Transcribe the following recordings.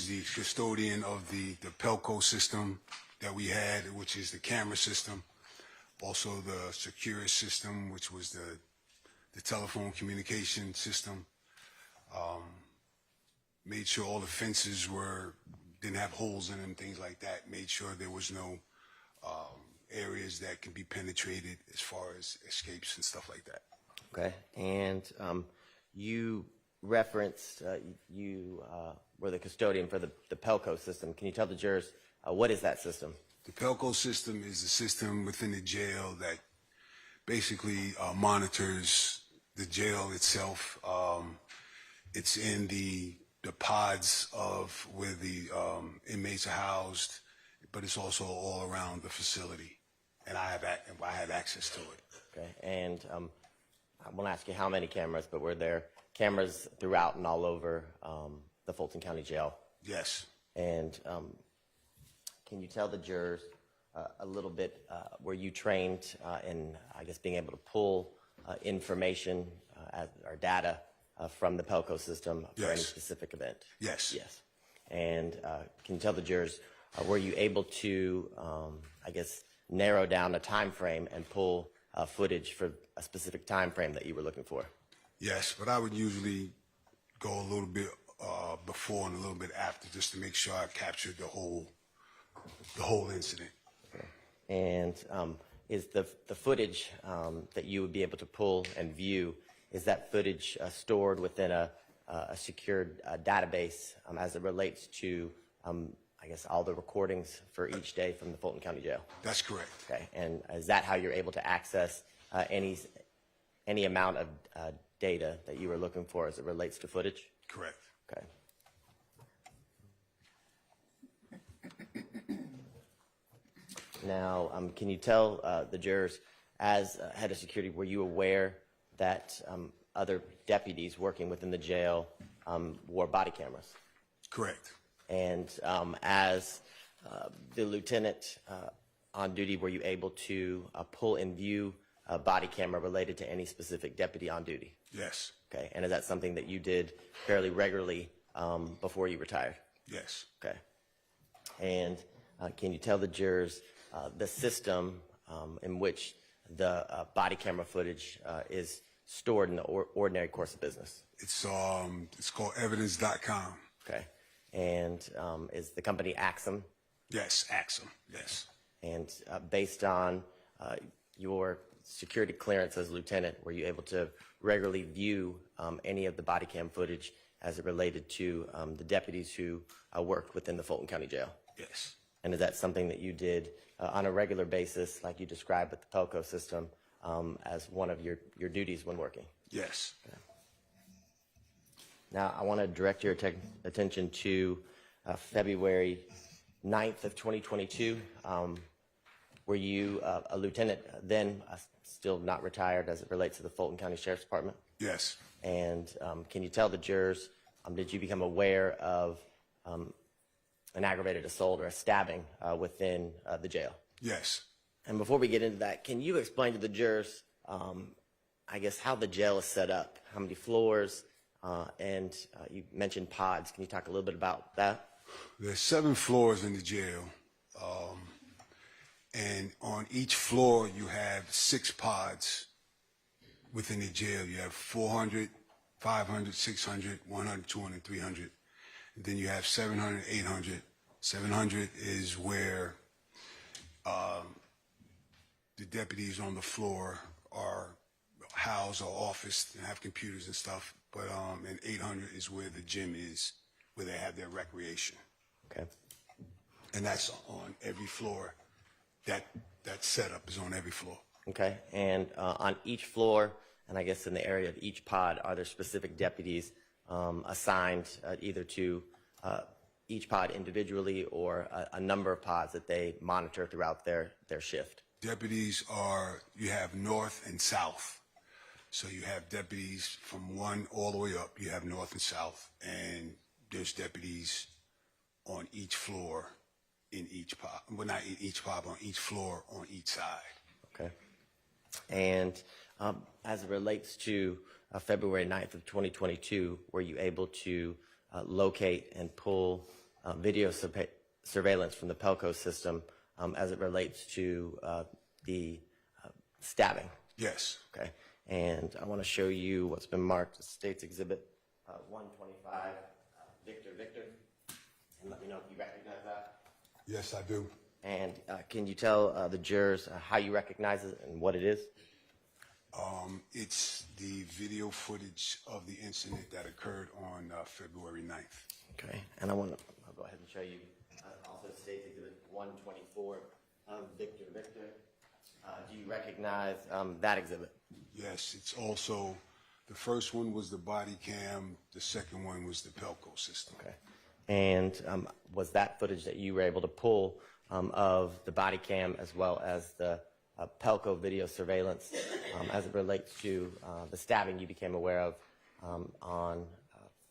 The custodian of the Pelco system that we had, which is the camera system. Also the Securus system, which was the telephone communication system. Made sure all the fences didn't have holes in them, things like that. Made sure there was no areas that can be penetrated as far as escapes and stuff like that. Okay, and you referenced you were the custodian for the Pelco system. Can you tell the jurors what is that system? The Pelco system is a system within the jail that basically monitors the jail itself. It's in the pods of where the inmates are housed, but it's also all around the facility, and I have access to it. Okay, and I won't ask you how many cameras, but were there cameras throughout and all over the Fulton County Jail? Yes. And can you tell the jurors a little bit, were you trained in, I guess, being able to pull information or data from the Pelco system for any specific event? Yes. Yes. And can you tell the jurors, were you able to, I guess, narrow down a time frame and pull footage for a specific time frame that you were looking for? Yes, but I would usually go a little bit before and a little bit after, just to make sure I captured the whole incident. Okay. And is the footage that you would be able to pull and view, is that footage stored within a secured database as it relates to, I guess, all the recordings for each day from the Fulton County Jail? That's correct. Okay, and is that how you're able to access any amount of data that you were looking for as it relates to footage? Correct. Okay. Now, can you tell the jurors, as head of security, were you aware that other deputies working within the jail wore body cameras? Correct. And as the lieutenant on duty, were you able to pull and view a body camera related to any specific deputy on duty? Yes. Okay, and is that something that you did fairly regularly before you retired? Yes. Okay. And can you tell the jurors the system in which the body camera footage is stored in the ordinary course of business? It's called evidence.com. Okay. And is the company Axum? Yes, Axum, yes. And based on your security clearance as lieutenant, were you able to regularly view any of the body cam footage as it related to the deputies who worked within the Fulton County Jail? Yes. And is that something that you did on a regular basis, like you described with the Pelco system, as one of your duties when working? Yes. Okay. Now, I want to direct your attention to February 9th of 2022. Were you a lieutenant then, still not retired as it relates to the Fulton County Sheriff's Department? Yes. And can you tell the jurors, did you become aware of an aggravated assault or a stabbing within the jail? Yes. And before we get into that, can you explain to the jurors, I guess, how the jail is set up? How many floors? And you mentioned pods. Can you talk a little bit about that? There's 7 floors in the jail. And on each floor, you have 6 pods within the jail. You have 400, 500, 600, 100, 200, 300. And then you have 700, 800. 700 is where the deputies on the floor are housed or officed and have computers and stuff. But and 800 is where the gym is, where they have their recreation. Okay. And that's on every floor. That setup is on every floor. Okay. And on each floor, and I guess in the area of each pod, are there specific deputies assigned either to each pod individually or a number of pods that they monitor throughout their shift? Deputies you have north and south. So you have deputies from 1 all the way up. You have north and south. And there's deputies on each floor in each pod. Well, not in each pod, but on each floor on each side. Okay. And as it relates to February 9th of 2022, were you able to locate and pull video surveillance from the Pelco system as it relates to the stabbing. Yes. Okay. And I want to show you what's been marked as State's Exhibit 125, Victor Victor. And let me know if you recognize that. Yes, I do. And can you tell the jurors how you recognize it and what it is? It's the video footage of the incident that occurred on February 9th. Okay. And I'll go ahead and show you also State's Exhibit 124, Victor Victor. Do you recognize that exhibit? Yes, it's also, the first one was the body cam, the second one was the Pelco system. Okay. And was that footage that you were able to pull of the body cam as well as the Pelco video surveillance as it relates to the stabbing you became aware of on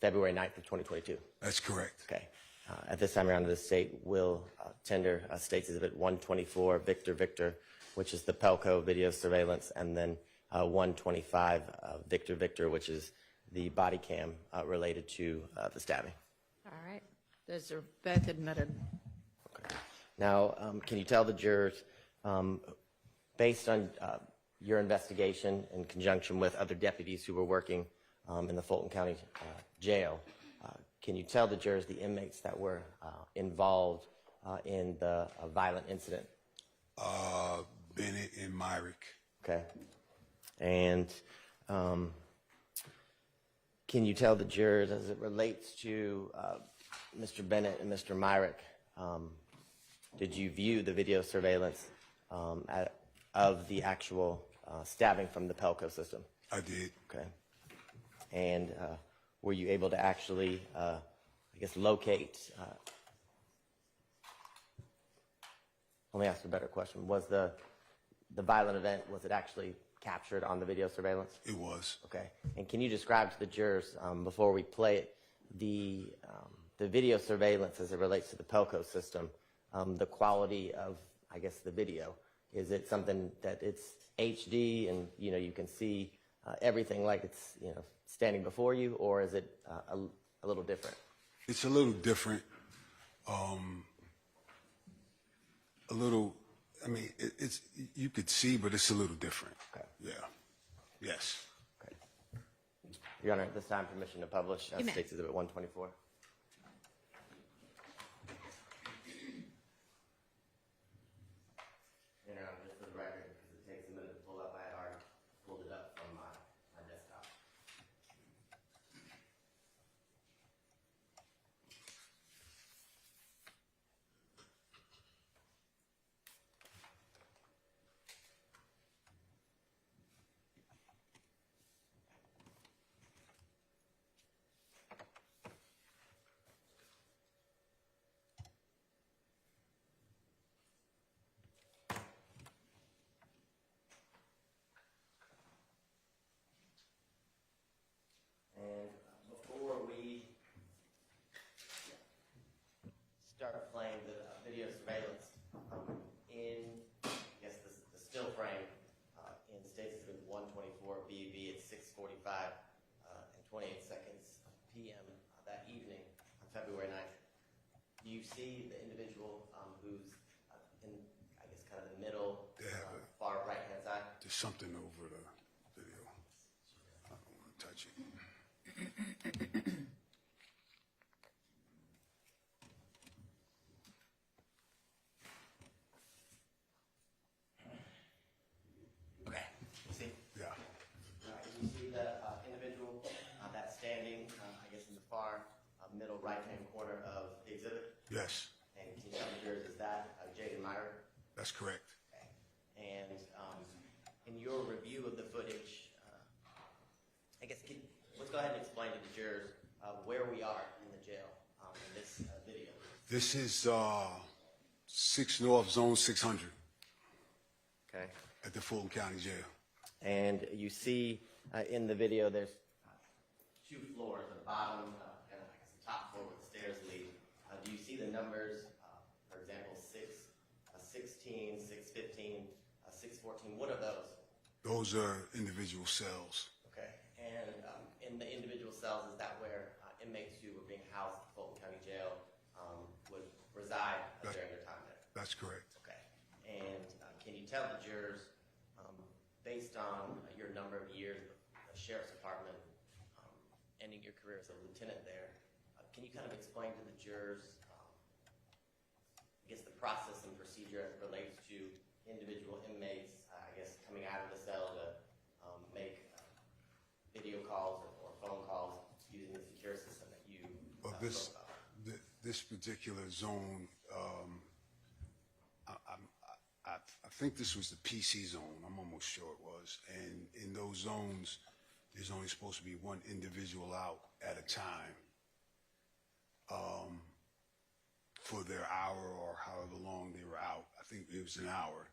February 9th of 2022? That's correct. Okay. At this time around, the state will tender State's Exhibit 124, Victor Victor, which is the Pelco video surveillance, and then 125, Victor Victor, which is the body cam related to the stabbing. All right. Those are both admitted. Okay. Now, can you tell the jurors, based on your investigation in conjunction with other deputies who were working in the Fulton County Jail, can you tell the jurors the inmates that were involved in the violent incident? Bennett and Myrick. Okay. And can you tell the jurors as it relates to Mr. Bennett and Mr. Myrick, did you view the video surveillance of the actual stabbing from the Pelco system? I did. Okay. And were you able to actually, I guess, locate? Let me ask a better question. Was the violent event, was it actually captured on the video surveillance? It was. Okay. And can you describe to the jurors, before we play it, the video surveillance as it relates to the Pelco system, the quality of, I guess, the video? Is it something that it's HD and, you can see everything like it's, standing before you, or is it a little different? It's a little different. A little, I mean, it's, you could see, but it's a little different. Okay. Yeah. Yes. Okay. Your Honor, at this time, permission to publish You may. State's Exhibit 124. Your Honor, just for the record, because it takes a minute to pull up, I had already pulled it up from my desktop. And before we start playing the video surveillance in, I guess, the still frame in State's Exhibit 124 BV at 6:45 and 28 seconds p.m. That evening on February 9th, do you see the individual who's in, I guess, kind of the middle, far right-hand side? There's something over the video. I don't want to touch it. Okay. You see? Yeah. You see the individual that's standing, I guess, in the far middle right-hand corner of the exhibit? Yes. And can you tell the jurors, is that Jaden Meyer? That's correct. Okay. And in your review of the footage, I guess, let's go ahead and explain to the jurors where we are in the jail in this video. This is 6 North Zone 600 Okay. at the Fulton County Jail. And you see in the video there's two floors, the bottom and I guess the top floor where the stairs lead. Do you see the numbers, for example, 16, 615, 614? What are those? Those are individual cells. Okay. And in the individual cells, is that where inmates who were being housed at the Fulton County Jail That's correct. Okay. And can you tell the jurors, based on your number of years with the Sheriff's Department, ending your career as a lieutenant there, can you kind of explain to the jurors, I guess, the process and procedure as it relates to individual inmates, I guess, coming out of the cell to make video calls or phone calls using the secure system that you Well, spoke of? this particular zone, I think this was the PC zone. I'm almost sure it was. And in those zones, there's only supposed to be one individual out at a time for their hour or however long they were out. I think it was an hour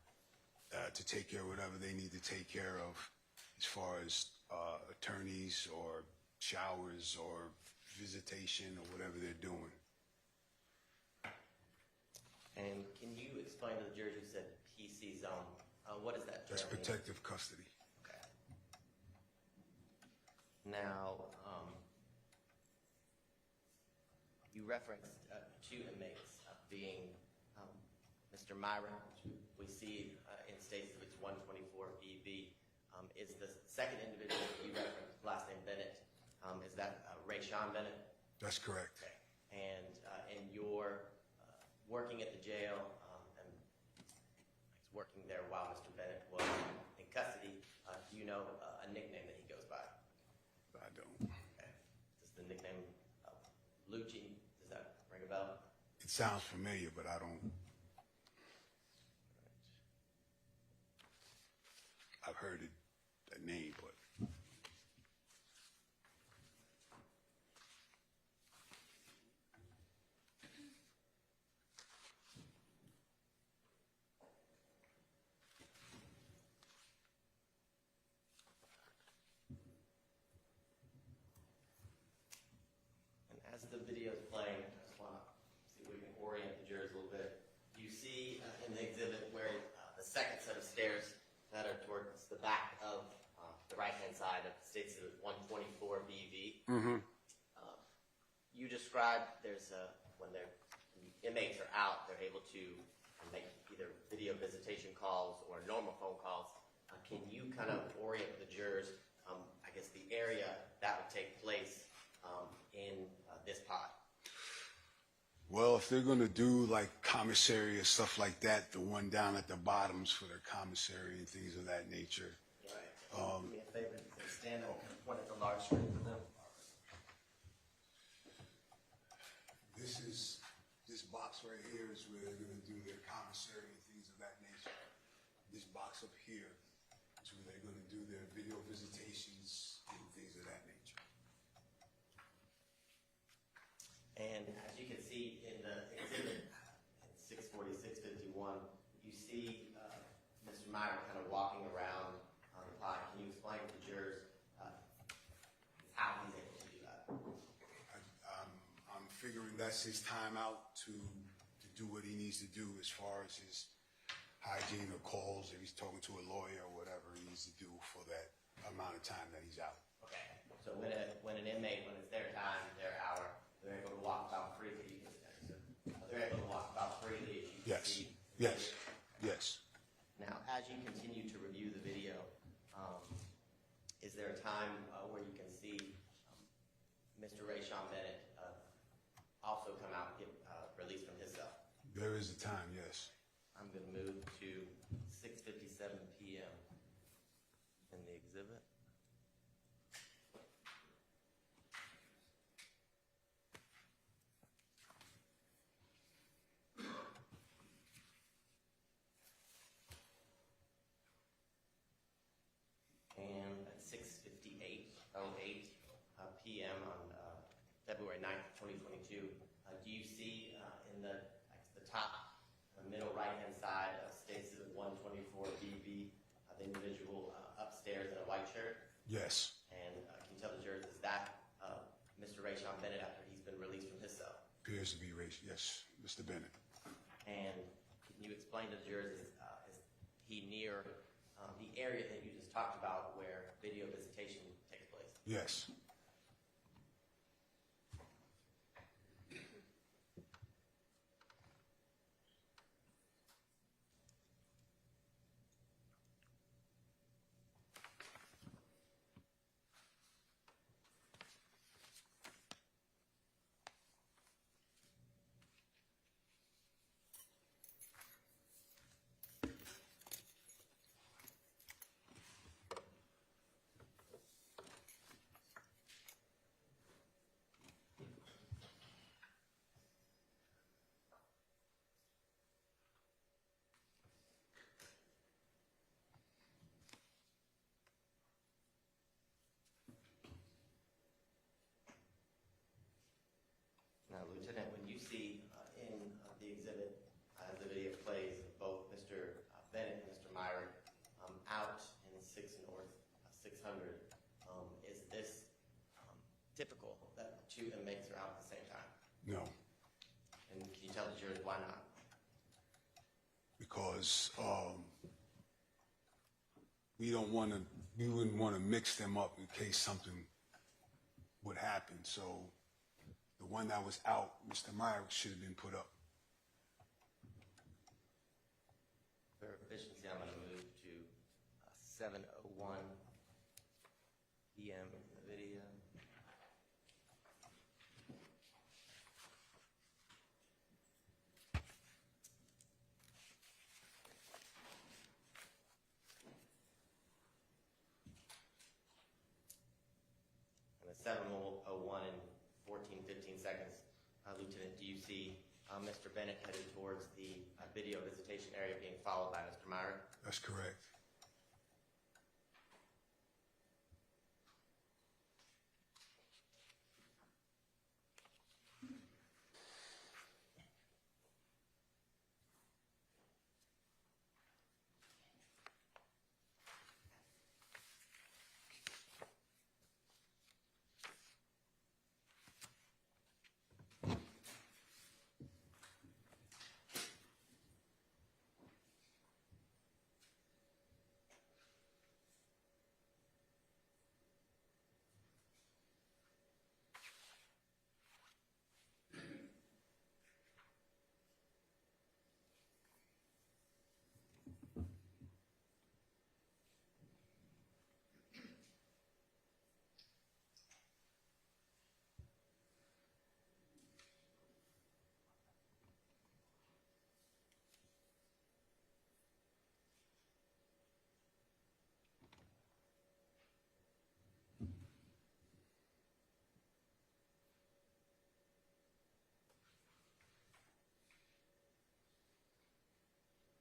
to take care of whatever they need to take care of as far as attorneys or showers or visitation or whatever they're doing. And can you explain to the jurors, you said PC zone, what is that term? That's mean? protective custody. Okay. Now, you referenced two inmates being Mr. Myron, which we see in states of its 124 BB. Is the second individual that you referenced, last name Bennett, is that Ray Sean Bennett? That's correct. Okay. And in your working at the jail and working there while Mr. Bennett was in custody, do you know a nickname that he goes by? I don't. Okay. Does the nickname Lucci, does that ring a bell? It sounds familiar, but I don't. I've heard it, that name, but. And as the video is playing, I just want to see if we can orient the jurors a little bit. You see in the exhibit where the second set of stairs that are towards the back of the right-hand side of State Exhibit 124 BV. You described there's when the inmates are out, they're able to make either video visitation calls or normal phone calls. Can you kind of orient the jurors, I guess, the area that would take place in this pod? Well, if they're going to do like commissary or stuff like that, the one down at the bottoms for their commissary and things of that nature. Right. Do me a favor, stand up and point at the large screen for them. This box right here is where they're going to do their commissary and things of that nature. This box up here is where they're going to do their video visitations and things of that nature. And as you can see in the exhibit, 64651, you see Mr. Meyer kind of walking around on the pod. Can you explain to the jurors how he's able to do that? I'm figuring that's his time out to do what he needs to do as far as his hygiene or calls, if he's talking to a lawyer or whatever he needs to do for that amount of time that he's out. Okay. So when an inmate, when it's their time, their hour, they're able to walk about freely. They're able to walk about freely, as you can Yes. see. Yes. Yes. Now, as you continue to review the video, is there a time where you can see Mr. Ray Sean Bennett also come out and get released from his cell? There is a time, yes. I'm going to move to 6:57 p.m. in the exhibit. And at 6:58:08 p.m. on February 9th, 2022, do you see in the top middle right-hand side of States 124 BB the individual upstairs in a white shirt? Yes. And can you tell the jurors, is that Mr. Ray Sean Bennett after he's been released from his cell? Appears to be race. Yes, Mr. Bennett. And can you explain to the jurors, is he near the area that you just talked about where video visitation takes place? Yes. 600, is this typical that two inmates are out at the same time? No, And can you tell the jurors why not? because we wouldn't want to mix them up in case something would happen. So the one that was out, Mr. Meyer, should have been put up. For efficiency, I'm going to move to 7:01 p.m. in the video. And at 7:01 and 15 seconds, Lieutenant, do you see Mr. Bennett headed towards the video visitation area being followed by Mr. Meyer? That's correct.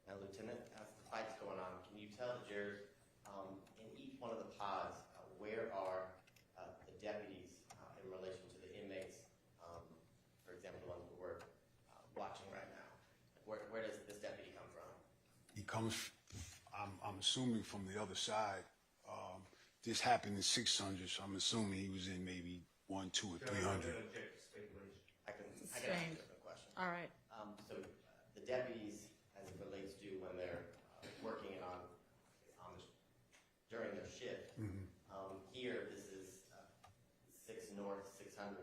Now, Lieutenant, as the fight's going on, can you tell the jurors in each one of the pods where are the deputies in relation to the inmates? For example, the ones that we're watching right now. Where does this deputy come from? He comes, I'm assuming, from the other side. This happened in 600, so I'm assuming he was in maybe 1, 2, or 300. I can ask a different question. All right. So the deputies, as it relates to when they're working during their shift, here this is 6 North 600.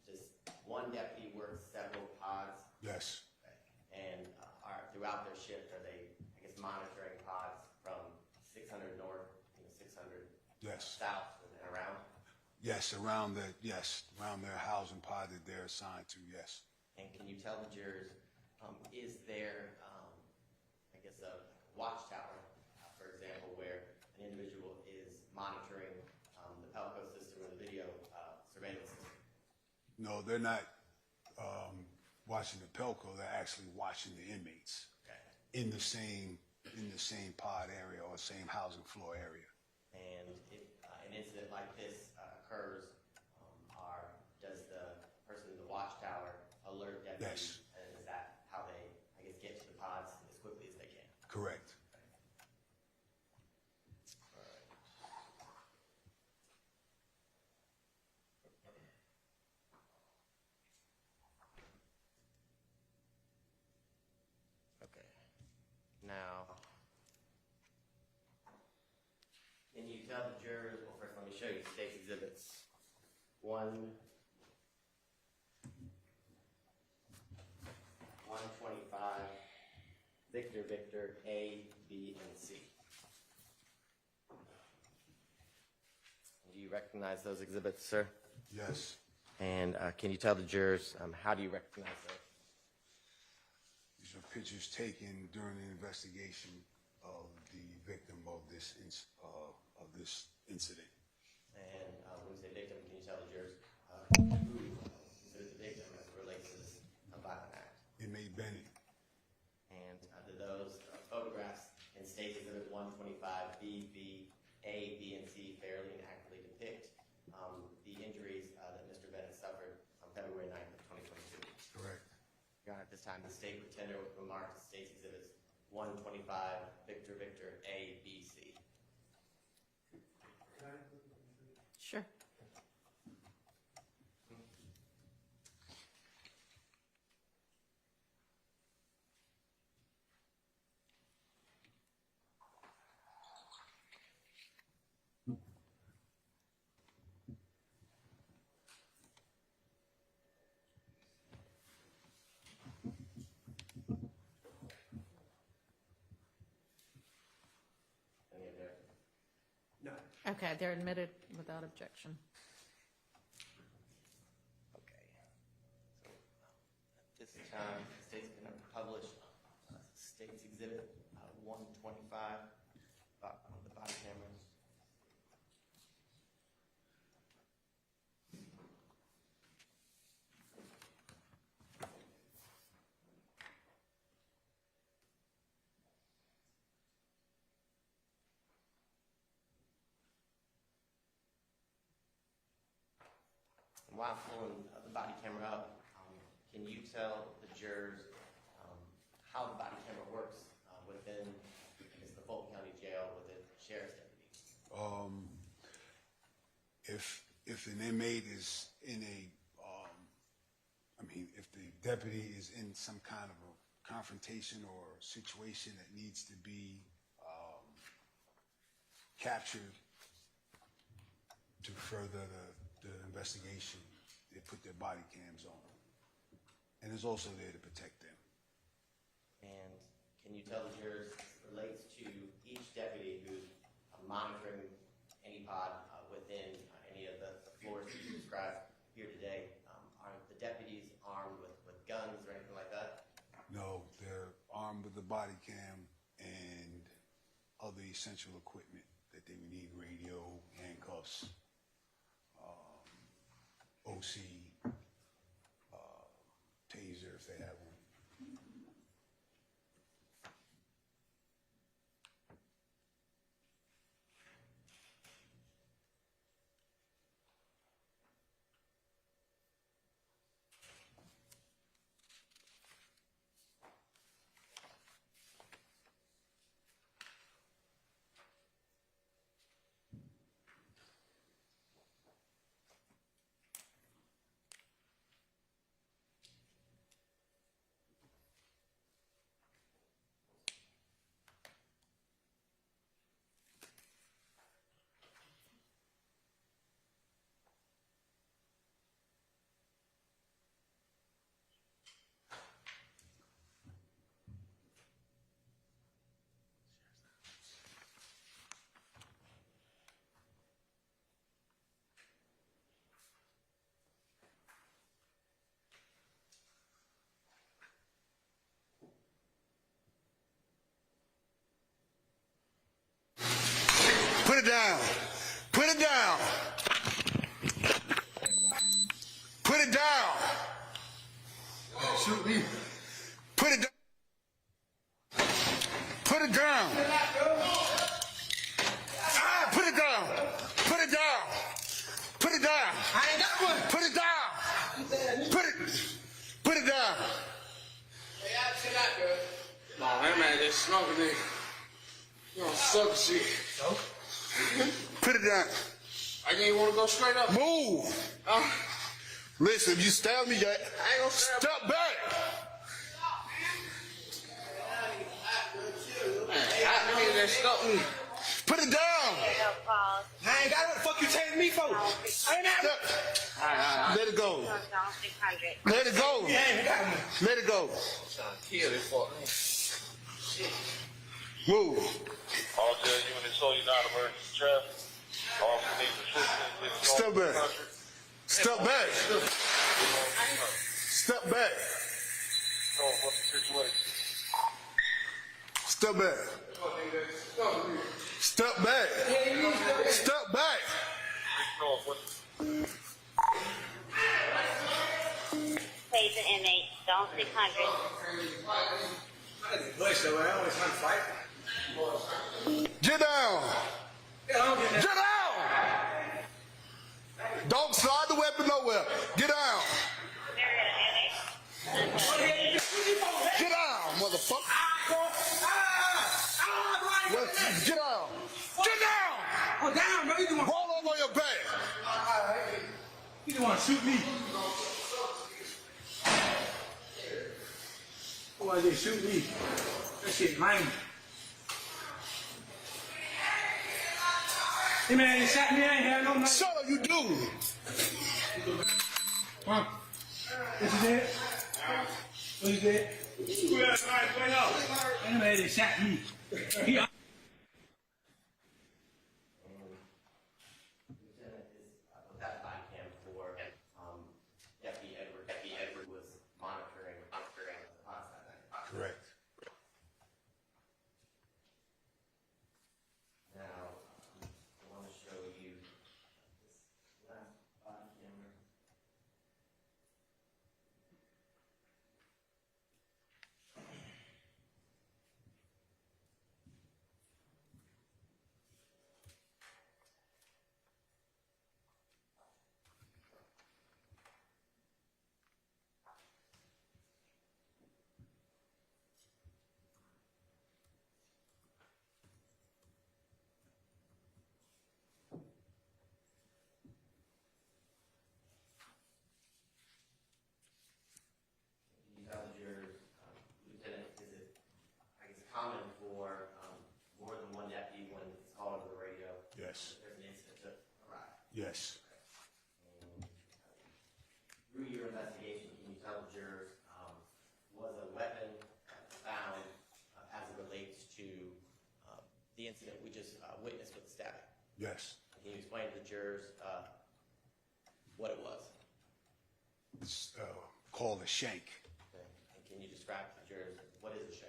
Does one deputy work several pods? Yes, And throughout their shift, are they, I guess, monitoring pods from 600 North, 600 yes, South and around? yes, around their housing pod that they're assigned to, yes. And can you tell the jurors, is there, I guess, a watchtower, for example, where an individual is monitoring the Pelco system or the video surveillance system? No, they're not watching the Pelco. They're actually watching the inmates in the same pod area or same housing floor area. And if an incident like this occurs, does the person in the watchtower alert deputies? Yes. And is that how they, I guess, get to the pods as quickly as they can? Correct. Okay. Now, can you tell the jurors, well, first let me show you State's Exhibits 125, Victor, Victor, A, B, and C. Do you recognize those exhibits, sir? Yes. And can you tell the jurors, how do you recognize those? These are pictures taken during the investigation of the victim of this incident. And when you say victim, can you tell the jurors who is the victim as it relates to this violent act? Inmate Bennett. And do those photographs in State Exhibit 125, B, B, A, B, and C fairly and accurately depict the injuries that Mr. Bennett suffered on February 9th of 2022? Correct. Your Honor, at this time, the State Pretender will remark to State's Exhibits 125, Victor, Victor, A, B, C. Sure. Okay, they're admitted without objection. Okay. So at this time, the state's going to publish State's Exhibit 125 on the body cameras. And while pulling the body camera up, can you tell the jurors how the body camera works within the Fulton County Jail with the sheriff's deputies? If an inmate is in a, if the deputy is in some kind of a confrontation or situation that needs to be captured to further the investigation, they put their body cams on. And it's also there to protect them. And can you tell the jurors as it relates to each deputy who's monitoring any pod within any of the floors that you described here today? Are the deputies armed with guns or anything like that? No, they're armed with the body cam and other essential equipment that they would need: radio, handcuffs, OC, taser if they have one. Put it down. Put it down. Put it down. Shoot me. Put it down. Put it down. Ah, put it down. Put it down. Put it down. I ain't got one. Put it down. Put it down. Hey, I chill out, girl. Nah, that man just smoking nigga. You don't suck shit. So? Put it down. I didn't want to go straight up. Move. Listen, if you stab me, I ain't gonna stab step back. Man, I nigga that stuck me. Put it down. I ain't got what the fuck you telling me for. I ain't have Let it go. 600. Let it go. You ain't got me. Let it go. I'm trying to kill this fuck man. Move. All judge, you and told you not emergency traffic. All need assistance. Step back. Step back. Step back. So, what's the situation? Step back. Step back. Step back. Pays an inmate, zone 600. Get down. Get down. Don't slide the weapon nowhere. Get down. Get down, motherfucker. Get down. Get down. Oh, down, bro. You doing shoot me. Who are they shoot me? That shit lame. Hey man, they shot me. I ain't had no money. So you do. Huh? What you did? What you did? Hey man, they shot me. He That body cam for Deputy Edward. Deputy Edward was monitoring the spots that night. Correct. Now, I want to show you this last body camera. You tell the jurors, Lieutenant, is it, I guess, common for more than one deputy when it's called over the radio? Yes. There's an incident to arrive. Yes. Through your investigation, can you tell the jurors, was a weapon found as it relates to the incident we just witnessed with the stabbing? Yes. Can you explain to the jurors what it was? It's called a shank. Okay. And can you describe to the jurors what is a shank?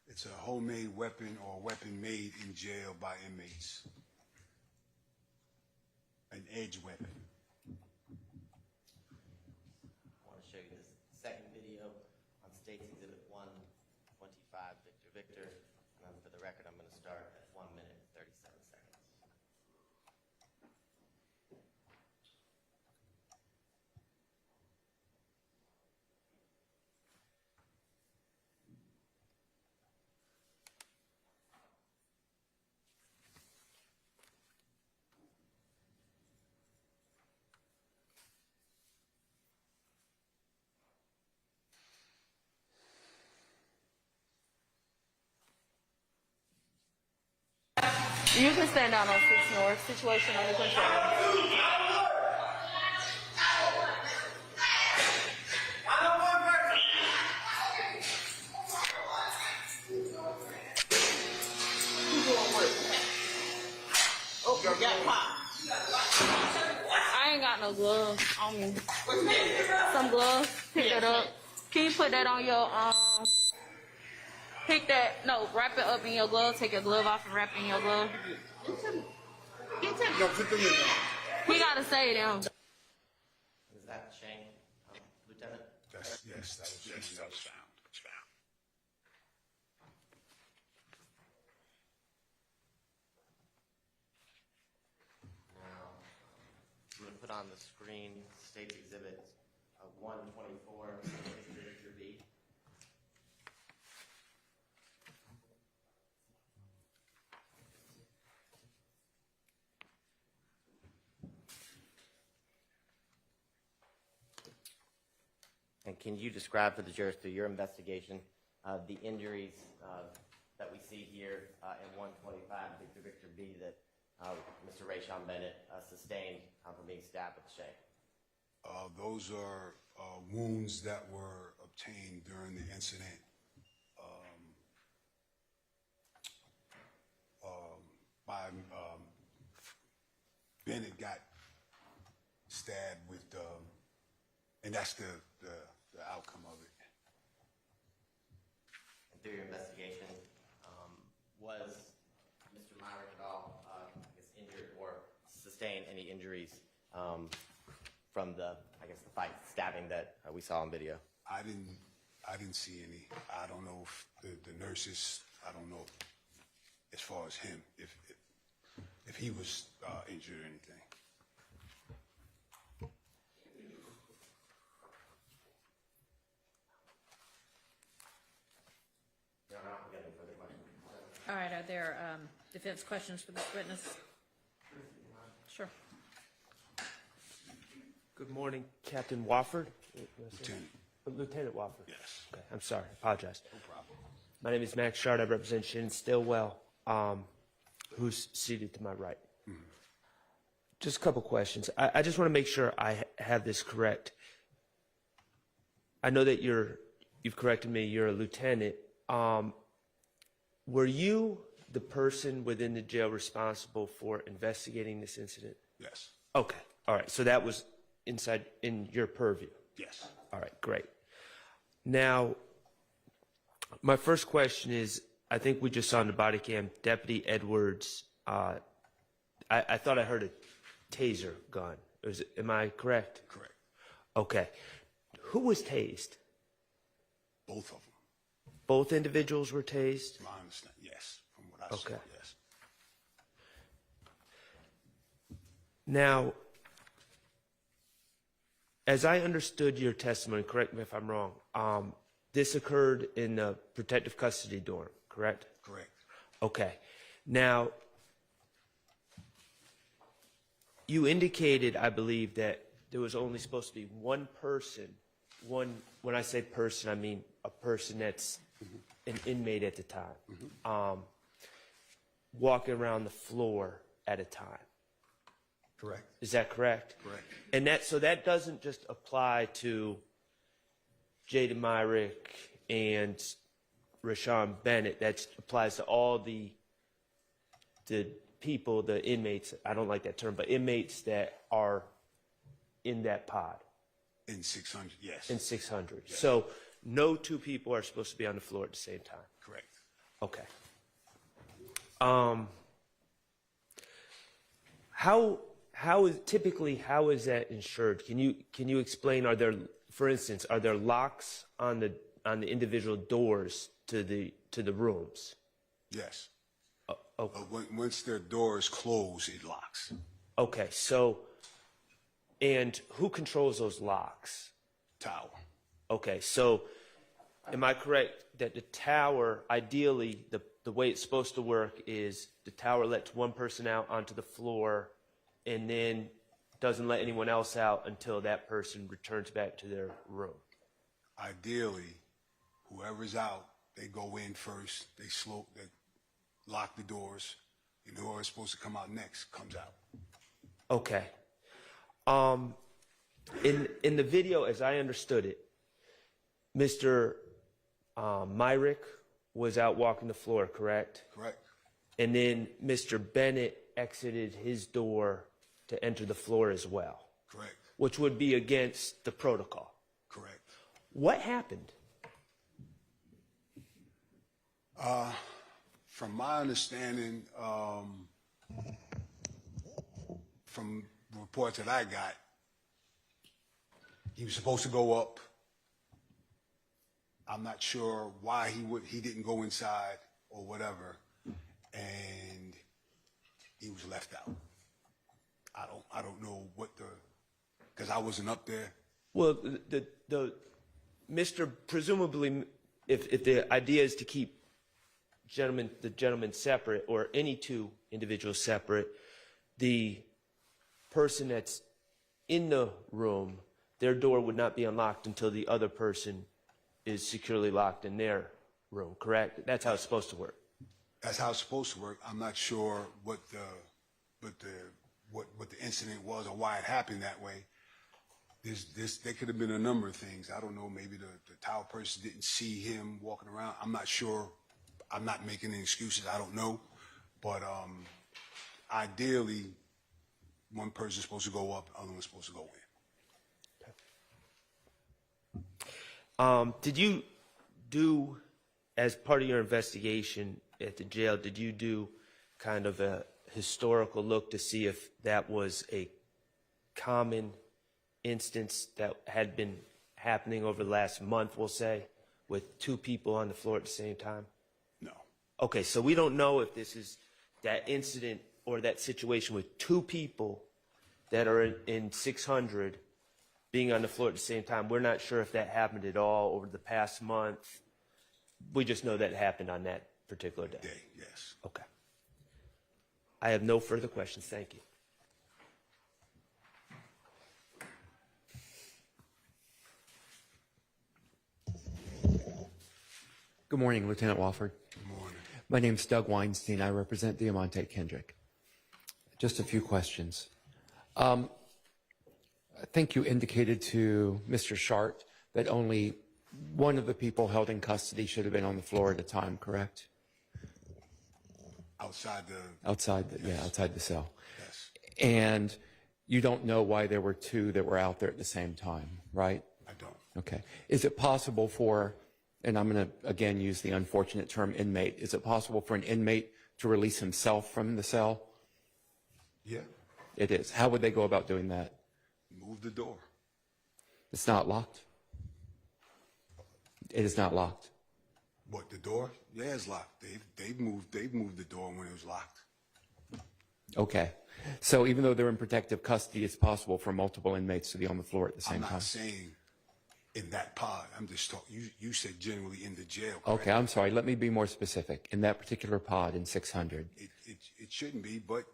It's a homemade weapon or a weapon made in jail by inmates. An edge weapon. I want to show you this second video on State's Exhibit 125, Victor Victor. And for the record, I'm going to start at 1 minute and 37 seconds. You can stand down on 6 North. Situation under control. Oh, you got popped. I ain't got no gloves on me. Some gloves. Pick that up. Can you put that on your pick that, no, wrap it up in your glove, take your glove off and wrap it in your glove. No, put them in there. We gotta say them. Is that Shane, Lieutenant? Yes, that was found. Now, I'm going to put on the screen State's Exhibit 124, Victor B. And can you describe to the jurors through your investigation the injuries that we see here in 125 Victor B that Mr. Rayshawn Bennett sustained from being stabbed with a shank? Those are wounds that were obtained during the incident. Bennett got stabbed with, and that's the outcome of it. And through your investigation, was Mr. Myrick at all, I guess, injured or sustained any injuries from the fight, stabbing that we saw on video? I didn't see any. I don't know if the nurses, I don't know as far as him, if he was injured or anything. Your Honor, I'm getting further questions. All right, are there defense questions for this witness? Sure. Good morning, Captain Wofford. Lieutenant. Lieutenant Wofford. Yes. Okay, I'm sorry. I apologize. No problem. My name is Max Shard. I represent Shannon Stillwell, who's seated to my right. Just a couple questions. I just want to make sure I have this correct. I know that you've corrected me. You're a lieutenant. Were you the person within the jail responsible for investigating this incident? Yes. Okay. All right. So that was in your purview. Yes. All right, great. Now, my first question is, I think we just saw in the body cam, Deputy Edwards, I thought I heard a taser gun. Am I correct? Correct. Okay. Who was tased? Both of them. Both individuals were tased? I understand. Yes. From what I saw. Okay. Yes. Now, as I understood your testimony, correct me if I'm wrong, this occurred in the protective custody dorm, correct? Correct. Okay. Now, you indicated, I believe, that there was only supposed to be one person, when I say person, I mean a person that's an inmate at the time, walking around the floor at a time. Correct. Is that correct? Correct. And so that doesn't just apply to Jaden Myrick and Rashawn Bennett. That applies to all the people, the inmates. I don't like that term, but inmates that are in that pod. In 600, yes. In 600. Yes. So no two people are supposed to be on the floor at the same time. Correct. Okay. How is that ensured? Can you explain? For instance, are there locks on the individual doors to the rooms? Yes. Okay. Once their doors close, it locks. Okay. So, and who controls those locks? Tower. Okay. So, am I correct that the tower, ideally, the way it's supposed to work is the tower lets one person out onto the floor and then doesn't let anyone else out until that person returns back to their room? Ideally, whoever's out, they go in first. They lock the doors, and whoever's supposed to come out next comes out. Okay. In the video, as I understood it, Mr. Myrick was out walking the floor, correct? Correct. And then Mr. Bennett exited his door to enter the floor as well. Correct. Which would be against the protocol. Correct. What happened? From my understanding, from the reports that I got, he was supposed to go up. I'm not sure why he didn't go inside or whatever, and he was left out. I don't know because I wasn't up there. Well, presumably, if the idea is to keep the gentleman separate, or any two individuals separate, the person that's in the room, their door would not be unlocked until the other person is securely locked in their room, correct? That's how it's supposed to work. That's how it's supposed to work. I'm not sure what the incident was or why it happened that way. There could have been a number of things. I don't know. Maybe the tower person didn't see him walking around. I'm not sure. I'm not making any excuses. I don't know. But ideally, one person's supposed to go up, the other one's supposed to go in. Did you do, as part of your investigation at the jail, did you do kind of a historical look to see if that was a common instance that had been happening over the last month, we'll say, with two people on the floor at the same time? No. Okay, so we don't know if this is that incident or that situation with two people that are in 600 being on the floor at the same time. We're not sure if that happened at all over the past month. We just know that it happened on that particular day. Yes. Okay. I have no further questions. Thank you. Good morning, Lieutenant Wofford. Good morning. My name's Doug Weinstein. I represent Diamante Kendrick. Just a few questions. I think you indicated to Mr. Shart that only one of the people held in custody should have been on the floor at a time, correct? Outside the... Outside the cell. Yes, And you don't know why there were two that were out there at the same time, right? I don't. Okay. Is it possible for, and I'm going to again use the unfortunate term inmate, is it possible for an inmate to release himself from the cell? Yeah, It is. How would they go about doing that? move the door. It's not locked? It is not locked. What, the door? Yeah, it's locked. They've moved the door when it was locked. Okay. So even though they're in protective custody, it's possible for multiple inmates to be on the floor at the I'm same not time? saying in that pod. I'm just talking, you said generally in the jail, correct? Okay, I'm sorry. Let me be more specific. In that particular pod in 600. It shouldn't be, but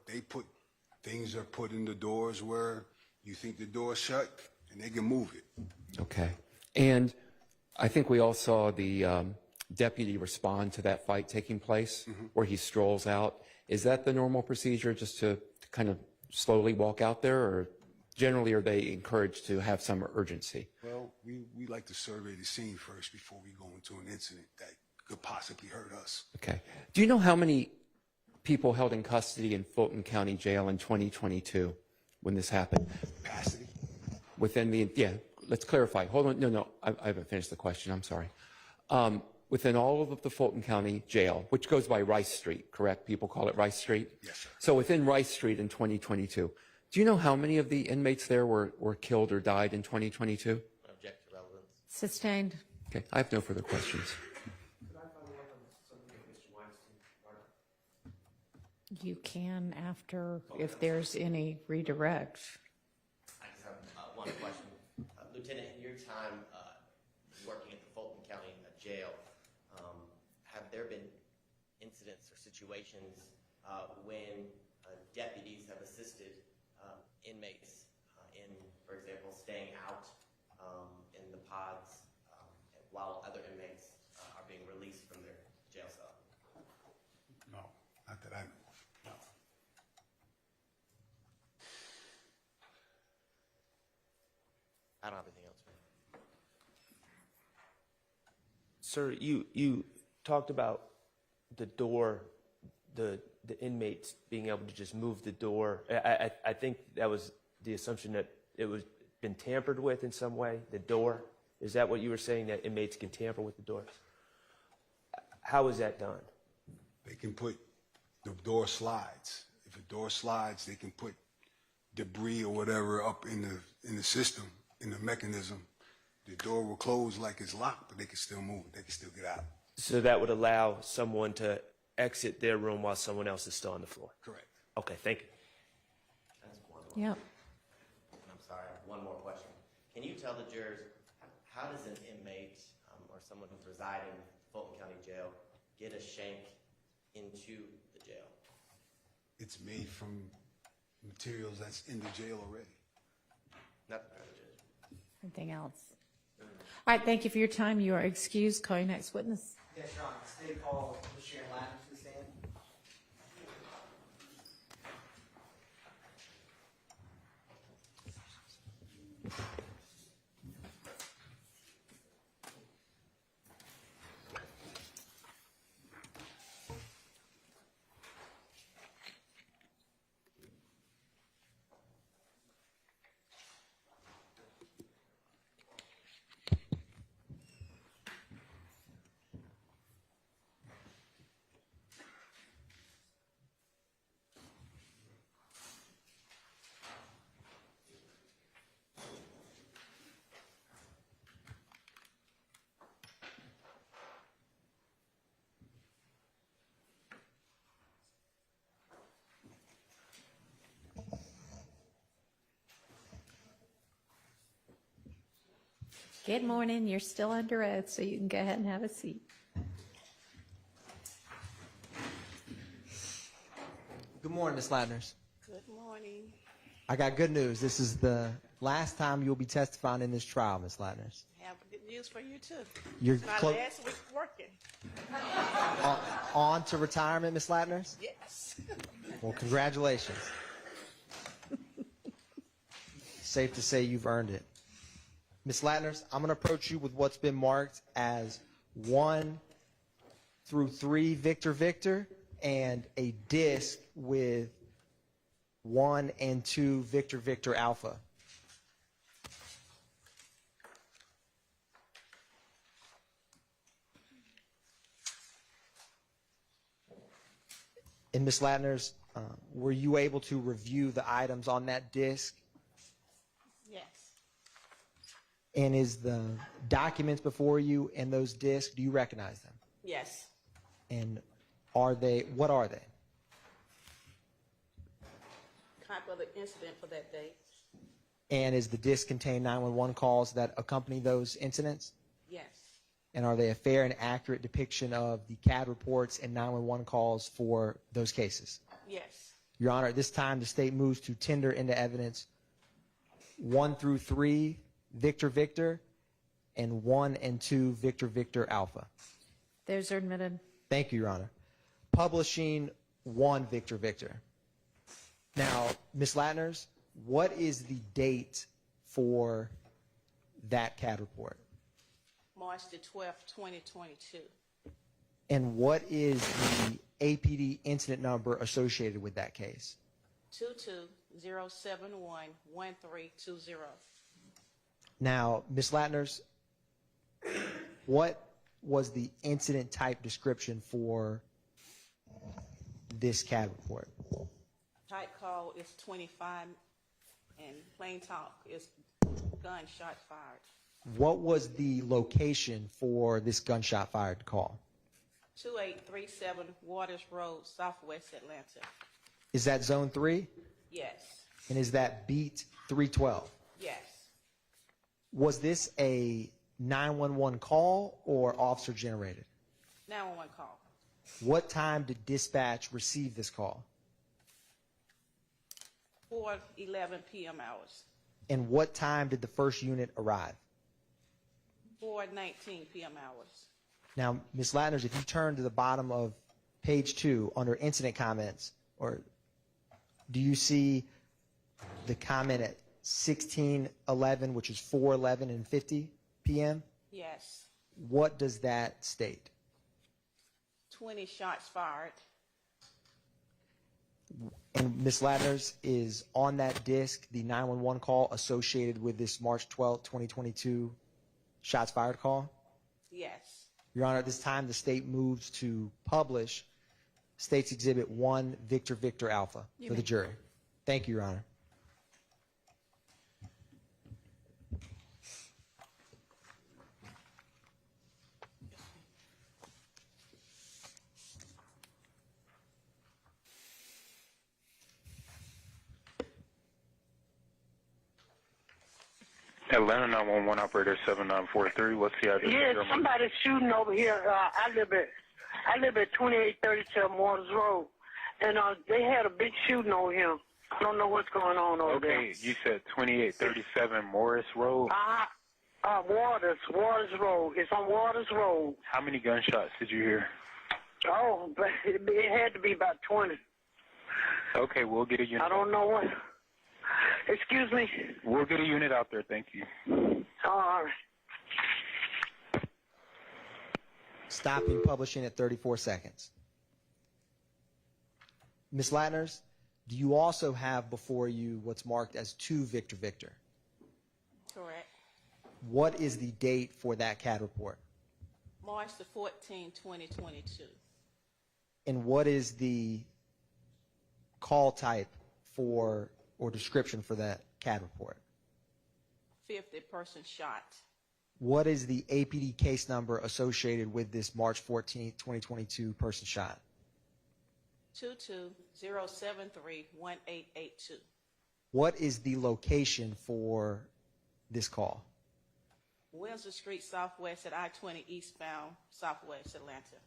things are put in the doors where you think the door's shut and they can move it. Okay. And I think we all saw the deputy respond to that fight taking place where he strolls out. Is that the normal procedure, just to kind of slowly walk out there, or generally are they encouraged to have some urgency? Well, we like to survey the scene first before we go into an incident that could possibly hurt us. Okay. Do you know how many people held in custody in Fulton County Jail in 2022 when this happened? Capacity? Let's clarify. Hold on. No, I haven't finished the question. I'm sorry. Within all of the Fulton County Jail, which goes by Rice Street, correct? People call it Rice Street? Yes, sir. So within Rice Street in 2022, do you know how many of the inmates there were killed or died in 2022? Object to relevance. Sustained. Okay, I have no further questions. You can after, if there's any redirect. I just have one question. Lieutenant, in your time working at the Fulton County Jail, have there been incidents or situations when deputies have assisted inmates in, for example, staying out in the pods while other inmates are being released from their jail cell? No, not that I know. No. I don't have anything else, man. Sir, you talked about the door, the inmates being able to just move the door. I think that was the assumption that it was been tampered with in some way, the door. Is that what you were saying, that inmates can tamper with the door? How is that done? They can put, the door slides. If a door slides, they can put debris or whatever up in the system, in the mechanism. The door will close like it's locked, but they can still move. They can still get out. So that would allow someone to exit their room while someone else is still on the floor? Correct. Okay, thank you. That's one more. Yep. I'm sorry, I have one more question. Can you tell the jurors, how does an inmate or someone who's residing in Fulton County Jail get a shank into the jail? It's made from materials that's in the jail already. Not the judge. Anything else? All right, thank you for your time. You are excused. Call your next witness. Yes, Your Honor. State call Ms. Sharon Ladders to stand. Good morning. You're still under oath, so you can go ahead and have a seat. Good morning, Ms. Ladders. Good morning. I got good news. This is the last time you'll be testifying in this trial, Ms. Ladders. Have a good news for you too. You're It's my clo- last week working. on to retirement, Miss Latners? Yes. Well, congratulations. Safe to say you've earned it. Miss Latners, I'm going to approach you with what's been marked as 1 through 3 Victor Victor and a disc with 1 and 2 Victor Victor Alpha. And Ms. Latners, were you able to review the items on that disc? Yes. And is the documents before you and those discs, do you recognize them? Yes. And what are they? Copy of the incident for that day. And is the disc contain 911 calls that accompany those incidents? Yes. And are they a fair and accurate depiction of the CAD reports and 911 calls for those cases? Yes. Your Honor, at this time, the state moves to tender into evidence 1 through 3 Victor Victor and 1 and 2 Victor Victor Alpha. Those are admitted. Thank you, Your Honor. Publishing 1 Victor Victor. Now, Ms. Latners, what is the date for that CAD report? March the 12th, 2022. And what is the APD incident number associated with that case? 220711320. Now, Ms. Latners, what was the incident type description for this CAD report? Type call is 25 and plain talk is gunshot fired. What was the location for this gunshot fired call? 2837 Waters Road, Southwest Atlanta. Is that zone 3? Yes. And is that beat 312? Yes. Was this a 911 call or officer generated? 911 call. What time did dispatch receive this call? 4:11 p.m. hours. And what time did the first unit arrive? 4:19 p.m. hours. Now, Ms. Latners, if you turn to the bottom of page 2 under incident comments, or do you see the comment at 16:11, which is 4:11 and 50 p.m.? Yes. What does that state? 20 shots fired. And Ms. Latners, is on that disc the 911 call associated with this March 12, 2022 shots fired call? Yes. Your Honor, at this time, the state moves to publish State's Exhibit 1, Victor Victor Alpha, for the jury. Thank you, Your Honor. Atlanta 911 operator 7943. What's the address? Yeah, somebody's shooting over here. I live at 2837 Waters Road, and they had a big shooting over here. I don't know what's going on over there. Okay, you said 2837 Morris Road. Waters Road. It's on Waters Road. How many gunshots did you hear? Oh, but it had to be about 20. Okay, we'll get a unit. I don't know what. Excuse me. We'll get a unit out there. Thank you. All right. Stopping publishing at 34 seconds. Ms. Latners, do you also have before you what's marked as 2 Victor Victor? Correct. What is the date for that CAD report? March the 14th, 2022. And what is the call type for or description for that CAD report? 50-person shot. What is the APD case number associated with this March 14th, 2022 person shot? 220731882. What is the location for this call? Windsor Street Southwest at I-20 eastbound, Southwest Atlanta.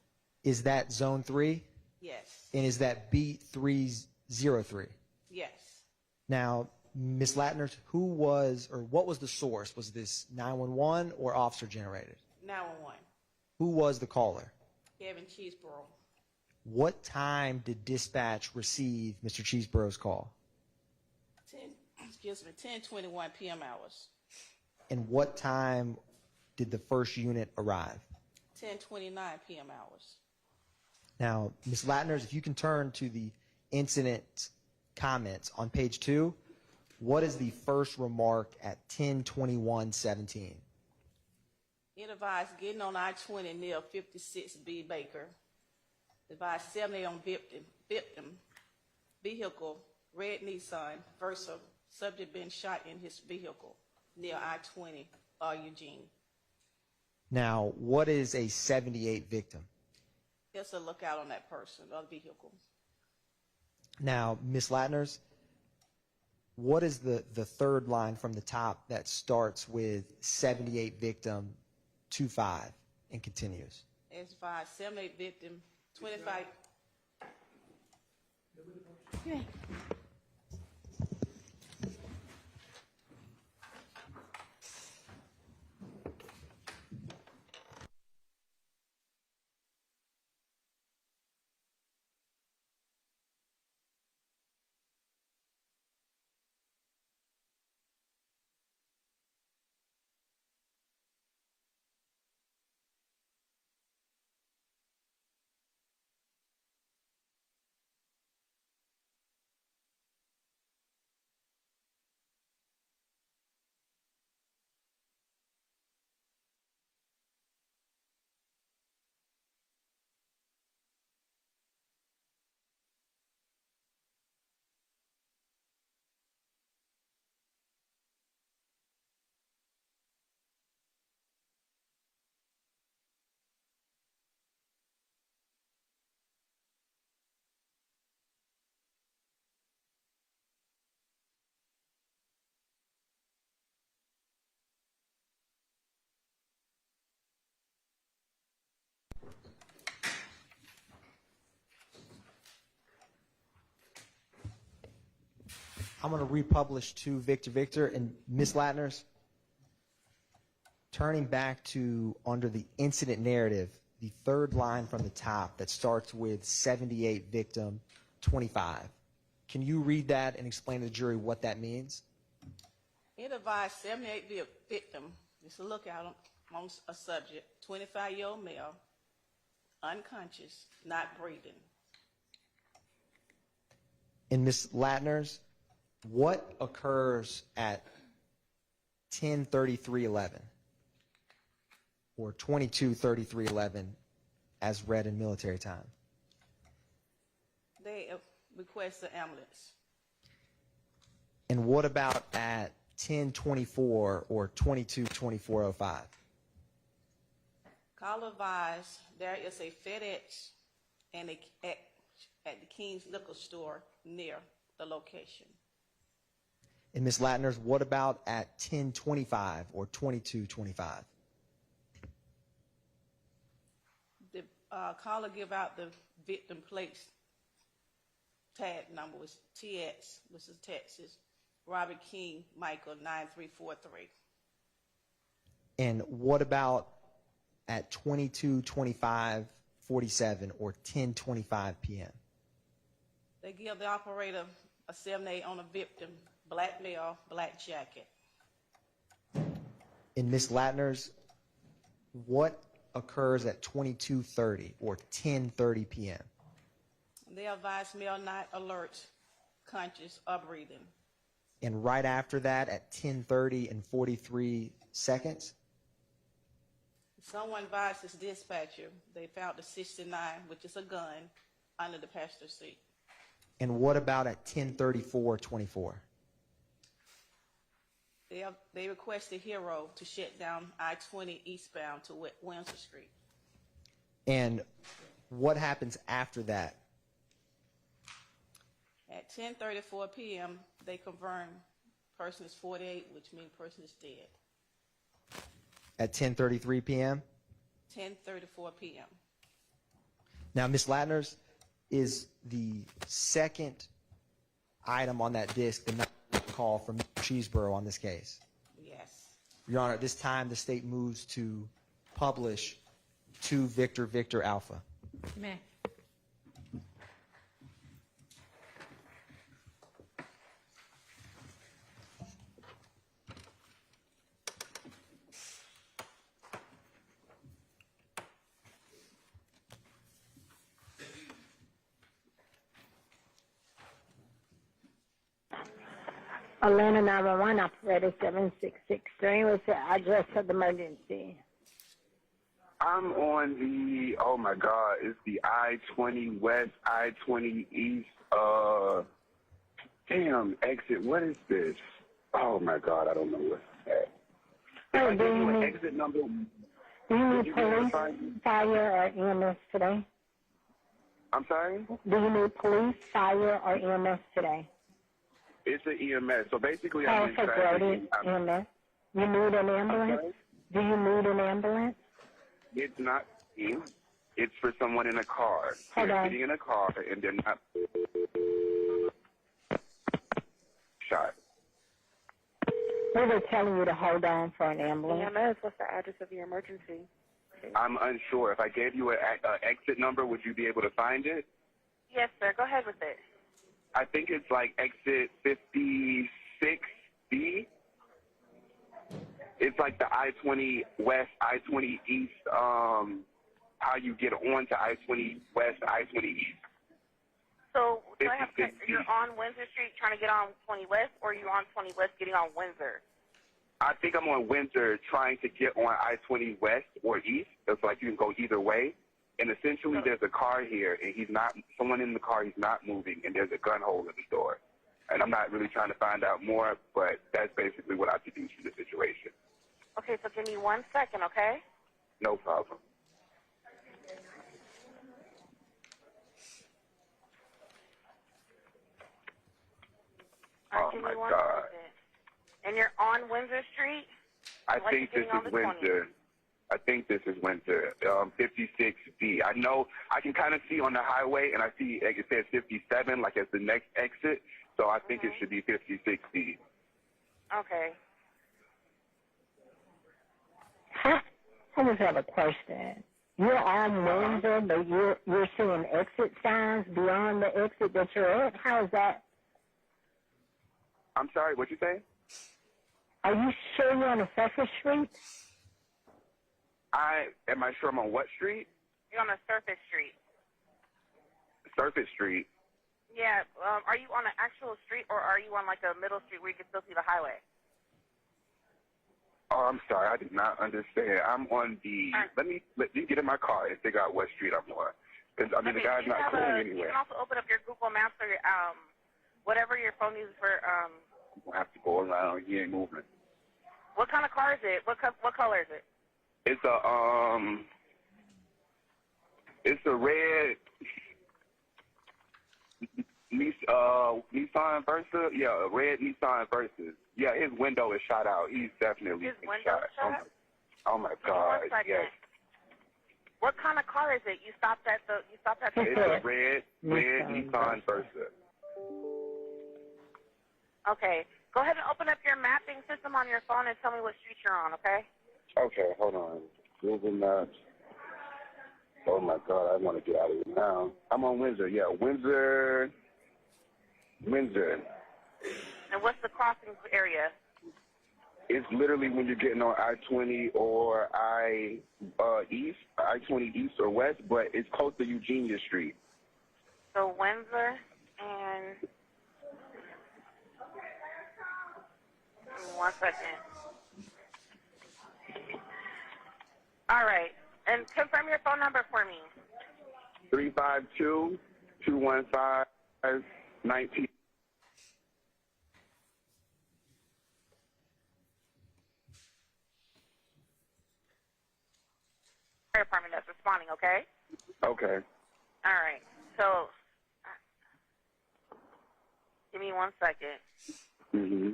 Is that zone 3? Yes. And is that beat 303? Yes. Now, Ms. Latner, who was or what was the source? Was this 911 or officer generated? 911. Who was the caller? Kevin Cheeseboro. What time did dispatch receive Mr. Cheeseborough's call? 10:21 p.m. hours. And what time did the first unit arrive? 10:29 p.m. hours. Now, Ms. Latner, if you can turn to the incident comments on page 2, what is the first remark at 10:21:17? It advised getting on I-20 near 56B Baker. Advised 70 on victim, vehicle, red Nissan, Versa, subject been shot in his vehicle near I-20, Eugene. Now, what is a 78 victim? Just a lookout on that person or vehicle. Now, Ms. Latner, what is the third line from the top that starts with 78 victim 25 and continues? It's advised 78 victim, 25. Yeah. I'm going to republish to Victor. And Ms. Latner, turning back to under the incident narrative, the third line from the top that starts with 78 victim 25. Can you read that and explain to the jury what that means? It advised 78 victim. Just a lookout on a subject, 25-year-old male, unconscious, not breathing. And Ms. Latner, what occurs at 10:33:11 or 22:33:11 as read in military time? They request an ambulance. And what about at 10:24 or 22:24:05? Call advised there is a FedEx and at the King's Liquor Store near the location. And Ms. Latner, what about at 10:25 or 22:25? The caller give out the victim plates tag number was TX, which is Texas, Robert King, Michael 9343. And what about at 22:25:47 or 10:25 p.m.? They give the operator a 7-8 on a victim, black male, black jacket. In Ms. Latner's, what occurs at 22:30 or 10:30 p.m.? They advise male not alert, conscious, or breathing. And right after that at 10:30 and 43 seconds? Someone advised his dispatcher they found the 69, which is a gun, under the passenger seat. And what about at 10:34:24? They requested Hero to shut down I-20 eastbound to Windsor Street. And what happens after that? At 10:34 p.m., they confirm person is 48, which means person is dead. At 10:33 p.m.? 10:34 p.m. Now, Ms. Latner's, is the second item on that disc the call from Cheeseboro on this case? Yes. Your Honor, at this time, the state moves to publish 2 Victor Victor Alpha. You may. Atlanta 911 operator 7663. What's the address of the emergency? I'm on the, oh my God, it's the I-20 West, I-20 East, damn, exit, what is this? Oh my God, I don't know what's that. If I give you an exit number, Do you would need you be able to police, find? fire, or EMS today? I'm sorry? Do you need police, fire, or EMS today? It's an EMS, so basically I'm in traffic. Brody, EMS. You need an ambulance? Do you need an ambulance? It's not me. It's for someone in a car. Hold They're on. sitting in a car and they're not shot. Were they telling you to hold on for an ambulance? EMS, what's the address of your emergency? I'm unsure. If I gave you an exit number, would you be able to find it? Yes, sir. Go ahead with it. I think it's like exit 56B. It's like the I-20 West, I-20 East, how you get on to I-20 West, I-20 East. So, do I have you're on Windsor Street trying to get on 20 West, or are you on 20 West getting on Windsor? I think I'm on Windsor trying to get on I-20 West or East. It's like you can go either way. And essentially there's a car here, and someone in the car, he's not moving, and there's a gun hole in the door. And I'm not really trying to find out more, but that's basically what I deduce from the situation. Okay, so give me 1 second, okay? No problem. All right, Oh, give my me 1 God. second. And you're on Windsor Street? I Like think you're this getting on is the 20th. Windsor. I think this is Windsor, 56B. I know I can kind of see on the highway, and I see it says 57, like as the next exit. So I think it should be 56B. Okay. I just have a question. You're on Windsor, but you're seeing exit signs beyond the exit that you're at? How is that? I'm sorry, what'd you say? Are you sure you're on a Surface Street? Am I sure I'm on what street? You're on a surface street. Surface Street. Yeah, are you on an actual street, or are you on like a middle street where you can still see the highway? Oh, I'm sorry, I did not understand. I'm on the, let me get in my car and figure out what street I'm on. Because, I mean, the guy's not going You anywhere. can also open up your Google Maps or your, whatever your phone uses for, We'll have to go around. He ain't moving. what kind of car is it? What color is it? It's a red Nissan Versa. Yeah, a red Nissan Versa. Yeah, his window is shot out. He's definitely His been window shot. Oh my God! One second. Yes. What kind of car is it? You stopped at the. It's a red Nissan Versa. Okay. Go ahead and open up your mapping system on your phone and tell me what street you're on. Okay. Okay, hold on. Google Maps. Oh my God, I want to get out of here now. I'm on Windsor. Yeah, Windsor. And what's the crossing area? It's literally when you're getting on I-20 or I-20 East or West, but it's close to Eugenia Street. So Windsor and. Give me 1 second. All right. And confirm your phone number for me. 352-215-19. Fire department that's responding, okay? Okay. All right. So, give me 1 second. Mm-hmm.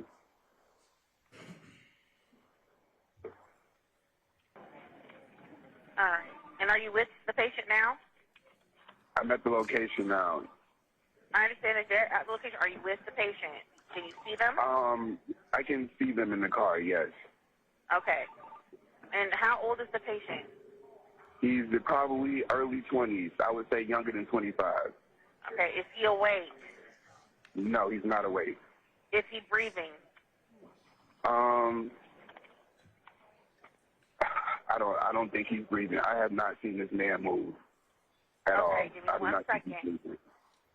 All right. And are you with the patient now? I'm at the location now. I understand that they're at the location. Are you with the patient? Can you see them? I can see them in the car, yes. Okay. And how old is the patient? He's probably early 20s. I would say younger than 25. Okay. Is he awake? No, he's not awake. Is he breathing? I don't think he's breathing. I have not seen this man move at all. Okay, give me I do one not think he's second. breathing.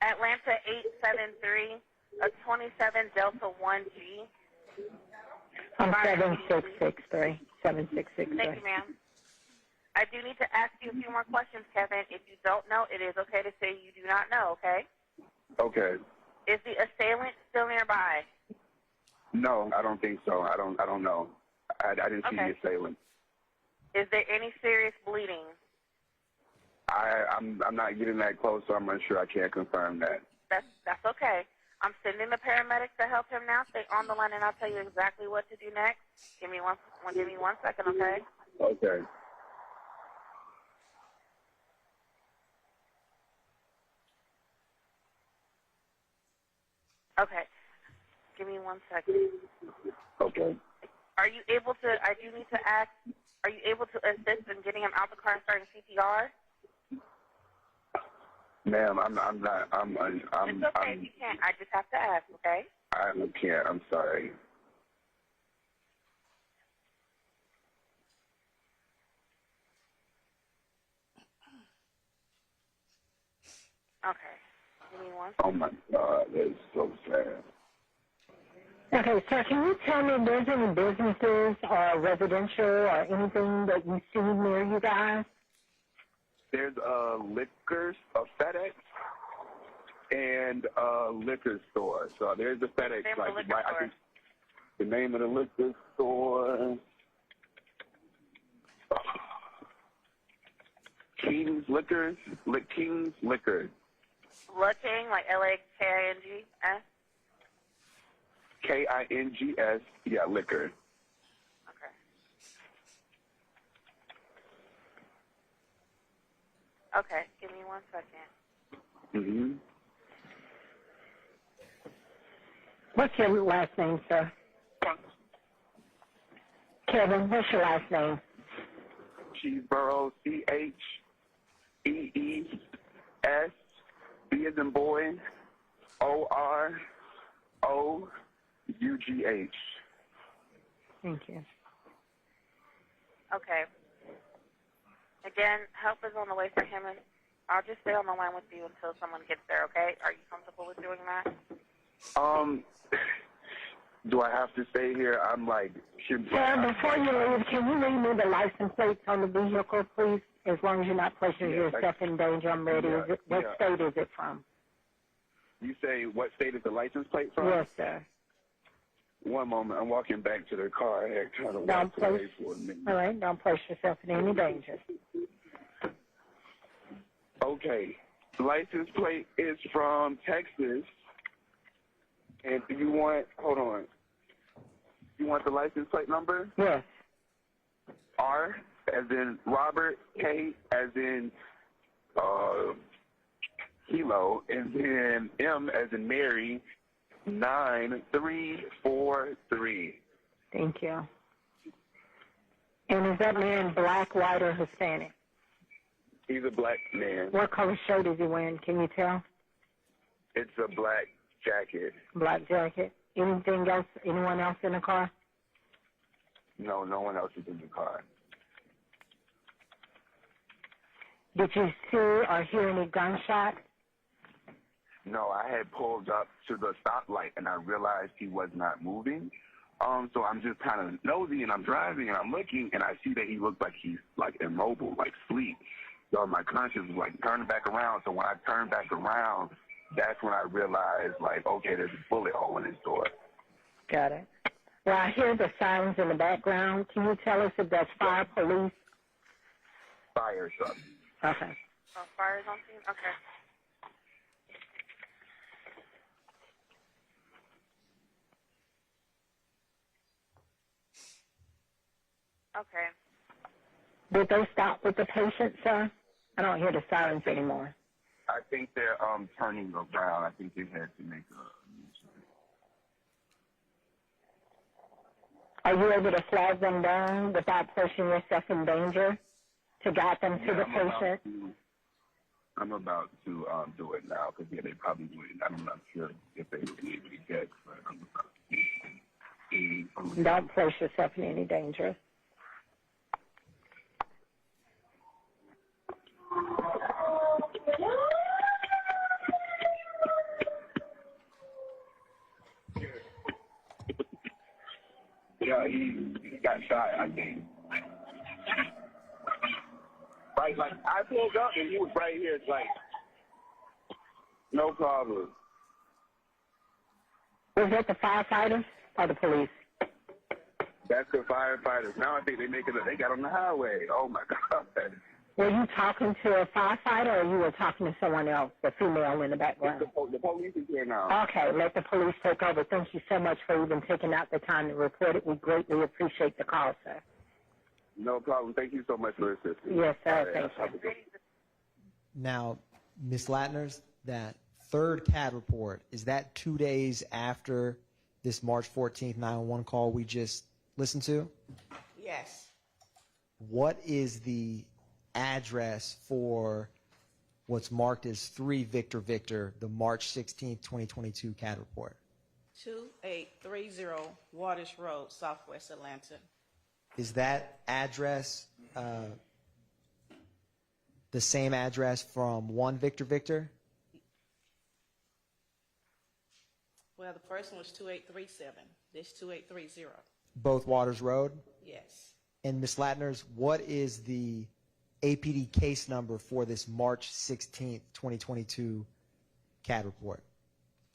Atlanta 873, a 27 Delta 1G. 7663. 7663. Thank you, ma'am. I do need to ask you a few more questions, Kevin. If you don't know, it is okay to say you do not know, okay? Okay. Is the assailant still nearby? No, I don't think so. I don't know. I didn't see Okay. the assailant. Is there any serious bleeding? I'm not getting that close, so I'm unsure. I can't confirm that. That's okay. I'm sending the paramedics to help him now. Stay on the line, and I'll tell you exactly what to do next. Give me one second, okay? Okay. Okay. Give me 1 second. Okay. Are you able to? I do need to ask. Are you able to assist in getting him out the car and starting CPR? Ma'am, I'm not. It's okay if you can't. I just have to ask, okay? I can't. I'm sorry. Okay. Give me one. Oh my God, that's so sad. Okay, sir, can you tell me if there's any businesses or residential or anything that you see near you guys? There's a FedEx, and a liquor store. So there's a FedEx. Name of the liquor store. The name of the liquor store. King's Liquors. King's Liquor. Looking like LAKINGS. KINGS. Yeah, liquor. Okay. Okay. Give me 1 second. Mm-hmm. What's your last name, sir? Kevin, what's your last name? Cheeseboro. CHEES. B as in boy. OROUGH. Thank you. Okay. Again, help is on the way for him, and I'll just stay on the line with you until someone gets there, okay? Are you comfortable with doing that? Do I have to stay here? I'm like... Sir, before you leave, can you read me the license plates on the vehicle, please? As long as you're not placing yourself in danger, I'm ready. What state is it from? You say, what state is the license plate from? Yes, sir. One moment. I'm walking back to the car. I had kind of Don't walked away place, for a minute. all right, don't place yourself in any danger. Okay. The license plate is from Texas. And do you want, hold on. You want the license plate number? Yes. R as in Robert, K as in Kilo, and then M as in Mary, 9343. Thank you. And is that man black, white, or Hispanic? He's a black man. What color shirt is he wearing? Can you tell? It's a black jacket. Black jacket. Anything else? Anyone else in the car? No, no one else is in the car. Did you see or hear any gunshots? No, I had pulled up to the stoplight and I realized he was not moving. So I'm just kind of nosy and I'm driving and I'm looking and I see that he looks like he's like immobile, like asleep. So my conscience was like turning back around. So when I turned back around, that's when I realized like, okay, there's a bullet hole in his door. Got it. Well, I hear the sirens in the background. Can you tell us if that's fire, police? Fire truck. Okay. Oh, fire is on scene? Okay. Okay. Did they stop with the patient, sir? I don't hear the sirens anymore. I think they're turning around. I think they had to make a Are you able to flag them down without placing yourself in danger to guide them to the patient? I'm about to do it now because they probably would. I'm not sure if they would be able to get, but I'm about to. Don't place yourself in any danger. Yeah, he got shot, I think. Right, like I pulled up and he was right here. It's like, no problem. Was that the firefighters or the police? That's the firefighters. Now I think they got on the highway. Oh my God. Were you talking to a firefighter or you were talking to someone else, the female in the background? The police is here now. Okay, let the police take over. Thank you so much for even taking out the time to report it. We greatly appreciate the call, sir. No problem. Thank you so much for assisting. Yes, sir. Thank you. Now, Ms. Latners, that third CAD report, is that 2 days after this March 14th 911 call we just listened to? Yes. What is the address for what's marked as 3 Victor Victor, the March 16th, 2022 CAD report? 2830 Waters Road, Southwest Atlanta. Is that address the same address from 1 Victor Victor? Well, the first one was 2837. This 2830. Both Waters Road? Yes. And Ms. Latners, what is the APD case number for this March 16th, 2022 CAD report?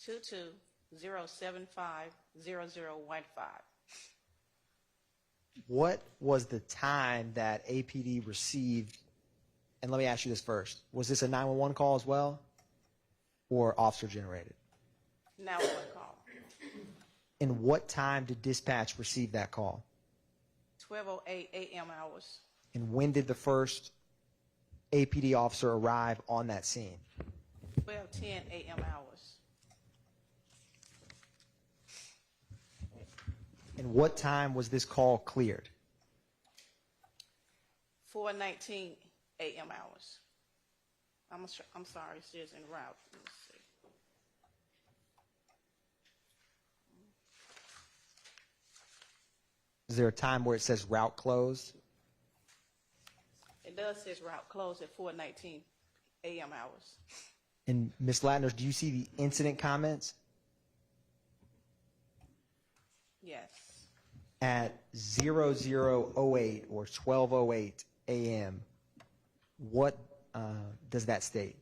220750015. What was the time that APD received, and let me ask you this first, was this a 911 call as well, or officer generated? 911 call. And what time did dispatch receive that call? 12:08 a.m. hours. And when did the first APD officer arrive on that scene? 12:10 a.m. hours. And what time was this call cleared? 4:19 a.m. hours. I'm sorry, it's just en route. Let me see. Is there a time where it says route closed? It does say route closed at 4:19 a.m. hours. And Ms. Latners, do you see the incident comments? Yes. At 00:08 or 12:08 a.m., what does that state?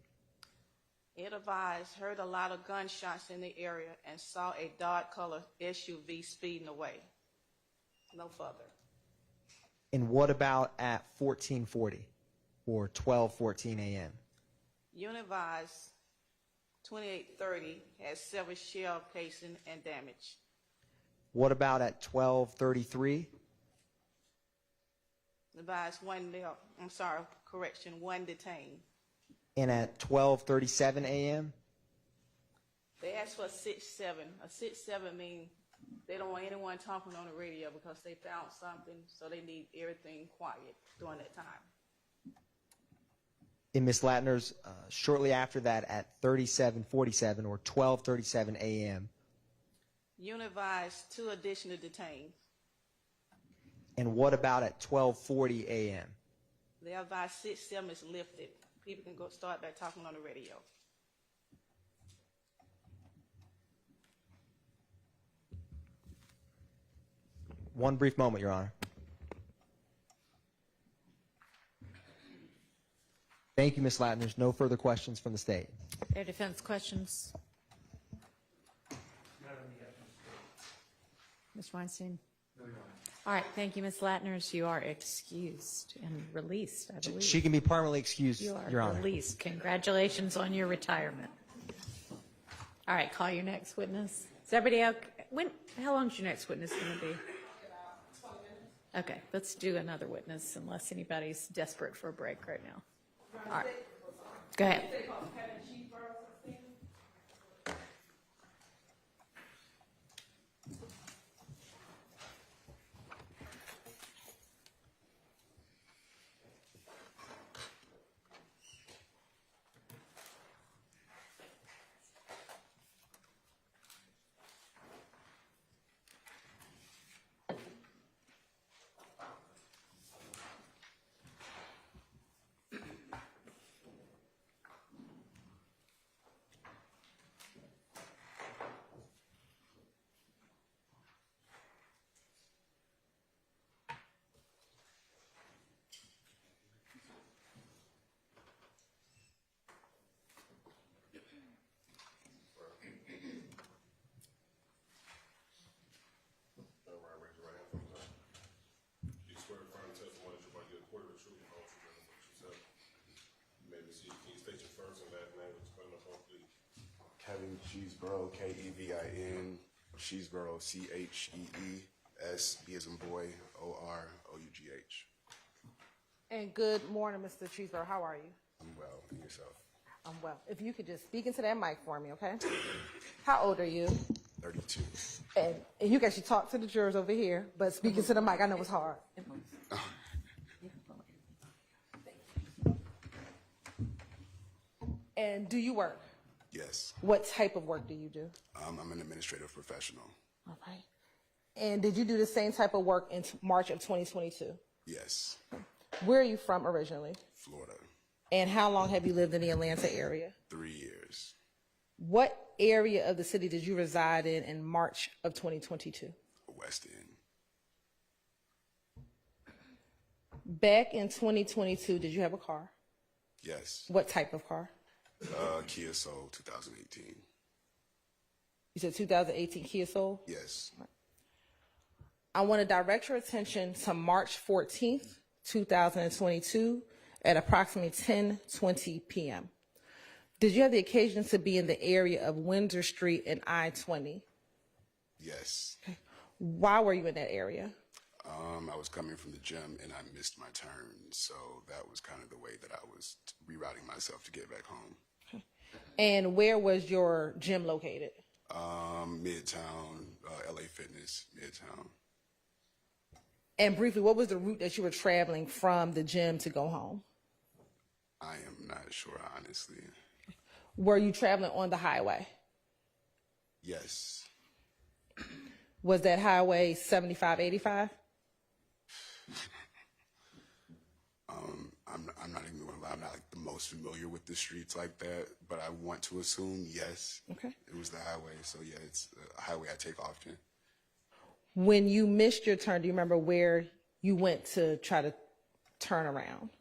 It advised, heard a lot of gunshots in the area and saw a dark color SUV speeding away. No further. And what about at 14:40 or 12:14 a.m.? Univise 2830 has several shell casing and damage. What about at 12:33? Advised one detained. And at 12:37 a.m.? They asked for a 6-7. A 6-7 means they don't want anyone talking on the radio because they found something, so they need everything quiet during that time. In Ms. Latner's, shortly after that at 37:47 or 12:37 a.m. Univise 2 additional detained. And what about at 12:40 a.m.? They advise 6-7 is lifted. People can go start back talking on the radio. One brief moment, Your Honor. Thank you, Ms. Latner. There's no further questions from the state. Their defense questions. Ms. Weinstein? All right, thank you, Ms. Latners. You are excused and released, I believe. She can be permanently excused, You are Your Honor. released. Congratulations on your retirement. All right, call your next witness. Is everybody okay? How long is your next witness going to be? Okay, let's do another witness unless anybody's desperate for a break right now. All right, go ahead. Kevin Cheeseborough, Kevin, Cheeseborough, Chees, B as in boy, Orough. And good morning, Mr. Cheeseborough. How are you? I'm well, and yourself? I'm well. If you could just speak into that mic for me, okay? How old are you? 32. And you can actually talk to the jurors over here, but speaking to the mic, I know it's hard. And do you work? Yes. What type of work do you do? I'm an administrative professional. All right. And did you do the same type of work in March of 2022? Yes. Where are you from originally? Florida. And how long have you lived in the Atlanta area? 3 years. What area of the city did you reside in March of 2022? West End. Back in 2022, did you have a car? Yes. What type of car? Kia Soul 2018. You said 2018 Kia Soul? Yes. I want to direct your attention to March 14th, 2022 at approximately 10:20 p.m. Did you have the occasion to be in the area of Windsor Street and I-20? Yes. Okay. Why were you in that area? I was coming from the gym and I missed my turn, so that was kind of the way that I was rerouting myself to get back home. Okay. And where was your gym located? Midtown, LA Fitness, Midtown. And briefly, what was the route that you were traveling from the gym to go home? I am not sure, honestly. Were you traveling on the highway? Yes. Was that highway 7585? I'm not even gonna lie, I'm not like the most familiar with the streets like that, but I want to assume yes. Okay. It was the highway, so yeah, it's a highway I take often. When you missed your turn, do you remember where you went to try to turn around?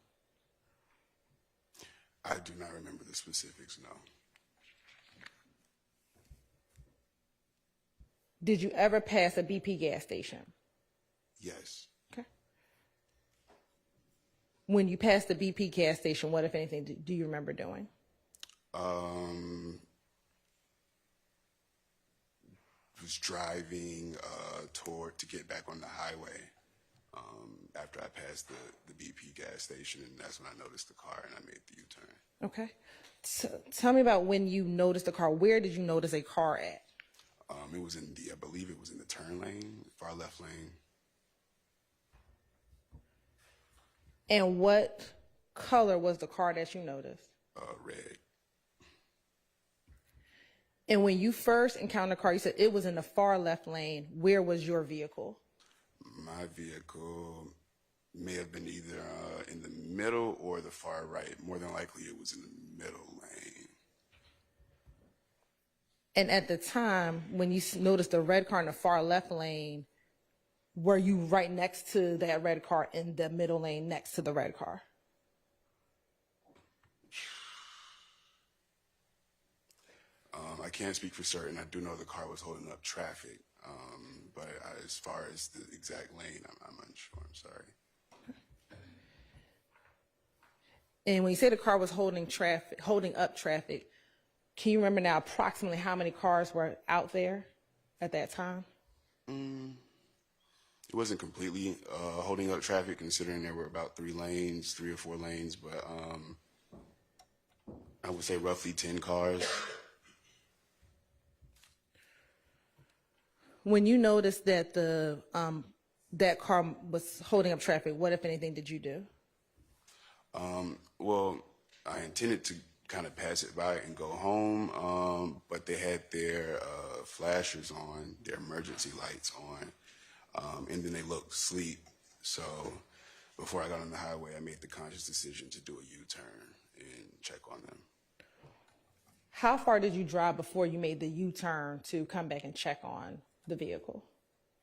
I do not remember the specifics, no. Did you ever pass a BP gas station? Yes. Okay. When you passed the BP gas station, what, if anything, do you remember doing? Was driving to get back on the highway after I passed the BP gas station, and that's when I noticed the car and I made the U-turn. Okay. So tell me about when you noticed the car. Where did you notice a car at? It was in I believe it was in the turn lane, far left lane. And what color was the car that you noticed? Red. And when you first encountered the car, you said it was in the far left lane. Where was your vehicle? My vehicle may have been either in the middle or the far right. More than likely, it was in the middle lane. And at the time, when you noticed the red car in the far left lane, were you right next to that red car in the middle lane next to the red car? I can't speak for certain. I do know the car was holding up traffic, but as far as the exact lane, I'm unsure. I'm sorry. And when you say the car was holding up traffic, can you remember now approximately how many cars were out there at that time? It wasn't completely holding up traffic, considering there were about 3 or 4 lanes, but I would say roughly 10 cars. When you noticed that that car was holding up traffic, what, if anything, did you do? Well, I intended to kind of pass it by and go home, but they had their flashers on, their emergency lights on, and then they looked asleep. So before I got on the highway, I made the conscious decision to do a U-turn and check on them. How far did you drive before you made the U-turn to come back and check on the vehicle?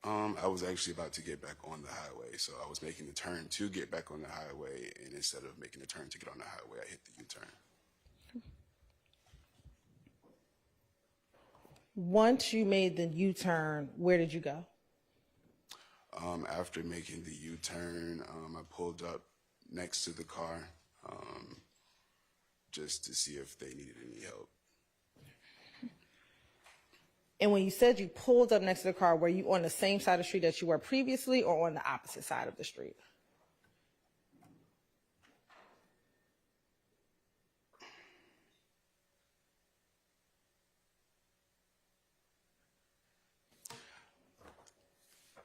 I was actually about to get back on the highway, so I was making the turn to get back on the highway, and instead of making the turn to get on the highway, I hit the U-turn. Once you made the U-turn, where did you go? After making the U-turn, I pulled up next to the car just to see if they needed any help. And when you said you pulled up next to the car, were you on the same side of the street that you were previously or on the opposite side of the street?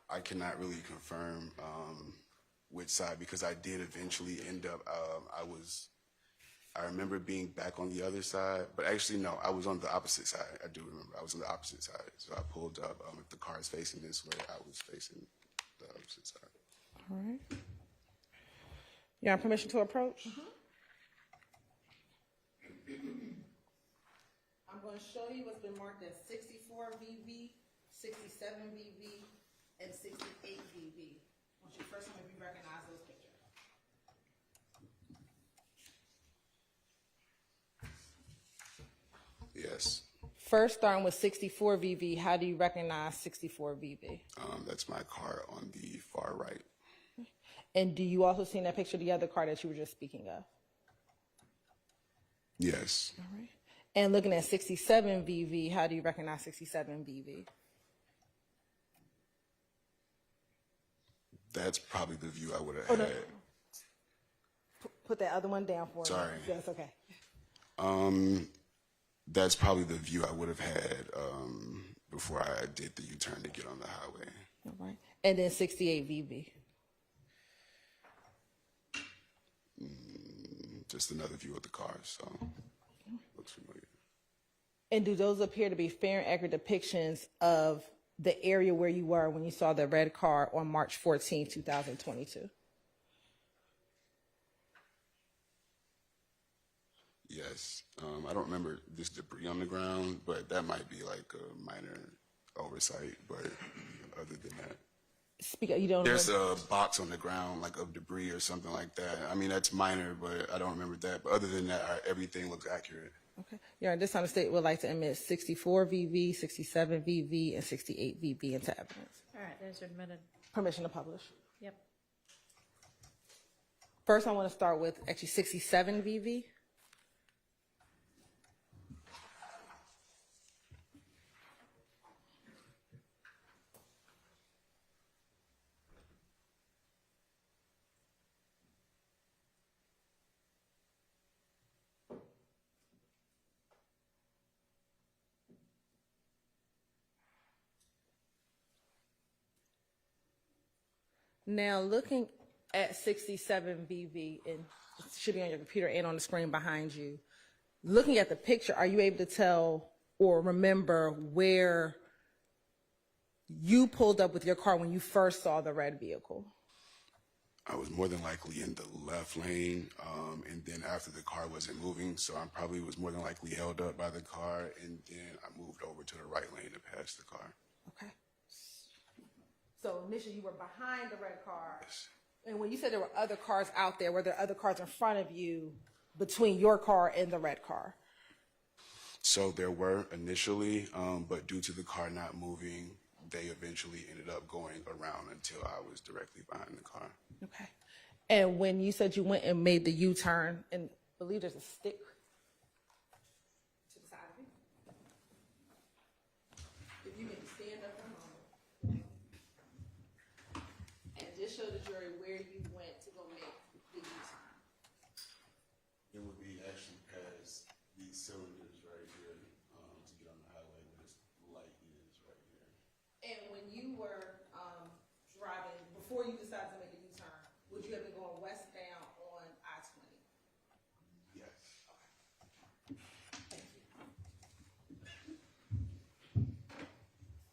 I cannot really confirm which side because I did eventually end up. I remember being back on the other side, but actually no, I was on the opposite side. I do remember I was on the opposite side. So I pulled up. If the car is facing this way, I was facing the opposite side. All right. You have permission to approach? I'm going to show you what's been marked as 64 VV, 67 VV, and 68 VV. I want you first to maybe recognize those pictures. Yes. First, starting with 64 VV, how do you recognize 64 VV? That's my car on the far right. And do you also see in that picture the other car that you were just speaking of? Yes. All right. And looking at 67 VV, how do you recognize 67 VV? That's probably the view I would have Oh, had. no. Put that other one down for Sorry. me. That's okay. That's probably the view I would have had before I did the U-turn to get on the highway. All right. And then 68 VV. Just another view of the car, so looks familiar. And do those appear to be fair and accurate depictions of the area where you were when you saw the red car on March 14, 2022? Yes. I don't remember this debris on the ground, but that might be like a minor oversight. But other than that, You don't there's remember? a box on the ground like of debris or something like that. I mean, that's minor, but I don't remember that. But other than that, everything looks accurate. Okay. Yeah, this time the state would like to admit 64 VV, 67 VV, and 68 VV into evidence. All right, those are admitted. Permission to publish. Yep. First, I want to start with actually 67 VV. Now, looking at 67 VV, and it should be on your computer and on the screen behind you, looking at the picture, are you able to tell or remember where you pulled up with your car when you first saw the red vehicle? I was more than likely in the left lane, and then after the car wasn't moving, so I probably was more than likely held up by the car, and then I moved over to the right lane to pass the car. Okay. So initially you were behind the red car. Yes. And when you said there were other cars out there, were there other cars in front of you between your car and the red car? So there were initially, but due to the car not moving, they eventually ended up going around until I was directly behind the car. Okay. And when you said you went and made the U-turn, and I believe there's a stick to the side of you. If you can stand up for a moment. And just show the jury where you went to go make the U-turn. It would be actually past these cylinders right here to get on the highway, but this light is right here. And when you were driving, before you decided to make a U-turn, would you have been going westbound on I-20? Yes. Thank you.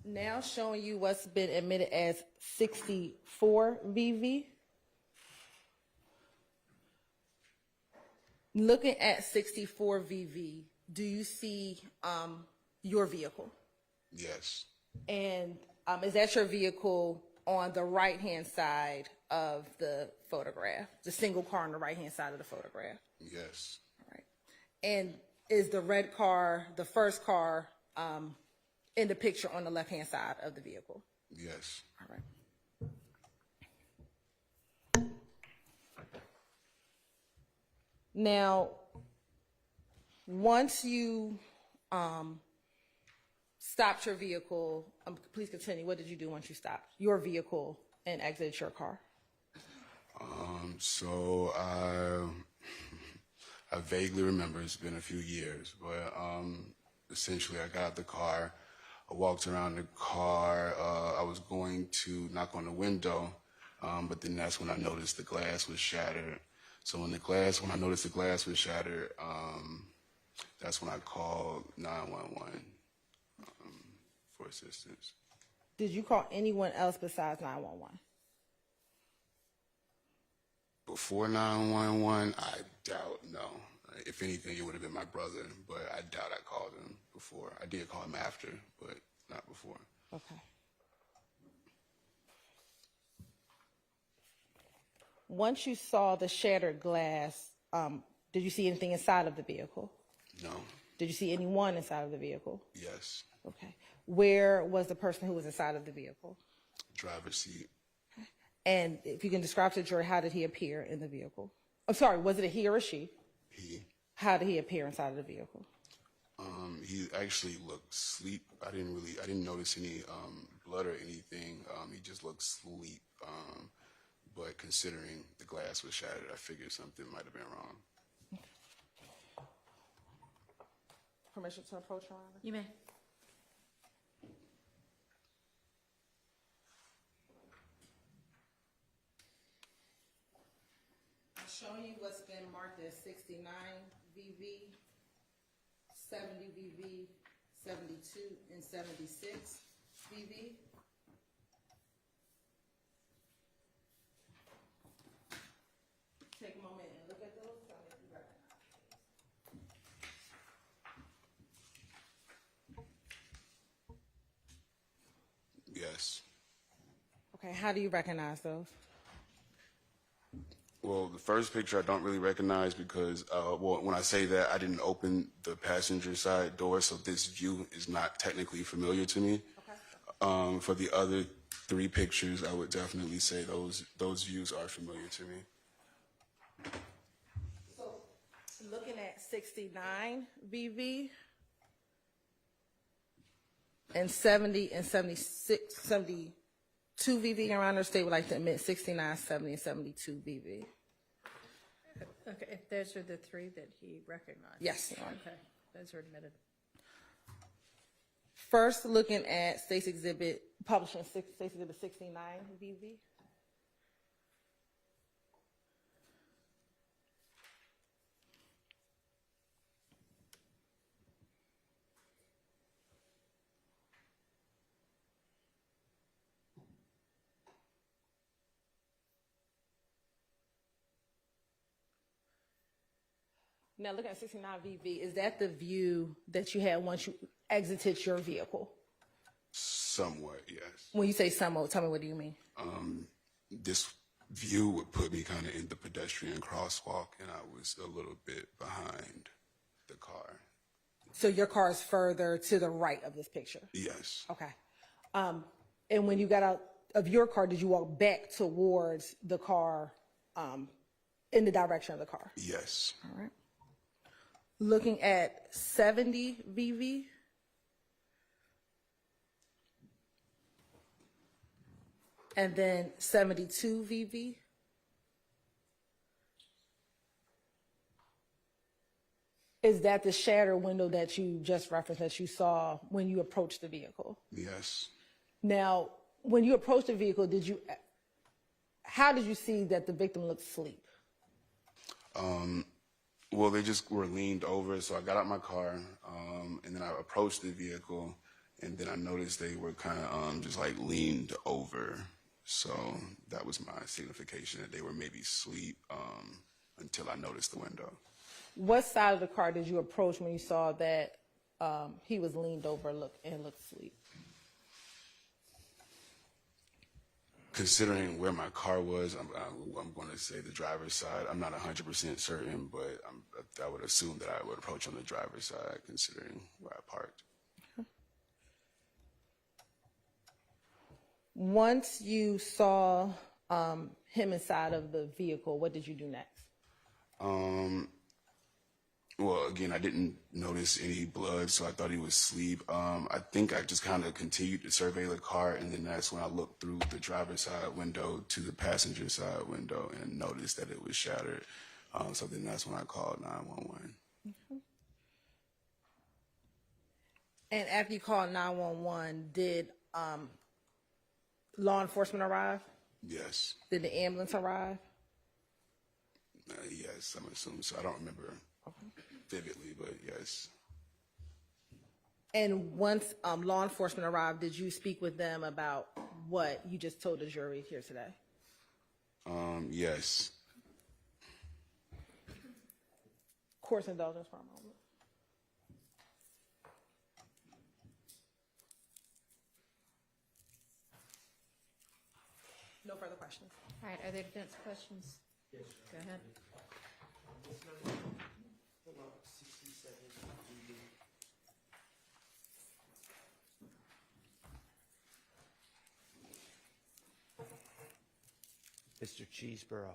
Now showing you what's been admitted as 64 VV. Looking at 64 VV, do you see your vehicle? Yes. And is that your vehicle on the right-hand side of the photograph? The single car on the right-hand side of the photograph? Yes. All right. And is the red car, the first car, in the picture on the left-hand side of the vehicle? Yes. All right. Now, once you stopped your vehicle, please continue. What did you do once you stopped your vehicle and exited your car? So I vaguely remember, it's been a few years, but essentially I got out the car, I walked around the car, I was going to knock on the window, but then that's when I noticed the glass was shattered. So when I noticed the glass was shattered, that's when I called 911 for assistance. Did you call anyone else besides 911? Before 911, I doubt, no. If anything, it would have been my brother, but I doubt I called him before. I did call him after, but not before. Okay. Once you saw the shattered glass, did you see anything inside of the vehicle? No. Did you see anyone inside of the vehicle? Yes. Okay. Where was the person who was inside of the vehicle? Driver's seat. And if you can describe to the jury, how did he appear in the vehicle? I'm sorry, was it a he or a she? He. How did he appear inside of the vehicle? He actually looked sleep. I didn't notice any blood or anything. He just looked sleep. But considering the glass was shattered, I figured something might have been wrong. Permission to approach, Your Honor? You may. I'm showing you what's been marked as 69 VV, 70 VV, 72, and 76 VV. Take a moment and look at those. Tell me if you recognize. Yes. Okay, how do you recognize those? Well, the first picture I don't really recognize because, when I say that, I didn't open the passenger side door, so this view is not technically familiar to me. Okay. For the other three pictures, I would definitely say those views are familiar to me. So, looking at 69 VV and 70 and 76, 72 VV, Your Honor, state would like to admit 69, 70, and 72 VV. Okay, if those are the three that he recognized. Yes, Your Honor. Okay, those are admitted. First, looking at State's Exhibit, publishing State's Exhibit 69 VV. Now, looking at 69 VV, is that the view that you had once you exited your vehicle? Somewhat, yes. When you say somewhat, tell me, what do you mean? This view would put me kind of in the pedestrian crosswalk, and I was a little bit behind the car. So your car is further to the right of this picture? Yes. Okay. And when you got out of your car, did you walk back towards the car, in the direction of the car? Yes. All right. Looking at 70 VV. And then 72 VV. Is that the shattered window that you just referenced that you saw when you approached the vehicle? Yes. Now, when you approached the vehicle, how did you see that the victim looked asleep? Well, they just were leaned over, so I got out my car, and then I approached the vehicle, and then I noticed they were kind of just like leaned over. So that was my signification that they were maybe asleep until I noticed the window. What side of the car did you approach when you saw that he was leaned over and looked asleep? Considering where my car was, I'm going to say the driver's side. I'm not 100% certain, but I would assume that I would approach on the driver's side, considering where I parked. Once you saw him inside of the vehicle, what did you do next? Well, again, I didn't notice any blood, so I thought he was asleep. I think I just kind of continued to survey the car, and then that's when I looked through the driver's side window to the passenger side window and noticed that it was shattered. So then that's when I called 911. And after you called 911, did law enforcement arrive? Yes. Did the ambulance arrive? Yes, I'm assuming so. I don't remember vividly, but yes. And once law enforcement arrived, did you speak with them about what you just told the jury here today? Yes. Court's indulgence for a moment. No further questions. All right, are there defense questions? Yes. Go ahead. Mr. Cheeseborough,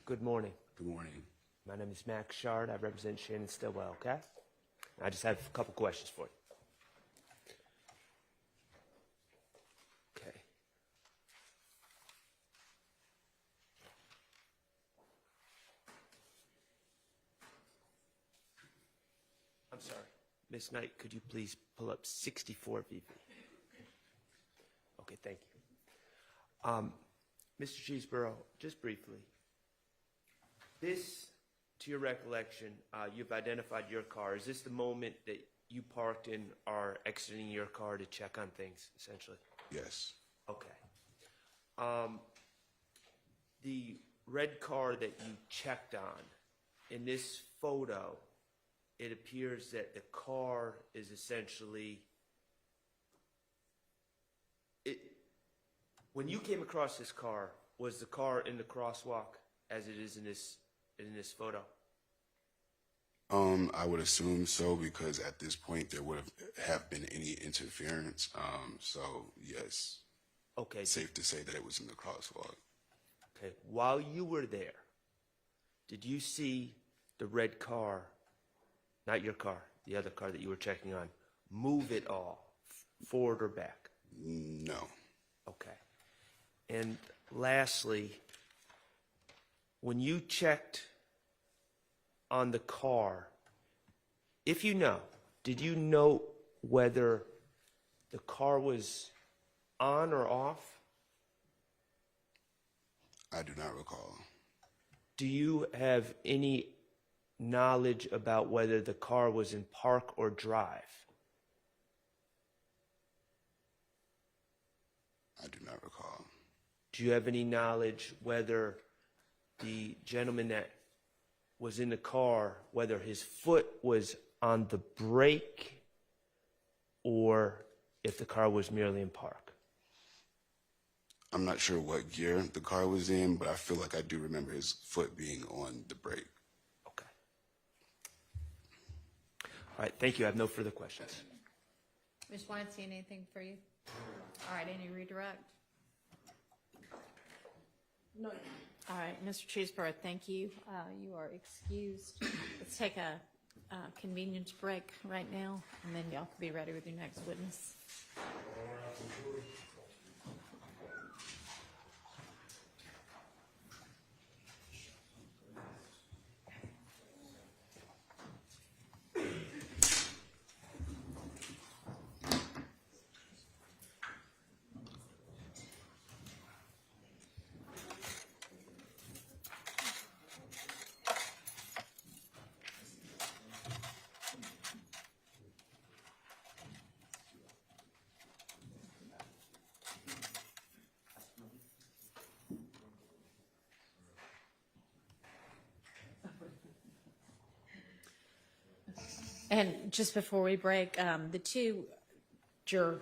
good morning. Good morning. My name is Max Shard. I represent Shannon Stillwell, okay? I just have a couple questions for you. Okay. I'm sorry. Miss Knight, could you please pull up 64 VV? Okay, thank you. Mr. Cheeseborough, just briefly, this, to your recollection, you've identified your car. Is this the moment that you parked and are exiting your car to check on things, essentially? Yes. Okay. The red car that you checked on, in this photo, it appears that the car is essentially... When you came across this car, was the car in the crosswalk as it is in this photo? I would assume so because at this point there would have been any interference. So yes. Okay. Safe to say that it was in the crosswalk. Okay. While you were there, did you see the red car, not your car, the other car that you were checking on, move at all, forward or back? No. Okay. And lastly, when you checked on the car, if you know, did you know whether the car was on or off? I do not recall. Do you have any knowledge about whether the car was in park or drive? I do not recall. Do you have any knowledge whether the gentleman that was in the car, whether his foot was on the brake or if the car was merely in park? I'm not sure what gear the car was in, but I feel like I do remember his foot being on the brake. Okay. All right, thank you. I have no further questions. Ms. Weinstein, anything for you? All right, any redirect? No. All right, Mr. Cheeseborough, thank you. You are excused. Let's take a convenience break right now, and then y'all can be ready with your next witness. And just before we break, the two juror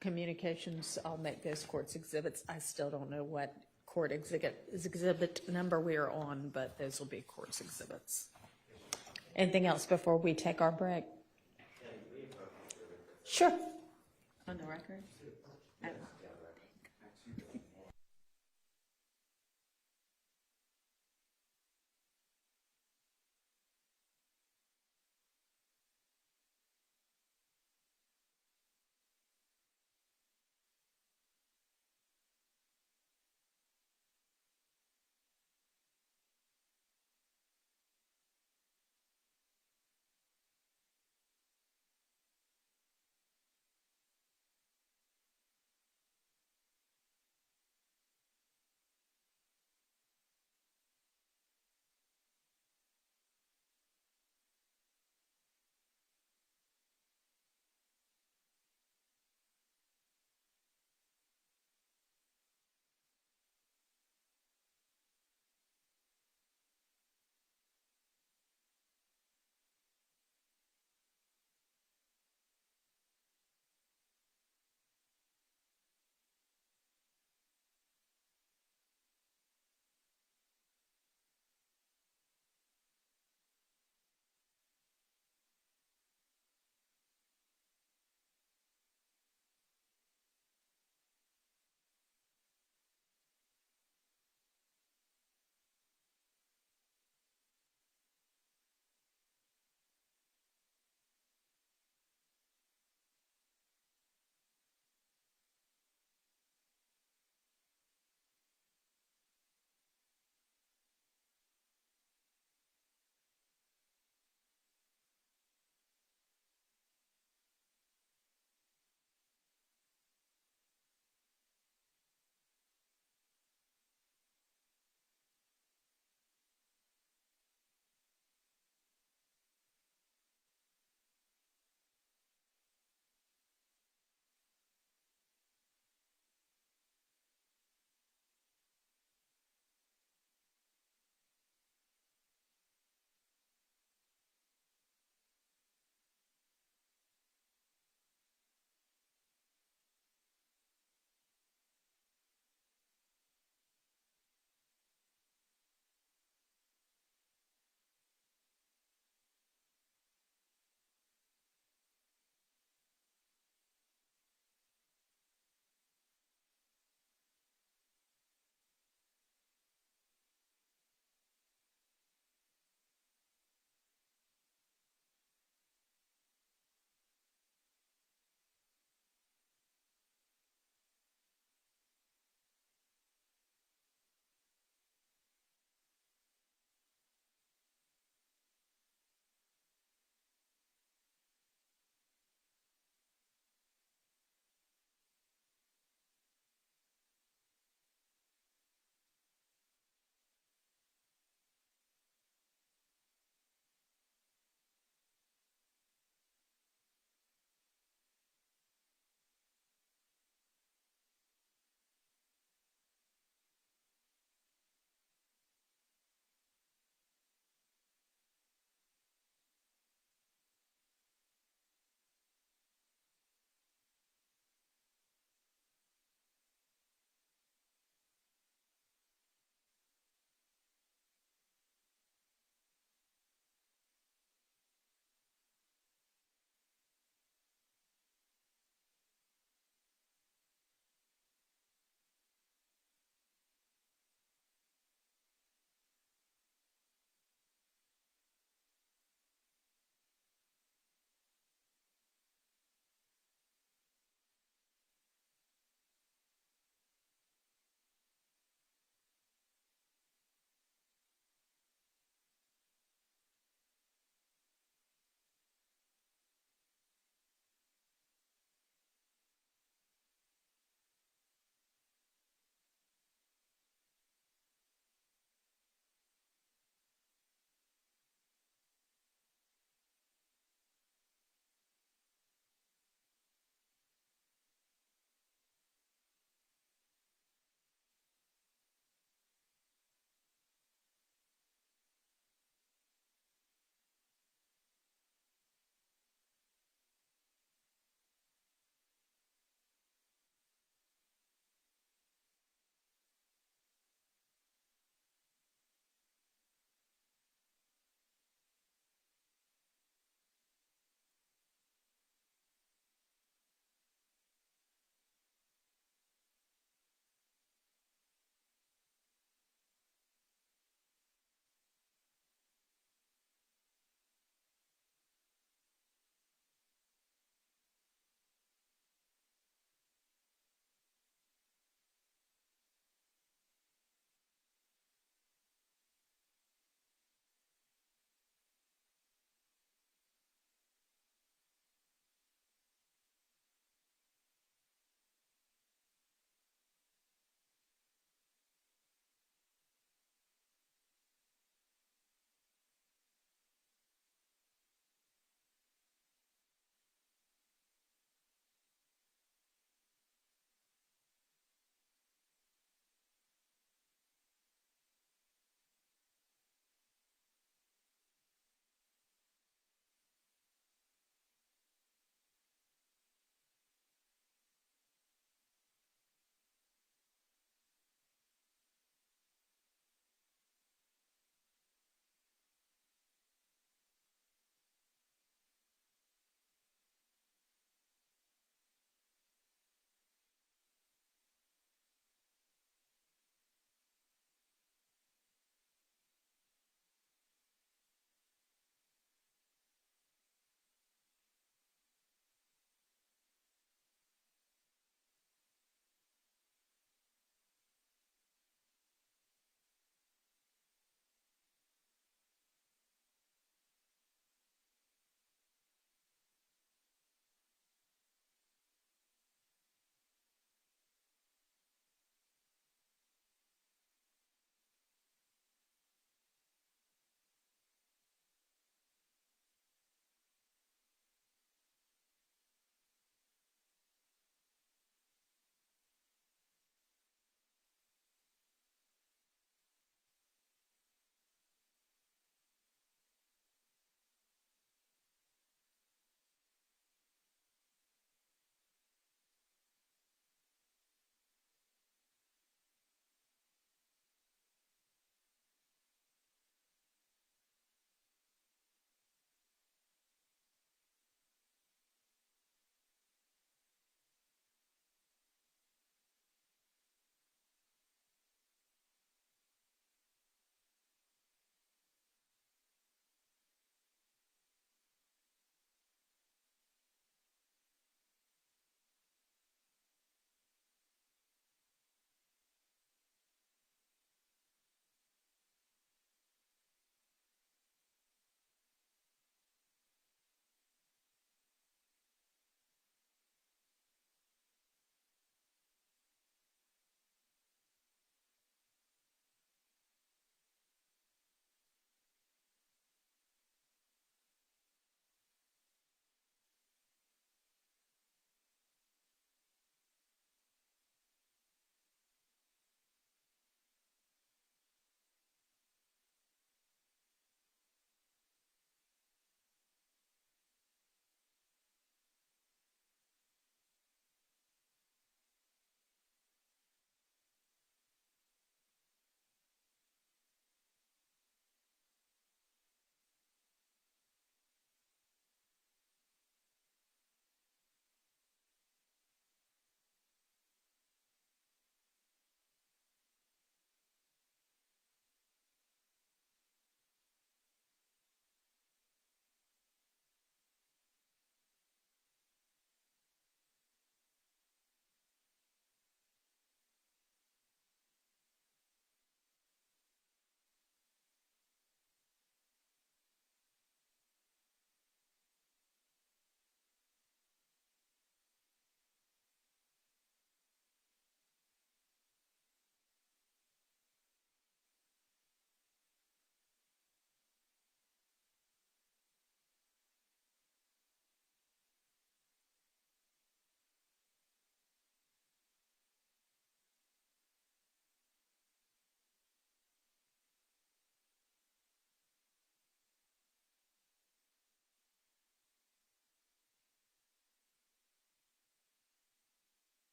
communications, I'll make those court's exhibits. I still don't know what court exhibit number we are on, but those will be court's exhibits. Anything else before we take our break? Sure. On the record?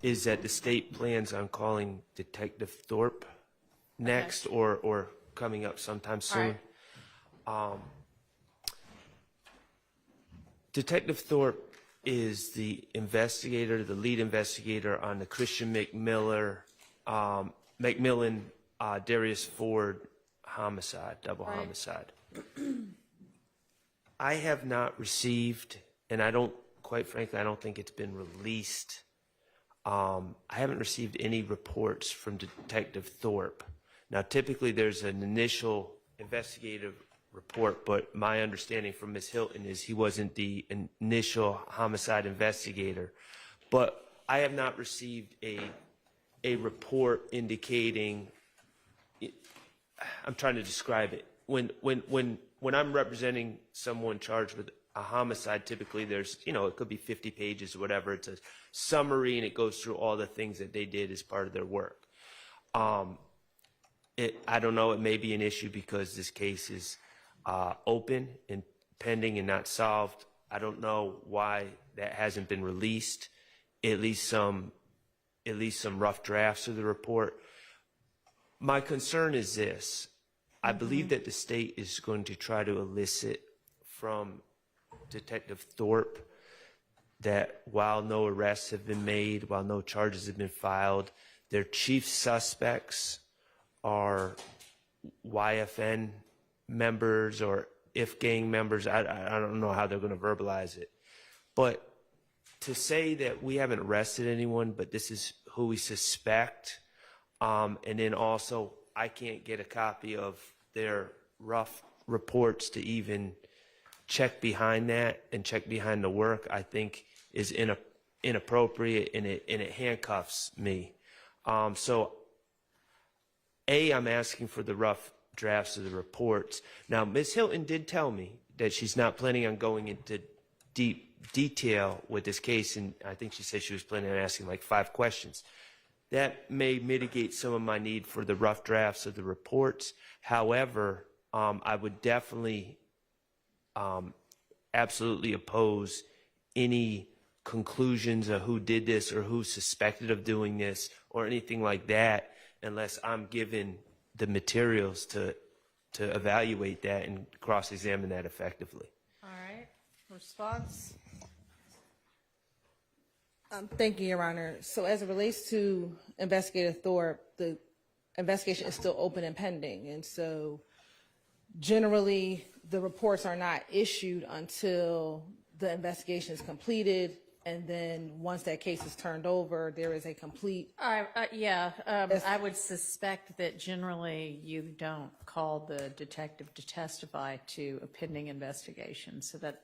is that the state plans on calling Detective Thorpe next or coming up sometime soon. Detective Thorpe is the investigator, the lead investigator on the Christian McMillan, Darius Ford homicide, double homicide. I have not received, and quite frankly, I don't think it's been released. I haven't received any reports from Detective Thorpe. Now, typically there's an initial investigative report, but my understanding from Ms. Hilton is he wasn't the initial homicide investigator. But I have not received a report indicating, I'm trying to describe it. When I'm representing someone charged with a homicide, typically there's, it could be 50 pages or whatever. It's a summary and it goes through all the things that they did as part of their work. I don't know, it may be an issue because this case is open and pending and not solved. I don't know why that hasn't been released, at least some rough drafts of the report. My concern is this. I believe that the state is going to try to elicit from Detective Thorpe that while no arrests have been made, while no charges have been filed, their chief suspects are YFN members or IF gang members. I don't know how they're going to verbalize it. But to say that we haven't arrested anyone, but this is who we suspect, and then also I can't get a copy of their rough reports to even check behind that and check behind the work, I think is inappropriate, and it handcuffs me. So I'm asking for the rough drafts of the reports. Now, Ms. Hilton did tell me that she's not planning on going into deep detail with this case, and I think she said she was planning on asking like 5 questions. That may mitigate some of my need for the rough drafts of the reports. However, I would definitely absolutely oppose any conclusions of who did this or who's suspected of doing this or anything like that unless I'm given the materials to evaluate that and cross-examine that effectively. All right. Response? Thank you, Your Honor. So as it relates to Investigator Thorpe, the investigation is still open and pending. And so generally, the reports are not issued until the investigation is completed. And then once that case is turned over, there is a complete. I would suspect that generally you don't call the detective to testify to a pending investigation. So that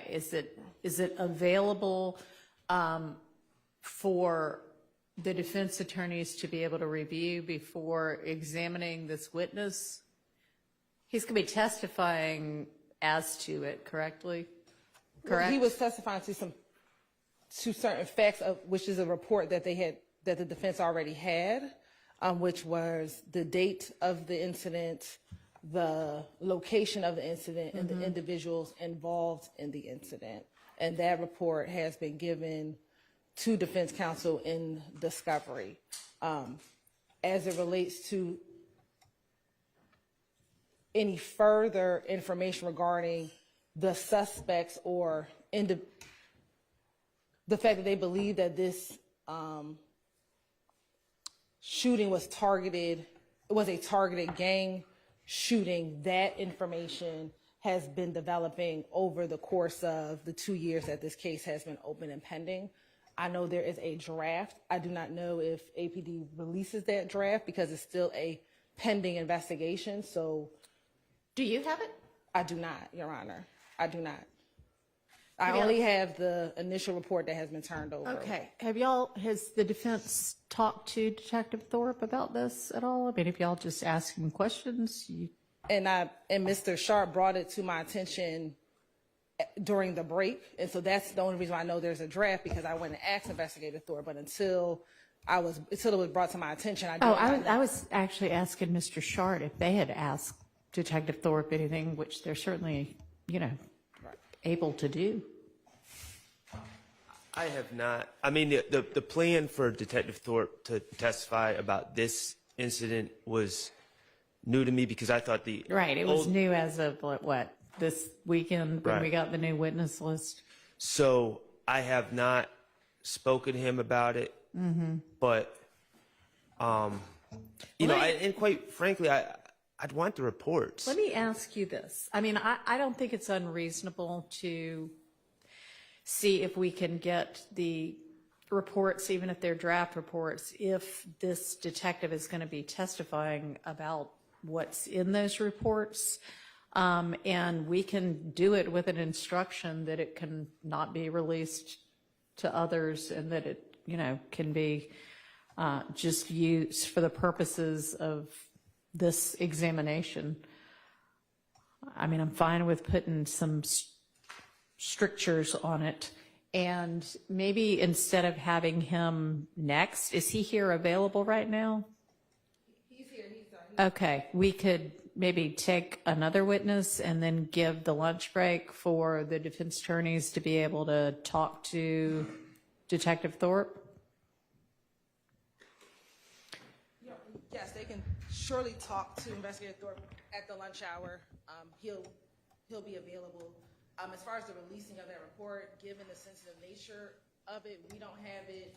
is it available for the defense attorneys to be able to review before examining this witness? He's going to be testifying as to it, correctly? Correct? Well, he was testifying to certain facts, which is a report that that the defense already had, which was the date of the incident, the location of the incident, and the individuals involved in the incident. And that report has been given to defense counsel in discovery. As it relates to any further information regarding the suspects or the fact that they believe that this shooting was a targeted gang shooting, that information has been developing over the course of the 2 years that this case has been open and pending. I know there is a draft. I do not know if APD releases that draft because it's still a pending investigation. So, do you have it? I do not, Your Honor. I do not. I only have the initial report that has been turned over. Okay. Has the defense talked to Detective Thorpe about this at all? I mean, if y'all just ask him questions, And Mr. Sharp brought it to my attention during the break, and so that's the only reason I know there's a draft, because I went and asked Investigator Thorpe, but until it was brought to my attention, I was actually asking Mr. Sharp if they had asked Detective Thorpe anything, which they're certainly, able to do. I have not. I mean, the plan for Detective Thorpe to testify about this incident was new to me because I thought the Right, it was new as of what, this weekend when we Right. got the new witness list? So I have not spoken to him about it, but you know, and quite frankly, I'd want the reports. Let me ask you this. I mean, I don't think it's unreasonable to see if we can get the reports, even if they're draft reports, if this detective is going to be testifying about what's in those reports. And we can do it with an instruction that it can not be released to others and that it, you know, can be just used for the purposes of this examination. I mean, I'm fine with putting some strictures on it. And maybe instead of having him next, is he here available right now? He's here. Okay, we could maybe take another witness and then give the lunch break for the defense attorneys to be able to talk to Detective Thorpe? Yes, they can surely talk to Investigator Thorpe at the lunch hour. He'll be available. As far as the releasing of that report, given the sensitive nature of it, we don't have it.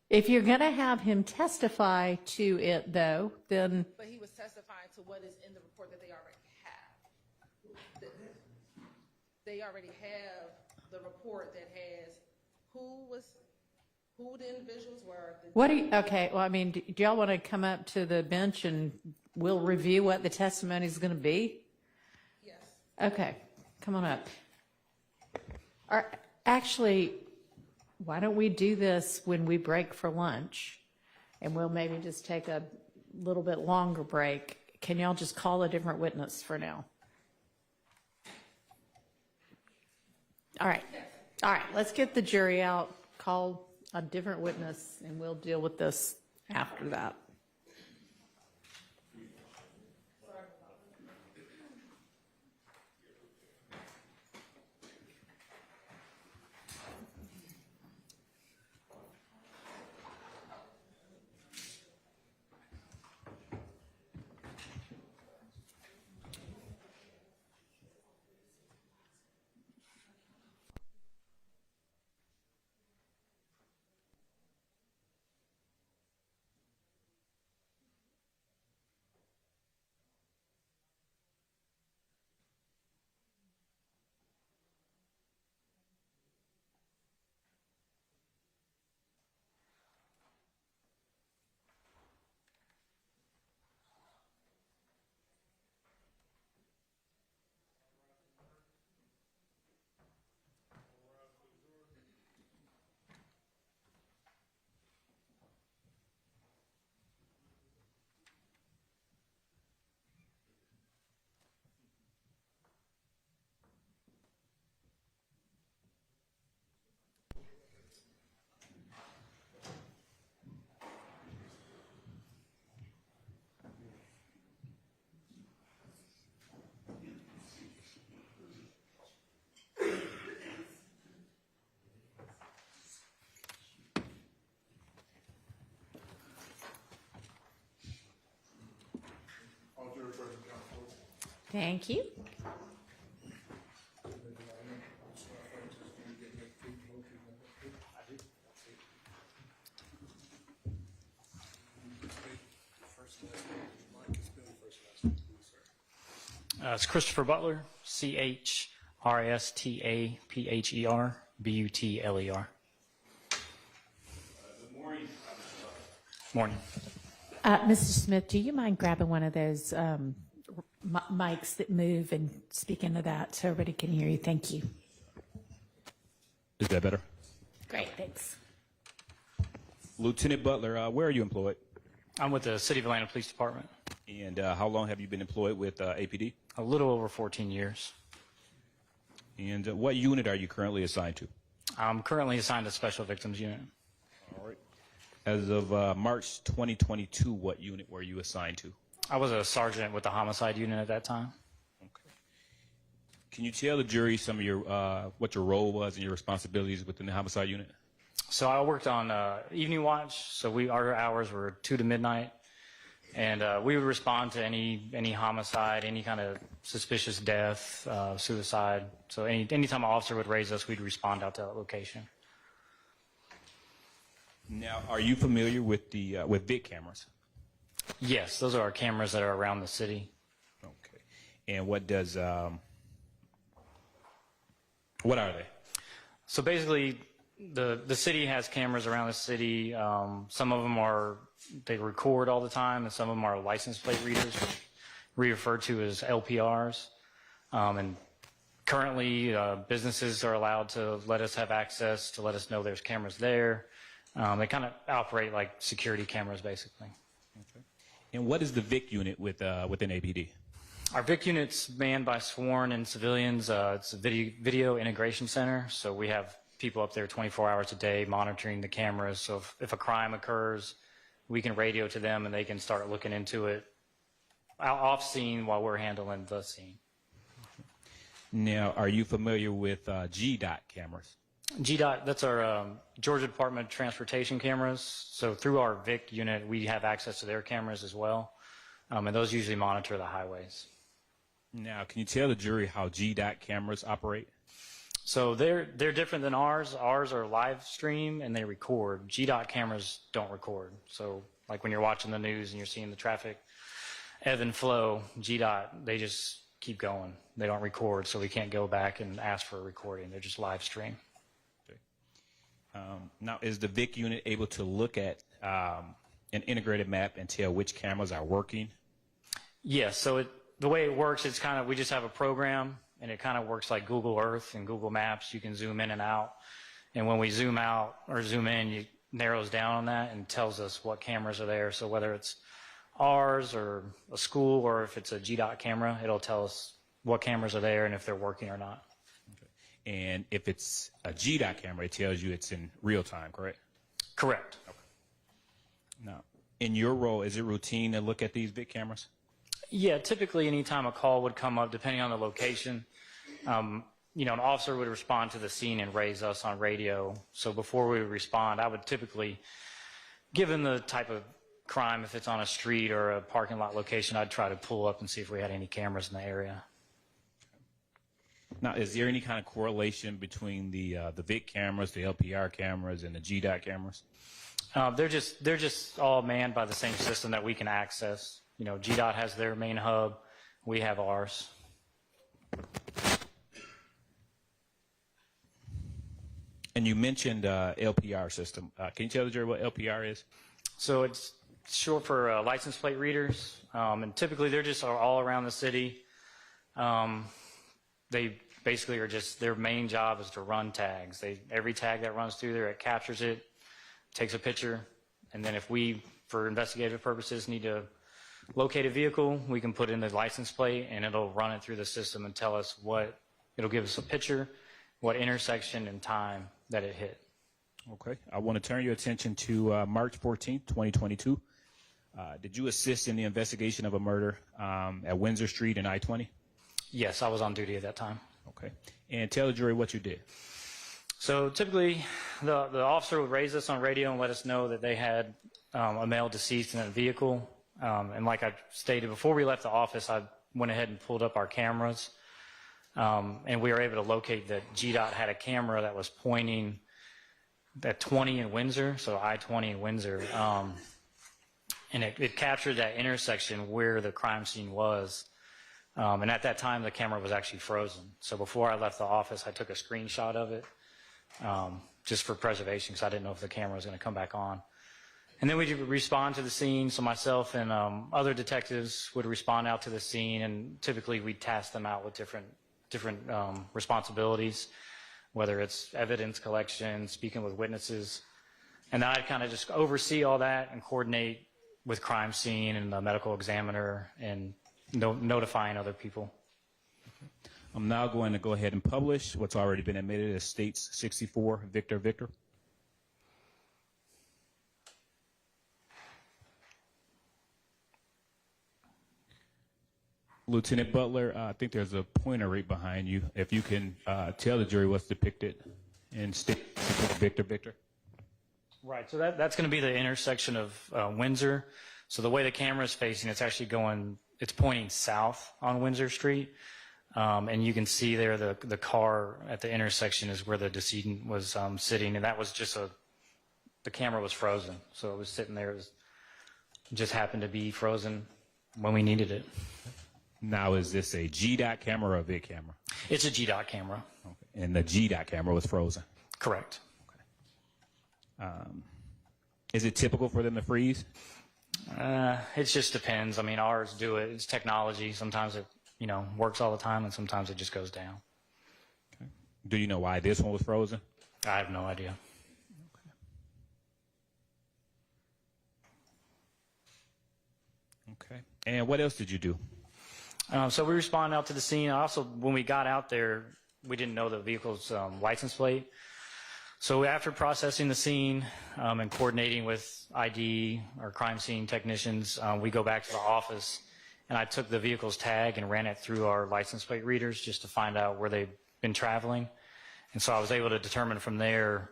If you're going to have him testify to it, though, then But he was testifying to what is in the report that they already have. They already have the report that has who the individuals were. what do you, okay, well, I mean, do y'all want to come up to the bench and we'll review what the testimony is going to be? Yes. Okay, come on up. Actually, why don't we do this when we break for lunch? And we'll maybe just take a little bit longer break. Can y'all just call a different witness for now? All right, let's get the jury out, call a different witness, and we'll deal with this after that. Thank you. It's Christopher Butler, CHRISTAPHER, BUTLER. Morning. Mr. Smith, do you mind grabbing one of those mics that move and speak into that so everybody can hear you? Thank you. Is that better? Great, thanks. Lieutenant Butler, where are you employed? I'm with the City of Atlanta Police Department. And how long have you been employed with APD? A little over 14 years. And what unit are you currently assigned to? I'm currently assigned to Special Victims Unit. All right. As of March 2022, what unit were you assigned to? I was a sergeant with the Homicide Unit at that time. Can you tell the jury some of your what your role was and your responsibilities within the homicide unit? So I worked on evening watch. So our hours were 2 to midnight, and we would respond to any homicide, any kind of suspicious death, suicide. So anytime an officer would raise us, we'd respond out to that location. Now, are you familiar with the with VIC cameras? Yes, those are our cameras that are around the city. Okay. And what does what are they? So basically, the city has cameras around the city. Some of them they record all the time, and some of them are license plate readers, which we refer to as LPRs. And currently, businesses are allowed to let us have access to let us know there's cameras there. They kind of operate like security cameras, basically. Okay. And what is the VIC unit within APD? Our VIC unit's manned by sworn and civilians. It's a video integration center, so we have people up there 24 hours a day monitoring the cameras. So if a crime occurs, we can radio to them and they can start looking into it off scene while we're handling the scene. Now, are you familiar with GDOT cameras? GDOT, that's our Georgia Department of Transportation cameras. So through our VIC unit, we have access to their cameras as well, and those usually monitor the highways. Now, can you tell the jury how GDOT cameras operate? So they're different than ours. Ours are live stream and they record. GDOT cameras don't record. So like when you're watching the news and you're seeing the traffic ebb and flow, GDOT, they just keep going. They don't record, so we can't go back and ask for a recording. They're just live stream. Okay. Now, is the VIC unit able to look at an integrated map and tell which cameras are working? Yes, so the way it works, it's kind of, we just have a program, and it kind of works like Google Earth and Google Maps. You can zoom in and out. And when we zoom out or zoom in, it narrows down on that and tells us what cameras are there. So whether it's ours or a school or if it's a GDOT camera, it'll tell us what cameras are there and if they're working or not. Okay. And if it's a GDOT camera, it tells you it's in real time, correct? Correct. Okay. Now, in your role, is it routine to look at these VIC cameras? Yeah, typically anytime a call would come up, depending on the location, an officer would respond to the scene and raise us on radio. So before we would respond, I would typically, given the type of crime, if it's on a street or a parking lot location, I'd try to pull up and see if we had any cameras in the area. Now, is there any kind of correlation between the VIC cameras, the LPR cameras, and the GDOT cameras? They're just all manned by the same system that we can access. GDOT has their main hub. We have ours. And you mentioned LPR system. Can you tell the jury what LPR is? So it's short for license plate readers, and typically they're just all around the city. They basically are just, their main job is to run tags. Every tag that runs through there, it captures it, takes a picture, and then if we, for investigative purposes, need to locate a vehicle, we can put in the license plate and it'll run it through the system and tell us it'll give us a picture, what intersection and time that it hit. Okay. I want to turn your attention to March 14th, 2022. Did you assist in the investigation of a murder at Windsor Street and I-20? Yes, I was on duty at that time. Okay. And tell the jury what you did. So typically, the officer would raise us on radio and let us know that they had a male deceased in a vehicle. And like I stated, before we left the office, I went ahead and pulled up our cameras. And we were able to locate that GDOT had a camera that was pointing at 20 in Windsor, so I-20 in Windsor. And it captured that intersection where the crime scene was. And at that time, the camera was actually frozen. So before I left the office, I took a screenshot of it just for preservation because I didn't know if the camera was going to come back on. And then we would respond to the scene. So myself and other detectives would respond out to the scene, and typically we'd task them out with different responsibilities, whether it's evidence collection, speaking with witnesses. And then I'd kind of just oversee all that and coordinate with crime scene and the medical examiner and notifying other people. I'm now going to go ahead and publish what's already been admitted as States 64, Victor, Victor. Lieutenant Butler, I think there's a pointer right behind you. If you can tell the jury what's depicted in State Victor Victor. Right, so that's going to be the intersection of Windsor. So the way the camera is facing, it's actually it's pointing south on Windsor Street. And you can see there the car at the intersection is where the decedent was sitting. And that was just the camera was frozen. So it was sitting there. It just happened to be frozen when we needed it. Now, is this a G-dot camera or a VIC camera? It's a G-dot camera. Okay. And the G-dot camera was frozen? Correct. Okay. Is it typical for them to freeze? It just depends. I mean, ours do it. It's technology. Sometimes it, works all the time, and sometimes it just goes down. Okay. Do you know why this one was frozen? I have no idea. Okay. And what else did you do? So we responded out to the scene. Also, when we got out there, we didn't know the vehicle's license plate. So after processing the scene and coordinating with ID or crime scene technicians, we go back to the office, and I took the vehicle's tag and ran it through our license plate readers just to find out where they've been traveling. And so I was able to determine from there,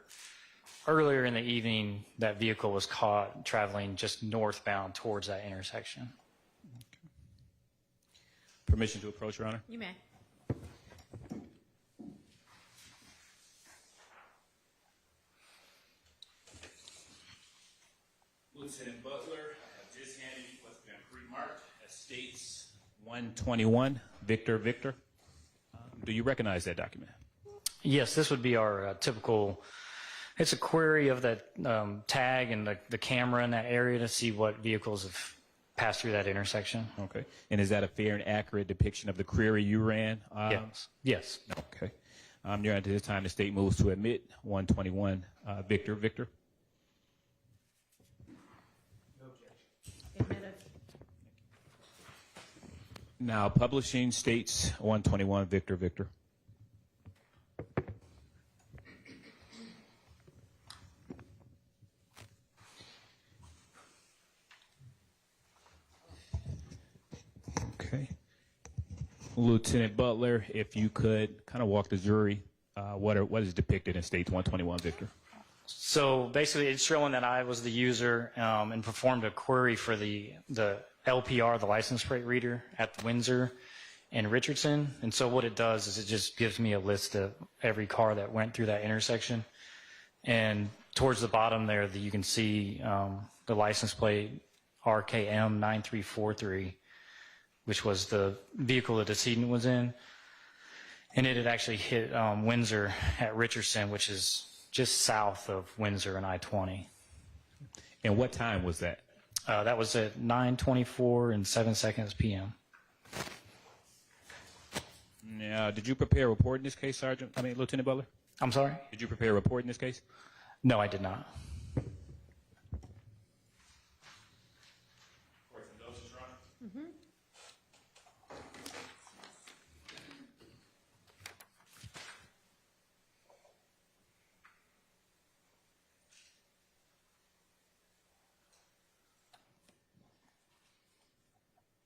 earlier in the evening, that vehicle was caught traveling just northbound towards that intersection. Permission to approach, Your Honor? You may. Lieutenant Butler, I just handed you what's been pre-marked as States 121, Victor Victor. Do you recognize that document? Yes, this would be our typical, it's a query of that tag and the camera in that area to see what vehicles have passed through that intersection. Okay. And is that a fair and accurate depiction of the query you ran? Yes. Yes. Okay. Your Honor, at this time, the state moves to admit 121, Victor Victor. Admitted. Now, publishing States 121, Victor Victor. Okay. Lieutenant Butler, if you could kind of walk the jury, what is depicted in States 121, Victor? So basically, it's showing that I was the user and performed a query for the LPR, the license plate reader, at Windsor and Richardson. And so what it does is it just gives me a list of every car that went through that intersection. And towards the bottom there, you can see the license plate RKM 9343, which was the vehicle the decedent was in. And it had actually hit Windsor at Richardson, which is just south of Windsor and I-20. And what time was that? That was at 9:24 and 7 seconds p.m. Now, did you prepare a report in this case, Lieutenant Butler? I'm sorry? Did you prepare a report in this case? No, I did not. Mm-hmm.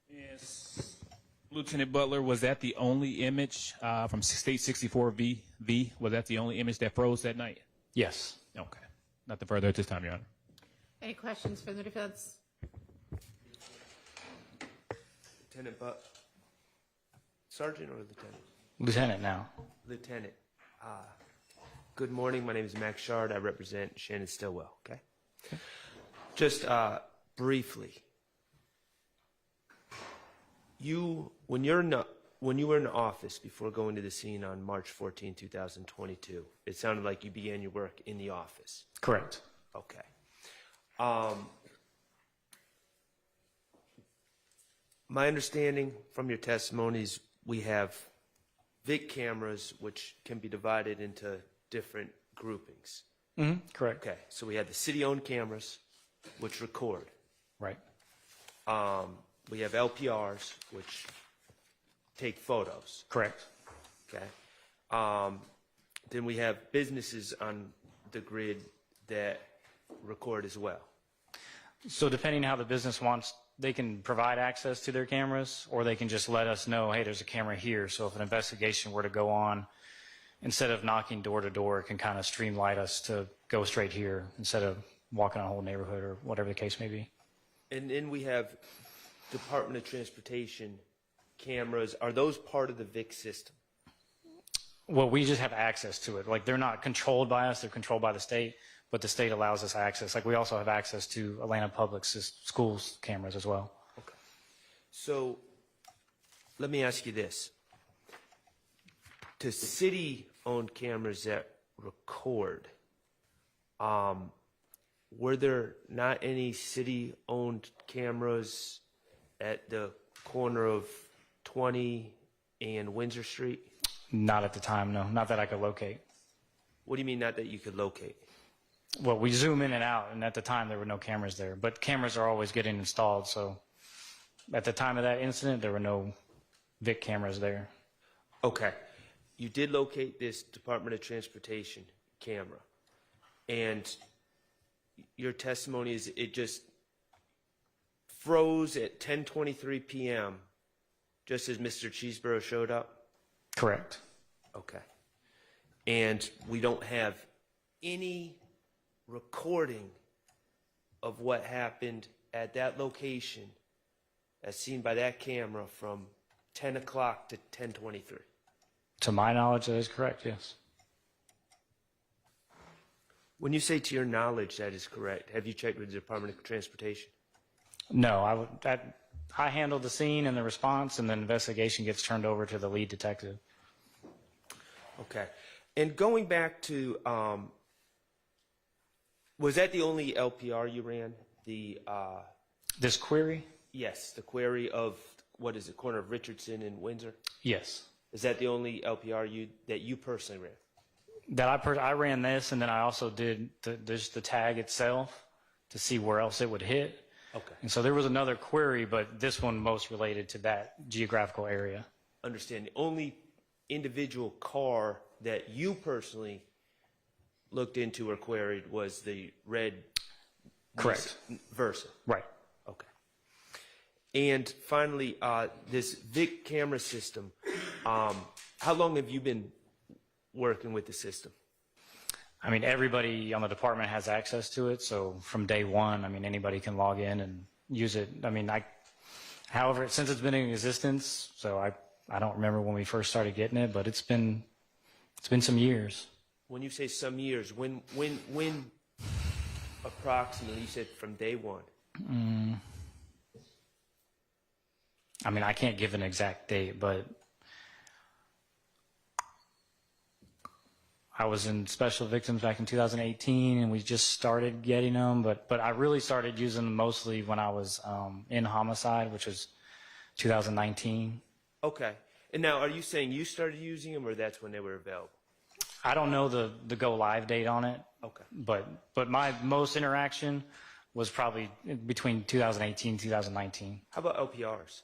Yes. Lieutenant Butler, was that the only image from State 64V? Was that the only image that froze that night? Yes. Okay. Nothing further at this time, Your Honor. Any questions from the defense? Lieutenant Sergeant or Lieutenant? Lieutenant now. Lieutenant. Good morning. My name is Max Shard. I represent Shannon Stillwell. Okay. Just briefly, when you were in office before going to the scene on March 14, 2022, it sounded like you began your work in the office. Correct. Okay. My understanding from your testimonies, we have VIC cameras which can be divided into different groupings. Mm-hmm. Correct. Okay, so we have the city-owned cameras which record. Right. We have LPRs which take photos. Correct. Okay. Then we have businesses on the grid that record as well. So depending how the business wants, they can provide access to their cameras, or they can just let us know, hey, there's a camera here. So if an investigation were to go on, instead of knocking door to door, it can kind of streamline us to go straight here instead of walking a whole neighborhood or whatever the case may be. And then we have Department of Transportation cameras. Are those part of the VIC system? Well, we just have access to it. Like, they're not controlled by us, they're controlled by the state, but the state allows us access. Like, we also have access to Atlanta Public Schools cameras as well. Okay. So let me ask you this. To city-owned cameras that record, were there not any city-owned cameras at the corner of 20 and Windsor Street? Not at the time, no. Not that I could locate. What do you mean, not that you could locate? Well, we zoom in and out, and at the time there were no cameras there. But cameras are always getting installed, so at the time of that incident, there were no VIC cameras there. Okay. You did locate this Department of Transportation camera, and your testimony is it just froze at 10:23 p.m. just as Mr. Cheeseborough showed up? Correct. Okay. And we don't have any recording of what happened at that location as seen by that camera from 10 o'clock to 10:23. To my knowledge, that is correct, yes. When you say to your knowledge that is correct, have you checked with the Department of Transportation? No, I handled the scene and the response, and the investigation gets turned over to the lead detective. Okay. And going back to, was that the only LPR you ran? This query? Yes, the query of, what is it, corner of Richardson and Windsor? Yes. Is that the only LPR that you personally ran? That I ran this, and then I also did the tag itself to see where else it would hit. Okay. And so there was another query, but this one most related to that geographical area. Understand. The only individual car that you personally looked into or queried was the red Correct. Versa. Right. Okay. And finally, this VIC camera system, how long have you been working with the system? I mean, everybody on the department has access to it, so from day one, I mean, anybody can log in and use it. I mean, however, since it's been in existence, so I don't remember when we first started getting it, but it's been some years. When you say some years, when approximately, you said from day one? I mean, I can't give an exact date, but I was in Special Victims back in 2018, and we just started getting them, but I really started using them mostly when I was in homicide, which was 2019. Okay. And now, are you saying you started using them, or that's when they were available? I don't know the go live date on it. Okay. But my most interaction was probably between 2018 and 2019. How about LPRs?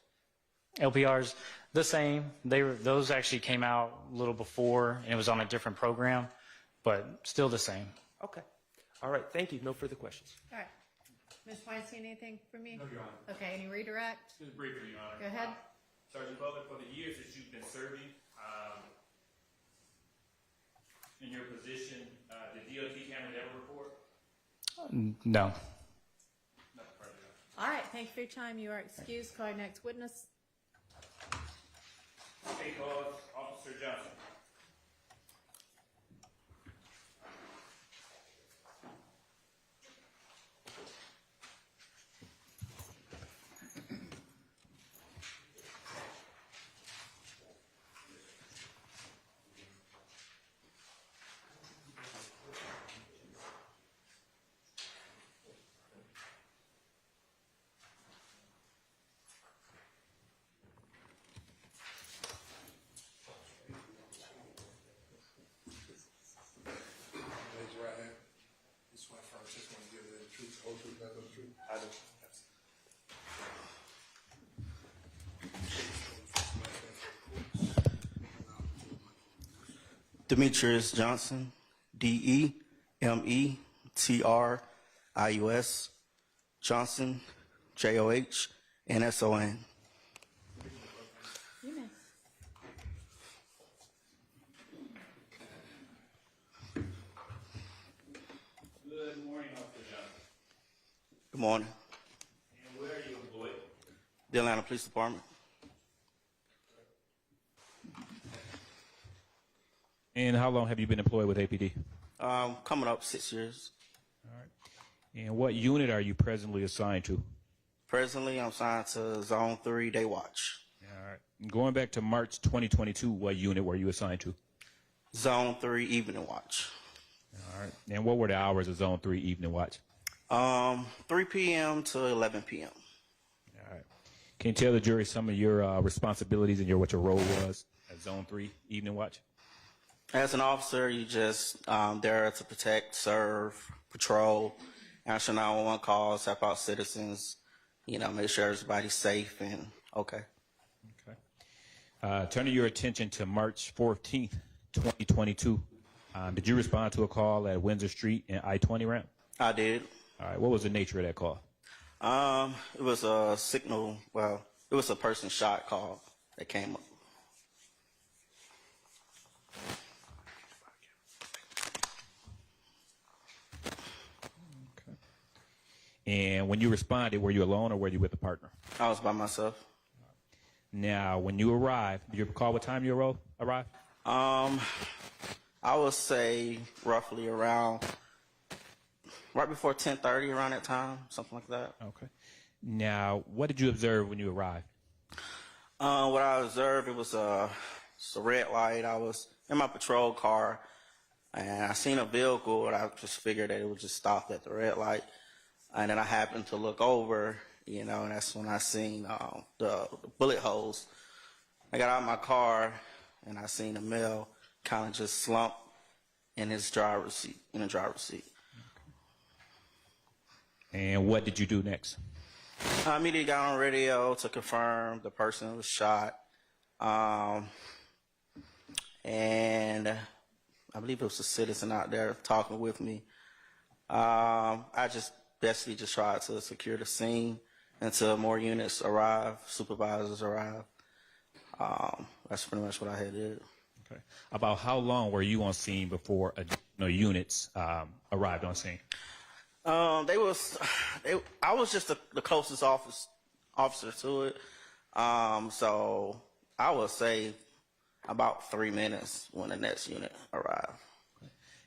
LPRs, the same. Those actually came out a little before, and it was on a different program, but still the same. Okay. All right. Thank you. No further questions. All right. Ms. Weinstein, anything from me? No, Your Honor. Okay, any redirect? Just briefly, Your Honor. Go ahead. Sergeant Butler, for the years that you've been serving in your position, did DOT cameras ever report? No. Nothing further. All right, thank you for your time. You are excused. Call your next witness. State Laws, Officer Johnson. Raise your right hand. You swear first, just want to give the truth, the whole truth, nothing but the truth. I do. Demetrius Johnson, DEMETRIUS, Johnson, JOHNSON. Good morning, Officer Johnson. Good morning. And where are you employed? The Atlanta Police Department. And how long have you been employed with APD? Coming up 6 years. All right. And what unit are you presently assigned to? Presently, I'm assigned to Zone 3 Day Watch. All right. And going back to March 2022, what unit were you assigned to? Zone 3 Evening Watch. All right. And what were the hours of Zone 3 Evening Watch? 3 p.m. to 11 p.m. All right. Can you tell the jury some of your responsibilities and what your role was at Zone 3 Evening Watch? As an officer, you just there to protect, serve, patrol, answer 911 calls, help out citizens, make sure everybody's safe and okay. Okay. Turning your attention to March 14th, 2022, did you respond to a call at Windsor Street and I-20 ramp? I did. All right. What was the nature of that call? It was a signal, it was a person shot call that came up. And when you responded, were you alone or were you with a partner? I was by myself. Now, when you arrived, do you recall what time you arrived? I would say roughly around right before 10:30, around that time, something like that. Okay. Now, what did you observe when you arrived? What I observed, it was a red light. I was in my patrol car, and I seen a vehicle, and I just figured that it would just stop at the red light. And then I happened to look over, and that's when I seen the bullet holes. I got out of my car, and I seen a male kind of just slump in the driver's seat. And what did you do next? I immediately got on radio to confirm the person was shot. And I believe it was a citizen out there talking with me. I just basically just tried to secure the scene until more units arrive, supervisors arrive. That's pretty much what I had did. Okay. About how long were you on scene before units arrived on scene? I was just the closest officer to it. So I would say about 3 minutes when the next unit arrived.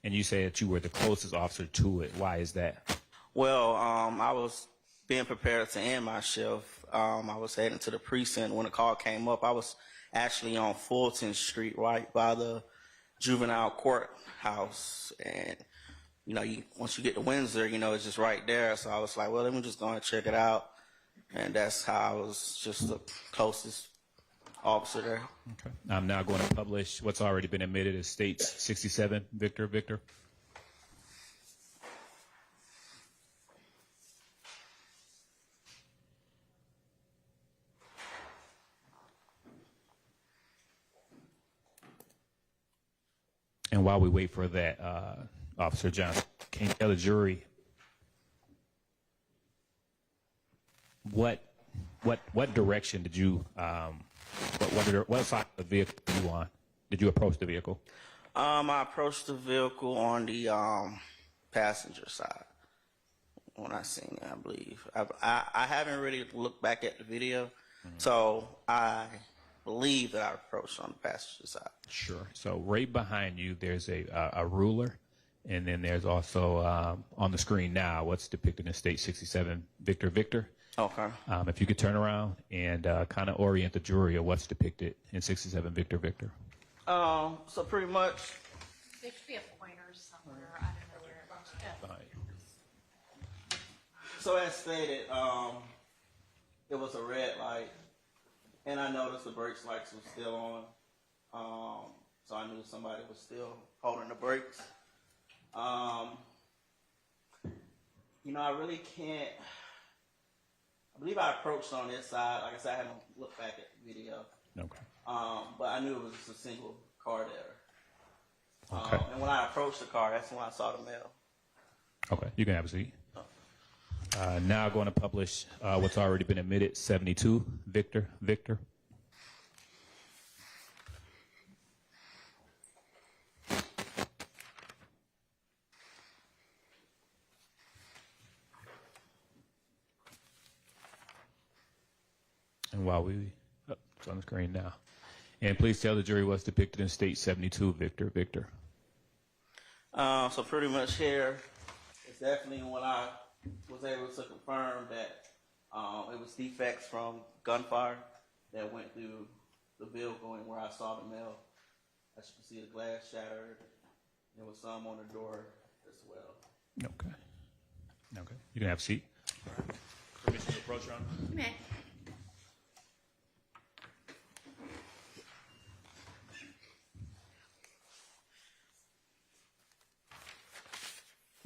And you say that you were the closest officer to it. Why is that? Well, I was being prepared to end my shift. I was heading to the precinct when the call came up. I was actually on Fulton Street, right by the juvenile courthouse. And, once you get to Windsor, it's just right there. So I was like, well, let me just go and check it out. And that's how I was just the closest officer there. Okay. I'm now going to publish what's already been admitted as States 67, Victor. And while we wait for that, Officer Johnson, can you tell the jury what direction did you what side of the vehicle were you on? Did you approach the vehicle? I approached the vehicle on the passenger side when I seen it, I believe. I haven't really looked back at the video, so I believe that I approached on the passenger side. Sure. So right behind you, there's a ruler, and then there's also on the screen now what's depicted in State 67, Victor. Okay. If you could turn around and kind of orient the jury of what's depicted in 67, Victor. So pretty much. There should be a pointer somewhere. I don't know where it is. So as stated, it was a red light, and I noticed the brakes lights were still on. So I knew somebody was still holding the brakes. I really can't. I believe I approached on this side. Like I said, I haven't looked back at the video. Okay. But I knew it was just a single car there. Okay. And when I approached the car, that's when I saw the male. Okay. You can have a seat. Now going to publish what's already been admitted, 72, Victor. And while it's on the screen now. And please tell the jury what's depicted in State 72, Victor. So pretty much here, it's definitely when I was able to confirm that it was defects from gunfire that went through the vehicle and where I saw the mail. As you can see, the glass shattered. There was some on the door as well. Okay. You can have a seat. Permission to approach, Your Honor? You may.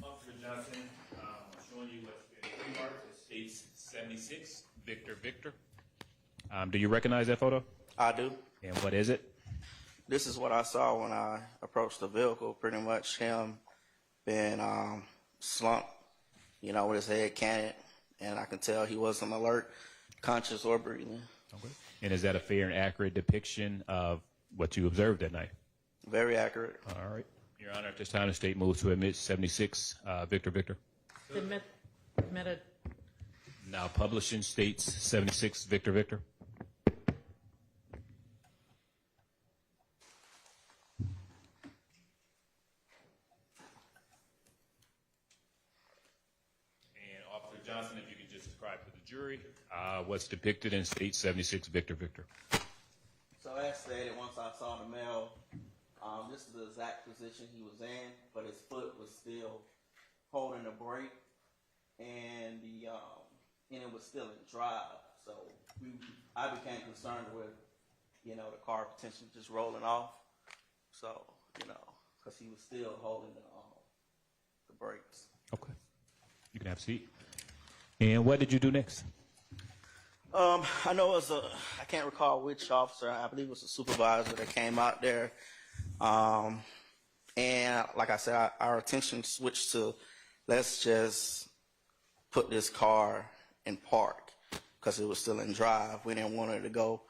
Officer Johnson, showing you what's been pre-marked as States 76, Victor. Do you recognize that photo? I do. And what is it? This is what I saw when I approached the vehicle. Pretty much him being slumped, with his head canted, and I can tell he wasn't alert, conscious, or breathing. Okay. And is that a fair and accurate depiction of what you observed that night? Very accurate. All right. Your Honor, at this time, the state moves to admit 76, Victor. Admitted. Now publishing States 76, Victor. And Officer Johnson, if you could just describe to the jury what's depicted in State 76, Victor. So as stated, once I saw the mail, this is the exact position he was in, but his foot was still holding the brake, and it was still in drive. So I became concerned with, the car potentially just rolling off. So, because he was still holding the brakes. Okay. You can have a seat. And what did you do next? I know it was I can't recall which officer, I believe it was a supervisor that came out there. And like I said, our attention switched to, let's just put this car in park because it was still in drive. We didn't want it to go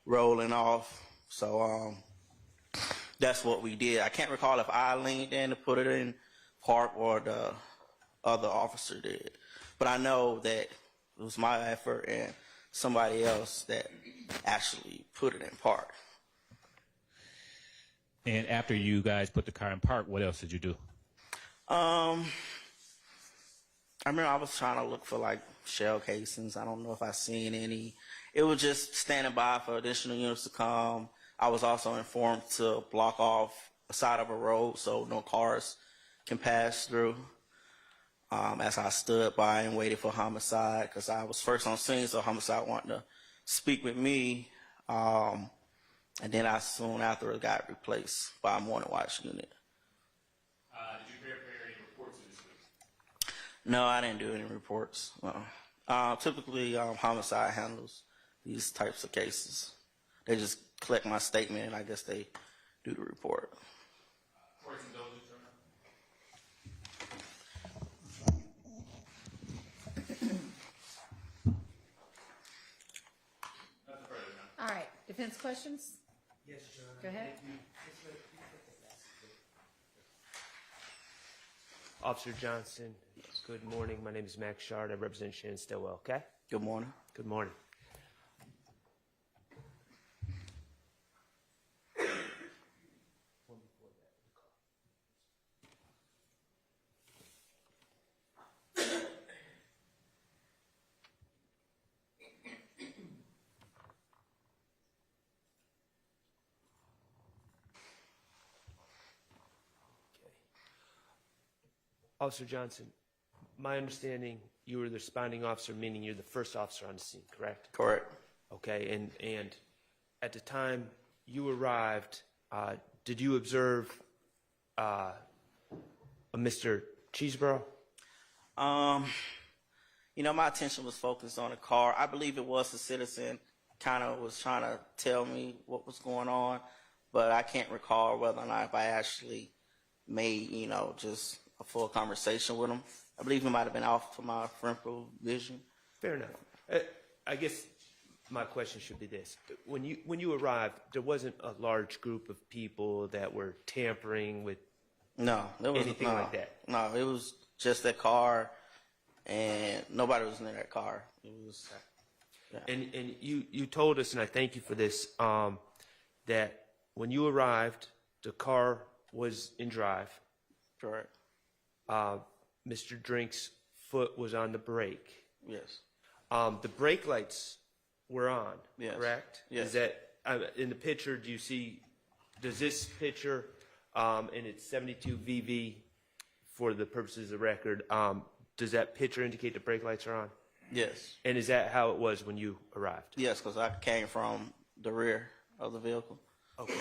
rolling off. So that's what we did. I can't recall if I leaned in to put it in park or the other officer did. But I know that it was my effort and somebody else that actually put it in park. And after you guys put the car in park, what else did you do? I remember I was trying to look for like shell casings. I don't know if I seen any. It was just standing by for additional units to come. I was also informed to block off a side of a road so no cars can pass through. As I stood by and waited for homicide, because I was first on scene, so homicide wanted to speak with me. And then I soon after got replaced by a morning watch unit. Did you prepare any reports of this week? No, I didn't do any reports. Typically, homicide handles these types of cases. They just collect my statement, and I guess they do the report. All right, defense questions? Yes, Your Honor. Go ahead. Officer Johnson, good morning. My name is Max Shard. I represent Shannon Stillwell, okay? Good morning. Good morning. Officer Johnson, my understanding, you were the responding officer, meaning you're the first officer on the scene, correct? Correct. Okay, and at the time you arrived, did you observe a Mr. Cheeseborough? My attention was focused on the car. I believe it was a citizen, kind of was trying to tell me what was going on, but I can't recall whether or not if I actually made, just a full conversation with him. I believe he might have been off for my peripheral vision. Fair enough. I guess my question should be this: when you arrived, there wasn't a large group of people that were tampering with there was anything like that. No, it was just that car, and nobody was near that car. It was. Yeah. And you told us, and I thank you for this, that when you arrived, the car was in drive. Correct. Mr. Drink's foot was on the brake. Yes. The brake lights were on, Yes. correct? Yes. Is that in the picture? Do you see? Does this picture, and it's 72 VV for the purposes of record? Does that picture indicate the brake lights are on? Yes. And is that how it was when you arrived? Yes, because I came from the rear of the vehicle. Okay.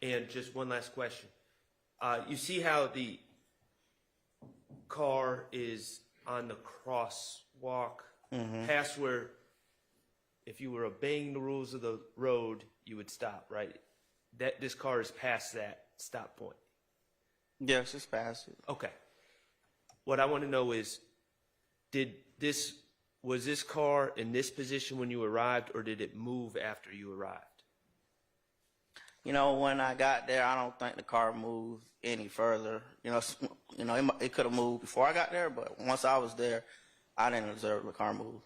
And just one last question. You see how the car is on the crosswalk past where if you were obeying the rules of the road, you would stop, right? This car is past that stop point. Yes, it's past it. Okay. What I want to know is, was this car in this position when you arrived, or did it move after you arrived? You know, when I got there, I don't think the car moved any further. It could have moved before I got there, but once I was there, I didn't observe the car move.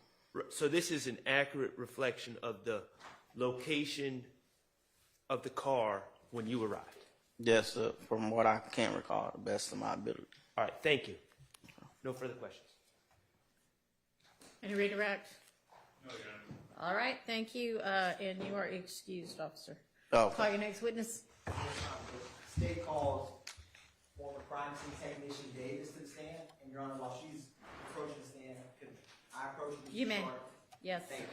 So this is an accurate reflection of the location of the car when you arrived? Yes, from what I can recall, the best of my ability. All right, thank you. No further questions. Any redirect? No, Your Honor. All right, thank you, and you are excused, officer. Okay. Call your next witness. State calls former crime scene technician Davis to the stand, and Your Honor, while she's approaching the stand, could I approach Mr. You may. Sharp? Yes. Thank you.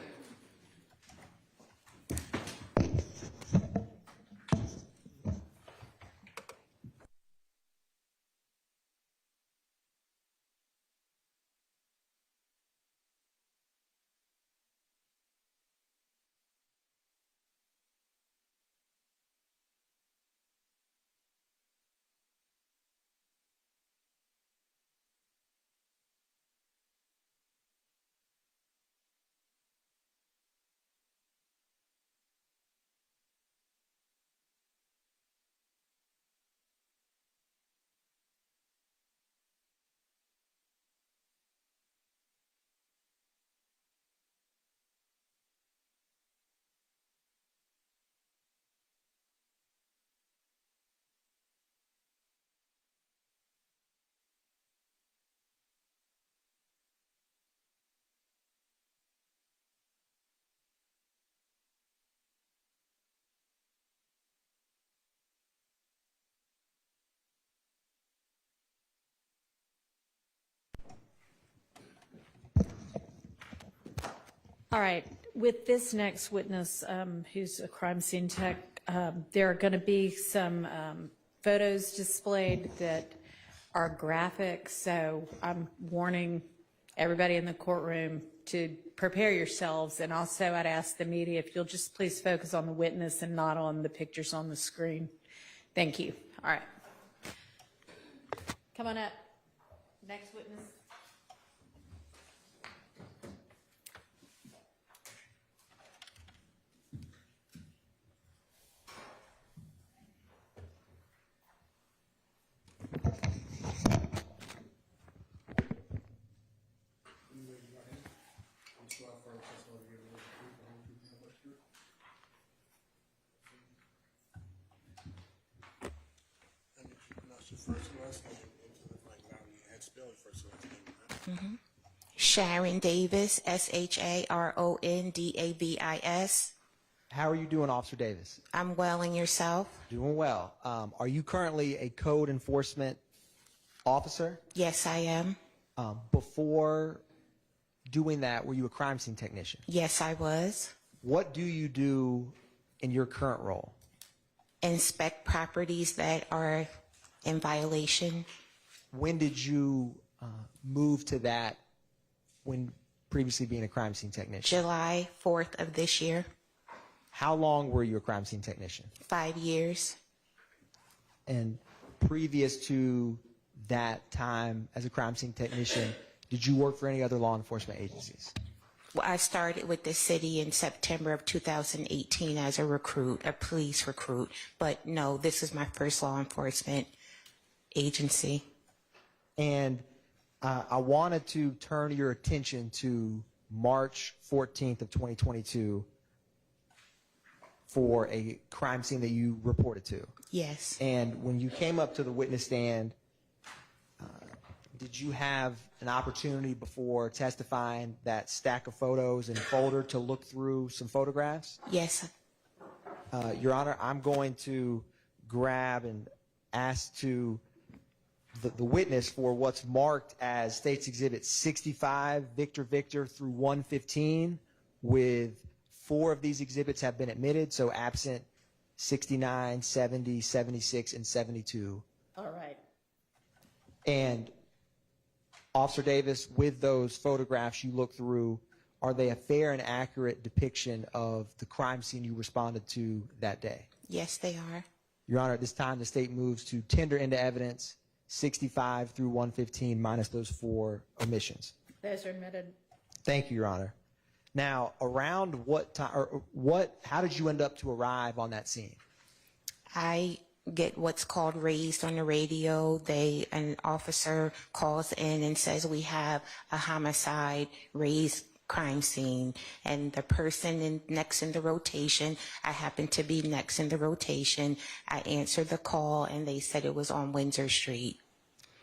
All right, with this next witness, who's a crime scene tech, there are going to be some photos displayed that are graphic, so I'm warning everybody in the courtroom to prepare yourselves, and also I'd ask the media if you'll just please focus on the witness and not on the pictures on the screen. Thank you. All right. Come on up. Next witness. Sharon Davis, SharonDavis. How are you doing, Officer Davis? I'm well, and yourself? Doing well. Are you currently a code enforcement officer? Yes, I am. Before doing that, were you a crime scene technician? Yes, I was. What do you do in your current role? Inspect properties that are in violation. When did you move to that when previously being a crime scene technician? July 4th of this year. How long were you a crime scene technician? 5 years. And previous to that time as a crime scene technician, did you work for any other law enforcement agencies? Well, I started with the city in September of 2018 as a recruit, a police recruit. But no, this is my first law enforcement agency. And I wanted to turn your attention to March 14th of 2022 for a crime scene that you reported to. Yes. And when you came up to the witness stand, did you have an opportunity before testifying that stack of photos and folder to look through some photographs? Yes. Your Honor, I'm going to grab and ask to the witness for what's marked as State's Exhibit 65, Victor Victor through 115, with 4 of these exhibits have been admitted, so absent 69, 70, 76, and 72. All right. And Officer Davis, with those photographs you look through, are they a fair and accurate depiction of the crime scene you responded to that day? Yes, they are. Your Honor, at this time, the state moves to tender into evidence 65 through 115 minus those 4 omissions. Those are admitted. Thank you, Your Honor. Now, around what time, or how did you end up to arrive on that scene? I get what's called raised on the radio. An officer calls in and says we have a homicide raised crime scene, and the person next in the rotation, I happen to be next in the rotation. I answered the call and they said it was on Windsor Street.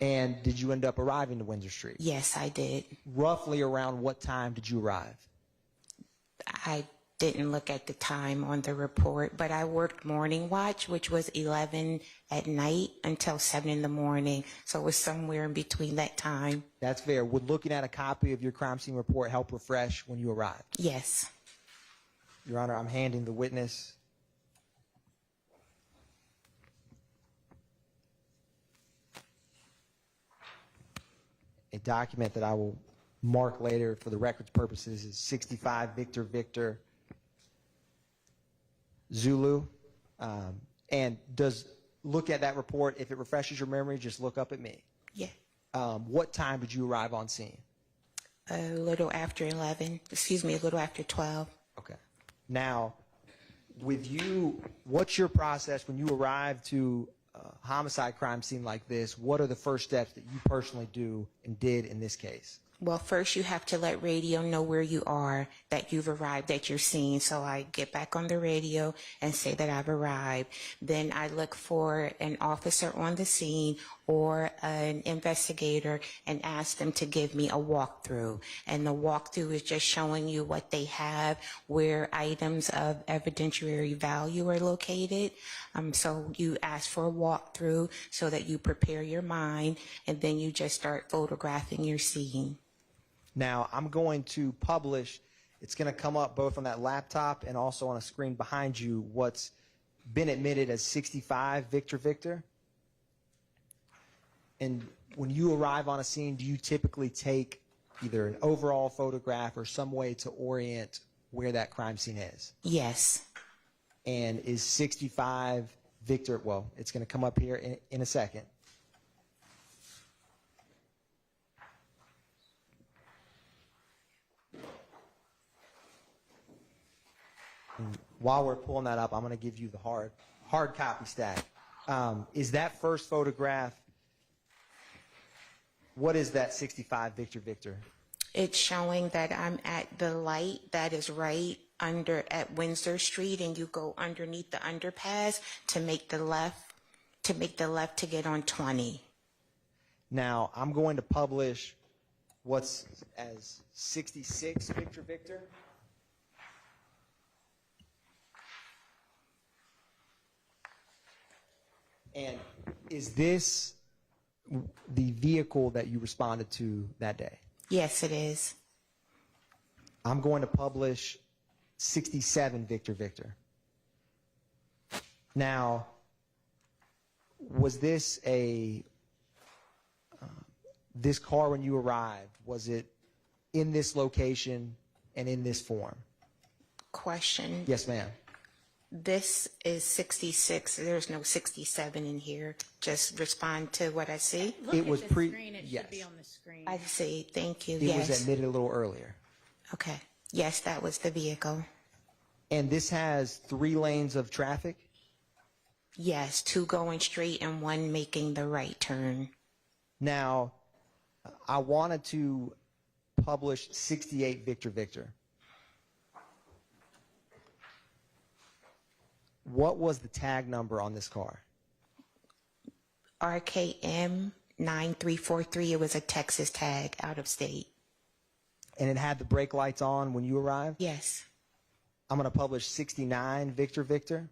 And did you end up arriving to Windsor Street? Yes, I did. Roughly around what time did you arrive? I didn't look at the time on the report, but I worked morning watch, which was 11 at night until 7 in the morning. So it was somewhere in between that time. That's fair. Would looking at a copy of your crime scene report help refresh when you arrived? Yes. Your Honor, I'm handing the witness a document that I will mark later for the record's purposes is 65 Victor Victor Zulu. And does look at that report, if it refreshes your memory, just look up at me. Yeah. What time did you arrive on scene? A little after 11, a little after 12. Okay. Now, with you, what's your process when you arrive to a homicide crime scene like this? What are the first steps that you personally do and did in this case? Well, first you have to let radio know where you are, that you've arrived at your scene. So I get back on the radio and say that I've arrived. Then I look for an officer on the scene or an investigator and ask them to give me a walkthrough. And the walkthrough is just showing you what they have, where items of evidentiary value are located. So you ask for a walkthrough so that you prepare your mind, and then you just start photographing your scene. Now, I'm going to publish, it's going to come up both on that laptop and also on a screen behind you, what's been admitted as 65 Victor Victor. And when you arrive on a scene, do you typically take either an overall photograph or some way to orient where that crime scene is? Yes. And is 65 Victor, well, it's going to come up here in a second. And while we're pulling that up, I'm going to give you the hard copy stack. Is that first photograph, what is that 65 Victor Victor? It's showing that I'm at the light that is right under at Windsor Street, and you go underneath the underpass to make the left to get on 20. Now, I'm going to publish what's as 66 Victor Victor. And is this the vehicle that you responded to that day? Yes, it is. I'm going to publish 67 Victor Victor. Now, was this this car when you arrived, was it in this location and in this form? Question. Yes, ma'am. This is 66. There's no 67 in here. Just respond to what I see. Look It was at the pre- screen. It yes. should be on the screen. I see. Thank you. It Yes. was admitted a little earlier. Okay. Yes, that was the vehicle. And this has 3 lanes of traffic? Yes, 2 going straight and 1 making the right turn. Now, I wanted to publish 68 Victor Victor. What was the tag number on this car? RKM 9343. It was a Texas tag, out of state. And it had the brake lights on when you arrived? Yes. I'm going to publish 69 Victor Victor.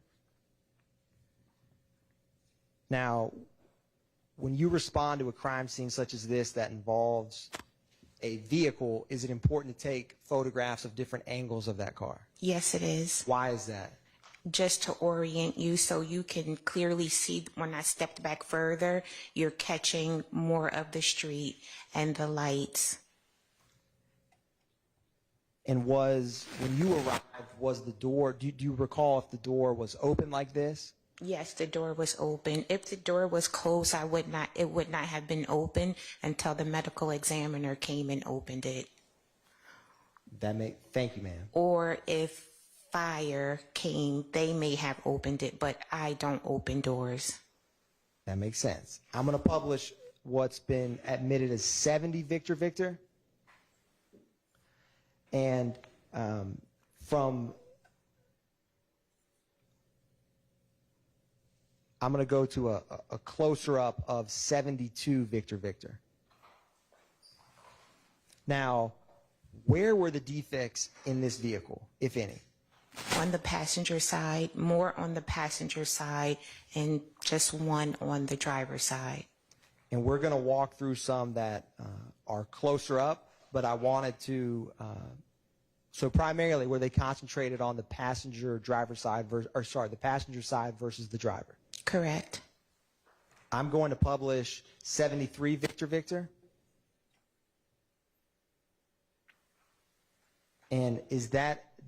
Now, when you respond to a crime scene such as this that involves a vehicle, is it important to take photographs of different angles of that car? Yes, it is. Why is that? Just to orient you so you can clearly see. When I stepped back further, you're catching more of the street and the lights. And when you arrived, was the door, do you recall if the door was open like this? Yes, the door was open. If the door was closed, it would not have been open until the medical examiner came and opened it. Thank you, ma'am. Or if fire came, they may have opened it, but I don't open doors. That makes sense. I'm going to publish what's been admitted as 70 Victor Victor. And I'm going to go to a closer up of 72 Victor Victor. Now, where were the defects in this vehicle, if any? On the passenger side, more on the passenger side, and just 1 on the driver's side. And we're going to walk through some that are closer up, but I wanted to, so primarily were they concentrated on the passenger side versus the driver? Correct. I'm going to publish 73 Victor Victor. And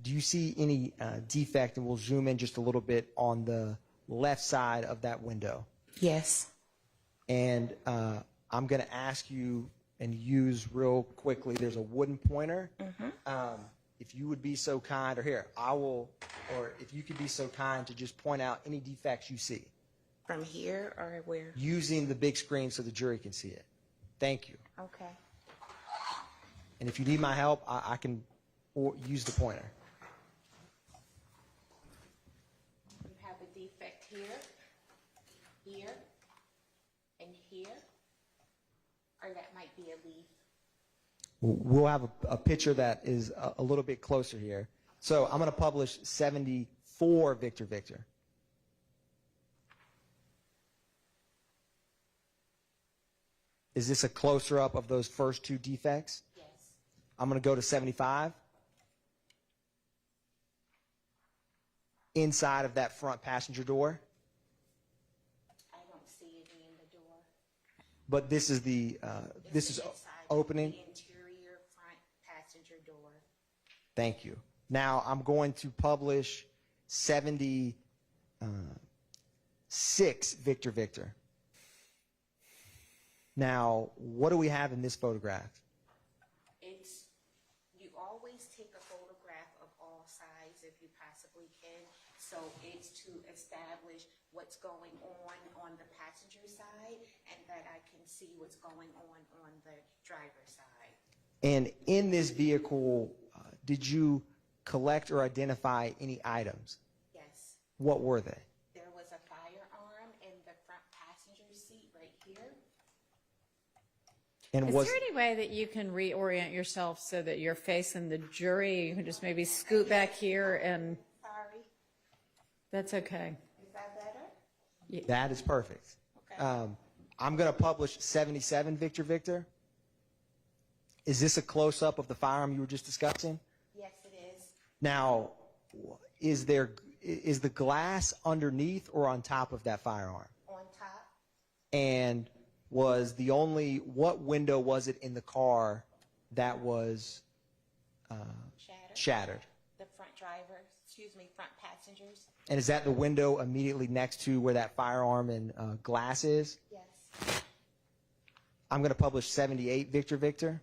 do you see any defect? And we'll zoom in just a little bit on the left side of that window. Yes. And I'm going to ask you and use real quickly, there's a wooden pointer. If you would be so kind, or if you could be so kind to just point out any defects you see. From here or where? Using the big screen so the jury can see it. Thank you. Okay. And if you need my help, I can use the pointer. You have a defect here, here, and here, or that might be a leaf. We'll have a picture that is a little bit closer here. So I'm going to publish 74 Victor Victor. Is this a closer up of those first 2 defects? Yes. I'm going to go to 75. Inside of that front passenger door. I don't see any in the door. But this is this is opening. The interior front passenger door. Thank you. Now I'm going to publish 76 Victor Victor. Now, what do we have in this photograph? You always take a photograph of all sides if you possibly can. So it's to establish what's going on the passenger side, and that I can see what's going on the driver's side. And in this vehicle, did you collect or identify any items? Yes. What were they? There was a firearm in the front passenger seat right here. And Is there any way that you can reorient yourself so that you're facing the jury? You can just maybe scoot back here and... Sorry. That's okay. Is that better? That is perfect. Okay. I'm going to publish 77 Victor Victor. Is this a close-up of the firearm you were just discussing? Yes, it is. Now, is the glass underneath or on top of that firearm? On top. And what window was it in the car that was shattered? The front front passengers. And is that the window immediately next to where that firearm and glass is? Yes. I'm going to publish 78, Victor Victor.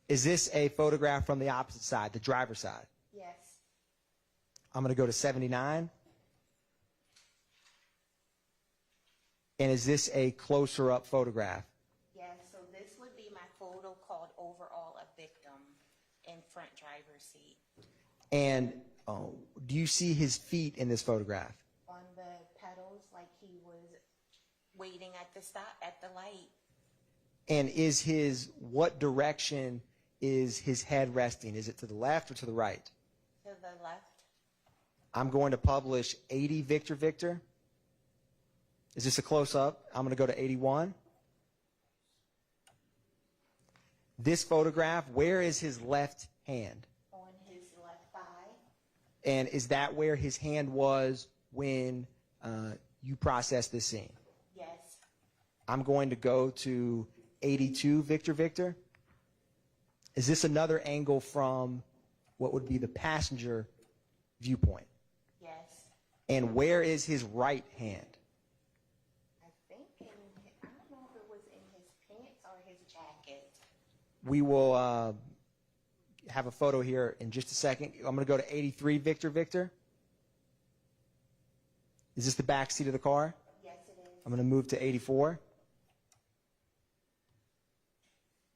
Is this a photograph from the opposite side, the driver's side? Yes. I'm going to go to 79. And is this a closer up photograph? Yes, so this would be my photo called Overall a Victim in front driver's seat. And do you see his feet in this photograph? On the pedals, like he was waiting at the light. And what direction is his head resting? Is it to the left or to the right? To the left. I'm going to publish 80, Victor Victor. Is this a close-up? I'm going to go to 81. This photograph, where is his left hand? On his left thigh. And is that where his hand was when you processed this scene? Yes. I'm going to go to 82, Victor Victor. Is this another angle from what would be the passenger viewpoint? Yes. And where is his right hand? I don't know if it was in his pants or his jacket. We will have a photo here in just a second. I'm going to go to 83, Victor Victor. Is this the back seat of the car? Yes, it is. I'm going to move to 84.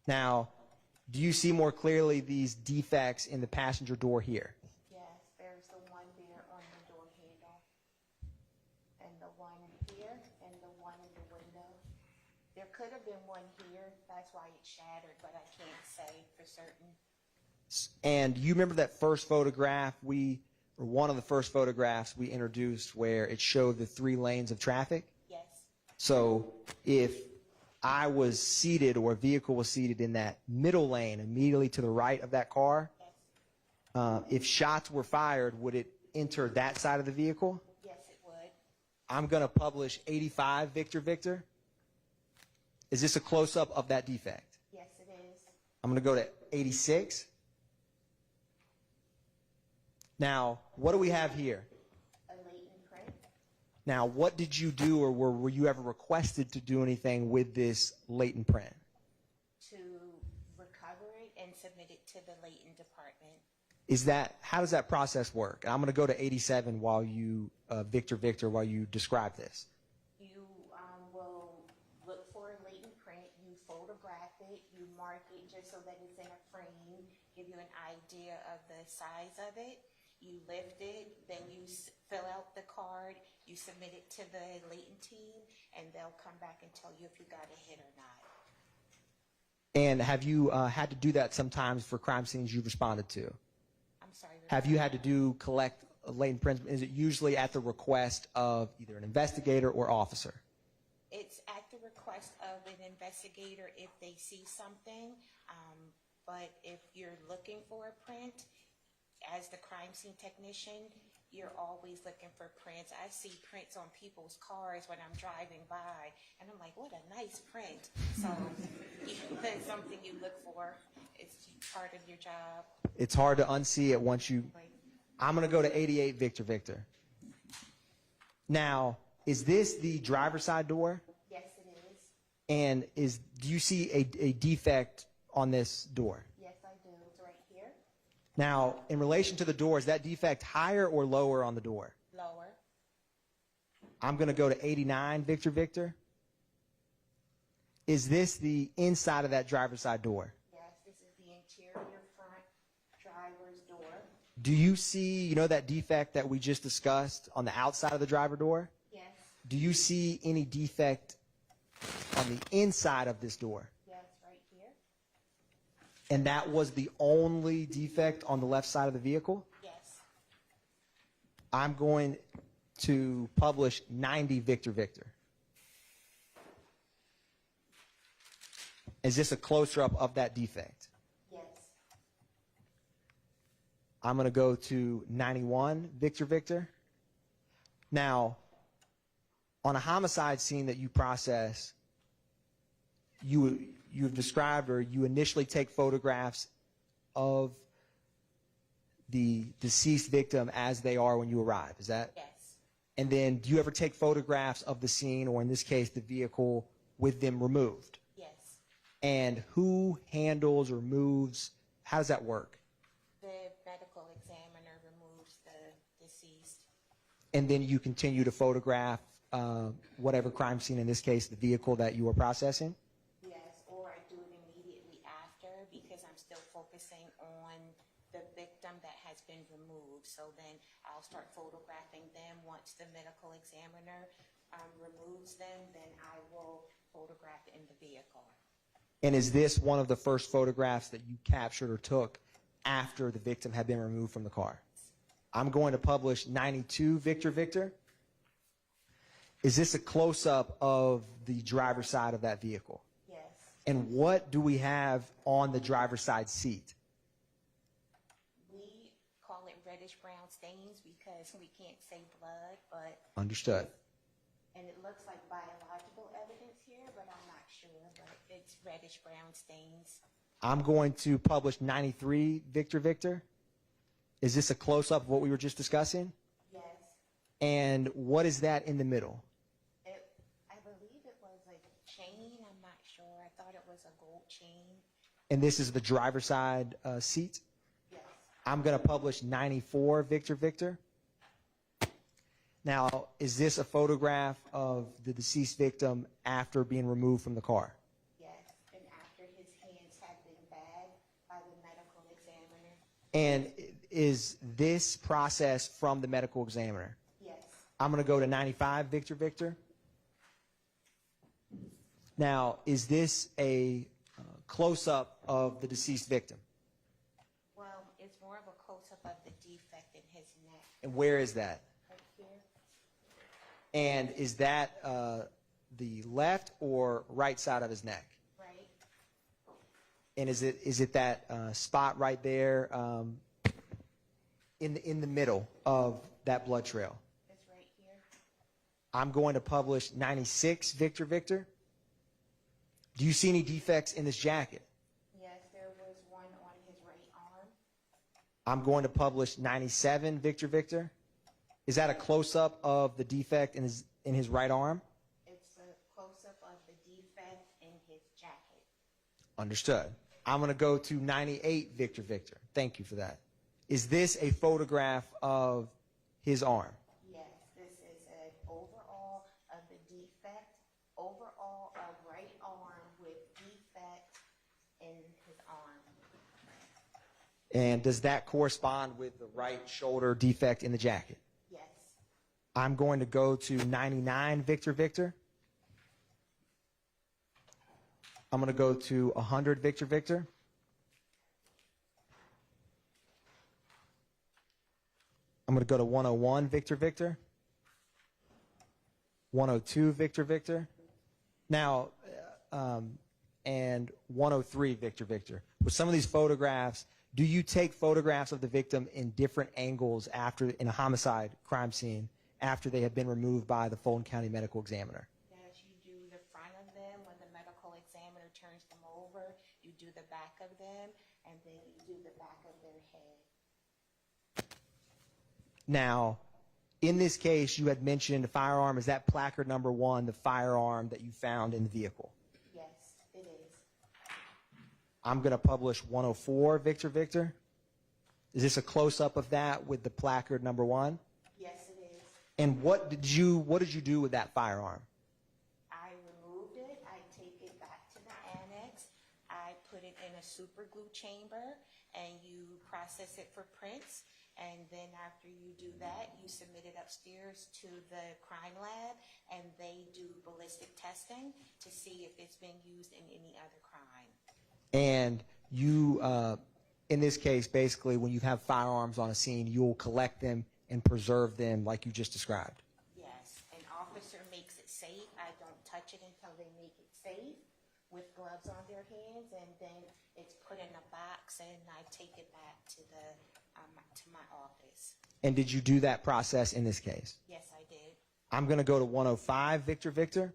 Now, do you see more clearly these defects in the passenger door here? Yes, there's the one there on the door handle, and the one here, and the one in the window. There could have been one here. That's why it shattered, but I can't say for certain. And you remember that first photograph or one of the first photographs we introduced where it showed the 3 lanes of traffic? Yes. So if I was seated or a vehicle was seated in that middle lane immediately to the right of that car, if shots were fired, would it enter that side of the vehicle? Yes, it would. I'm going to publish 85, Victor Victor. Is this a close-up of that defect? Yes, it is. I'm going to go to 86. Now, what do we have here? A latent print. Now, what did you do, or were you ever requested to do anything with this latent print? To recover it and submit it to the latent department. How does that process work? And I'm going to go to 87 while you, Victor Victor, while you describe this. You will look for a latent print, you photograph it, you mark it just so that it's in a frame, give you an idea of the size of it. You lift it, then you fill out the card, you submit it to the latent team, and they'll come back and tell you if you got a hit or not. And have you had to do that sometimes for crime scenes you've responded to? I'm sorry. Have you had to collect latent prints? Is it usually at the request of either an investigator or officer? It's at the request of an investigator if they see something, but if you're looking for a print, as the crime scene technician, you're always looking for prints. I see prints on people's cars when I'm driving by, and I'm like, what a nice print. So that's something you look for. It's part of your job. It's hard to unsee it once you... I'm going to go to 88, Victor Victor. Now, is this the driver's side door? Yes, it is. And do you see a defect on this door? Yes, I do. It's right here. Now, in relation to the door, is that defect higher or lower on the door? Lower. I'm going to go to 89, Victor Victor. Is this the inside of that driver's side door? Yes, this is the interior front driver's door. Do you see, that defect that we just discussed on the outside of the driver door? Yes. Do you see any defect on the inside of this door? Yes, right here. And that was the only defect on the left side of the vehicle? Yes. I'm going to publish 90, Victor Victor. Is this a closer up of that defect? Yes. I'm going to go to 91, Victor Victor. Now, on a homicide scene that you process, you've described, or you initially take photographs of the deceased victim as they are when you arrive. Is that? Yes. And then do you ever take photographs of the scene, or in this case, the vehicle with them removed? Yes. And who handles or moves? How does that work? The medical examiner removes the deceased. And then you continue to photograph whatever crime scene, in this case, the vehicle that you are processing? Yes, or I do it immediately after because I'm still focusing on the victim that has been removed. So then I'll start photographing them. Once the medical examiner removes them, then I will photograph in the vehicle. And is this one of the first photographs that you captured or took after the victim had been removed from the car? I'm going to publish 92 Victor Victor. Is this a close-up of the driver's side of that vehicle? Yes. And what do we have on the driver's side seat? We call it reddish-brown stains because we can't say blood, but Understood. and it looks like biological evidence here, but I'm not sure, but it's reddish-brown stains. I'm going to publish 93 Victor Victor. Is this a close-up of what we were just discussing? Yes. And what is that in the middle? I believe it was a chain. I'm not sure. I thought it was a gold chain. And this is the driver's side seat? Yes. I'm going to publish 94 Victor Victor. Now, is this a photograph of the deceased victim after being removed from the car? Yes, and after his hands had been bagged by the medical examiner. And is this process from the medical examiner? Yes. I'm going to go to 95 Victor Victor. Now, is this a close-up of the deceased victim? Well, it's more of a close-up of the defect in his neck. And where is that? Right here. And is that the left or right side of his neck? Right. And is it that spot right there in the middle of that blood trail? It's right here. I'm going to publish 96 Victor Victor. Do you see any defects in this jacket? Yes, there was one on his right arm. I'm going to publish 97 Victor Victor. Is that a close-up of the defect in his right arm? It's a close-up of the defect in his jacket. Understood. I'm going to go to 98 Victor Victor. Thank you for that. Is this a photograph of his arm? Yes, this is an overall of the defect, overall of right arm with defect in his arm. And does that correspond with the right shoulder defect in the jacket? Yes. I'm going to go to 99 Victor Victor. I'm going to go to 100 Victor Victor. I'm going to go to 101 Victor Victor. 102 Victor Victor. Now, and 103 Victor Victor. With some of these photographs, do you take photographs of the victim in different angles after in a homicide crime scene after they have been removed by the Fulton County Medical Examiner? Yes, you do the front of them when the medical examiner turns them over. You do the back of them, and then you do the back of their head. Now, in this case, you had mentioned a firearm. Is that placard number 1, the firearm that you found in the vehicle? Yes, it is. I'm going to publish 104 Victor Victor. Is this a close-up of that with the placard number 1? Yes, it is. And what did you do with that firearm? I removed it. I take it back to the annex. I put it in a super glue chamber, and you process it for prints. And then after you do that, you submit it upstairs to the crime lab, and they do ballistic testing to see if it's been used in any other crime. And you, in this case, basically, when you have firearms on a scene, you'll collect them and preserve them like you just described. Yes, an officer makes it safe. I don't touch it until they make it safe with gloves on their hands, and then it's put in a box, and I take it back to my office. And did you do that process in this case? Yes, I did. I'm going to go to 105 Victor Victor.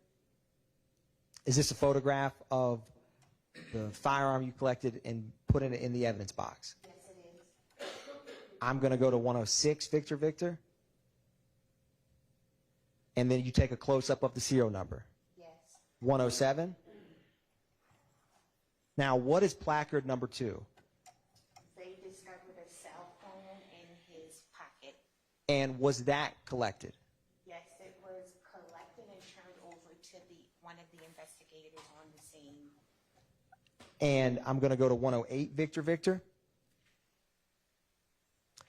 Is this a photograph of the firearm you collected and put it in the evidence box? Yes, it is. I'm going to go to 106, Victor, Victor. And then you take a close-up of the serial number. Yes. 107. Now, what is placard number 2? They discovered a cell phone in his pocket. And was that collected? Yes, it was collected and turned over to one of the investigators on the scene. And I'm going to go to 108, Victor, Victor.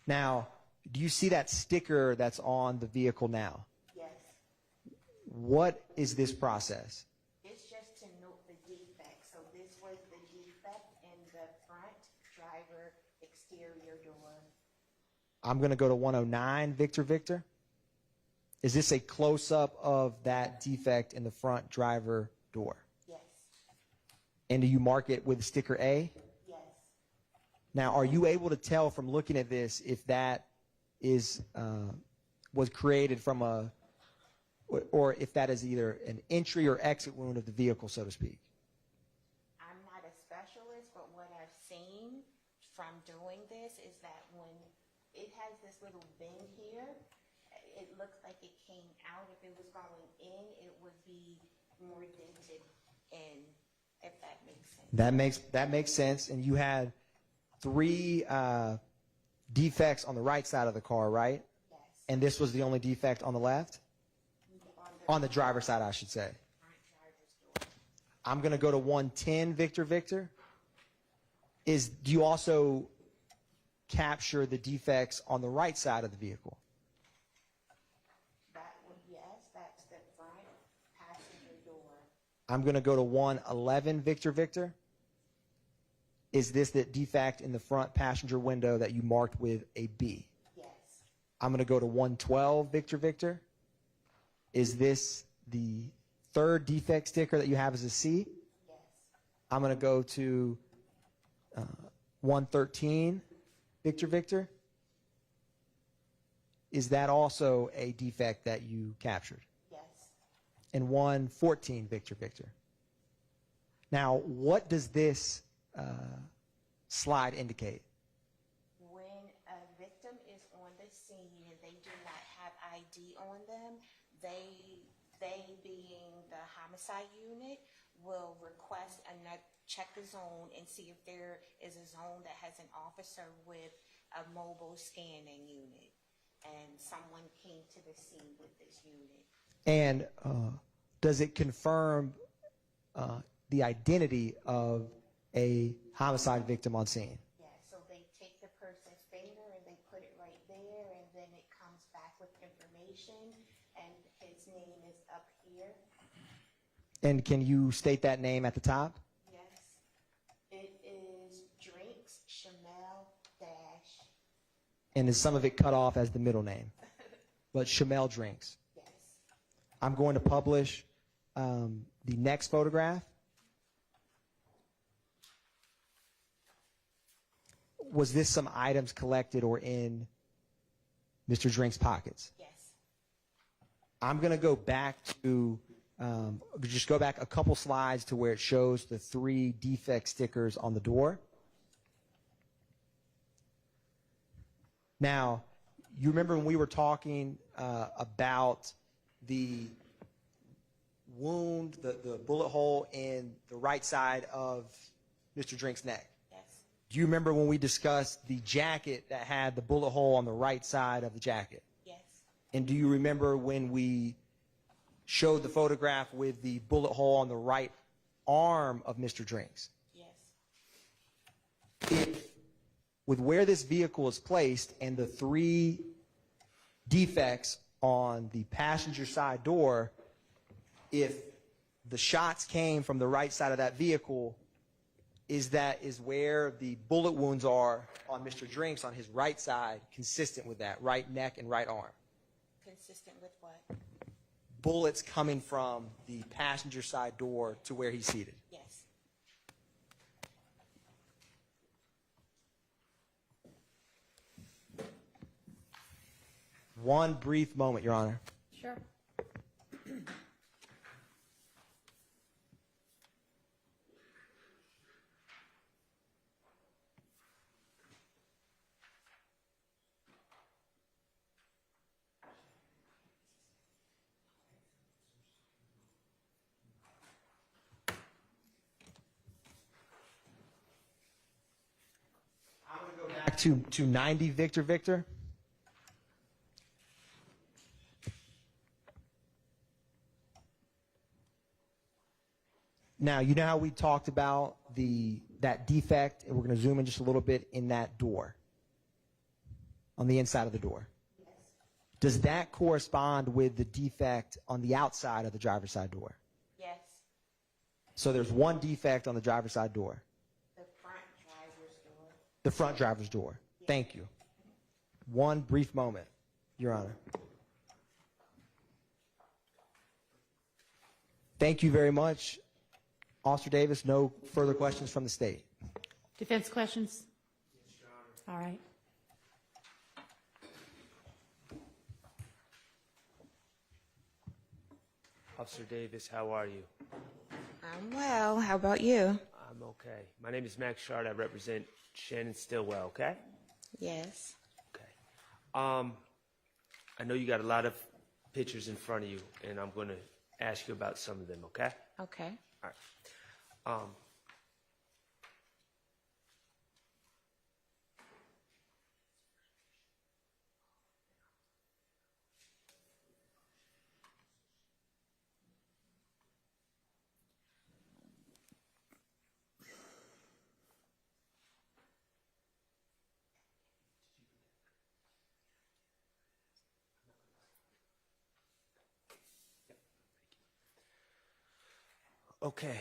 Now, do you see that sticker that's on the vehicle now? Yes. What is this process? It's just to note the defect. So this was the defect in the front driver exterior door. I'm going to go to 109, Victor, Victor. Is this a close-up of that defect in the front driver door? Yes. And do you mark it with sticker A? Yes. Now, are you able to tell from looking at this if that is was created from or if that is either an entry or exit wound of the vehicle, so to speak? I'm not a specialist, but what I've seen from doing this is that when it has this little bend here, it looks like it came out. If it was going in, it would be more dented in, if that makes sense. That makes sense. And you had 3 defects on the right side of the car, right? Yes. And this was the only defect on the left? On the driver's side, I should say. I'm going to go to 110, Victor, Victor. Do you also capture the defects on the right side of the vehicle? That would, yes, that's the front passenger door. I'm going to go to 111, Victor, Victor. Is this the defect in the front passenger window that you marked with a B? Yes. I'm going to go to 112, Victor, Victor. Is this the third defect sticker that you have as a C? Yes. I'm going to go to 113, Victor, Victor. Is that also a defect that you captured? Yes. And 114, Victor, Victor. Now, what does this slide indicate? When a victim is on the scene and they do not have ID on them, they being the homicide unit, will request check the zone and see if there is a zone that has an officer with a mobile scanning unit. And someone came to the scene with this unit. And does it confirm the identity of a homicide victim on scene? Yeah, so they take the person's finger and they put it right there, and then it comes back with information, and his name is up here. And can you state that name at the top? Yes. It is Drinks Shamel Dash. And is some of it cut off as the middle name? But Shamel Drinks. Yes. I'm going to publish the next photograph. Was this some items collected or in Mr. Drink's pockets? Yes. I'm going to go back to, just go back a couple slides to where it shows the 3 defect stickers on the door. Now, you remember when we were talking about the wound, the bullet hole in the right side of Mr. Drink's neck? Yes. Do you remember when we discussed the jacket that had the bullet hole on the right side of the jacket? Yes. And do you remember when we showed the photograph with the bullet hole on the right arm of Mr. Drinks? Yes. With where this vehicle is placed and the 3 defects on the passenger side door, if the shots came from the right side of that vehicle, is where the bullet wounds are on Mr. Drinks on his right side consistent with that, right neck and right arm? Consistent with what? Bullets coming from the passenger side door to where he's seated. Yes. One brief moment, Your Honor. Sure. to 90 Victor Victor. Now, you know how we talked about that defect, and we're going to zoom in just a little bit in that door, on the inside of the door. Yes. Does that correspond with the defect on the outside of the driver's side door? Yes. So there's one defect on the driver's side door. The front driver's door. The front driver's door. Yes. Thank you. One brief moment, Your Honor. Thank you very much. Officer Davis, no further questions from the state. Defense questions? Yes, Your Honor. All right. Officer Davis, how are you? I'm well. How about you? I'm okay. My name is Max Shard. I represent Shannon Stillwell, okay? Yes. Okay. I know you got a lot of pictures in front of you, and I'm going to ask you about some of them, okay? Okay. All right. Okay.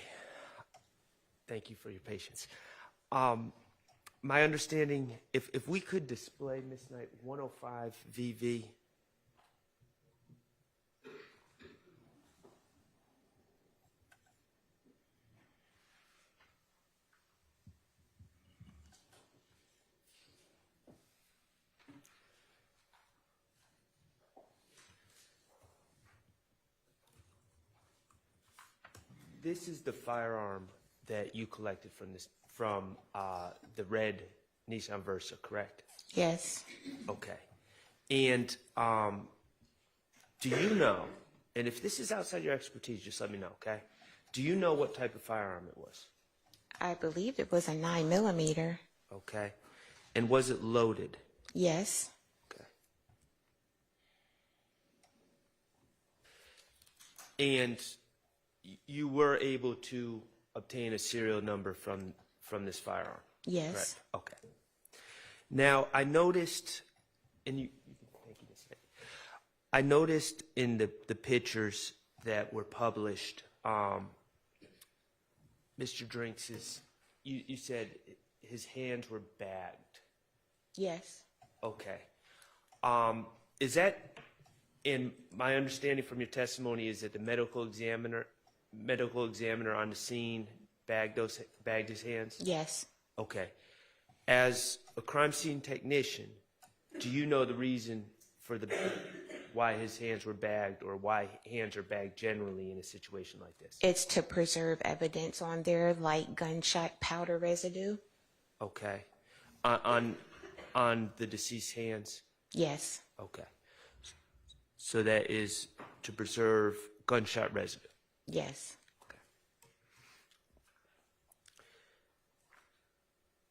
Thank you for your patience. My understanding, if we could display Miss Knight 105 VV. This is the firearm that you collected from the red Nissan Versa, correct? Yes. Okay. And do you know, and if this is outside your expertise, just let me know, okay? Do you know what type of firearm it was? I believe it was a 9mm. Okay. And was it loaded? Yes. Okay. And you were able to obtain a serial number from this firearm? Yes. Correct? Okay. Now, I noticed, and thank you, Ms. Knight. I noticed in the pictures that were published, Mr. Drinks, you said his hands were bagged. Yes. Okay. Is that, in my understanding from your testimony, is that the medical examiner on the scene bagged his hands? Yes. Okay. As a crime scene technician, do you know the reason for why his hands were bagged, or why hands are bagged generally in a situation like this? It's to preserve evidence on there, like gunshot powder residue. Okay. On the deceased hands? Yes. Okay. So that is to preserve gunshot residue? Yes. Okay.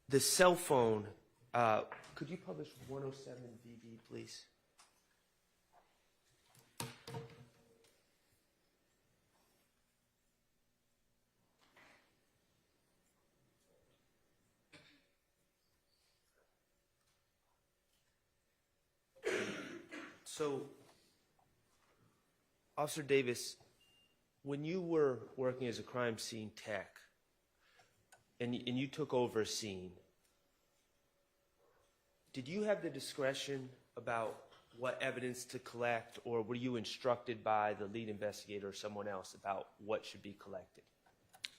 The cell phone, could you publish 107 VV, please? So, Officer Davis, when you were working as a crime scene tech, and you took over a scene, did you have the discretion about what evidence to collect, or were you instructed by the lead investigator or someone else about what should be collected?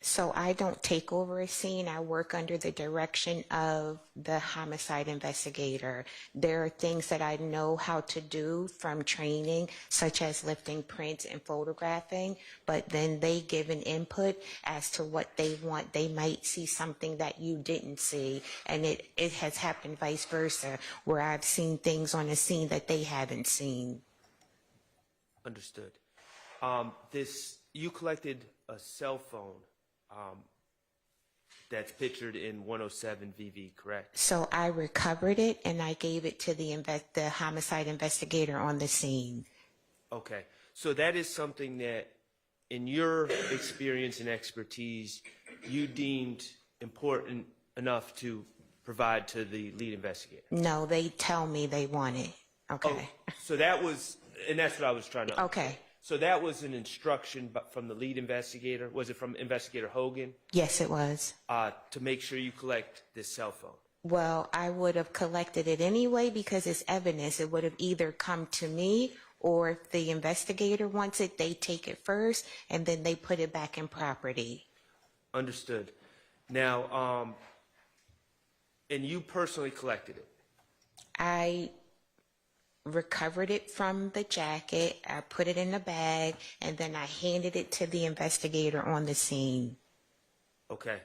So I don't take over a scene. I work under the direction of the homicide investigator. There are things that I know how to do from training, such as lifting prints and photographing, but then they give an input as to what they want. They might see something that you didn't see, and it has happened vice versa, where I've seen things on a scene that they haven't seen. Understood. You collected a cell phone. that's pictured in 107 VV, correct? So I recovered it and I gave it to the homicide investigator on the scene. Okay, so that is something that, in your experience and expertise, you deemed important enough to provide to the lead investigator? No, they tell me they want it. Okay. Oh, so that was, and that's what I was trying to. Okay. So that was an instruction from the lead investigator. Was it from Investigator Hogan? Yes, it was. To make sure you collect this cell phone. Well, I would have collected it anyway because it's evidence. It would have either come to me, or if the investigator wants it, they take it first and then they put it back in property. Understood. Now, and you personally collected it? I recovered it from the jacket, I put it in a bag, and then I handed it to the investigator on the scene. Okay.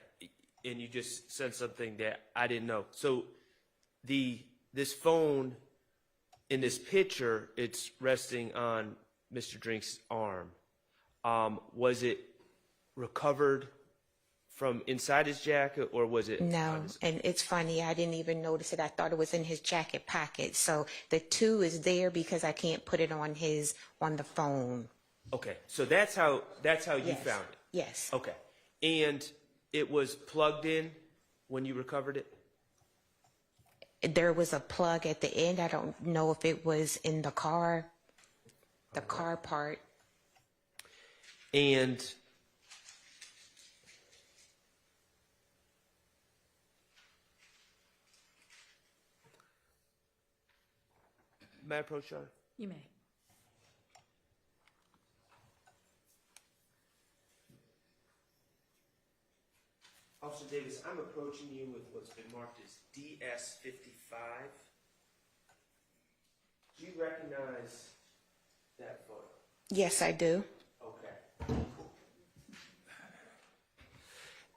And you just said something that I didn't know. So this phone in this picture, it's resting on Mr. Drink's arm. Was it recovered from inside his jacket, or was it? No, and it's funny, I didn't even notice it. I thought it was in his jacket pocket. So the 2 is there because I can't put it on the phone. Okay, so that's how you Yes. found it? Yes. Okay. And it was plugged in when you recovered it? There was a plug at the end. I don't know if it was in the car part. And may I approach, John? You may. Officer Davis, I'm approaching you with what's been marked as DS-55. Do you recognize that photo? Yes, I do. Okay.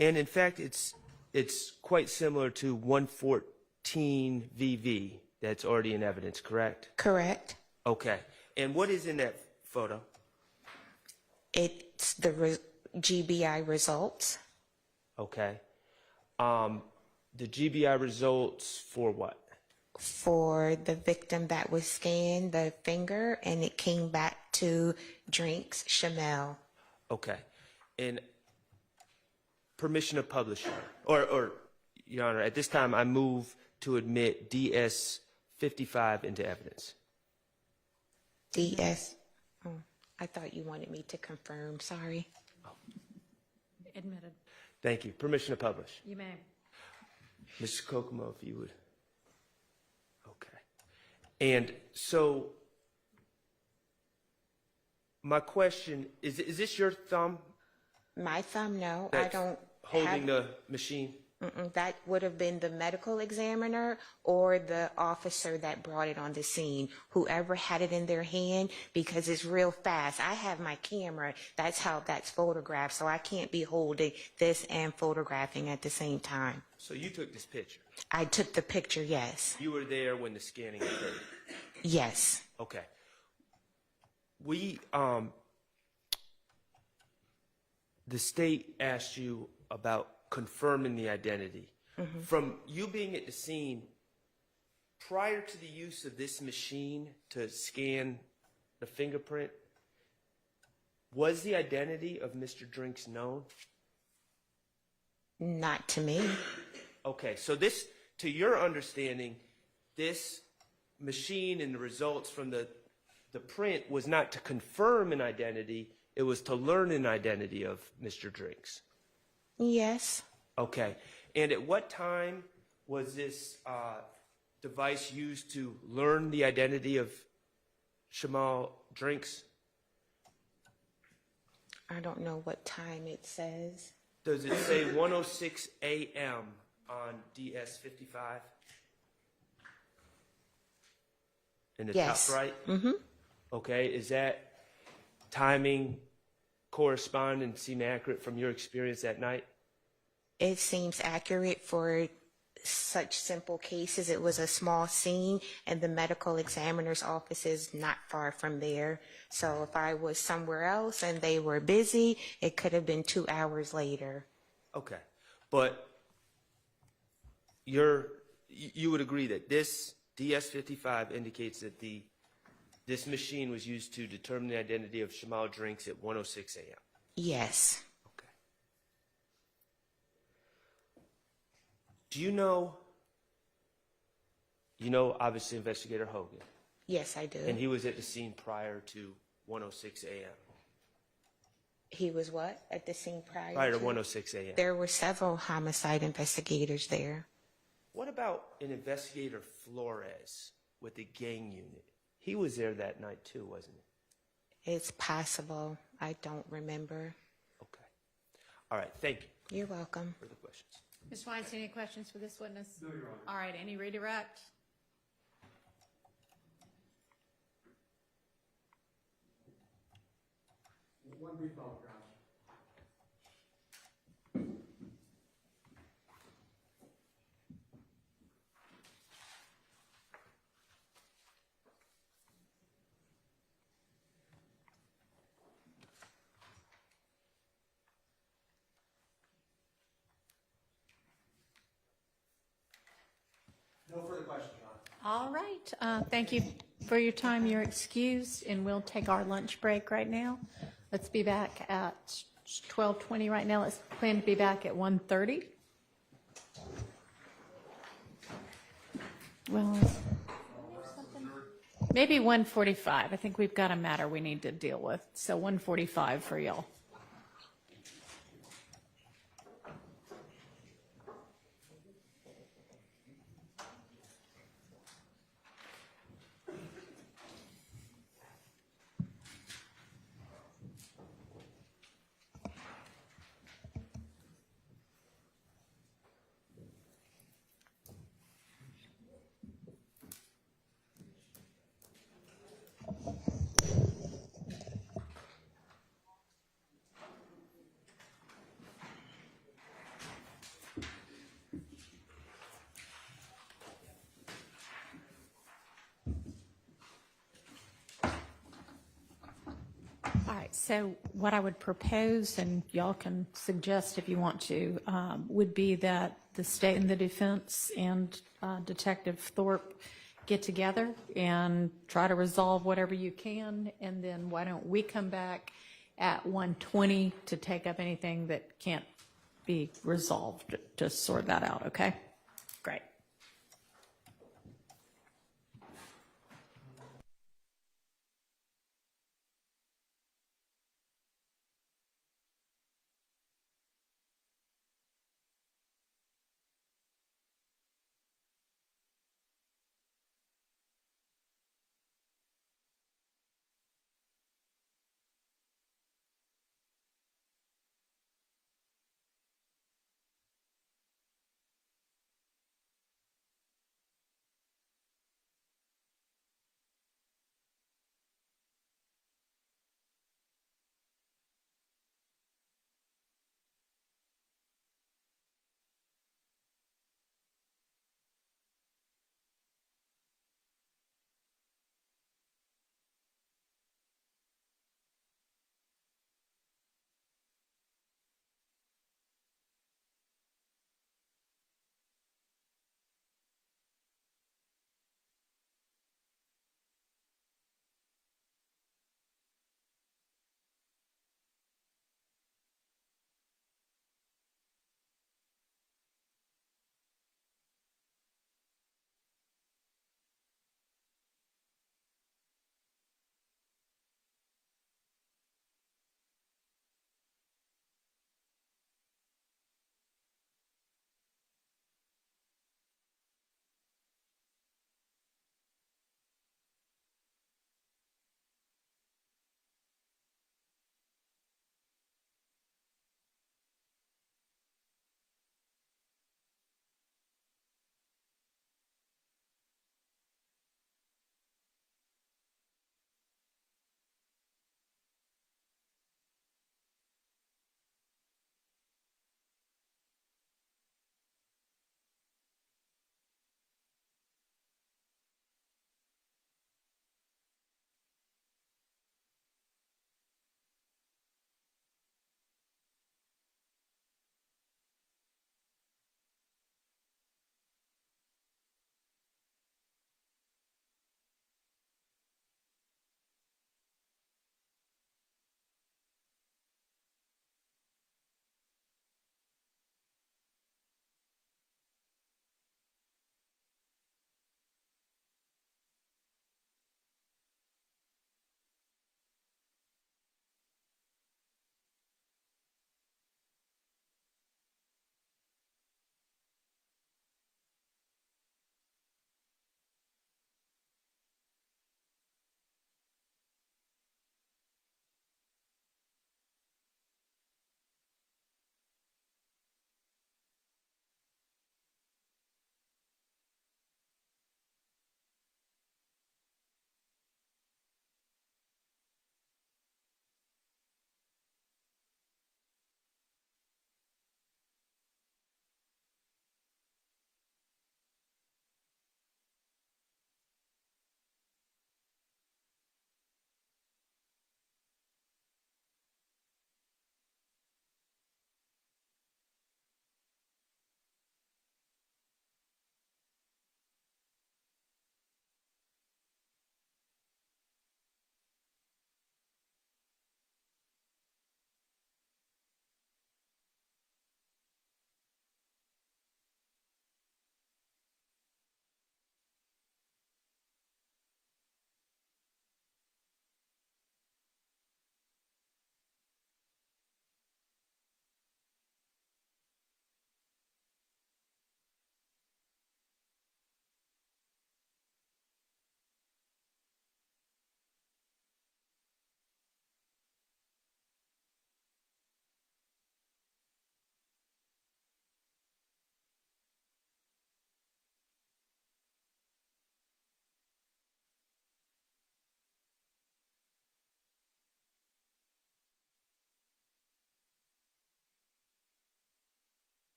And in fact, it's quite similar to 114 VV that's already in evidence, correct? Correct. Okay. And what is in that photo? It's the GBI results. Okay. The GBI results for what? For the victim that was scanned, the finger, and it came back to Drinks Shamel. Okay. And permission to publish, or Your Honor, at this time I move to admit DS-55 into evidence. DS. Oh, I thought you wanted me to confirm. Sorry. Admitted. Thank you. Permission to publish. You may. Mr. Kokomo, if you would. Okay. And so my question is this your thumb? My thumb, no. I That's don't holding have, the machine? That would have been the medical examiner or the officer that brought it on the scene, whoever had it in their hand, because it's real fast. I have my camera. That's how that's photographed, so I can't be holding this and photographing at the same time. So you took this picture? I took the picture, yes. You were there when the scanning occurred? Yes. Okay. We, the state asked you about confirming the identity. From you being at the scene, prior to the use of this machine to scan the fingerprint, was the identity of Mr. Drinks known? Not to me. Okay, so this, to your understanding, this machine and the results from the print was not to confirm an identity, it was to learn an identity of Mr. Drinks. Yes. Okay, and at what time was this device used to learn the identity of Shamal Drinks? I don't know what time it says. Does it say 1:06 a.m. on DS-55? In the Yes. top right? Mm-hmm. Okay, is that timing correspond and seem accurate from your experience that night? It seems accurate for such simple cases. It was a small scene, and the medical examiner's office is not far from there. So if I was somewhere else and they were busy, it could have been 2 hours later. Okay, but you would agree that this DS-55 indicates that this machine was used to determine the identity of Shamal Drinks at 1:06 a.m. Yes. Do you know obviously Investigator Hogan, Yes, I do. and he was at the scene prior to 1:06 a.m. He was what? At the scene prior Prior to 1:06 a.m. There were several homicide investigators there. What about an Investigator Flores with the gang unit? He was there that night too, wasn't he? It's possible. I don't remember. All right, thank you. You're welcome. Further questions? Ms. Weinstein, any questions for this witness? No, Your Honor. All right, any redirect? One brief follow-up, Your Honor. No further questions, Your Honor. All right, thank you for your time. You're excused, and we'll take our lunch break right now. Let's be back at 12:20 right now. Let's plan to be back at 1:30. Well, maybe 1:45. I think we've got a matter we need to deal with, so 1:45 for y'all. All right, so what I would propose, and y'all can suggest if you want to, would be that the state and the defense and Detective Thorpe get together and try to resolve whatever you can, and then why don't we come back at 1:20 to take up anything that can't be resolved, to sort that out, okay? Great.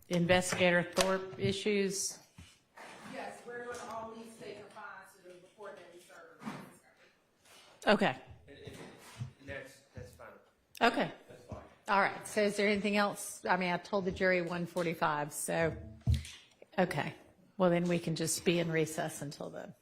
Investigator Thorpe issues. Yes, we're going to all these state fines to the report that we serve. Okay. That's fine. Okay. That's fine. All right. So is there anything else? I mean, I told the jury 1:45, so, okay. Well, then we can just be in recess until then.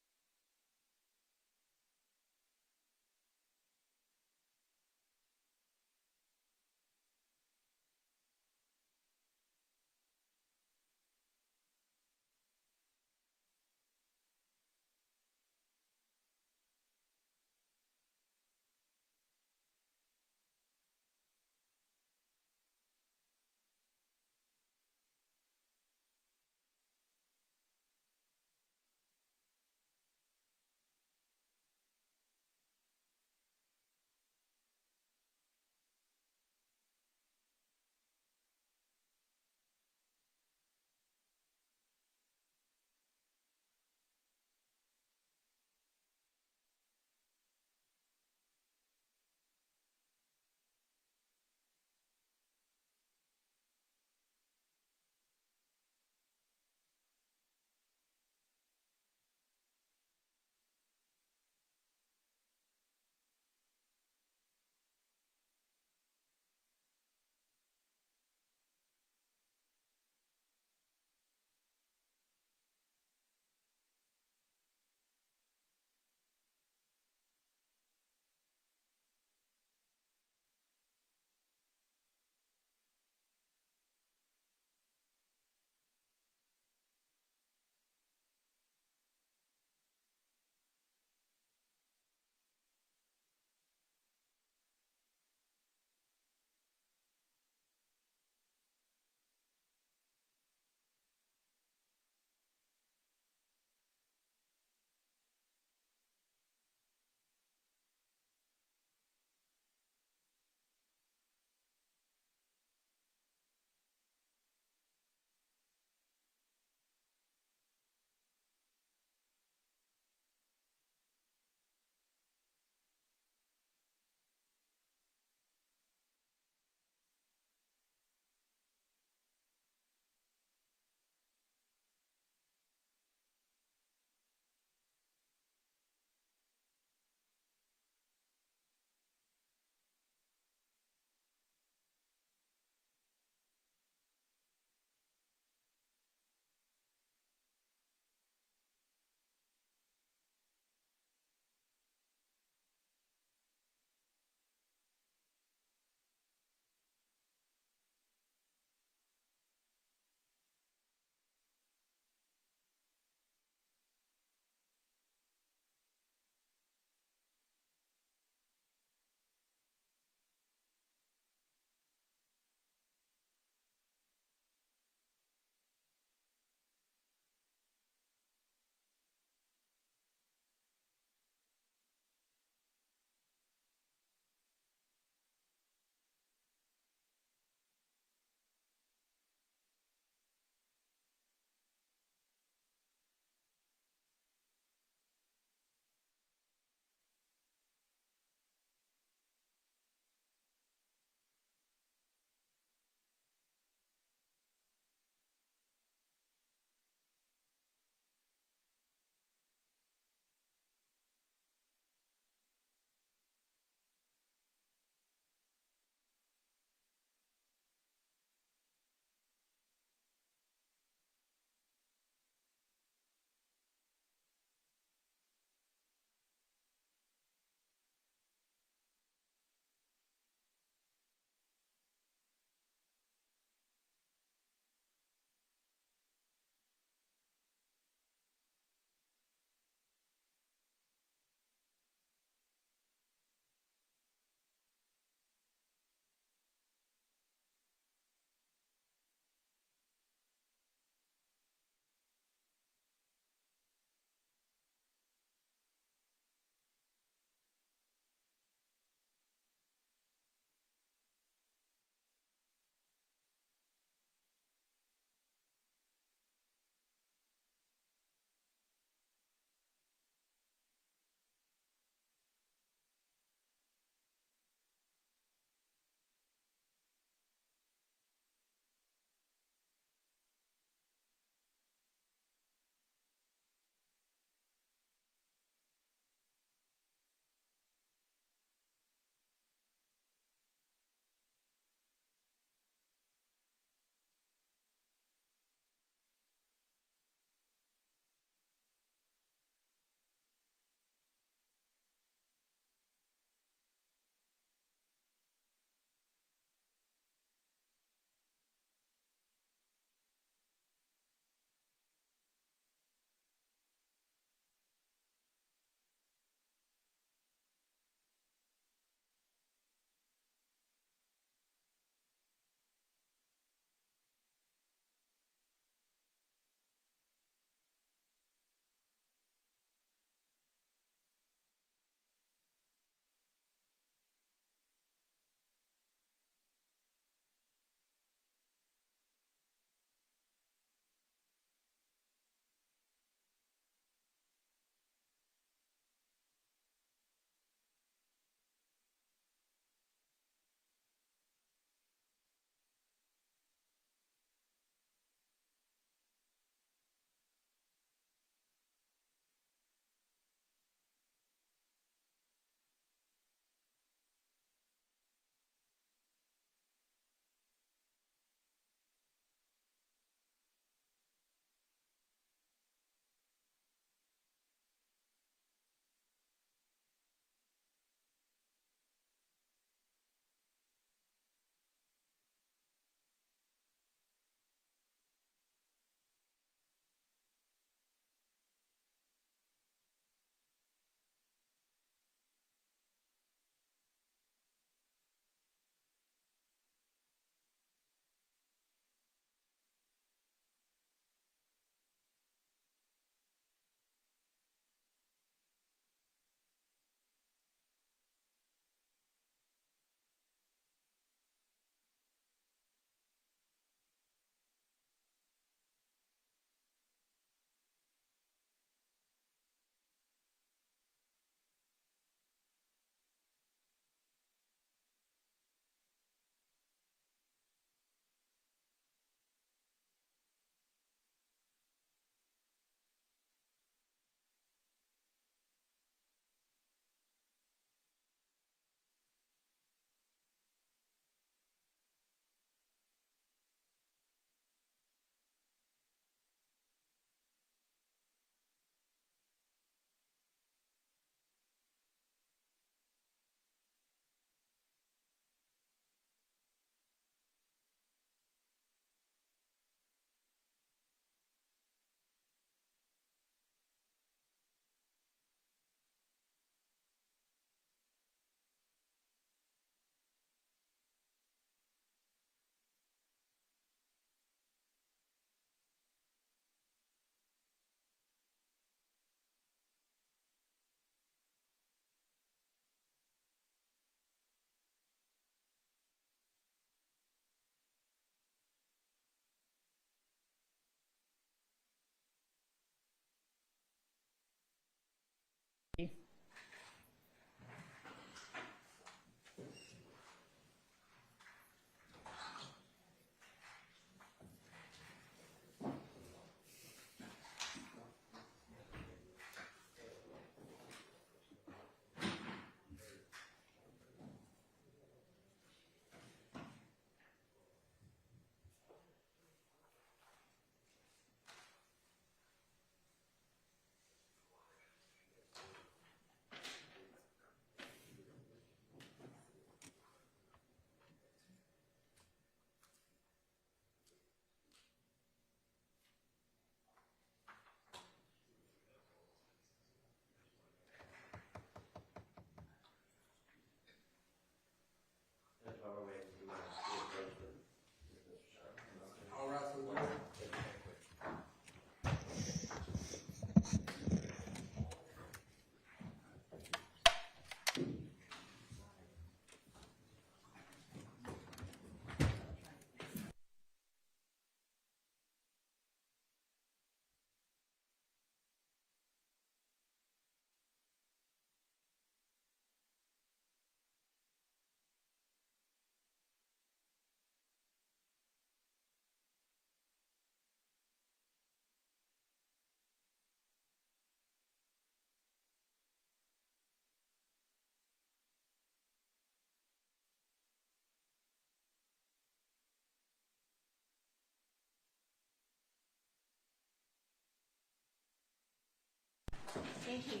Thank you.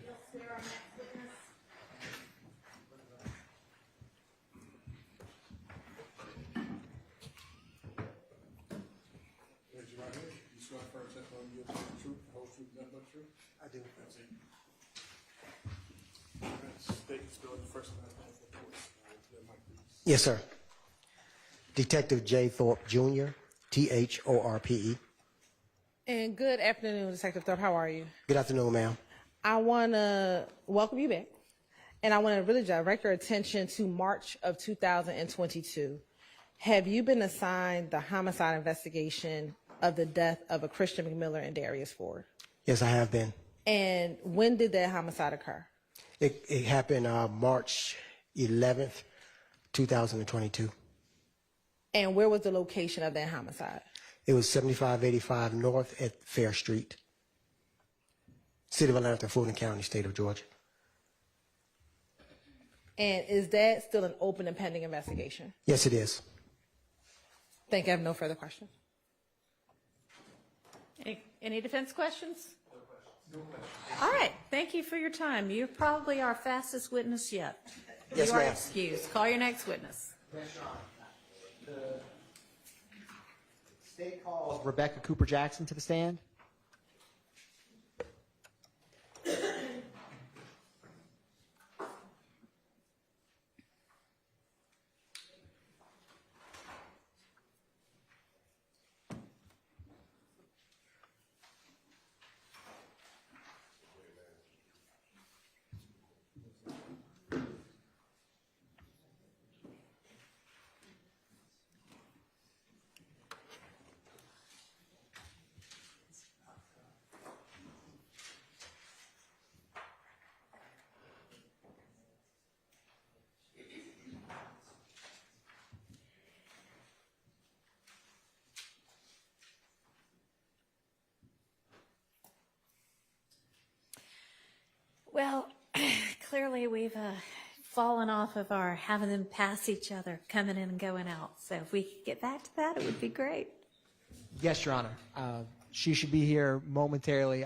You'll swear our next witness. Raise your right hand. You swear firm testimony you tell the truth, the whole truth, nothing but the truth? I do. That's it. State and spell your first and last name for the court. To the mic, please. Yes, sir. Detective J. Thorpe, Jr., Thorpe. And good afternoon, Detective Thorpe. How are you? Good afternoon, ma'am. I want to welcome you back. And I want to really direct your attention to March of 2022. Have you been assigned the homicide investigation of the death of a Christian McMiller and Darius Ford? Yes, I have been. And when did that homicide occur? It happened March 11th, 2022. And where was the location of that homicide? It was 7585 North at Fair Street, City of Atlanta, Fulton County, State of Georgia. And is that still an open and pending investigation? Yes, it is. Thank you. I have no further questions. Any defense questions? No questions. All right. Thank you for your time. You're probably our fastest witness yet. Yes, you are ma'am. excused. Call your next witness. The state calls Rebecca Cooper Jackson to the stand. Well, clearly we've fallen off of our having them pass each other, coming in and going out. So if we could get back to that, it would be great. Yes, Your Honor. She should be here momentarily.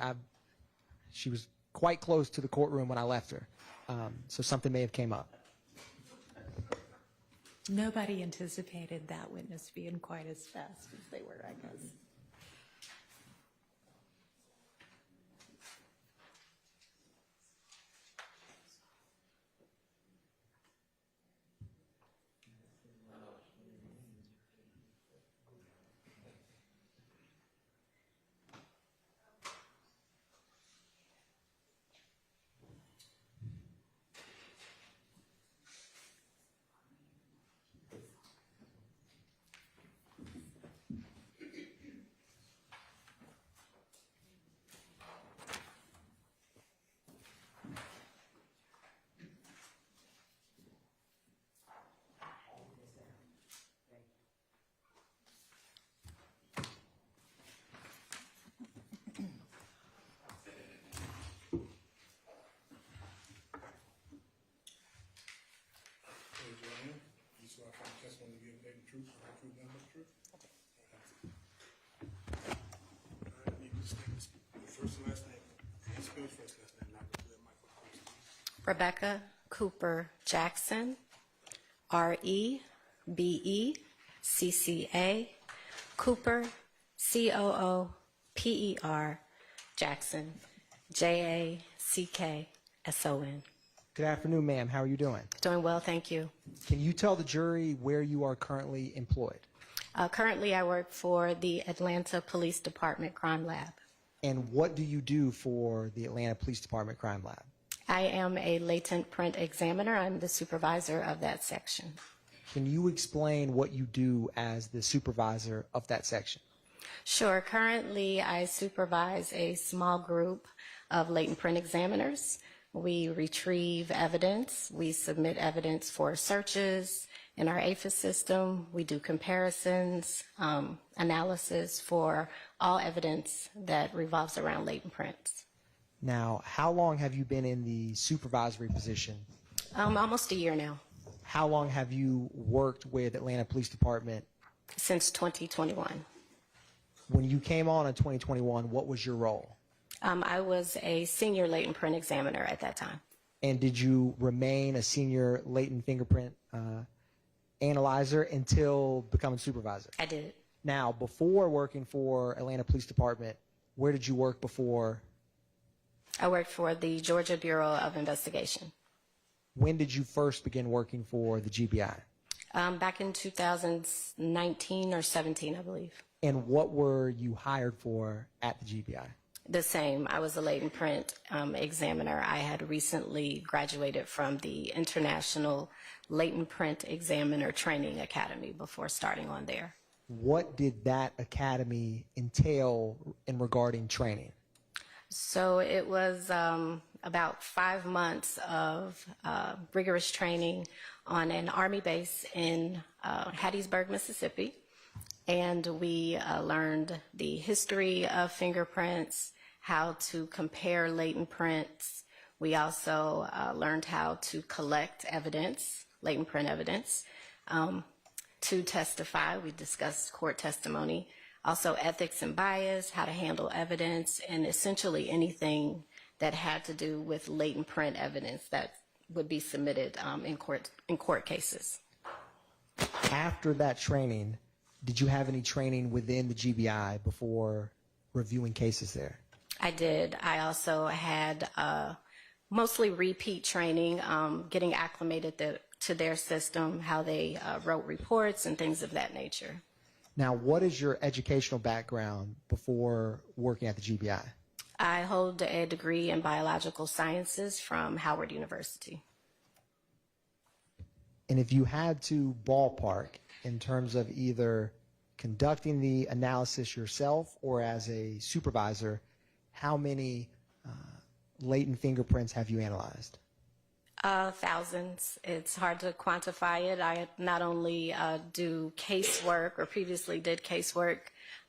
She was quite close to the courtroom when I left her, so something may have came up. Nobody anticipated that witness being quite as fast as they were, I guess. Raise your right hand. You swear firm testimony you give the truth, the whole truth, nothing but the truth? All right, you can state your first and last name. And spell your first and last name. Now go to the mic for the court, please. Rebecca Cooper Jackson, REBECCA, Cooper, COOPER, Jackson, JACKSON. Good afternoon, ma'am. How are you doing? Doing well, thank you. Can you tell the jury where you are currently employed? Currently, I work for the Atlanta Police Department Crime Lab. And what do you do for the Atlanta Police Department Crime Lab? I am a latent print examiner. I'm the supervisor of that section. Can you explain what you do as the supervisor of that section? Sure. Currently, I supervise a small group of latent print examiners. We retrieve evidence. We submit evidence for searches in our APHIS system. We do comparisons, analysis for all evidence that revolves around latent prints. Now, how long have you been in the supervisory position? Almost a year now. How long have you worked with Atlanta Police Department? Since 2021. When you came on in 2021, what was your role? I was a senior latent print examiner at that time. And did you remain a senior latent fingerprint analyzer until becoming supervisor? I did. Now, before working for Atlanta Police Department, where did you work before? I worked for the Georgia Bureau of Investigation. When did you first begin working for the GBI? Back in 2019 or 17, I believe. And what were you hired for at the GBI? The same. I was a latent print examiner. I had recently graduated from the International Latent Print Examiner Training Academy before starting on there. What did that academy entail in regarding training? So it was about 5 months of rigorous training on an Army base in Hattiesburg, Mississippi. And we learned the history of fingerprints, how to compare latent prints. We also learned how to collect evidence, latent print evidence, to testify. We discussed court testimony. Also ethics and bias, how to handle evidence, and essentially anything that had to do with latent print evidence that would be submitted in court cases. After that training, did you have any training within the GBI before reviewing cases there? I did. I also had mostly repeat training, getting acclimated to their system, how they wrote reports and things of that nature. Now, what is your educational background before working at the GBI? I hold a degree in biological sciences from Howard University. And if you had to ballpark in terms of either conducting the analysis yourself or as a supervisor, how many latent fingerprints have you analyzed? Thousands. It's hard to quantify it. I not only do casework or previously did casework,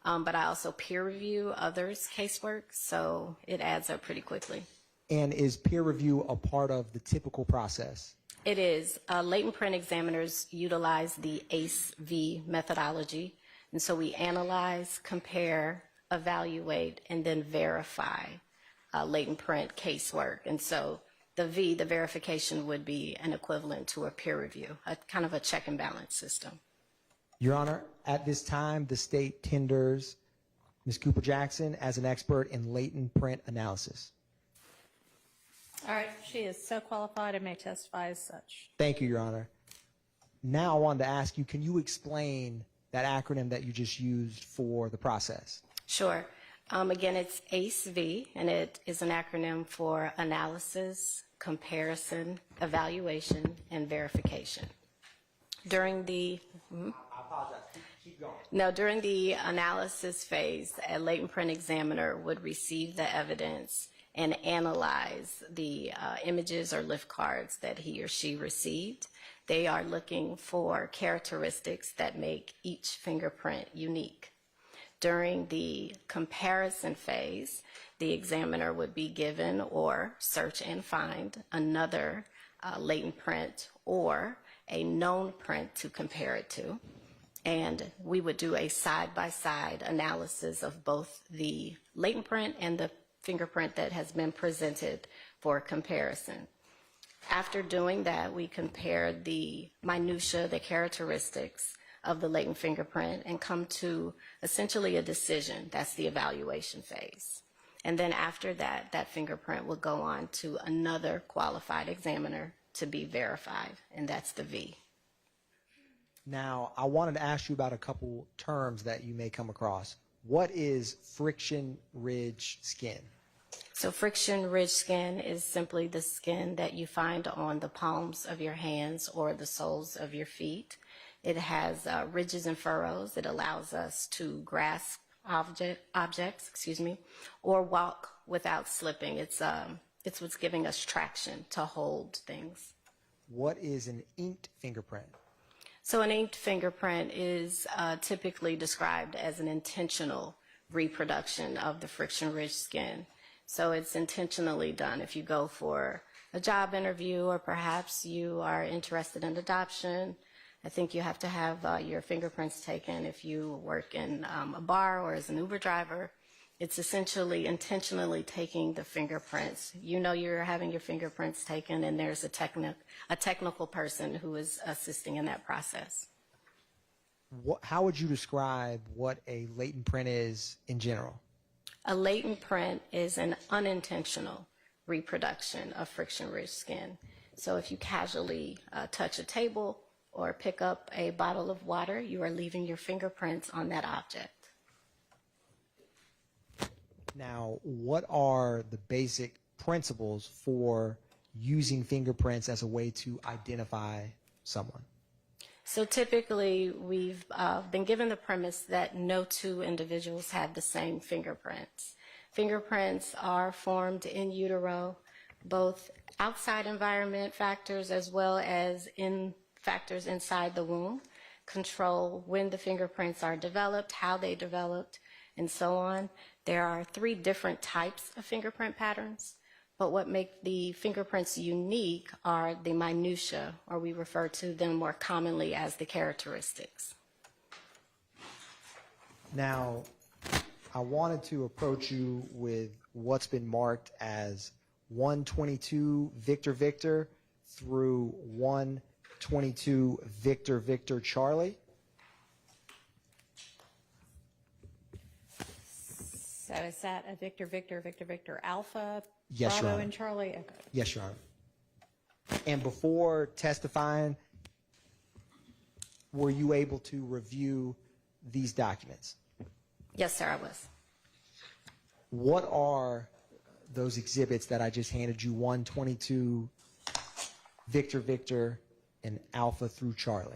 but I also peer review others' casework, so it adds up pretty quickly. And is peer review a part of the typical process? It is. Latent print examiners utilize the ACE-V methodology, and so we analyze, compare, evaluate, and then verify latent print casework. And so the V, the verification, would be an equivalent to a peer review, a kind of a check and balance system. Your Honor, at this time, the state tenders Ms. Cooper Jackson as an expert in latent print analysis. All right, she is so qualified and may testify as such. Thank you, Your Honor. Now I wanted to ask you, can you explain that acronym that you just used for the process? Sure. Again, it's ACE-V, and it is an acronym for analysis, comparison, evaluation, and verification. During the I apologize. Keep going. Now, during the analysis phase, a latent print examiner would receive the evidence and analyze the images or lift cards that he or she received. They are looking for characteristics that make each fingerprint unique. During the comparison phase, the examiner would be given or search and find another latent print or a known print to compare it to. And we would do a side-by-side analysis of both the latent print and the fingerprint that has been presented for comparison. After doing that, we compare the minutia, the characteristics of the latent fingerprint, and come to essentially a decision. That's the evaluation phase. And then after that, that fingerprint will go on to another qualified examiner to be verified, and that's the V. Now, I wanted to ask you about a couple terms that you may come across. What is friction ridge skin? So friction ridge skin is simply the skin that you find on the palms of your hands or the soles of your feet. It has ridges and furrows. It allows us to grasp objects, or walk without slipping. It's what's giving us traction to hold things. What is an inked fingerprint? So an inked fingerprint is typically described as an intentional reproduction of the friction ridge skin. So it's intentionally done. If you go for a job interview or perhaps you are interested in adoption, I think you have to have your fingerprints taken. If you work in a bar or as an Uber driver, It's essentially intentionally taking the fingerprints. You know you're having your fingerprints taken, and there's a technical person who is assisting in that process. How would you describe what a latent print is in general? A latent print is an unintentional reproduction of friction-rich skin. So if you casually touch a table or pick up a bottle of water, you are leaving your fingerprints on that object. Now, what are the basic principles for using fingerprints as a way to identify someone? So typically, we've been given the premise that no two individuals have the same fingerprints. Fingerprints are formed in utero, both outside environment factors as well as in factors inside the womb control when the fingerprints are developed, how they developed, and so on. There are 3 different types of fingerprint patterns, but what makes the fingerprints unique are the minutiae, or we refer to them more commonly as the characteristics. Now, I wanted to approach you with what's been marked as 122 Victor Victor through 122 Victor Victor Charlie. So is that a Victor Victor Victor Victor Alpha, Yes, Your Bravo, Honor. and Charlie? Okay. Yes, Your Honor. And before testifying, were you able to review these documents? Yes, sir, I was. What are those exhibits that I just handed you, 122 Victor Victor and Alpha through Charlie?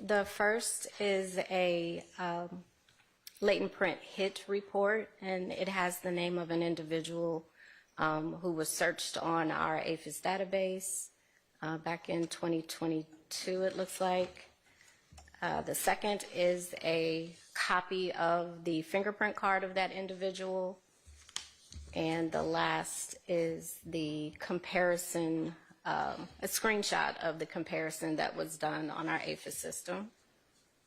The first is a latent print hit report, and it has the name of an individual who was searched on our APHIS database back in 2022, it looks like. The second is a copy of the fingerprint card of that individual. And the last is the comparison, a screenshot of the comparison that was done on our APHIS system.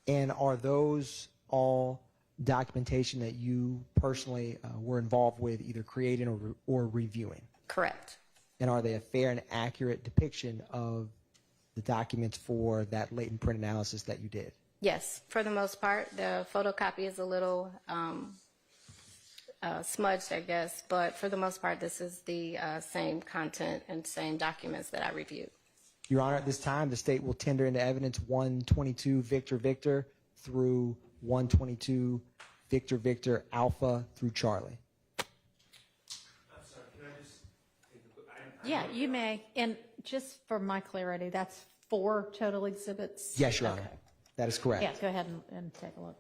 And are those all documentation that you personally were involved with, either creating or reviewing? Correct. And are they a fair and accurate depiction of the documents for that latent print analysis that you did? Yes, for the most part. The photocopy is a little smudged, I guess, but for the most part, this is the same content and same documents that I reviewed. Your Honor, at this time, the state will tender into evidence 122 Victor Victor through 122 Victor Victor Alpha through Charlie. Yeah, you may. And just for my clarity, that's 4 total exhibits? Yes, Your Okay. Honor. That is correct. Yeah, go ahead and take a look.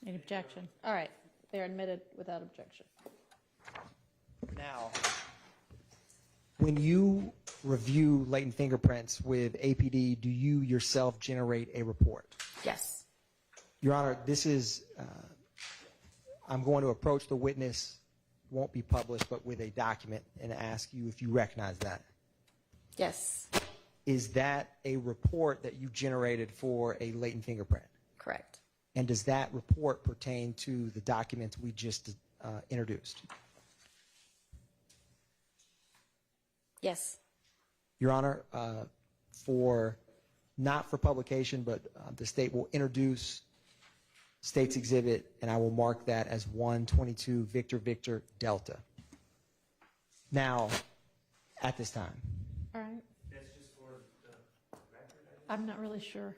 Any objection? All right, they're admitted without objection. Now, when you review latent fingerprints with APD, do you yourself generate a report? Yes. Your Honor, this is, I'm going to approach the witness, won't be published, but with a document and ask you if you recognize that. Yes. Is that a report that you generated for a latent fingerprint? Correct. And does that report pertain to the documents we just introduced? Yes. Your Honor, not for publication, but the state will introduce state's exhibit, and I will mark that as 122 Victor Victor Delta. Now, at this time. All right. I'm not really sure.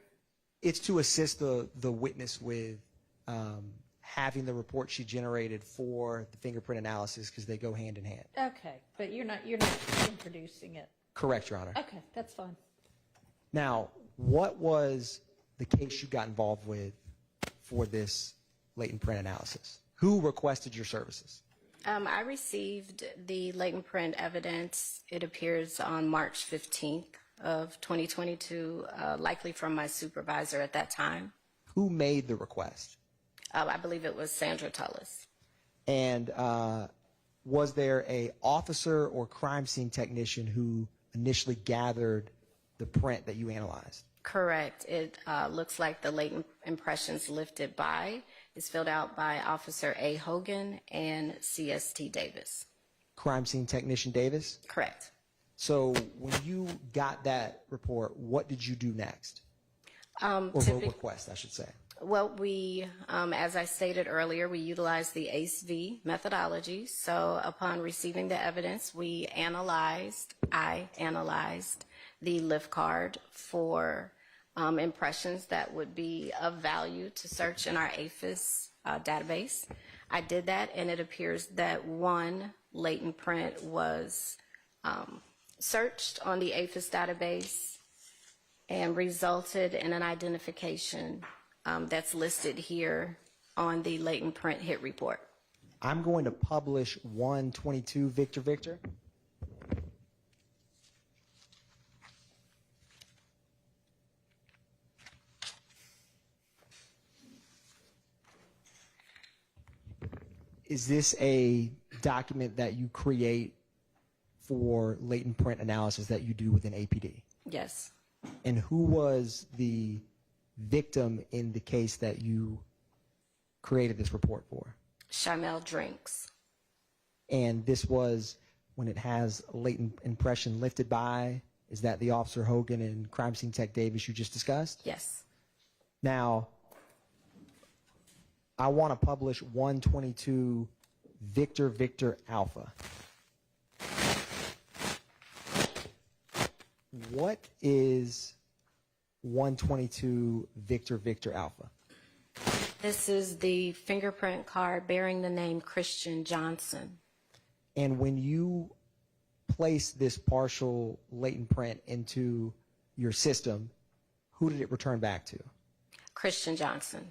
It's to assist the witness with having the report she generated for the fingerprint analysis, because they go hand in hand. Okay, but you're not introducing it. Correct, Your Honor. Okay, that's fine. Now, what was the case you got involved with for this latent print analysis? Who requested your services? I received the latent print evidence. It appears on March 15th of 2022, likely from my supervisor at that time. Who made the request? I believe it was Sandra Tullis. And was there a officer or crime scene technician who initially gathered the print that you analyzed? Correct. It looks like the latent impressions lifted by is filled out by Officer A. Hogan and CST Davis. Crime scene technician Davis? Correct. So when you got that report, what did you do next? Or request, I should say. Well, we, as I stated earlier, we utilized the ACE-V methodology. So upon receiving the evidence, I analyzed the lift card for impressions that would be of value to search in our APHIS database. I did that, and it appears that one latent print was searched on the APHIS database and resulted in an identification that's listed here on the latent print hit report. I'm going to publish 122 Victor Victor. Is this a document that you create for latent print analysis that you do within APD? Yes. And who was the victim in the case that you created this report for? Shamel Drinks. And this was when it has latent impression lifted by, is that the Officer Hogan and Crime Scene Tech Davis you just discussed? Yes. Now, I want to publish 122 Victor Victor Alpha. What is 122 Victor Victor Alpha? This is the fingerprint card bearing the name Christian Johnson. And when you place this partial latent print into your system, who did it return back to? Christian Johnson.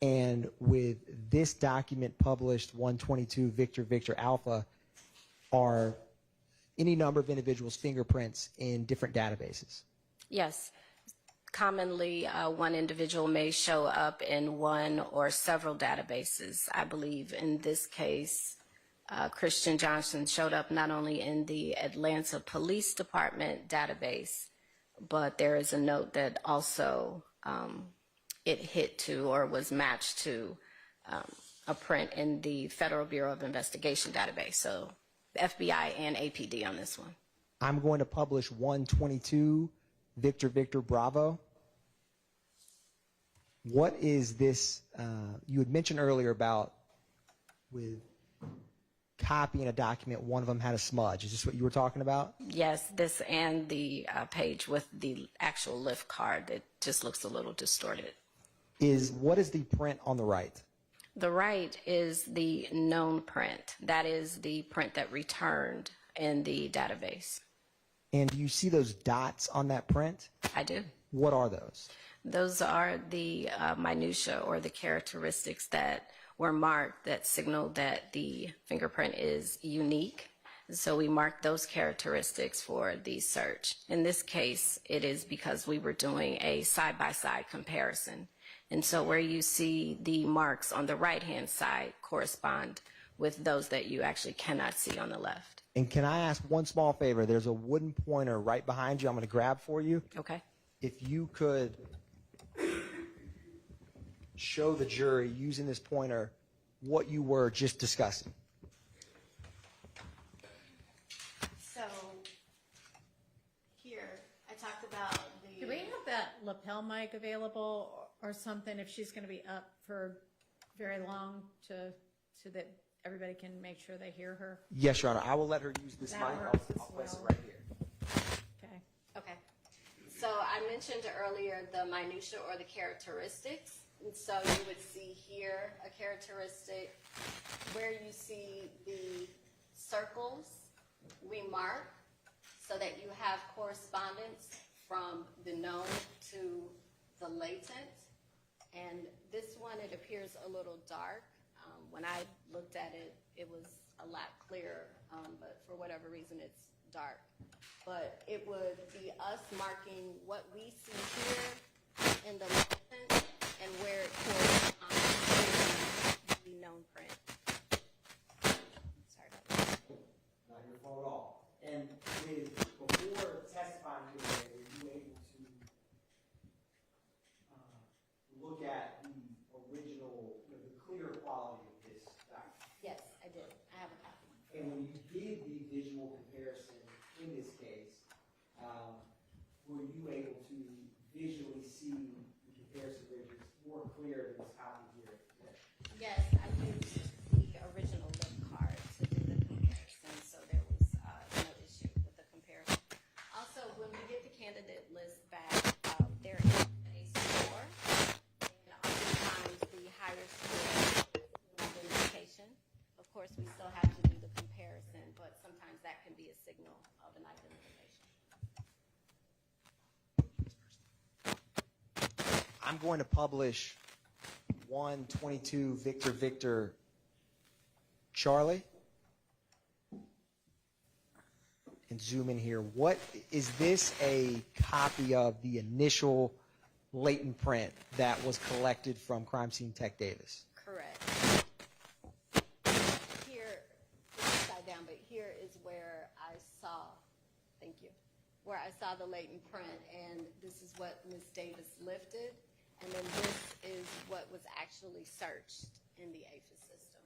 And with this document published, 122 Victor Victor Alpha, are any number of individuals' fingerprints in different databases? Yes. Commonly, one individual may show up in one or several databases. I believe in this case, Christian Johnson showed up not only in the Atlanta Police Department database, but there is a note that also it hit to or was matched to a print in the Federal Bureau of Investigation database. So FBI and APD on this one. I'm going to publish 122 Victor Victor Bravo. What is this? You had mentioned earlier about with copying a document, one of them had a smudge. Is this what you were talking about? Yes, this and the page with the actual lift card. It just looks a little distorted. What is the print on the right? The right is the known print. That is the print that returned in the database. And do you see those dots on that print? I do. What are those? Those are the minutia or the characteristics that were marked that signal that the fingerprint is unique. So we marked those characteristics for the search. In this case, it is because we were doing a side-by-side comparison. And so where you see the marks on the right-hand side correspond with those that you actually cannot see on the left. And can I ask one small favor? There's a wooden pointer right behind you I'm going to grab for you. Okay. If you could show the jury using this pointer what you were just discussing. So here, I talked about the... Do we have that lapel mic available or something if she's going to be up for very long so that everybody can make sure they hear her? Yes, Your Honor. I will let her use this mic. I'll place it right here. Okay. Okay. So I mentioned earlier the minutia or the characteristics. And so you would see here a characteristic where you see the circles we mark so that you have correspondence from the known to the latent. And this one, it appears a little dark. When I looked at it, it was a lot clearer, but for whatever reason, it's dark. But it would be us marking what we see here in the latent and where it corresponds to the known print. clear than this copy here. Yes, I used the original lip card to do the comparison, so there was no issue with the comparison. Also, when we get the candidate list back, there is a score, and oftentimes the higher score identification. Of course, we still have to do the comparison, but sometimes that can be a signal of an identification. I'm going to publish 122 Victor Victor Charlie. And zoom in here. What is this, a copy of the initial latent print that was collected from Crime Scene Tech Davis? Correct. Here, it's upside down, but here is where I saw, thank you, where I saw the latent print, and this is what Ms. Davis lifted, and then this is what was actually searched in the APHIS system.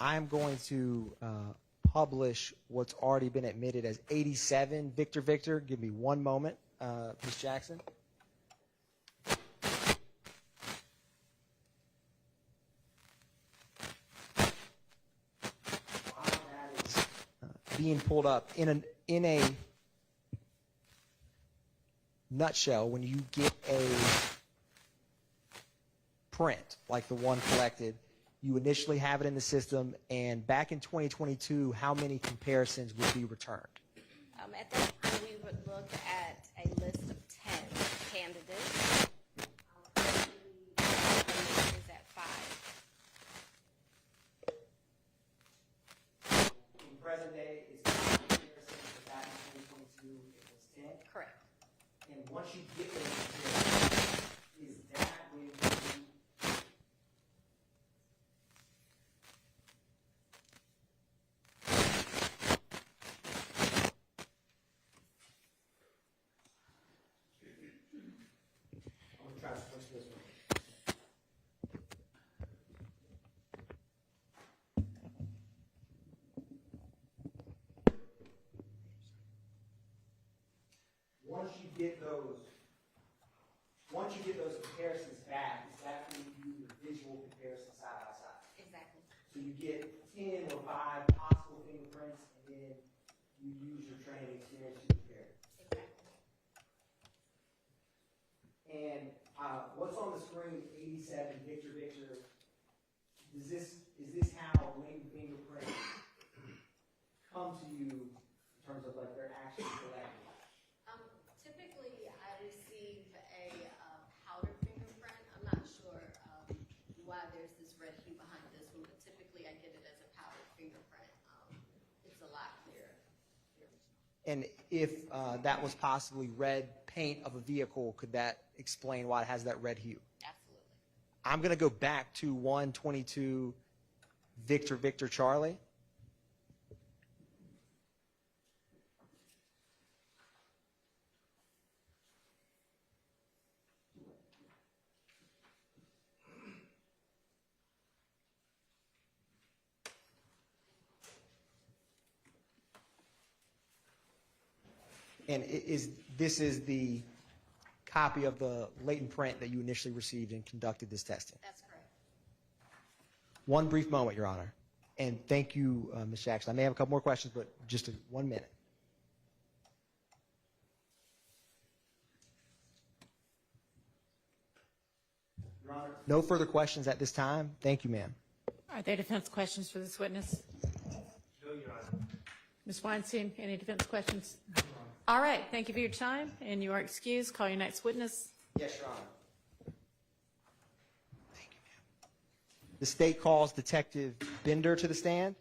I'm going to publish what's already been admitted as 87 Victor Victor. Give me one moment, Ms. Jackson. While that is being pulled up, in a nutshell, when you get a print like the one collected, you initially have it in the system, and back in 2022, how many comparisons would be returned? At that time, we would look at a list of 10 candidates. Is at 5. In present day, is comparison to back in 2022, it was 10? Correct. And once you get those comparisons, is that when you try to switch this one. Once you get those comparisons back, is that when you do your visual comparison side by side? Exactly. So you get 10 or 5 possible fingerprints, and then you use your training experience to compare. Exactly. And what's on the screen, 87 Victor Victor, is this how latent fingerprints come to you in terms of like their actually collected? Typically, I receive a powder fingerprint. I'm not sure why there's this red hue behind this one, but typically I get it as a powder fingerprint. It's a lot clearer. And if that was possibly red paint of a vehicle, could that explain why it has that red hue? Absolutely. I'm going to go back to 122 Victor Victor Charlie. And this is the copy of the latent print that you initially received and conducted this testing? That's correct. One brief moment, Your Honor. And thank you, Ms. Jackson. I may have a couple more questions, but just 1 minute. Your Honor, no further questions at this time. Thank you, ma'am. Are there defense questions for this witness? No, Your Honor. Ms. Weinstein, any defense questions? All right, thank you for your time, and you are excused. Call your next witness. Yes, Your Honor. Thank you, ma'am. The state calls Detective Bender to the stand.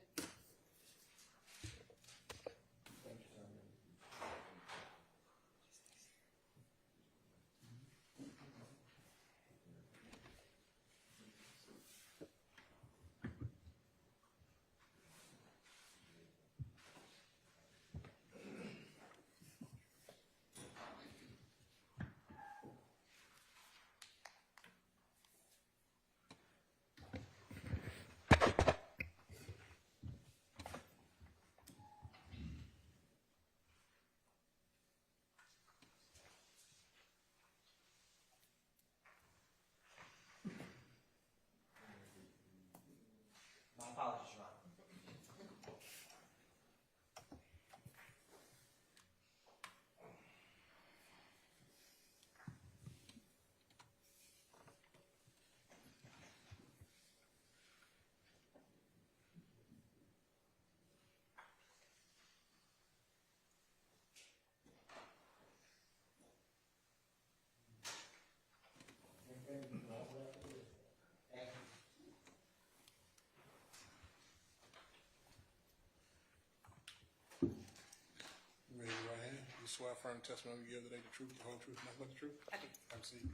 swear affirm testimony you give today the truth, the whole truth, and nothing but the truth? I do. Have a seat.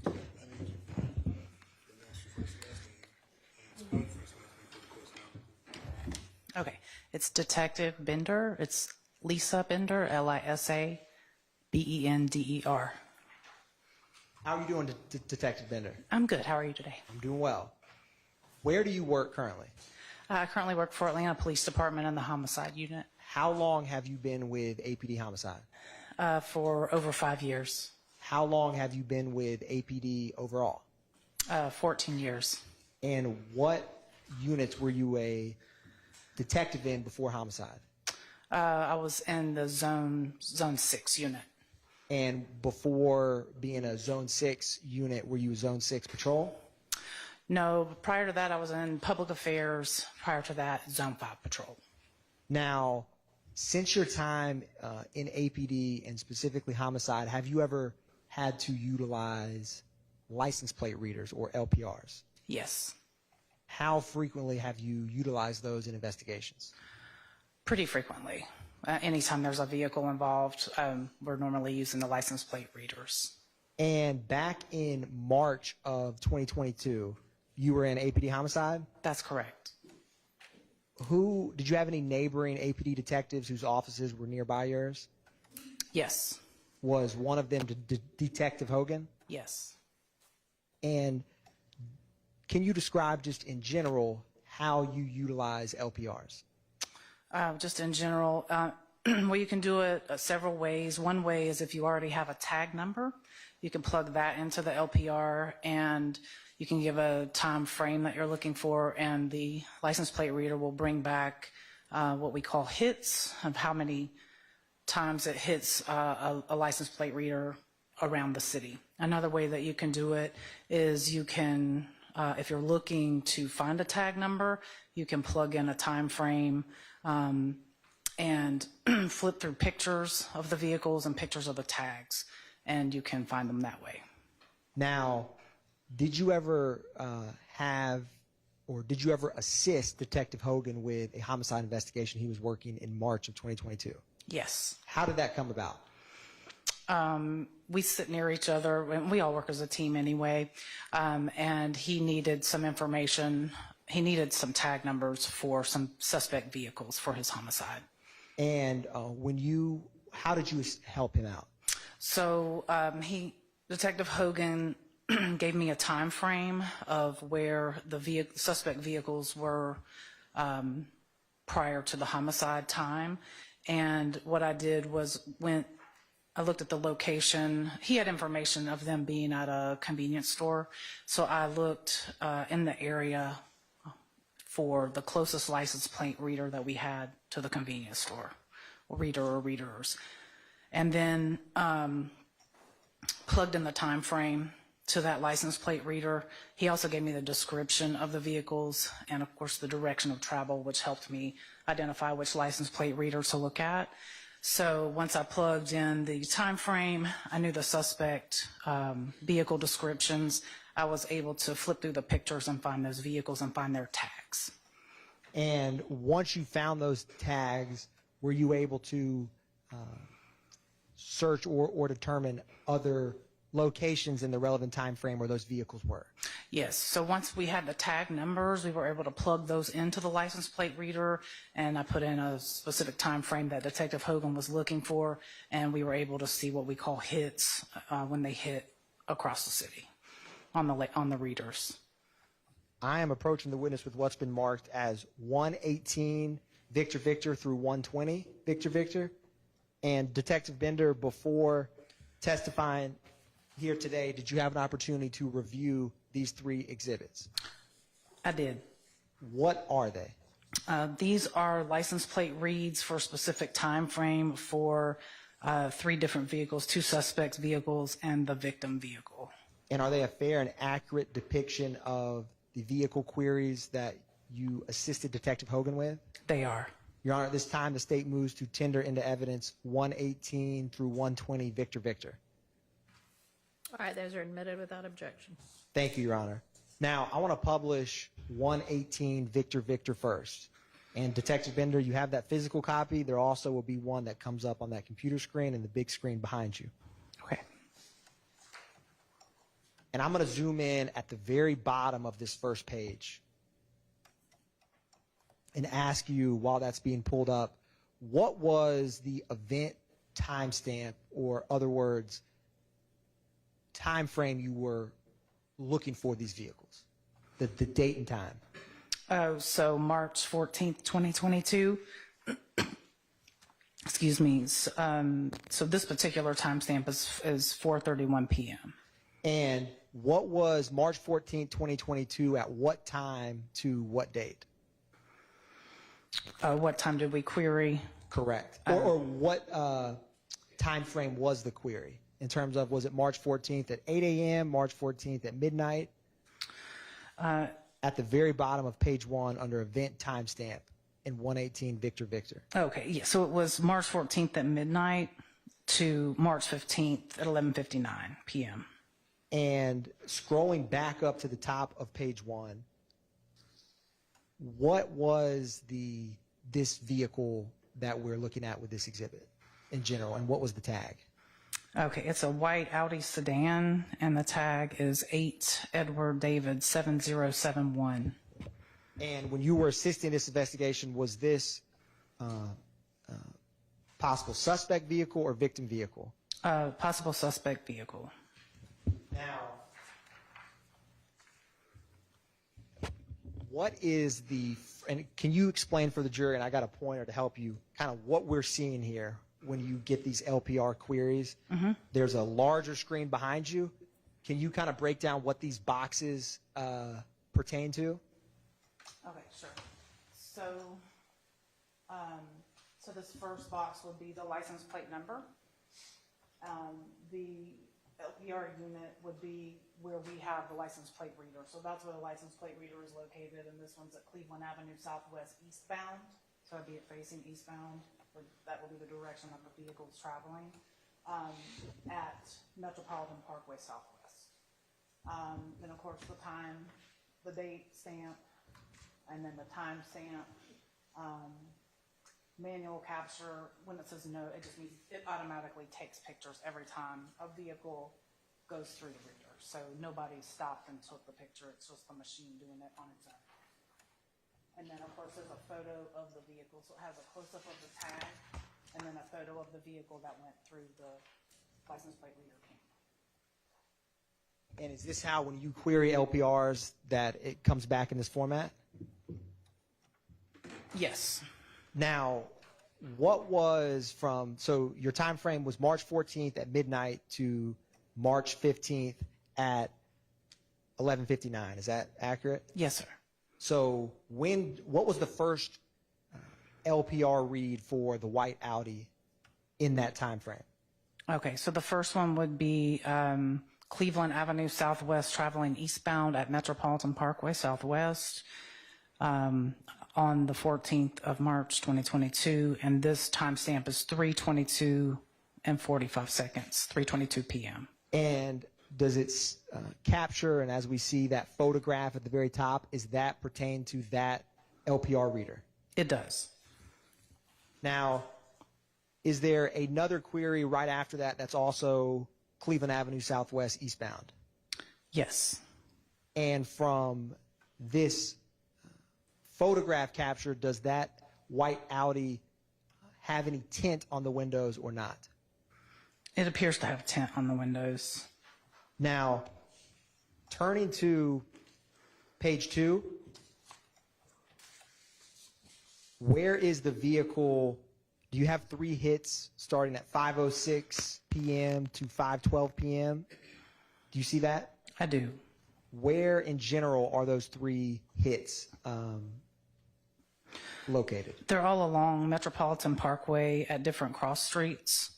I need you to pronounce your first and last name and spell your first and last name for the court's knowledge. Okay, it's Detective Bender. It's Lisa Bender, Lisa Bender. How are you doing, Detective Bender? I'm good. How are you today? I'm doing well. Where do you work currently? I currently work for Atlanta Police Department in the homicide unit. How long have you been with APD Homicide? For over 5 years. How long have you been with APD overall? 14 years. And what units were you a detective in before homicide? I was in the Zone 6 unit. And before being a Zone 6 unit, were you a Zone 6 patrol? No, prior to that, I was in public affairs. Prior to that, Zone 5 patrol. Now, since your time in APD and specifically homicide, have you ever had to utilize license plate readers or LPRs? Yes. How frequently have you utilized those in investigations? Pretty frequently. Anytime there's a vehicle involved, we're normally using the license plate readers. And back in March of 2022, you were in APD homicide? That's correct. Did you have any neighboring APD detectives whose offices were nearby yours? Yes. Was one of them Detective Hogan? Yes. And can you describe just in general how you utilize LPRs? Just in general, well, you can do it several ways. One way is if you already have a tag number, you can plug that into the LPR and you can give a time frame that you're looking for, and the license plate reader will bring back what we call hits of how many times it hits a license plate reader around the city. Another way that you can do it is you can, if you're looking to find a tag number, you can plug in a time frame and flip through pictures of the vehicles and pictures of the tags, and you can find them that way. Now, did you ever did you ever assist Detective Hogan with a homicide investigation he was working in March of 2022? Yes. How did that come about? We sit near each other, and we all work as a team anyway, and he needed some information. He needed some tag numbers for some suspect vehicles for his homicide. And how did you help him out? So Detective Hogan gave me a time frame of where the suspect vehicles were prior to the homicide time. And what I did was I looked at the location. He had information of them being at a convenience store. So I looked in the area for the closest license plate reader that we had to the convenience store, reader or readers. And then plugged in the time frame to that license plate reader. He also gave me the description of the vehicles and, of course, the direction of travel, which helped me identify which license plate reader to look at. So once I plugged in the time frame, I knew the suspect vehicle descriptions. I was able to flip through the pictures and find those vehicles and find their tags. And once you found those tags, were you able to search or determine other locations in the relevant time frame where those vehicles were? Yes. So once we had the tag numbers, we were able to plug those into the license plate reader, and I put in a specific time frame that Detective Hogan was looking for, and we were able to see what we call hits when they hit across the city on the readers. I am approaching the witness with what's been marked as 118 Victor Victor through 120 Victor Victor. And Detective Bender, before testifying here today, did you have an opportunity to review these 3 exhibits? I did. What are they? These are license plate reads for a specific time frame for 3 different vehicles, 2 suspects' vehicles and the victim vehicle. And are they a fair and accurate depiction of the vehicle queries that you assisted Detective Hogan with? They are. Your Honor, at this time, the state moves to tender into evidence 118 through 120 Victor Victor. All right, those are admitted without objection. Thank you, Your Honor. Now, I want to publish 118 Victor Victor first. And Detective Bender, you have that physical copy. There also will be one that comes up on that computer screen and the big screen behind you. Okay. And I'm going to zoom in at the very bottom of this first page and ask you, while that's being pulled up, what was the event timestamp, or other words, time frame you were looking for these vehicles? The date and time. Oh, so March 14th, 2022. Excuse me. So this particular timestamp is 4:31 p.m. And what was March 14th, 2022, at what time to what date? What time did we query? Correct. Or what time frame was the query? In terms of, was it March 14th at 8 a.m., March 14th at midnight? At the very bottom of page 1 under event timestamp in 118 Victor Victor. Okay, yeah, so it was March 14th at midnight to March 15th at 11:59 p.m. And scrolling back up to the top of page 1, what was this vehicle that we're looking at with this exhibit in general, and what was the tag? Okay, it's a white Audi sedan, and the tag is 8 Edward David 7071. And when you were assisting this investigation, was this possible suspect vehicle or victim vehicle? Possible suspect vehicle. Now, what is and can you explain for the jury, and I got a pointer to help you, kind of what we're seeing here when you get these LPR queries? Mm-hmm. There's a larger screen behind you. Can you kind of break down what these boxes pertain to? Okay, sure. So this first box would be the license plate number. The LPR unit would be where we have the license plate reader. So that's where the license plate reader is located, and this one's at Cleveland Avenue Southwest eastbound. So it'd be facing eastbound, or that will be the direction that the vehicle's traveling, at Metropolitan Parkway Southwest. Then of course the time, the date stamp, and then the time stamp. Manual capture, when it says no, it just means it automatically takes pictures every time a vehicle goes through the reader. So nobody stopped and took the picture, it's just the machine doing it on its own. And then of course there's a photo of the vehicle, so it has a close-up of the tag, and then a photo of the vehicle that went through the license plate reader camera. And is this how, when you query LPRs, that it comes back in this format? Yes. Now, what was so your time frame was March 14th at midnight to March 15th at 11:59. Is that accurate? Yes, sir. So what was the first LPR read for the white Audi in that time frame? Okay, so the first one would be Cleveland Avenue Southwest traveling eastbound at Metropolitan Parkway Southwest on the 14th of March 2022, and this timestamp is 3:22 and 45 seconds, 3:22 p.m. And does it capture, and as we see that photograph at the very top, is that pertain to that LPR reader? It does. Now, is there another query right after that that's also Cleveland Avenue Southwest eastbound? Yes. And from this photograph capture, does that white Audi have any tint on the windows or not? It appears to have tint on the windows. Now, turning to page 2, where is the vehicle? Do you have 3 hits starting at 5:06 p.m. to 5:12 p.m.? Do you see that? I do. Where in general are those 3 hits located? They're all along Metropolitan Parkway at different cross streets.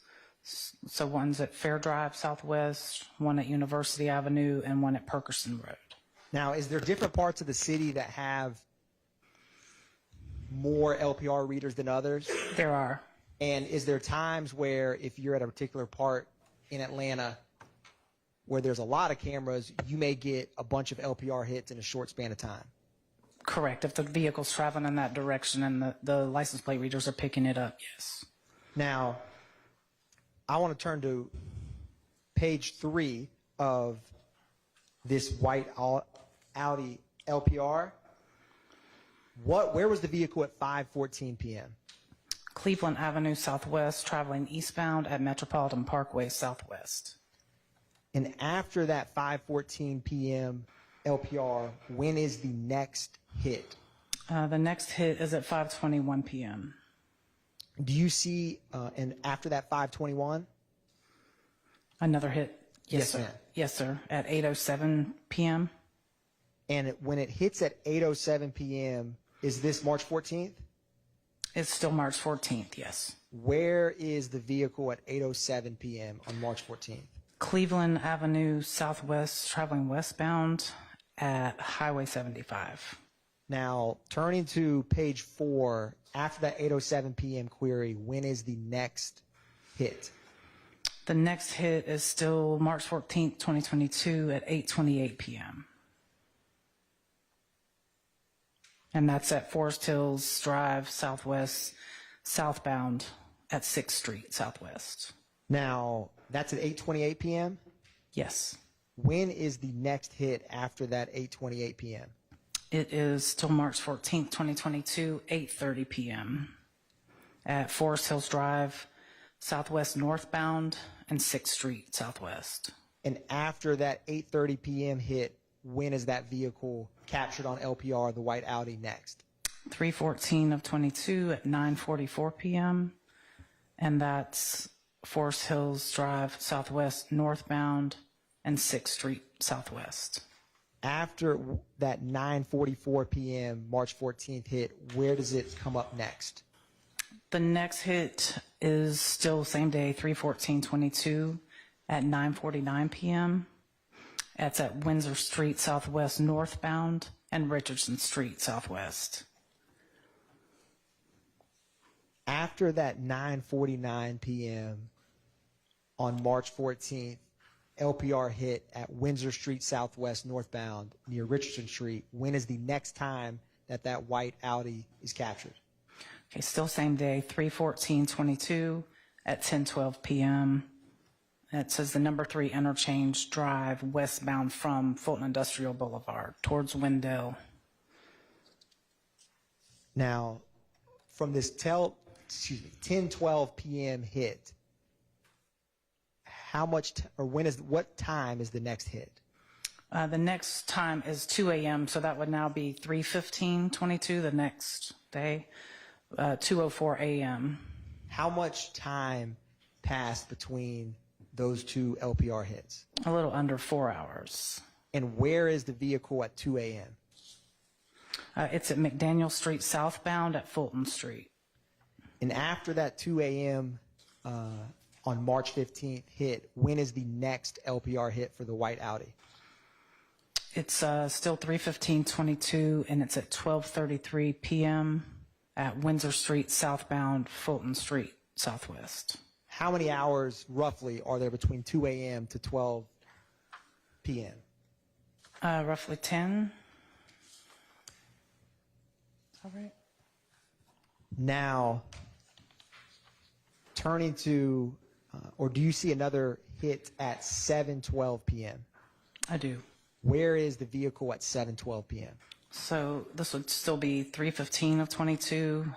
So one's at Fair Drive Southwest, one at University Avenue, and one at Perkerson Road. Now, is there different parts of the city that have more LPR readers than others? There are. And is there times where, if you're at a particular part in Atlanta where there's a lot of cameras, you may get a bunch of LPR hits in a short span of time? Correct. If the vehicle's traveling in that direction and the license plate readers are picking it up, yes. Now, I want to turn to page 3 of this white Audi LPR. Where was the vehicle at 5:14 p.m.? Cleveland Avenue Southwest, traveling eastbound at Metropolitan Parkway Southwest. And after that 5:14 p.m. LPR, when is the next hit? The next hit is at 5:21 p.m. Do you see, and after that 5:21? Another hit? Yes, sir. ma'am. Yes, sir. At 8:07 p.m. And when it hits at 8:07 p.m., is this March 14th? It's still March 14th, yes. Where is the vehicle at 8:07 p.m. on March 14th? Cleveland Avenue Southwest, traveling westbound at Highway 75. Now, turning to page 4, after that 8:07 p.m. query, when is the next hit? The next hit is still March 14th, 2022 at 8:28 p.m. And that's at Forest Hills Drive Southwest, southbound at 6th Street Southwest. Now, that's at 8:28 p.m.? Yes. When is the next hit after that 8:28 p.m.? It is still March 14th, 2022, 8:30 p.m. at Forest Hills Drive, Southwest northbound, and 6th Street Southwest. And after that 8:30 p.m. hit, when is that vehicle captured on LPR, the white Audi, next? 3:14 of 22 at 9:44 p.m. And that's Forest Hills Drive, Southwest northbound, and 6th Street Southwest. After that 9:44 p.m. March 14th hit, where does it come up next? The next hit is still same day, 3:14:22 at 9:49 p.m. It's at Windsor Street Southwest northbound and Richardson Street Southwest. After that 9:49 p.m. on March 14th, LPR hit at Windsor Street Southwest northbound near Richardson Street, when is the next time that white Audi is captured? Okay, still same day, 3:14:22 at 10:12 p.m. It says the number 3 interchange drive westbound from Fulton Industrial Boulevard towards Wendell. Now, from this 10:12 p.m. hit, how much what time is the next hit? The next time is 2 a.m., so that would now be 3:15:22 the next day, 2:04 a.m. How much time passed between those two LPR hits? A little under 4 hours. And where is the vehicle at 2 a.m.? It's at McDaniel Street southbound at Fulton Street. And after that 2 a.m. On March 15th hit, when is the next LPR hit for the white Audi? It's still 3:15:22, and it's at 12:33 p.m. at Windsor Street southbound, Fulton Street Southwest. How many hours roughly are there between 2 a.m. to 12 p.m.? Roughly 10. All right. Now, turning to, or do you see another hit at 7:12 p.m.? I do. Where is the vehicle at 7:12 p.m.? So this would still be 3:15 of 22.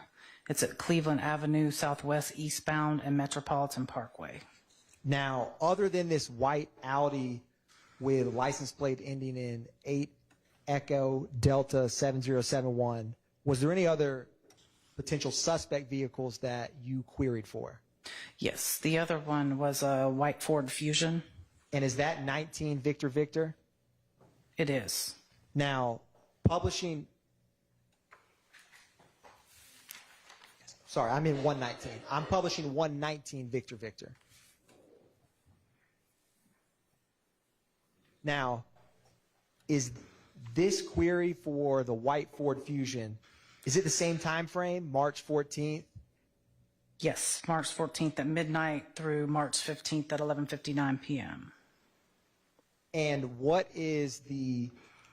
It's at Cleveland Avenue Southwest eastbound and Metropolitan Parkway. Now, other than this white Audi with license plate ending in 8 Echo Delta 7071, was there any other potential suspect vehicles that you queried for? Yes, the other one was a white Ford Fusion. And is that 19 Victor Victor? It is. Now, publishing, sorry, I'm in 119. I'm publishing 119 Victor Victor. Now, is this query for the white Ford Fusion, is it the same time frame, March 14th? Yes, March 14th at midnight through March 15th at 11:59 p.m. And what is the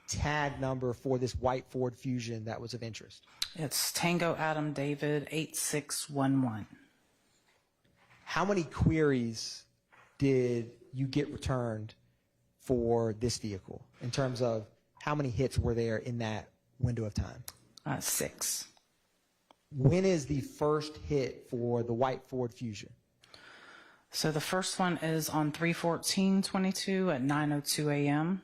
tag number for this white Ford Fusion that was of interest? It's Tango Adam David 8611. How many queries did you get returned for this vehicle in terms of how many hits were there in that window of time? 6. When is the first hit for the white Ford Fusion? So the first one is on 3/14/22 at 9:02 a.m.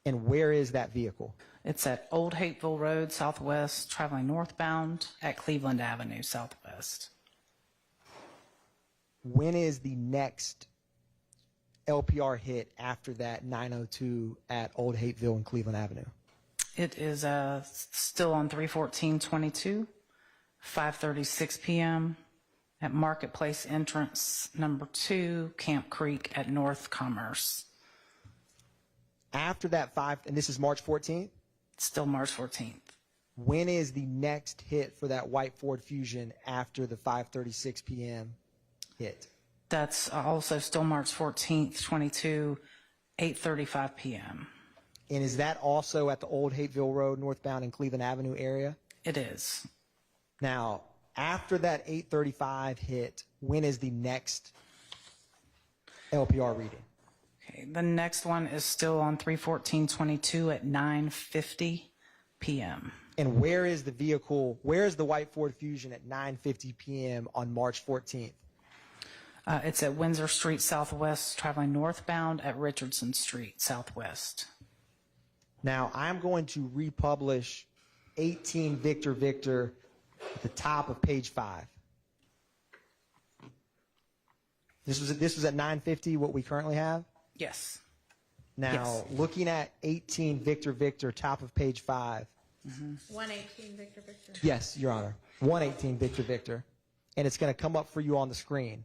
And where is that vehicle? It's at Old Hateville Road Southwest, traveling northbound at Cleveland Avenue Southwest. When is the next LPR hit after that 902 at Old Hateville and Cleveland Avenue? It is still on 3/14/22, 5:36 p.m. at Marketplace Entrance number 2, Camp Creek at North Commerce. After that and this is March 14th? Still March 14th. When is the next hit for that white Ford Fusion after the 5:36 p.m. hit? That's also still March 14th, 22, 8:35 p.m. And is that also at the Old Hateville Road northbound and Cleveland Avenue area? It is. Now, after that 8:35 hit, when is the next LPR reading? Okay, the next one is still on 3/14/22 at 9:50 p.m. And where is the vehicle, where is the white Ford Fusion at 9:50 p.m. on March 14th? It's at Windsor Street Southwest, traveling northbound at Richardson Street Southwest. Now, I'm going to republish 18 Victor Victor at the top of page 5. This was at 9:50, what we currently have? Yes. Now, Yes. looking at 18 Victor Victor, top of page 5. 118 Victor Victor. Yes, Your Honor. 118 Victor Victor. And it's going to come up for you on the screen.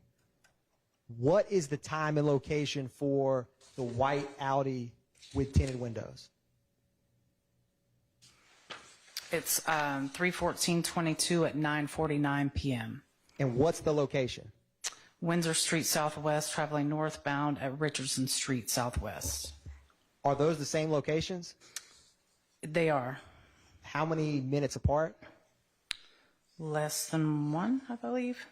What is the time and location for the white Audi with tinted windows? It's 3/14/22 at 9:49 p.m. And what's the location? Windsor Street Southwest, traveling northbound at Richardson Street Southwest. Are those the same locations? They are. How many minutes apart? Less than 1, I believe.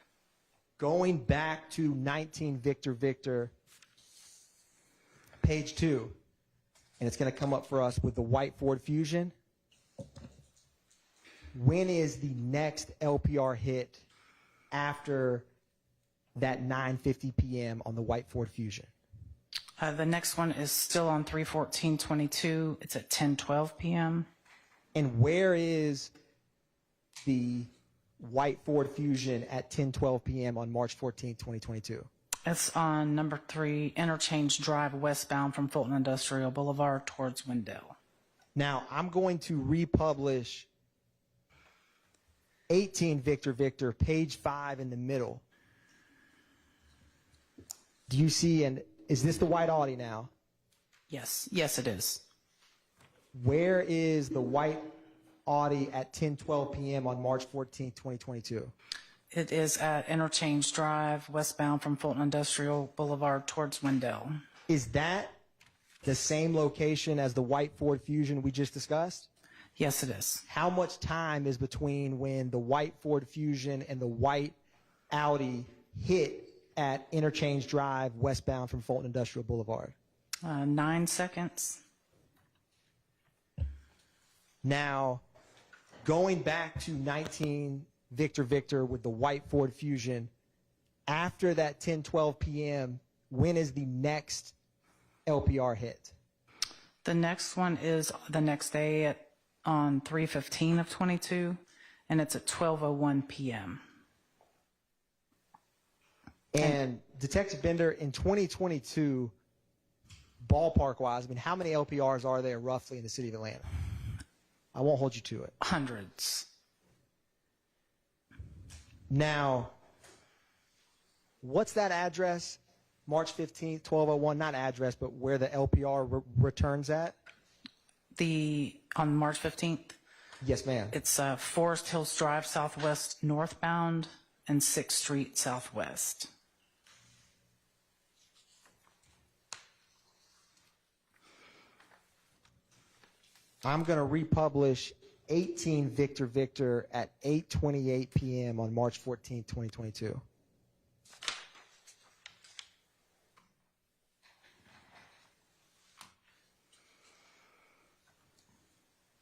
Going back to 19 Victor Victor, page 2, and it's going to come up for us with the white Ford Fusion. When is the next LPR hit after that 9:50 p.m. on the white Ford Fusion? The next one is still on 3/14/22. It's at 10:12 p.m. And where is the white Ford Fusion at 10:12 p.m. on March 14, 2022? It's on number 3, Interchange Drive, westbound from Fulton Industrial Boulevard towards Wendell. Now, I'm going to republish 18 Victor Victor, page 5 in the middle. Do you see, and is this the white Audi now? Yes. Yes, it is. Where is the white Audi at 10:12 p.m. on March 14, 2022? It is at Interchange Drive, westbound from Fulton Industrial Boulevard towards Wendell. Is that the same location as the white Ford Fusion we just discussed? Yes, it is. How much time is between when the white Ford Fusion and the white Audi hit at Interchange Drive, westbound from Fulton Industrial Boulevard? 9 seconds. Now, going back to 19 Victor Victor with the white Ford Fusion, after that 10:12 p.m., when is the next LPR hit? The next one is the next day on 3/15/22, and it's at 12:01 p.m. And Detective Bender, in 2022, ballpark-wise, I mean, how many LPRs are there roughly in the city of Atlanta? I won't hold you to it. Hundreds. Now, what's that address? March 15th, 1201, not address, but where the LPR returns at? On March 15th? Yes, ma'am. It's Forest Hills Drive Southwest northbound and 6th Street Southwest. I'm going to republish 18 Victor Victor at 8:28 p.m. on March 14th, 2022.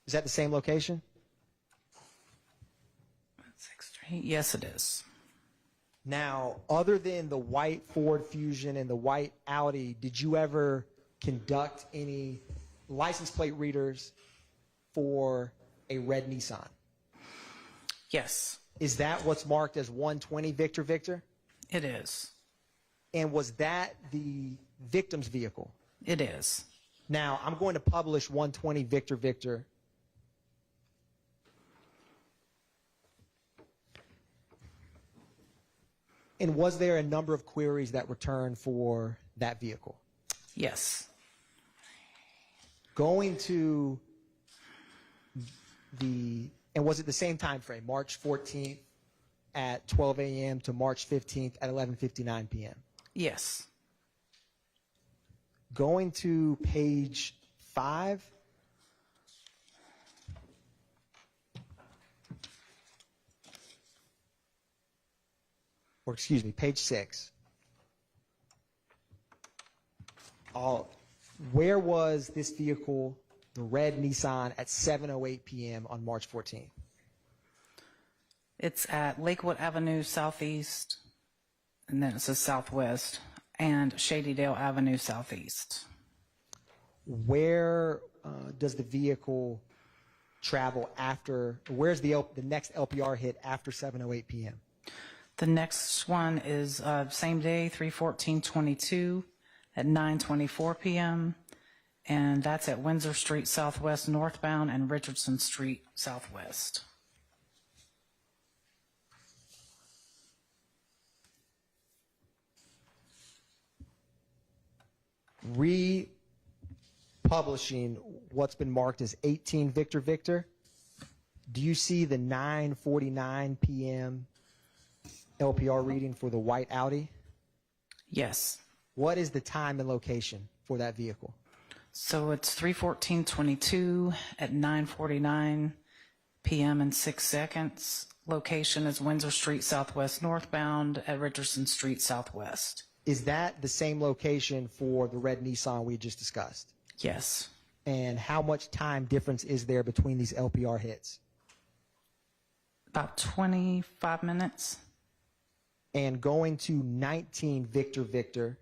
Is that the same location? Yes, it is. Now, other than the white Ford Fusion and the white Audi, did you ever conduct any license plate readers for a red Nissan? Yes, Is that what's marked as 120 Victor Victor? it is. And was that the victim's vehicle? It is. Now, I'm going to publish 120 Victor Victor. And was there a number of queries that returned for that vehicle? Yes. Going to and was it the same time frame, March 14th at 12 a.m. to March 15th at 11:59 p.m.? Yes. Going to page 5. Or excuse me, page 6. Where was this vehicle, the red Nissan, at 7:08 p.m. on March 14th? It's at Lakewood Avenue Southeast, and then it says Southwest, and Shadydale Avenue Southeast. Where does the vehicle travel after? Where's the next LPR hit after 7:08 p.m.? The next one is same day, 3/14/22 at 9:24 p.m., and that's at Windsor Street Southwest northbound and Richardson Street Southwest. Republishing what's been marked as 18 Victor Victor. Do you see the 9:49 p.m. LPR reading for the white Audi? Yes. What is the time and location for that vehicle? So it's 3/14/22 at 9:49 p.m. and 6 seconds. Location is Windsor Street Southwest northbound at Richardson Street Southwest. Is that the same location for the red Nissan we just discussed? Yes. And how much time difference is there between these LPR hits? About 25 minutes. And going to 19 Victor Victor,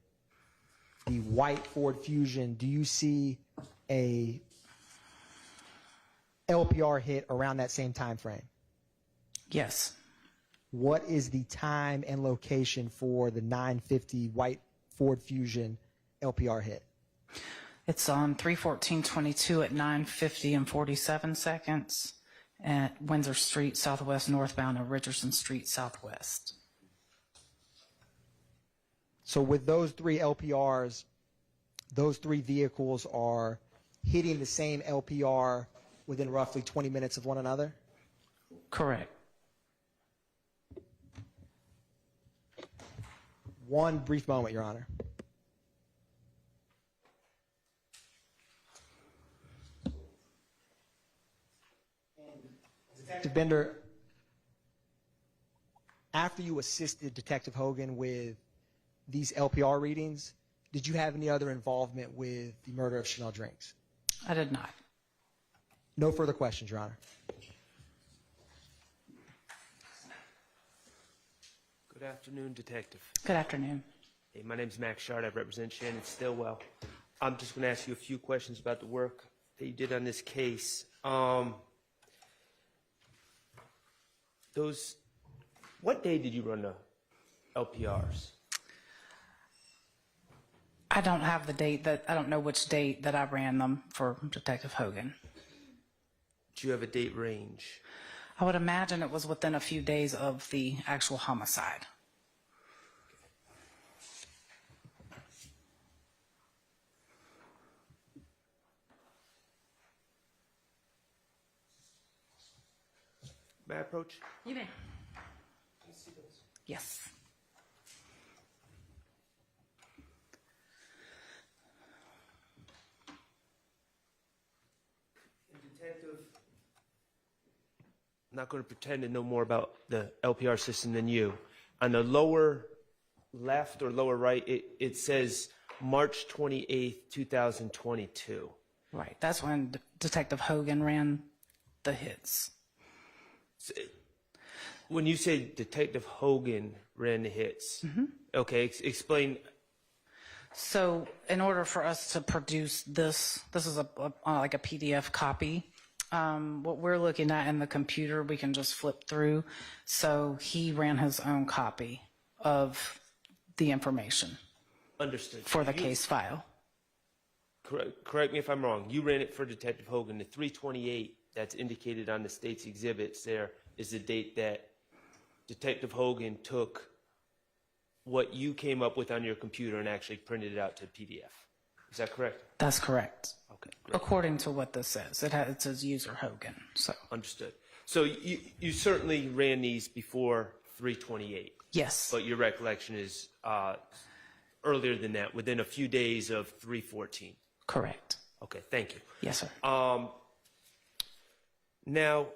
the white Ford Fusion, do you see a LPR hit around that same time frame? Yes. What is the time and location for the 950 white Ford Fusion LPR hit? It's on 3/14/22 at 9:50 and 47 seconds at Windsor Street Southwest northbound and Richardson Street Southwest. So with those three LPRs, those three vehicles are hitting the same LPR within roughly 20 minutes of one another? Correct. One brief moment, Your Honor. Detective Bender, after you assisted Detective Hogan with these LPR readings, did you have any other involvement with the murder of Chanel Drinks? I did not. No further questions, Your Honor. Good afternoon, Detective. Good afternoon. Hey, my name's Max Shard. I represent Shannon Stillwell. I'm just going to ask you a few questions about the work that you did on this case. What day did you run the LPRs? I don't have the date I don't know which date that I ran them for Detective Hogan. Do you have a date range? I would imagine it was within a few days of the actual homicide. May I approach? You may. Yes. Detective, I'm not going to pretend to know more about the LPR system than you. On the lower left or lower right, it says March 28th, 2022. Right. That's when Detective Hogan ran the hits. So, when you say Detective Hogan ran the hits, okay, explain. So in order for us to produce this is like a PDF copy. What we're looking at in the computer, we can just flip through. So he ran his own copy of the information. Understood. For the case file. Correct me if I'm wrong. You ran it for Detective Hogan. The 328 that's indicated on the state's exhibits there is the date that Detective Hogan took what you came up with on your computer and actually printed it out to PDF. Is that correct? That's correct. Okay, great. According to what this says. It says user Hogan. So Understood. So you certainly ran these before 328. Yes. But your recollection is earlier than that, within a few days of 314. Correct. Okay, thank you. Yes, sir. Now,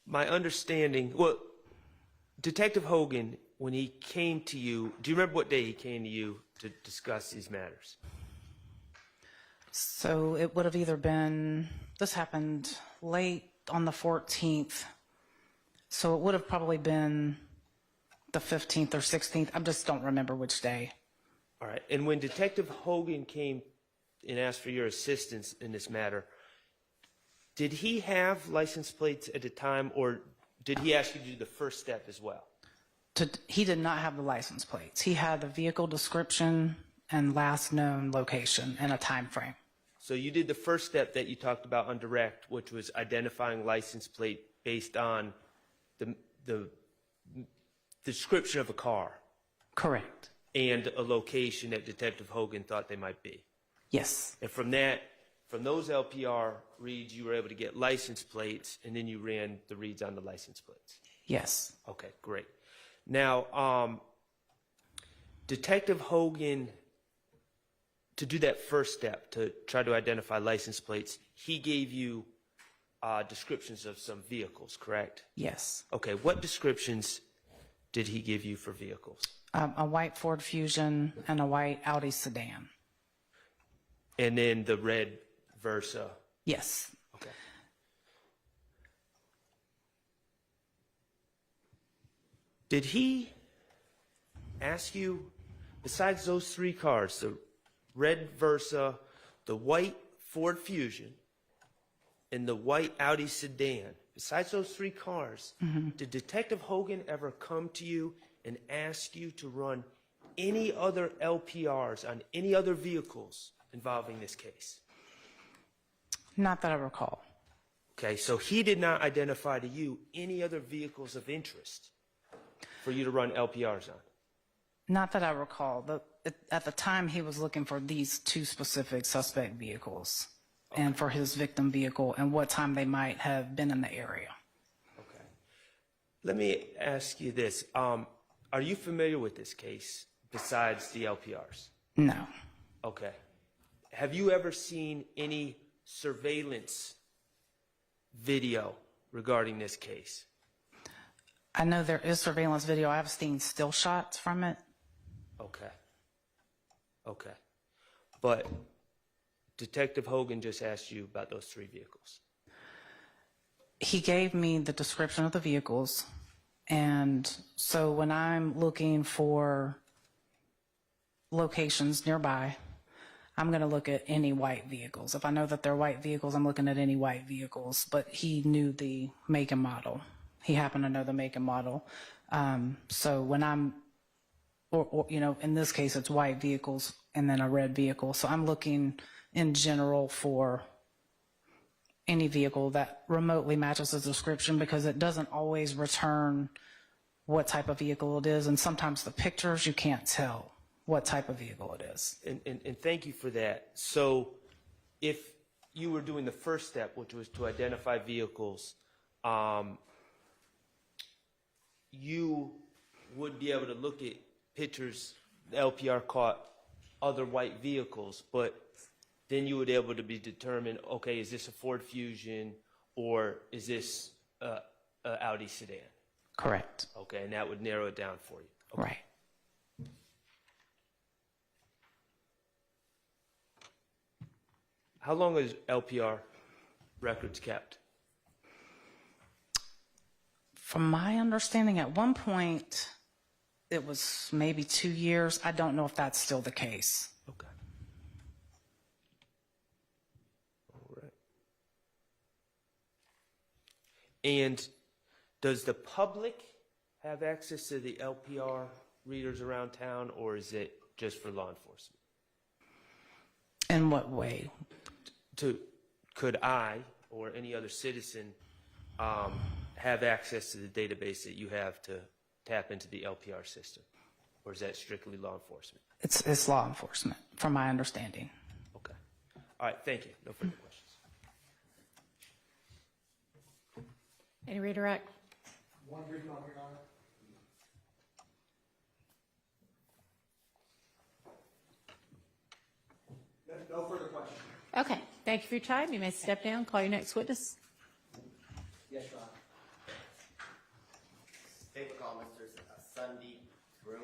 my understanding, well, Detective Hogan, when he came to you, do you remember what day he came to you to discuss these matters? So it would have either been, this happened late on the 14th. So it would have probably been the 15th or 16th. I just don't remember which day. All right. And when Detective Hogan came and asked for your assistance in this matter, did he have license plates at the time, or did he ask you to do the first step as well? He did not have the license plates. He had the vehicle description and last known location and a time frame. So you did the first step that you talked about on direct, which was identifying license plate based on the description of a car. Correct. And a location that Detective Hogan thought they might be. Yes. And from those LPR reads, you were able to get license plates, and then you ran the reads on the license plates. Yes. Okay, great. Now, Detective Hogan, to do that first step, to try to identify license plates, he gave you descriptions of some vehicles, correct? Yes. Okay, what descriptions did he give you for vehicles? A white Ford Fusion and a white Audi sedan. And then the red Versa? Yes. Okay. Did he ask you, besides those three cars, the red Versa, the white Ford Fusion, and the white Audi sedan, besides those three cars, did Detective Hogan ever come to you and ask you to run any other LPRs on any other vehicles involving this case? Not that I recall. Okay, so he did not identify to you any other vehicles of interest for you to run LPRs on? Not that I recall. At the time, he was looking for these two specific suspect vehicles and for his victim vehicle and what time they might have been in the area. Okay. Let me ask you this. Are you familiar with this case besides the LPRs? No. Okay. Have you ever seen any surveillance video regarding this case? I know there is surveillance video. I've seen still shots from it. Okay. Okay. But Detective Hogan just asked you about those three vehicles. He gave me the description of the vehicles. And so when I'm looking for locations nearby, I'm going to look at any white vehicles. If I know that they're white vehicles, I'm looking at any white vehicles. But he knew the make and model. He happened to know the make and model. So when I'm, or you know, in this case, it's white vehicles and then a red vehicle. So I'm looking in general for any vehicle that remotely matches the description, because it doesn't always return what type of vehicle it is. And sometimes the pictures, you can't tell what type of vehicle it is. And thank you for that. So if you were doing the first step, which was to identify vehicles, you would be able to look at pictures the LPR caught other white vehicles, but then you would be able to be determined, okay, is this a Ford Fusion or is this a Audi sedan? Correct. Okay, and that would narrow it down for you. Okay. Right. How long is LPR records kept? From my understanding, at one point, it was maybe 2 years. I don't know if that's still the case. Okay. All right. And does the public have access to the LPR readers around town, or is it just for law enforcement? In what way? Could I or any other citizen have access to the database that you have to tap into the LPR system, or is that strictly law enforcement? It's law enforcement, from my understanding. Okay. All right. Thank you. No further questions. Any redirect? One brief comment, Your Honor. No further questions. Okay, thank you for your time. You may step down, call your next witness. Yes, Your Honor. State will call Mr. Sundeep Groom.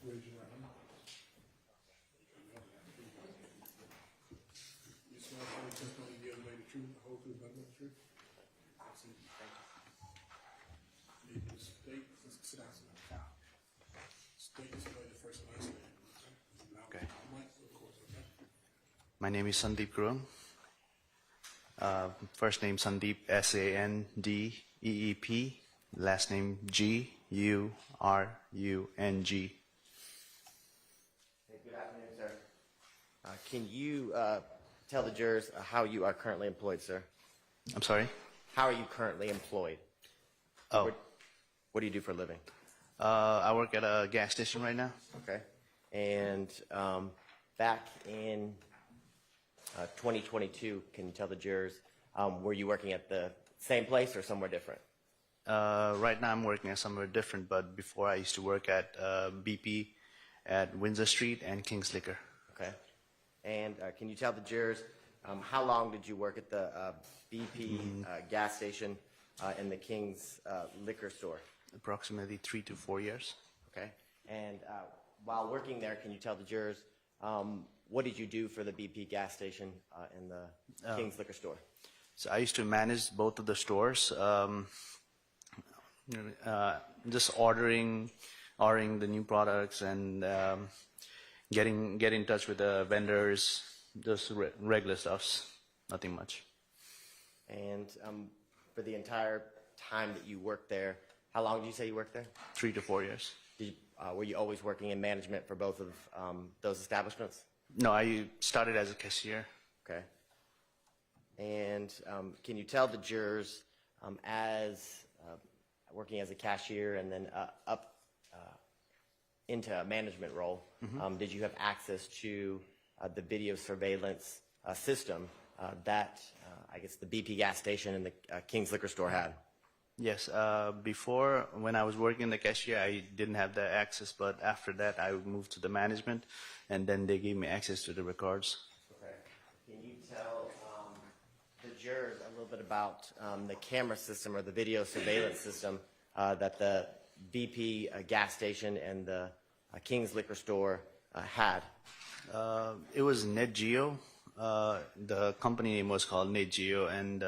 Raise your right hand. You swear to tell the testimony you give, the truth, the whole truth, nothing but the truth? That's it. Thank you. You state, sit down, sit down. State this way, the first and last name. Okay. Of course, okay? My name is Sandeep Groom. First name Sandeep, S-A-N-D-E-E-P. Last name G-U-R-U-N-G. Hey, good afternoon, sir. Can you tell the jurors how you are currently employed, sir? I'm sorry? How are you currently employed? Oh. What do you do for a living? I work at a gas station right now. Okay. And back in 2022, can you tell the jurors, were you working at the same place or somewhere different? Right now I'm working at somewhere different, but before I used to work at BP at Windsor Street and King's Liquor. Okay. And can you tell the jurors, how long did you work at the BP gas station and the King's Liquor store? Approximately 3 to 4 years. Okay. And while working there, can you tell the jurors, what did you do for the BP gas station and the King's Liquor store? So I used to manage both of the stores, just ordering the new products and get in touch with the vendors, just regular stuffs, nothing much. And for the entire time that you worked there, how long did you say you worked there? 3 to 4 years. Were you always working in management for both of those establishments? No, I started as a cashier. Okay. And can you tell the jurors, as working as a cashier and then up into a management role, did you have access to the video surveillance system that I guess the BP gas station and the King's Liquor store had? Yes. Before, when I was working in the cashier, I didn't have the access, but after that, I moved to the management, and then they gave me access to the records. Okay. Can you tell the jurors a little bit about the camera system or the video surveillance system that the BP gas station and the King's Liquor store had? It was NetGeo. The company name was called NetGeo, and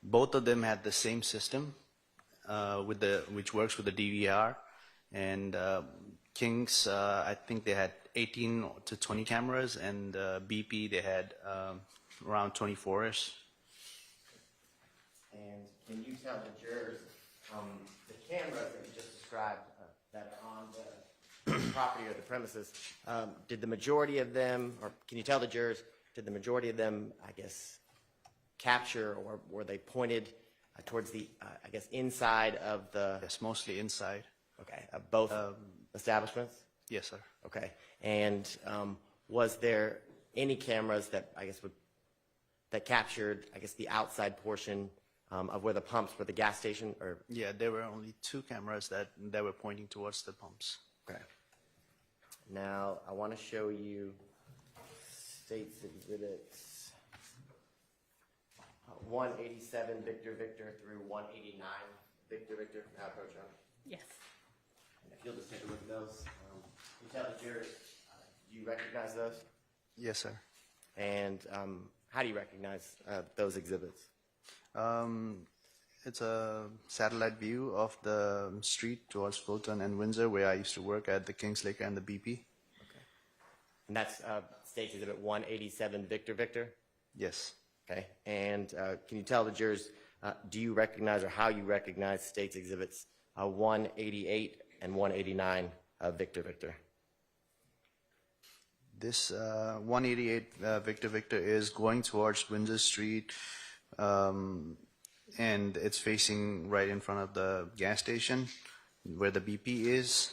both of them had the same system, which works with the DVR. And King's, I think they had 18 to 20 cameras, and BP, they had around 24-ish. And can you tell the jurors, the cameras that you just described that are on the property or the premises, did the majority of them, or can you tell the jurors, did the majority of them, I guess, capture, or were they pointed towards the, I guess, inside of the... Yes, mostly inside. Okay, both establishments? Yes, sir. Okay, and was there any cameras that, I guess, that captured, I guess, the outside portion of where the pumps, where the gas station, or... Yeah, there were only 2 cameras that were pointing towards the pumps. Okay. Now, I want to show you State's Exhibits 187 Victor Victor through 189 Victor Victor. Now approach on. Yes. And if you'll just take a look at those. You tell the jurors, do you recognize those? Yes, sir. And how do you recognize those exhibits? It's a satellite view of the street towards Fulton and Windsor, where I used to work at the Kings Liquor and the BP. Okay. And that's State's Exhibit 187 Victor Victor? Yes. Okay. And can you tell the jurors, do you recognize, or how you recognize State's Exhibits 188 and 189 Victor Victor? This 188 Victor Victor is going towards Windsor Street, and it's facing right in front of the gas station where the BP is.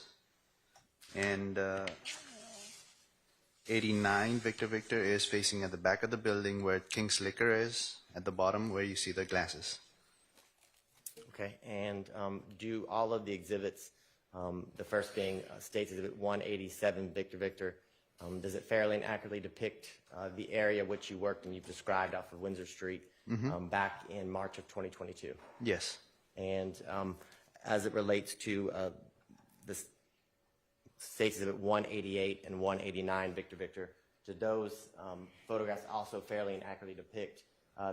And 89 Victor Victor is facing at the back of the building where King's Liquor is, at the bottom where you see the glasses. Okay. And do all of the exhibits, the first being State's Exhibit 187 Victor Victor, does it fairly and accurately depict the area which you worked and you've described off of Windsor Street back in March of 2022? Yes. And as it relates to the State's Exhibit 188 and 189 Victor Victor, do those photographs also fairly and accurately depict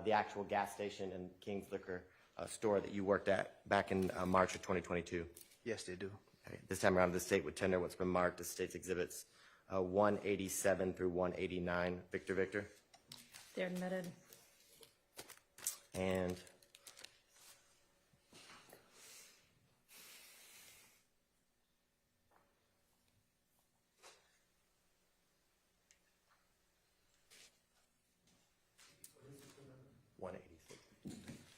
the actual gas station and King's Liquor store that you worked at back in March of 2022? Yes, they do. Okay. This time around, the state would tender what's been marked as State's Exhibits 187 through 189 Victor Victor. They're admitted. And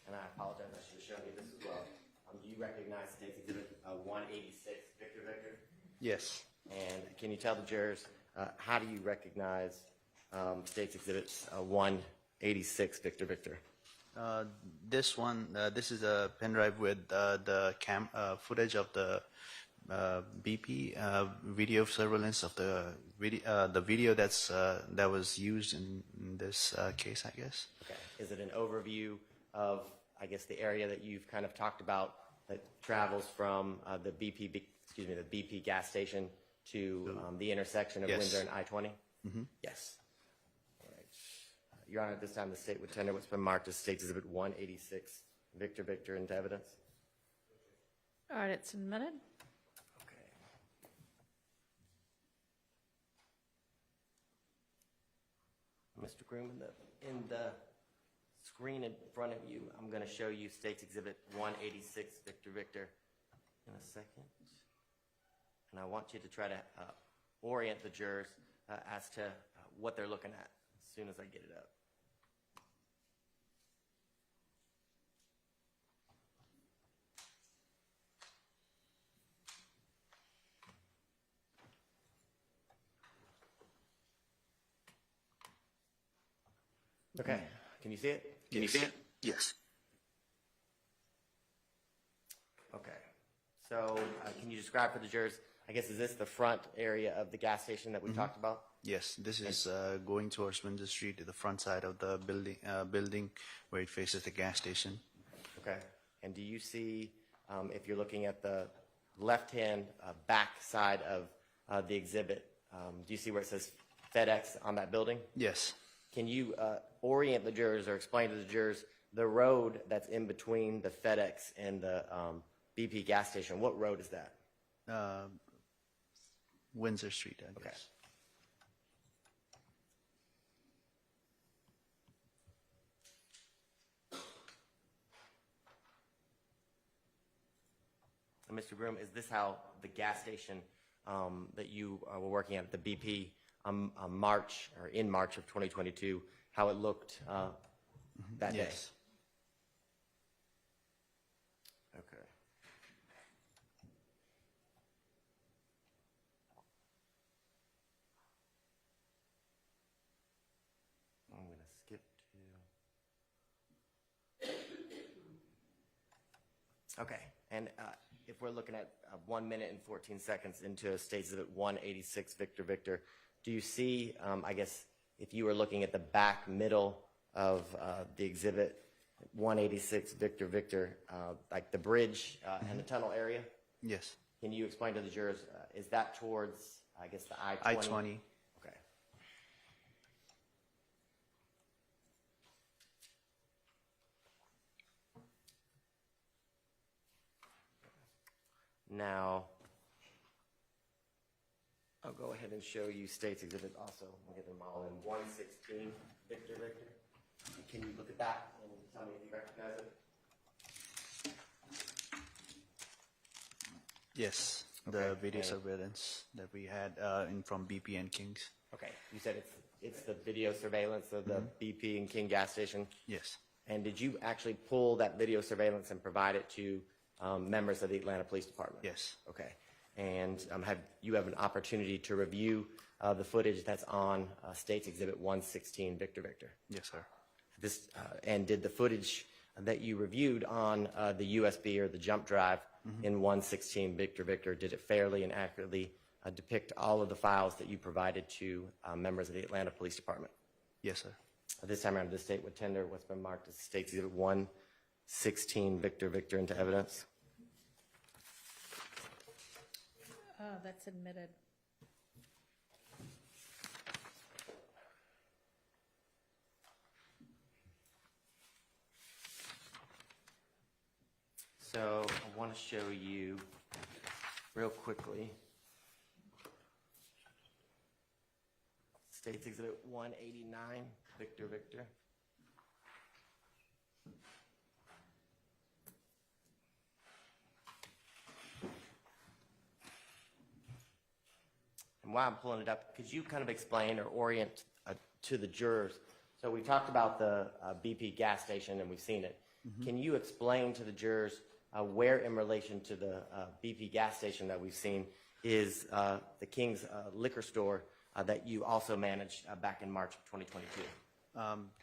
and I apologize, I should have shown you this as well. Do you recognize State's Exhibit 186 Victor Victor? Yes. And can you tell the jurors, how do you recognize State's Exhibits 186 Victor Victor? This one, this is a pen drive with the footage of the BP video surveillance of the video that was used in this case, I guess. Okay. Is it an overview of, I guess, the area that you've kind of talked about that travels from the BP gas station to the intersection of Yes. Windsor and I-20? Mm-hmm. Yes. All right. Your Honor, at this time, the state would tender what's been marked as State's Exhibit 186 Victor Victor into evidence. All right, it's admitted. Okay. Mr. Groom, in the screen in front of you, I'm going to show you State's Exhibit 186 Victor Victor in a second. And I want you to try to orient the jurors as to what they're looking at as soon as I get it up. Okay, can you see it? Can you see it? Yes. Okay, so can you describe for the jurors, I guess, is this the front area of the gas station that we talked about? Yes, this is going towards Windsor Street, to the front side of the building where it faces the gas station. Okay, and do you see, if you're looking at the left-hand back side of the exhibit, do you see where it says FedEx on that building? Yes. Can you orient the jurors or explain to the jurors the road that's in between the FedEx and the BP gas station? What road is that? Windsor Street, I guess. Okay. Mr. Broom, is this how the gas station that you were working at the BP March or in March of 2022, how it looked that day? Yes. Okay. I'm going to skip to. Okay, and if we're looking at 1 minute and 14 seconds into State Exhibit 186, Victor Victor, do you see, I guess, if you were looking at the back middle of the exhibit 186, Victor Victor, like the bridge and the tunnel area? Yes. Can you explain to the jurors, is that towards, I guess, the I-20? I-20. Okay. Now, I'll go ahead and show you State's Exhibit also. We'll get them all in 116, Victor Victor. Can you look at that and tell me if you recognize it? Yes, the video surveillance that we had from BP and Kings. Okay, you said it's the video surveillance of the BP and King gas station? Yes. And did you actually pull that video surveillance and provide it to members of the Atlanta Police Department? Yes. Okay. And have you have an opportunity to review the footage that's on State's Exhibit 116, Victor Victor? Yes, sir. And did the footage that you reviewed on the USB or the jump drive in 116 Victor Victor, did it fairly and accurately depict all of the files that you provided to members of the Atlanta Police Department? Yes, sir. This time around, the state would tender what's been marked as State's Exhibit 116 Victor Victor into evidence. That's admitted. So I want to show you real quickly State's Exhibit 189, Victor Victor. And while I'm pulling it up, could you kind of explain or orient to the jurors? So we talked about the BP gas station and we've seen it. Can you explain to the jurors where in relation to the BP gas station that we've seen is the King's liquor store that you also managed back in March of 2022?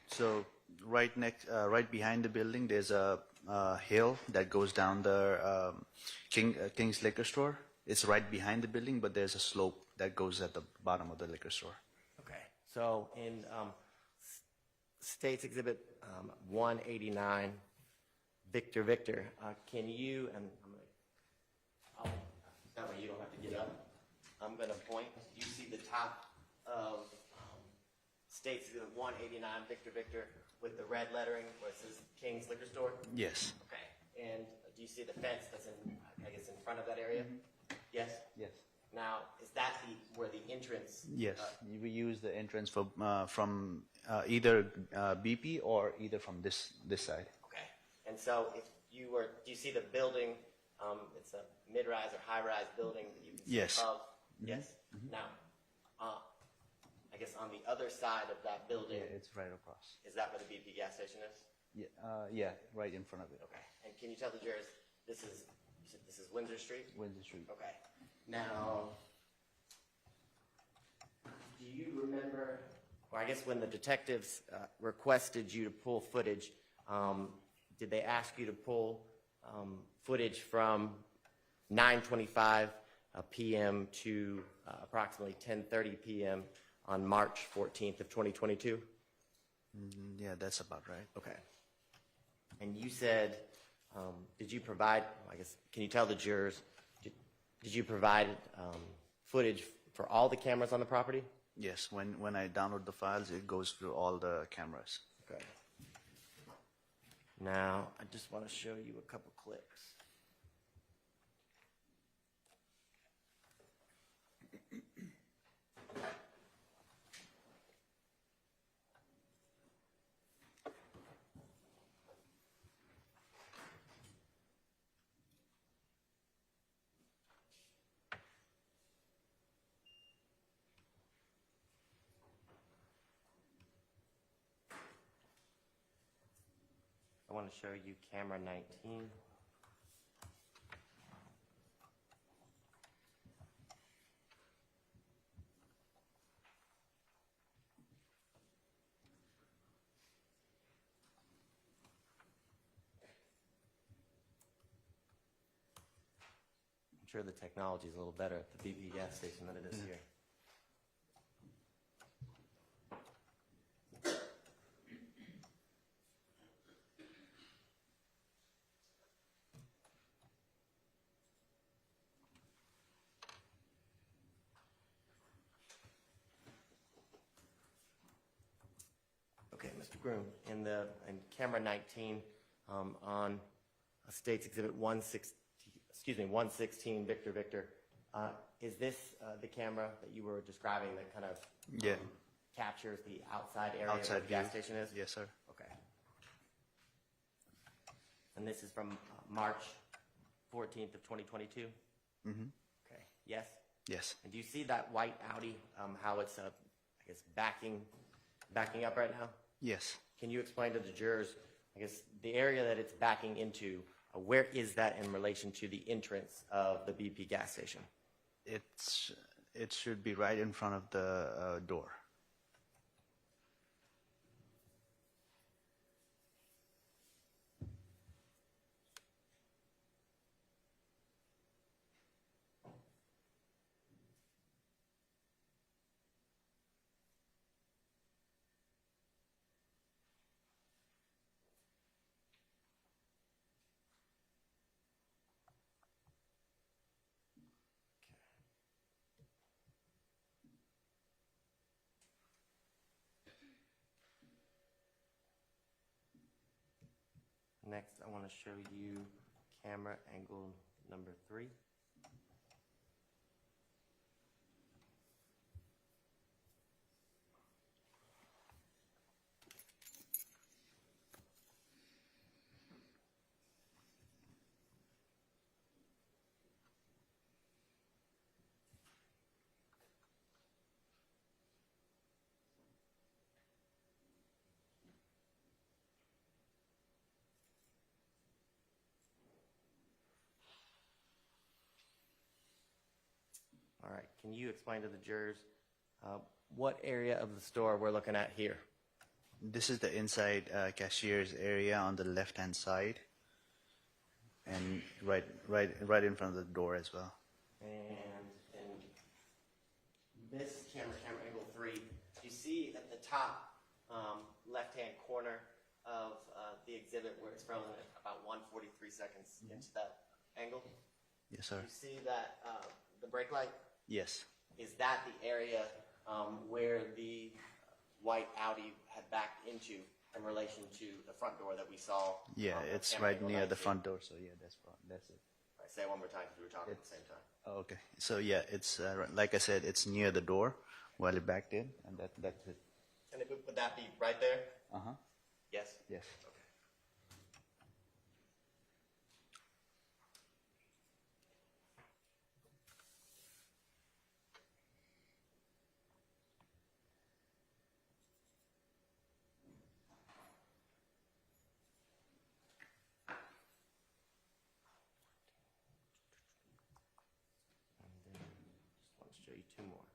So right behind the building, there's a hill that goes down the King's liquor store. It's right behind the building, but there's a slope that goes at the bottom of the liquor store. Okay. So in State's Exhibit 189, Victor Victor, can you, and that way you don't have to get up, I'm going to point. Do you see the top of State's Exhibit 189, Victor Victor, with the red lettering where it says King's Liquor Store? Yes. Okay. And do you see the fence that's in, I guess, in front of that area? Yes? Yes. Now, is that where the entrance? Yes. We use the entrance from either BP or either from this side. Okay. And so if you were, do you see the building? It's a mid-rise or high-rise building that you can see Yes. above? Yes. Now, I guess on the other side of that building. Yeah, it's right across. Is that where the BP gas station is? Yeah, right in front of it. Okay. And can you tell the jurors this is Windsor Street? Windsor Street. Okay. Now, do you remember, or I guess when the detectives requested you to pull footage, did they ask you to pull footage from 9:25 p.m. to approximately 10:30 p.m. on March 14th of 2022? Yeah, that's about right. Okay. And you said, did you provide, I guess, can you tell the jurors, did you provide footage for all the cameras on the property? Yes, when I download the files, it goes through all the cameras. Okay. Now, I just want to show you a couple clips. I want to show you camera 19. I'm sure the technology is a little better at the BP gas station than it is here. Okay, Mr. Groom, in camera 19 on State's Exhibit 116, Victor Victor, is this the camera that you were describing that kind of Yeah. captures the outside area where Outside the gas view. station is? Yes, sir. Okay. And this is from March 14th of 2022? Mm-hmm. Okay, yes? Yes. And do you see that white Audi, how it's, I guess, backing up right now? Yes. Can you explain to the jurors, I guess, the area that it's backing into, where is that in relation to the entrance of the BP gas station? It should be right in front of the door. Next, I want to show you camera angle number 3. All right, can you explain to the jurors what area of the store we're looking at here? This is the inside cashier's area on the left-hand side, and right in front of the door as well. And this camera angle 3, you see at the top left-hand corner of the exhibit where it's frozen at about 1:43 seconds into that angle? Yes, sir. You see that the brake light? Yes. Is that the area where the white Audi had backed into in relation to the front door that we saw? Yeah, it's right near the front door, so yeah, that's it. All right, say it one more time because we were talking at the same time. Oh, okay. So yeah, it's like I said, it's near the door while it backed in, and that's it. And would that be right there? Uh-huh. Yes? Yes. Okay. And then just want to show you 2 more.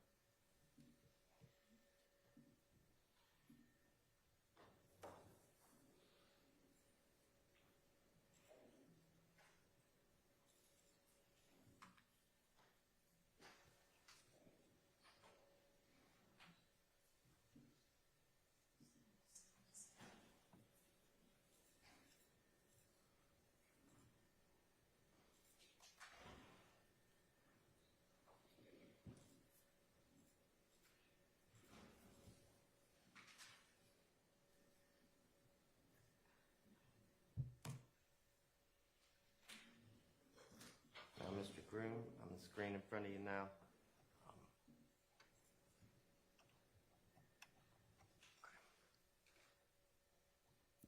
Now, Mr. Groom, on the screen in front of you now.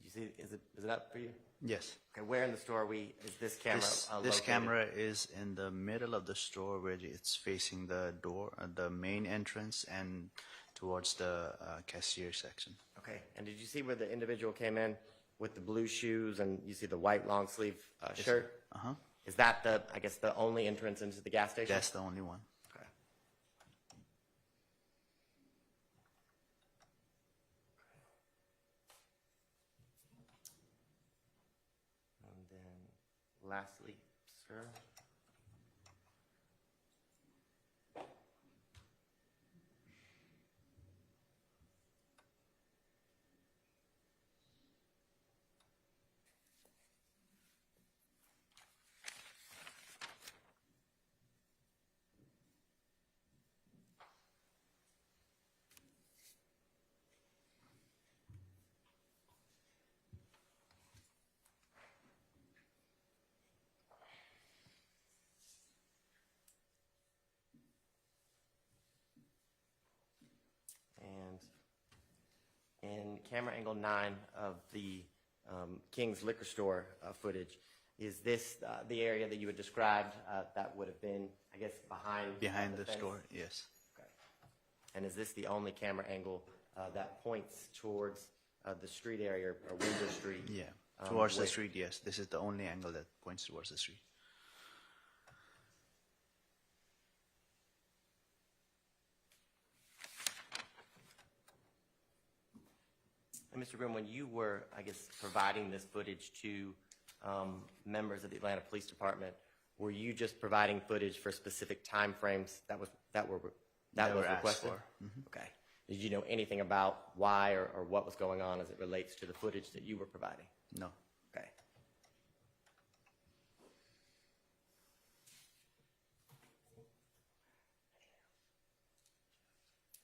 You see, is it up for you? Yes. Okay, where in the store is this camera This located? camera is in the middle of the store where it's facing the door, the main entrance, and towards the cashier section. Okay, and did you see where the individual came in with the blue shoes and you see the white long sleeve Yes, shirt? Uh-huh. Is that the only entrance into the gas station? That's the only one. Okay. And then lastly, sir. And in camera angle 9 of the King's Liquor Store footage, is this the area that you had described that would have been, I guess, behind The fence? store, yes. Okay. And is this the only camera angle that points towards the street area or Windsor Street? Yeah, towards the where- street, yes. This is the only angle that points towards the street. And Mr. Grimm, when you were, I guess, providing this footage to members of the Atlanta Police Department, were you just providing footage for specific time frames that were asked requested? for. Mhm. Okay. Did you know anything about why or what was going on as it relates to the footage that you were providing? No. Okay.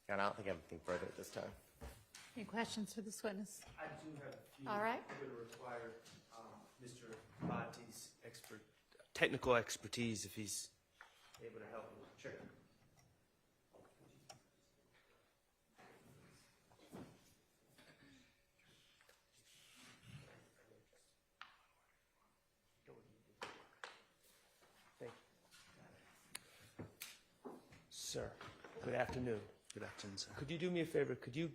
And I don't think I have anything further at this time. Any questions for this witness? I do have a few. All right. I'm going to require Mr. Bhatti's technical expertise if he's able to help me. Sure. Thank you. Sir, good afternoon. Good afternoon, sir. Could you do me a favor? Could you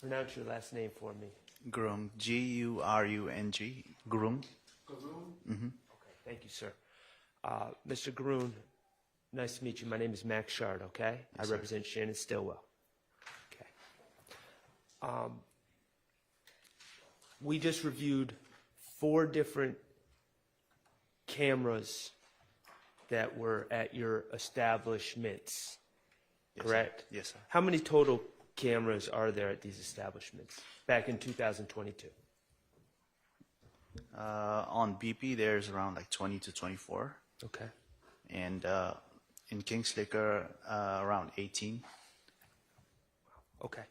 pronounce your last name for me? Grung, G-U-R-U-N-G, Grung. Garoon? Mm-hmm. Okay, thank you, sir. Mr. Garoon, nice to meet you. My name is Max Shard, okay? Yes, I sir. represent Shannon Stillwell. Okay. We just reviewed 4 different cameras that were at your establishments, Yes, sir. correct? Yes, sir. How many total cameras are there at these establishments back in 2022? On BP, there's around like 20 to 24. Okay. And in King's Liquor, around 18. Okay.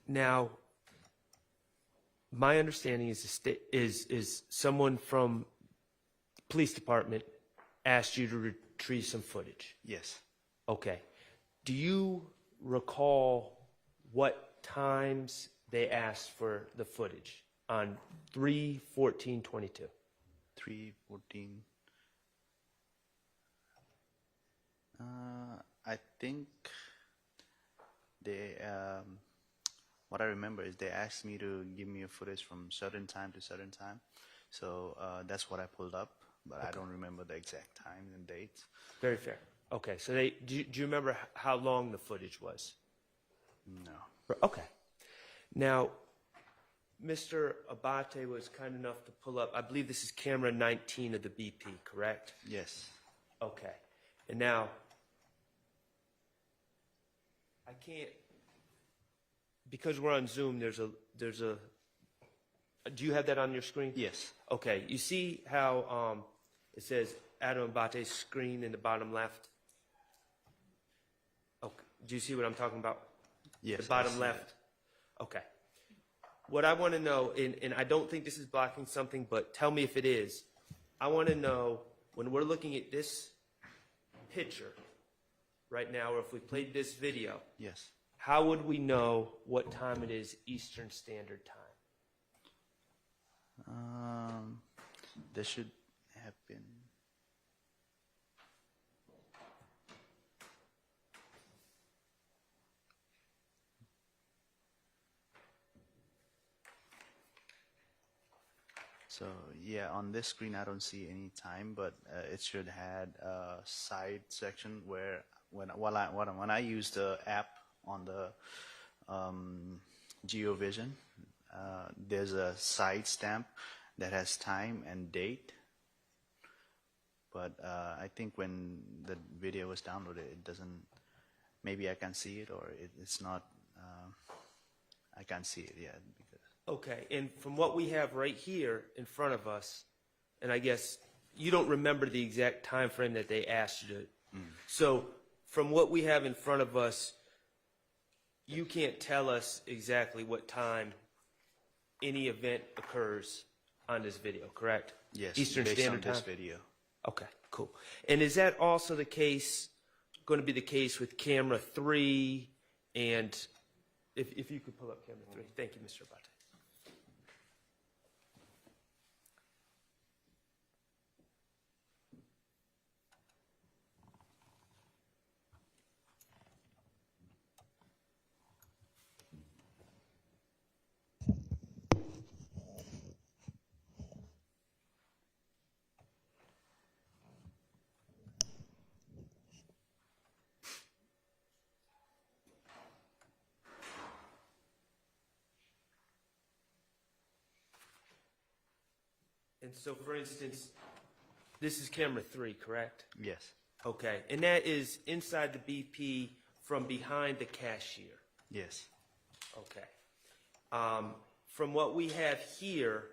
Now, my understanding is someone from the police department asked you to retrieve some footage. Yes. Okay. Do you recall what times they asked for the footage on 3/14/22? 3/14. I think they, what I remember is they asked me to give me a footage from certain time to certain time. So that's what I pulled up, but I don't remember the exact time and dates. Very fair. Okay. So do you remember how long the footage was? No. Okay. Now, Mr. Abate was kind enough to pull up, I believe this is camera 19 of the BP, correct? Yes. Okay. And now, I can't, because we're on Zoom, there's a, do you have that on your screen? Yes. Okay. You see how it says Adam Abate's screen in the bottom left? Okay. Do you see what I'm talking about? Yes. The bottom I see left? Okay. What I want to know, and I don't think this is blocking something, but tell me if it is. I want to know, when we're looking at this picture right now, or if we played this video, Yes. how would we know what time it is Eastern Standard Time? There should have been. So yeah, on this screen I don't see any time, but it should had a side section where when I use the app on the GeoVision, there's a side stamp that has time and date. But I think when the video was downloaded, it doesn't. Maybe I can't see it, or it's not. I can't see it yet because. Okay, and from what we have right here in front of us, and I guess you don't remember the exact time frame that they asked you to. So from what we have in front of us, you can't tell us exactly what time any event occurs on this video, correct? Yes, Eastern based Standard on this Time? video. Okay, cool. And is that also the case, going to be the case with camera 3? And if you could pull up camera 3. Thank you, Mr. Abate. And so, for instance, this is camera 3, correct? Yes. Okay, and that is inside the BP from behind the cashier. Yes. Okay. From what we have here,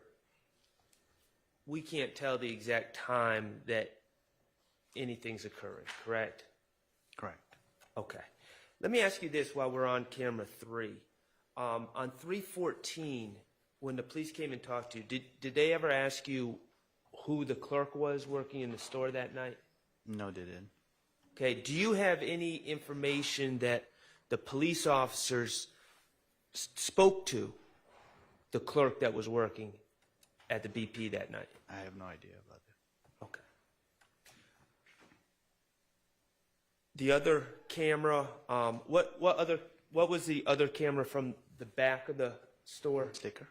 we can't tell the exact time that anything's occurring, correct? Correct. Okay. Let me ask you this while we're on camera 3. On 314, when the police came and talked to you, did they ever ask you who the clerk was working in the store that night? No, they didn't. Okay. Do you have any information that the police officers spoke to the clerk that was working at the BP that night? I have no idea about it. Okay. The other camera, what was the other camera from the back of the store? Sticker?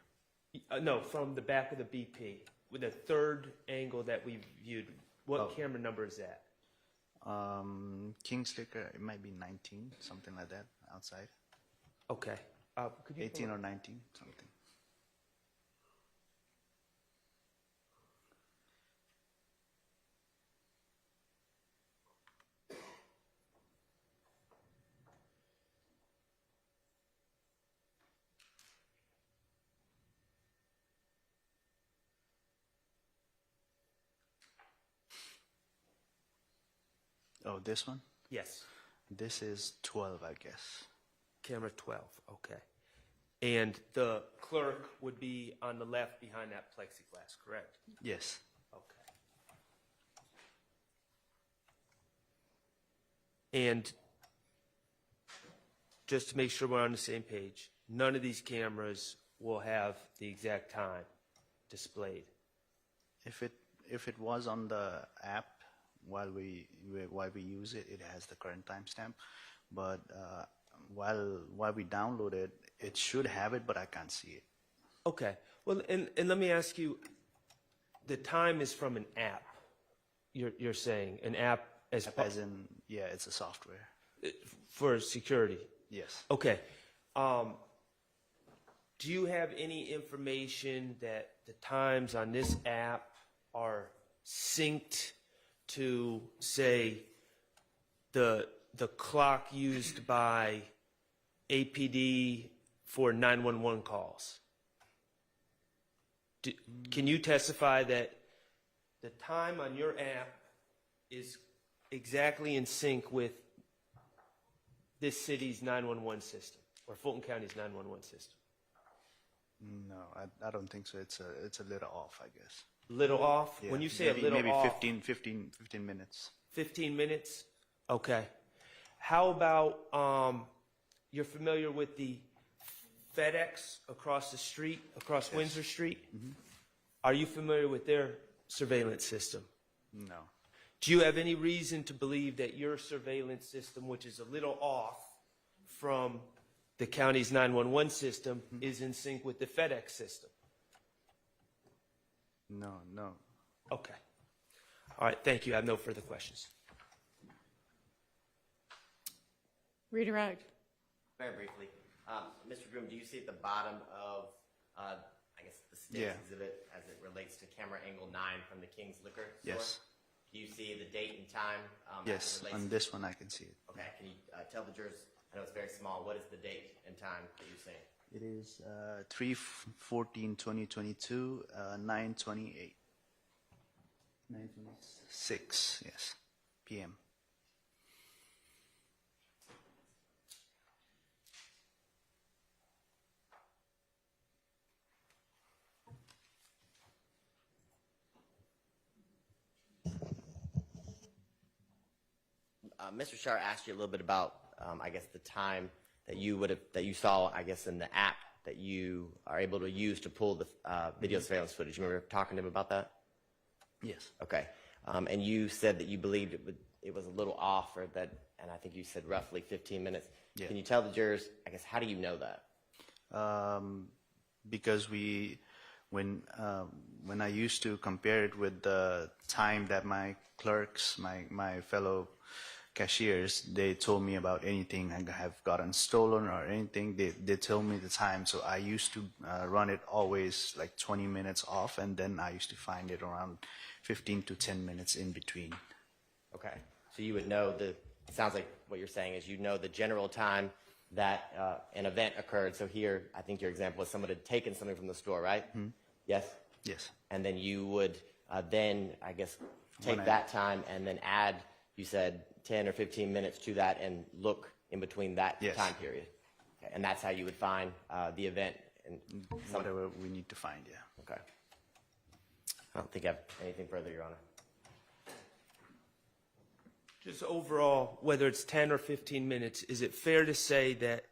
No, from the back of the BP, with the third angle that we viewed. What camera number is that? King sticker, it might be 19, something like that, outside. Okay. Could you 18 or 19, something. Oh, this one? Yes. This is 12, I guess. Camera 12, okay. And the clerk would be on the left behind that plexiglass, correct? Yes. Okay. And just to make sure we're on the same page, none of these cameras will have the exact time displayed. If it was on the app while we use it, it has the current timestamp. But while we download it, it should have it, but I can't see it. Okay. Well, and let me ask you, the time is from an app. You're saying an app as in, yeah, it's a software for security. Yes. Okay. Do you have any information that the times on this app are synced to, say, the clock used by APD for 911 calls? Can you testify that the time on your app is exactly in sync with this city's 911 system, or Fulton County's 911 system? No, I don't think so. It's a little off, I guess. Little off? Yeah, When you say maybe, a little maybe off... 15 minutes. 15 minutes? Okay. How about, you're familiar with the FedEx across the street, across Windsor Street? Mm-hmm. Are you familiar with their surveillance system? No. Do you have any reason to believe that your surveillance system, which is a little off from the county's 911 system, is in sync with the FedEx system? No, no. Okay. All right, thank you. I have no further questions. Redirect. Very briefly, Mr. Groom, do you see at the bottom of, I guess, the state's Yeah. exhibit as it relates to camera angle 9 from the King's Liquor store? Yes. Do you see the date and time? As Yes, it relates on to- this one I can see it. Okay, can you tell the jurors, I know it's very small, what is the date and time that you're seeing? It is 3/14/2022, 9:28. 9:26, yes, p.m. Mr. Shar asked you a little bit about, I guess, the time that you saw, I guess, in the app that you are able to use to pull the video surveillance footage. You remember talking to him about that? Yes. Okay. And you said that you believed it was a little off, or that, and I think you said roughly 15 minutes. Yeah. Can you tell the jurors, I guess, how do you know that? Because when I used to compare it with the time that my clerks, my fellow cashiers, they told me about anything I have gotten stolen or anything, they tell me the time. So I used to run it always like 20 minutes off, and then I used to find it around 15 to 10 minutes in between. Okay. So you would know it sounds like what you're saying is you know the general time that an event occurred. So here, I think your example was someone had taken something from the store, right? Yes? Yes. And then you would then, I guess, take When I- that time and then add, you said, 10 or 15 minutes to that and look in between that Yes. time period. Okay. And that's how you would find the event. And Whatever we need to find, yeah. Okay. I don't think I have anything further, Your Honor. Just overall, whether it's 10 or 15 minutes, is it fair to say that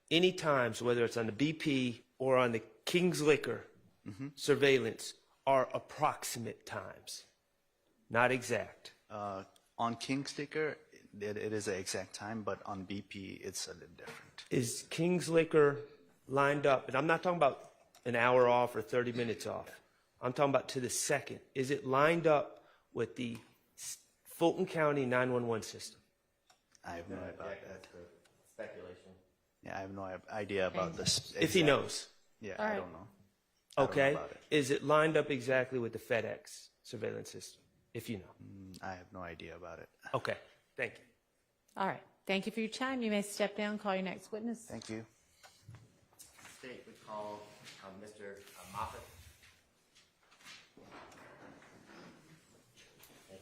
any times, whether it's on the BP or on the King's Liquor surveillance, are approximate times, not exact? On King Sticker, it is the exact time, but on BP, it's a little different. Is King's Liquor lined up, and I'm not talking about an hour off or 30 minutes off, I'm talking about to the second. Is it lined up with the Fulton County 911 system? I have no idea about that. Speculation. Yeah, I have no idea about this. If he knows. Yeah, All I right. don't know. I don't know Okay. about it. Is it lined up exactly with the FedEx surveillance system, if you know? I have no idea about it. Okay, thank you. All right. Thank you for your time. You may step down, call your next witness. Thank you. State would call Mr. Moffitt. Thank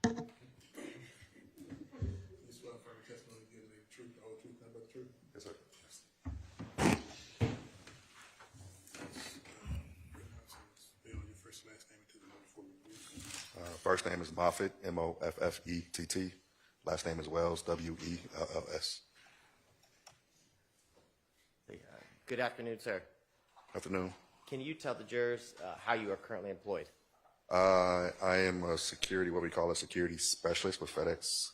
you. You swear affirm the testimony you give the truth, the whole truth, nothing but the truth? Yes, sir. Spell your first and last name into the note before we move. First name is Moffitt, Moffett. Last name is Wells, Wells. Good afternoon, sir. Afternoon. Can you tell the jurors how you are currently employed? I am a security, what we call a security specialist with FedEx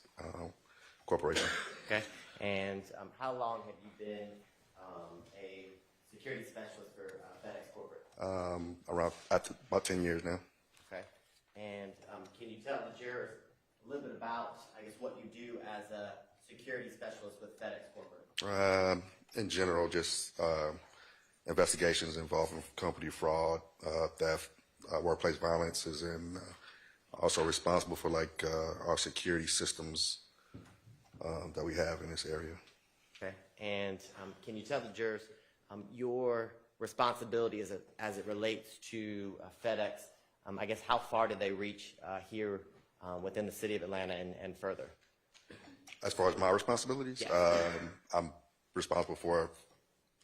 Corporation. Okay. And how long have you been a security specialist for FedEx Corporate? Around about 10 years now. Okay. And can you tell the jurors a little bit about, I guess, what you do as a security specialist with FedEx Corporate? In general, just investigations involving company fraud, theft, workplace violence, and also responsible for like our security systems that we have in this area. Okay. And can you tell the jurors your responsibility as it relates to FedEx? I guess how far did they reach here within the city of Atlanta and further? As far as my responsibilities, Yes. I'm responsible for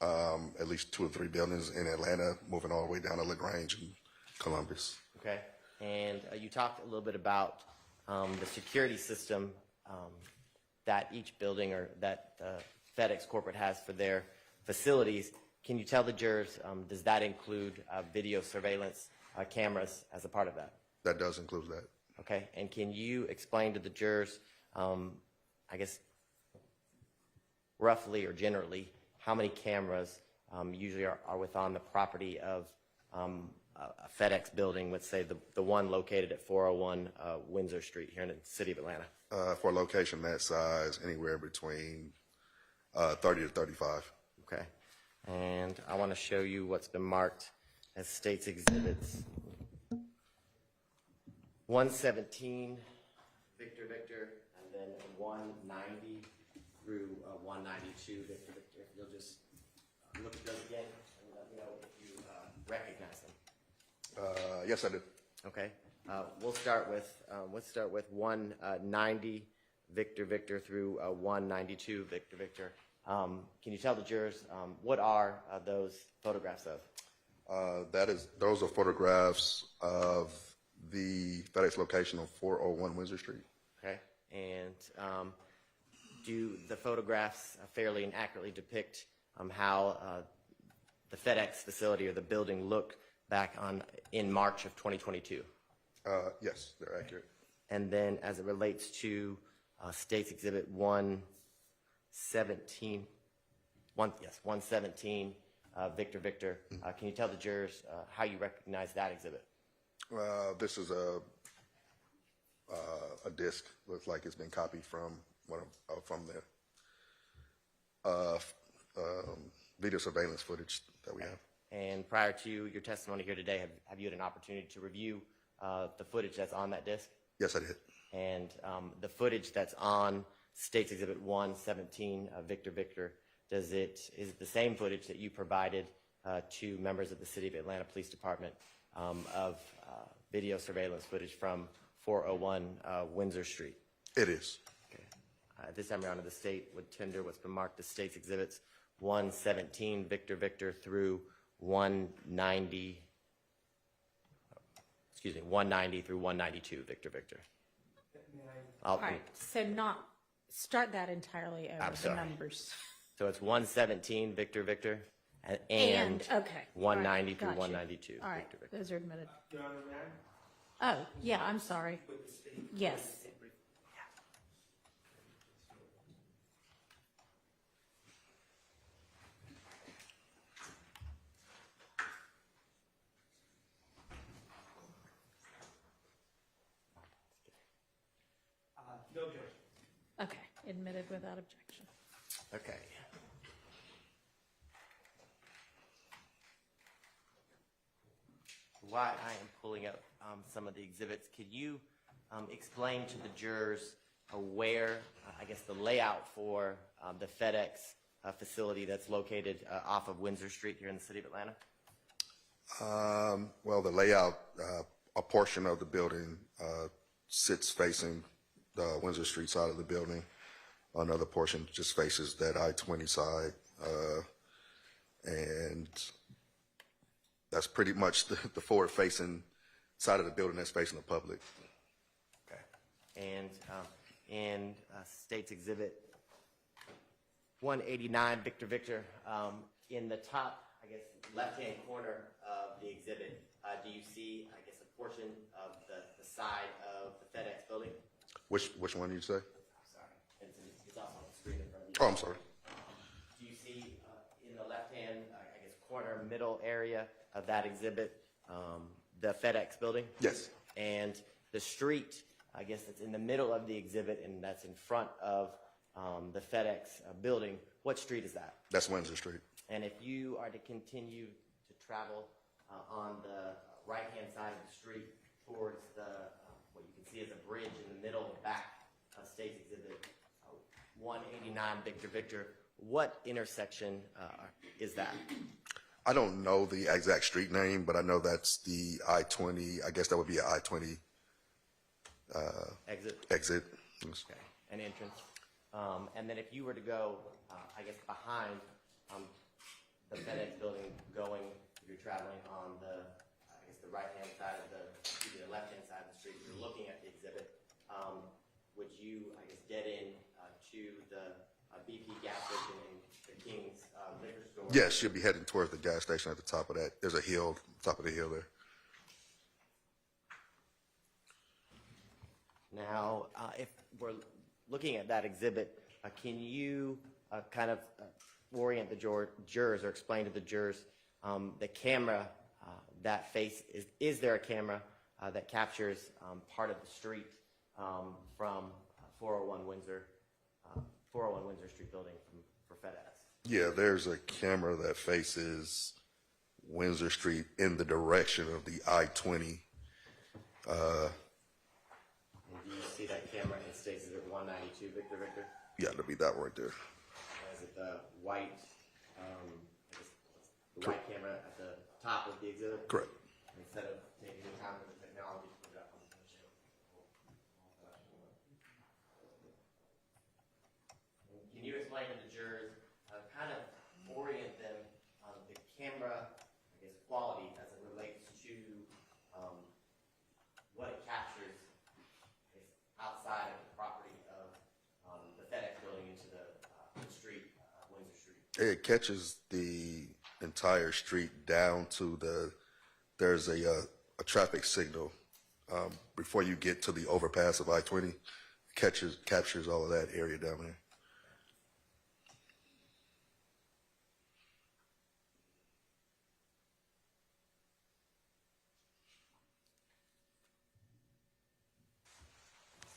at least 2 or 3 buildings in Atlanta, moving all the way down to LaGrange and Columbus. Okay. And you talked a little bit about the security system that each building or that FedEx corporate has for their facilities. Can you tell the jurors, does that include video surveillance cameras as a part of that? That does include that. Okay. And can you explain to the jurors, I guess, roughly or generally, how many cameras usually are within the property of a FedEx building, let's say the one located at 401 Windsor Street here in the city of Atlanta? For a location that size, anywhere between 30 to 35. Okay. And I want to show you what's been marked as state's exhibits. 117, Victor, and then 190 through 192, Victor. If you'll just look at those again and let me know if you recognize them. Yes, I do. Okay. We'll start with 190, Victor through 192, Victor. Can you tell the jurors what are those photographs of? Those are photographs of the FedEx location on 401 Windsor Street. Okay. And do the photographs fairly and accurately depict how the FedEx facility or the building looked back in March of 2022? Yes, they're accurate. And then as it relates to State's Exhibit 117, Victor, can you tell the jurors how you recognize that exhibit? This is a disc. Looks like it's been copied from the video surveillance footage that we have. And prior to your testimony here today, have you had an opportunity to review the footage that's on that disc? Yes, I did. And the footage that's on State's Exhibit 117, Victor, is it the same footage that you provided to members of the City of Atlanta Police Department of video surveillance footage from 401 Windsor Street? It is. Okay. At this time, Your Honor, the state would tender what's been marked as State's Exhibits 117, Victor through 190 through 192, Victor. All right, so start that entirely over, I'm the sorry. numbers. So it's 117, Victor, and okay. 190 through Gotcha. 192, All right, Victor. those are admitted. Oh, yeah, I'm sorry. Yes. No objection. Okay, admitted without objection. Okay. While I am pulling up some of the exhibits, could you explain to the jurors where, I guess, the layout for the FedEx facility that's located off of Windsor Street here in the city of Atlanta? Well, the layout, a portion of the building sits facing the Windsor Street side of the building. Another portion just faces that I-20 side. And that's pretty much the forward-facing side of the building that's facing the public. Okay. And in State's Exhibit 189, Victor, in the top, I guess, left-hand corner of the exhibit, do you see, I guess, a portion of the side of the FedEx building? Which one did you say? I'm sorry. It's also on the screen in front of you. Oh, I'm sorry. Do you see in the left-hand, I guess, corner, middle area of that exhibit, the FedEx building? Yes. And the street, I guess, that's in the middle of the exhibit and that's in front of the FedEx building, what street is that? That's Windsor Street. And if you are to continue to travel on the right-hand side of the street towards what you can see as a bridge in the middle back of State's Exhibit 189, Victor, what intersection is that? I don't know the exact street name, but I know that's the I-20. I guess that would be an I-20 exit. Okay, an entrance. And then if you were to go, I guess, behind the FedEx building going, if you're traveling on the the right-hand side of the left-hand side of the street, you're looking at the exhibit. Would you, I guess, get in to the BP gas station and the King's liquor store? Yes, you'll be heading towards the gas station at the top of that. There's a hill, top of the hill there. Now, if we're looking at that exhibit, can you kind of orient the jurors or explain to the jurors the camera that face, is there a camera that captures part of the street from 401 Windsor Street building for FedEx? Yeah, there's a camera that faces Windsor Street in the direction of the I-20. And do you see that camera in States Exhibit 192, Victor? Yeah, it'll be that right there. Is it the white, white camera at the top of the exhibit? Correct. Instead of taking the time with the technology to put it up on the show. Can you explain to the jurors, kind of orient them on the camera, I guess, quality as it relates to what it captures outside of the property of the FedEx building into the street, Windsor Street? It catches the entire street down to there's a traffic signal before you get to the overpass of I-20. Captures all of that area down there.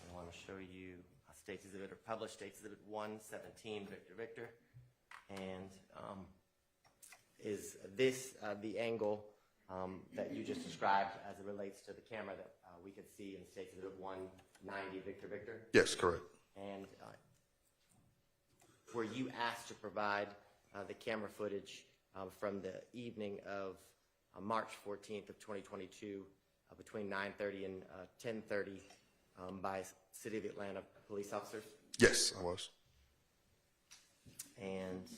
I want to show you States Exhibit or published States Exhibit 117, Victor. And is this the angle that you just described as it relates to the camera that we could see in States Exhibit 190, Victor? Yes, correct. And were you asked to provide the camera footage from the evening of March 14th of 2022 between 9:30 and 10:30 by City of Atlanta police officers? Yes, I was. And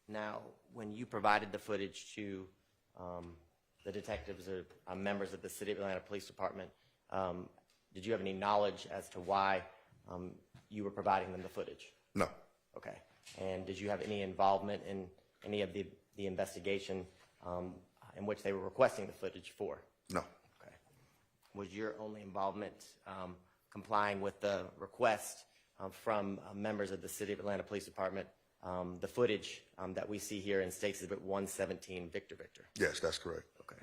now, when you provided the footage to the detectives or members of the City of Atlanta Police Department, did you have any knowledge as to why you were providing them the footage? No. Okay. And did you have any involvement in any of the investigation in which they were requesting the footage for? No. Okay. Was your only involvement complying with the request from members of the City of Atlanta Police Department, the footage that we see here in States Exhibit 117, Victor? Yes, that's correct. Okay.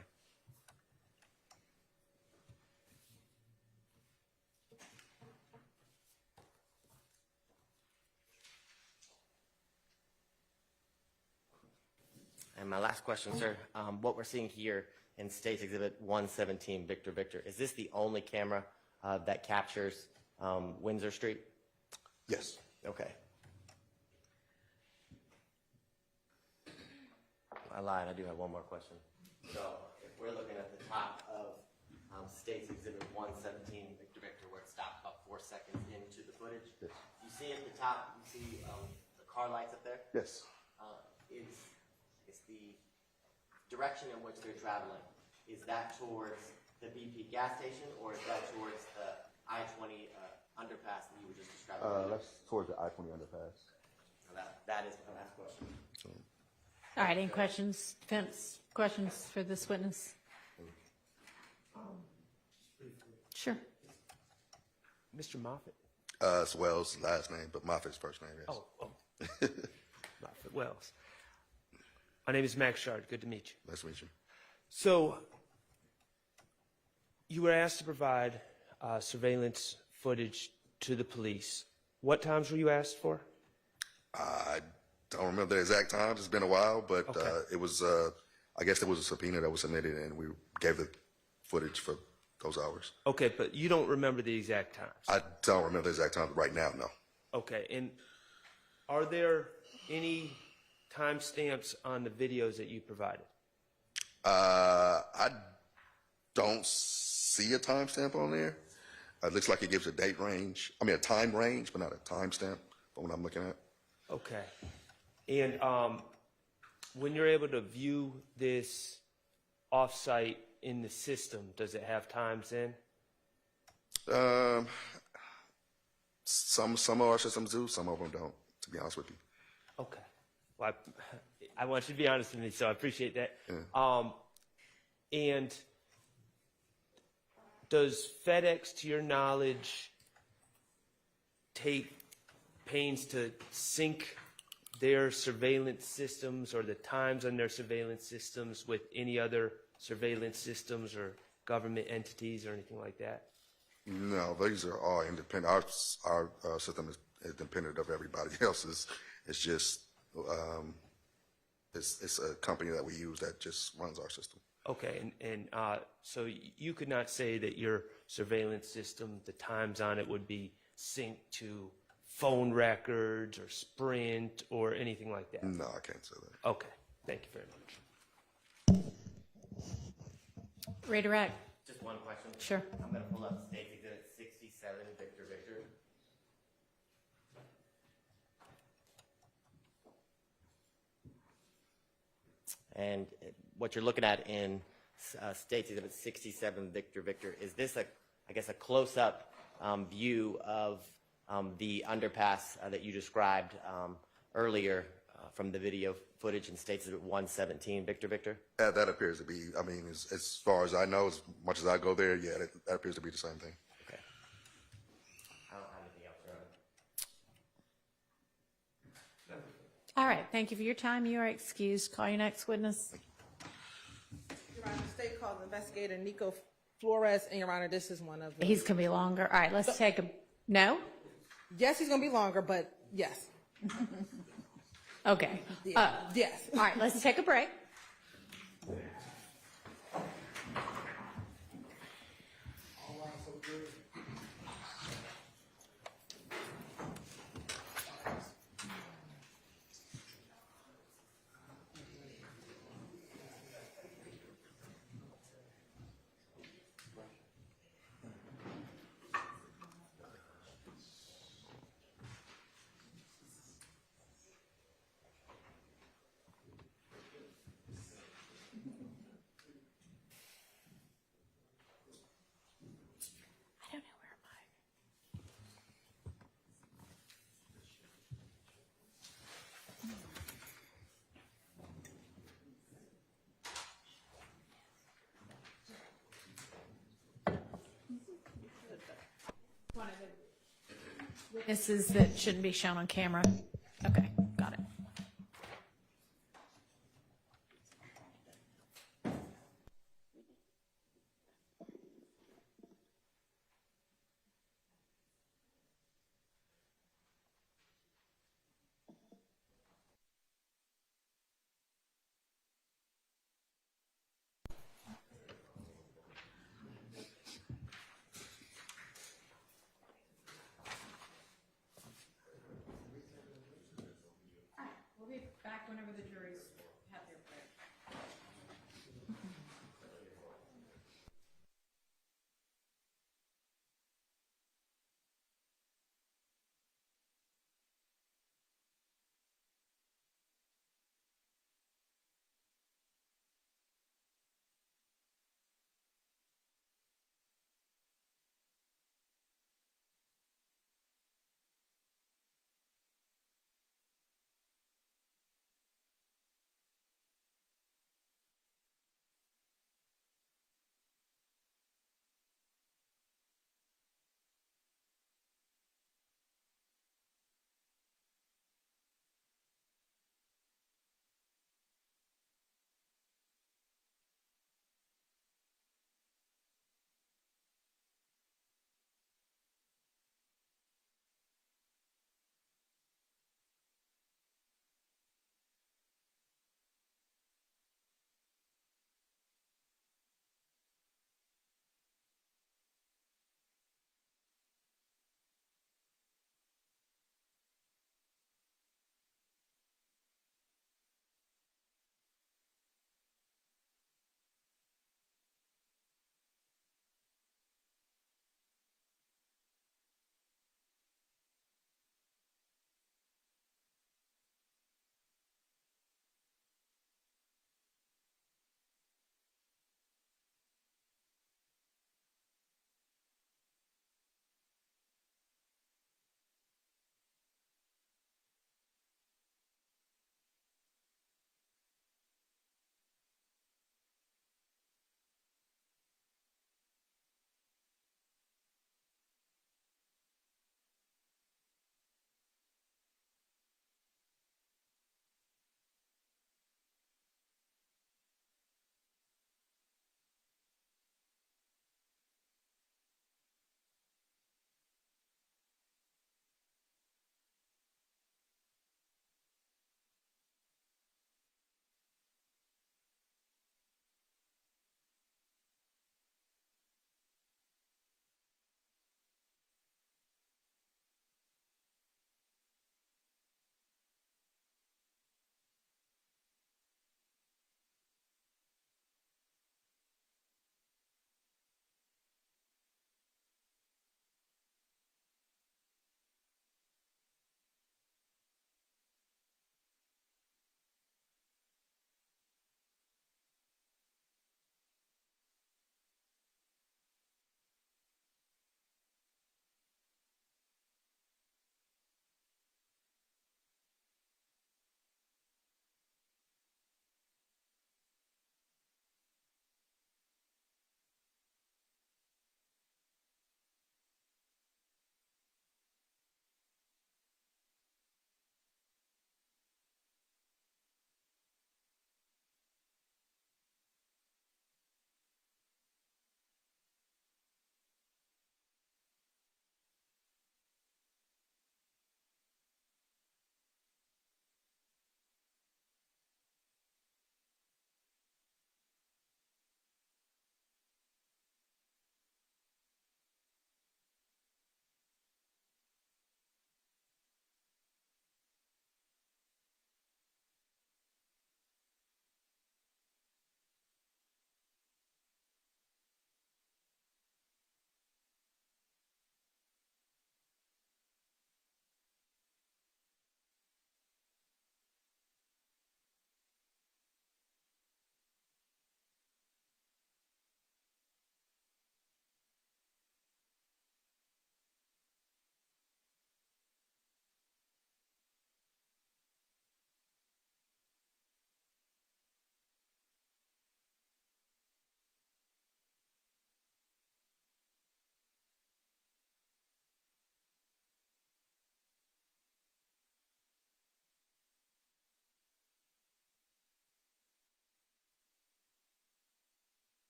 And my last question, sir, what we're seeing here in States Exhibit 117, Victor, is this the only camera that captures Windsor Street? Yes. Okay. I lied, I do have one more question. So if we're looking at the top of States Exhibit 117, Victor, where it stopped about 4 seconds into the footage, yes. You see at the top, you see the car lights up there? Yes. Is the direction in which they're traveling, is that towards the BP gas station or is that towards the I-20 underpass that you were just describing? That's towards the I-20 underpass. That is my last question. All right, any questions, Vince? Questions for this witness? Sure. Mr. Moffitt? It's Wells' last name, but Moffitt's first name, yes. Oh. Moffitt Wells. My name is Max Shard. Good to meet you. Nice to meet you. So, you were asked to provide surveillance footage to the police. What times were you asked for? I don't remember the exact times. It's been a while, but Okay. it was, I guess there was a subpoena that was submitted, and we gave the footage for those hours. Okay, but you don't remember the exact times? I don't remember the exact times right now, no. Okay, and are there any timestamps on the videos that you provided? I don't see a timestamp on there. It looks like it gives a date range. I mean, a time range, but not a timestamp from what I'm looking at. Okay. And when you're able to view this off-site in the system, does it have times in? Some of our systems do, some of them don't, to be honest with you. Okay. Well, I want you to be honest with me, so I appreciate that. Yeah. And does FedEx, to your knowledge, take pains to sync their surveillance systems or the times on their surveillance systems with any other surveillance systems or government entities or anything like that? No, these are all independent. Our system is independent of everybody else's. It's just it's a company that we use that just runs our system. Okay, and so you could not say that your surveillance system, the times on it would be synced to phone records or Sprint or anything like that? No, I can't say that. Okay, thank you very much. Redirect. Just one question. Sure. I'm going to pull up State Exhibit 67, Victor Victor. And what you're looking at in State Exhibit 67, Victor Victor, is this I guess a close-up view of the underpass that you described earlier from the video footage in State Exhibit 117, Victor Victor? That appears to be, I mean, as far as I know, as much as I go there, yeah, that appears to be the same thing. Okay. I don't have anything else, Your Honor. All right, thank you for your time. You are excused. Call your next witness. Your Honor, the state calls investigator Nico Flores, and Your Honor, this is one of them. He's going to be longer. All right, let's take a, no? Yes, he's going to be longer, but yes. Okay. Yes. All right, let's take a break. I don't know where am I. One of the witnesses that shouldn't be shown on camera. Okay, got it. We'll be back whenever the jury's have their break.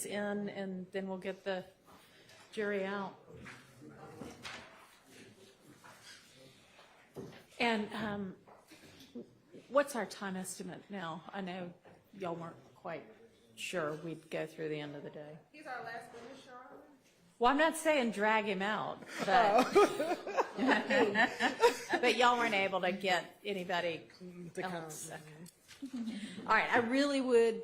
what's in, and then we'll get the jury out. And what's our time estimate now? I know y'all weren't quite sure we'd go through the end of the day. He's our last witness, Your Honor. Well, I'm not saying drag him out, but but y'all weren't able to get anybody else. Okay. All right, I really would,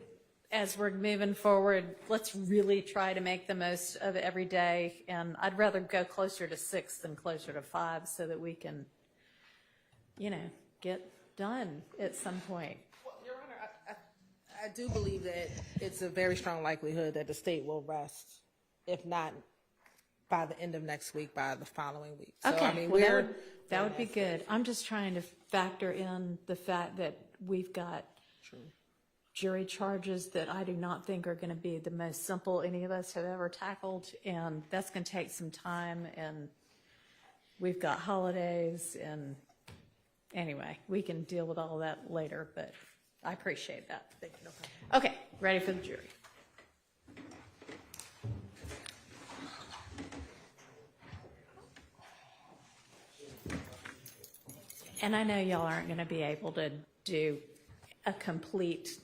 as we're moving forward, let's really try to make the most of every day, and I'd rather go closer to 6 than closer to 5 so that we can, get done at some point. Well, Your Honor, I do believe that it's a very strong likelihood that the state will rest, if not by the end of next week, by the following week. So, Okay, I mean, well, that would be good. I'm just trying to factor in the fact that we've got jury charges that I do not think are going to be the most simple any of us have ever tackled, and that's going to take some time, and we've got holidays, and anyway, we can deal with all that later, but I appreciate that. Thank you. No problem. Okay, ready for the jury. And I know y'all aren't going to be able to do a complete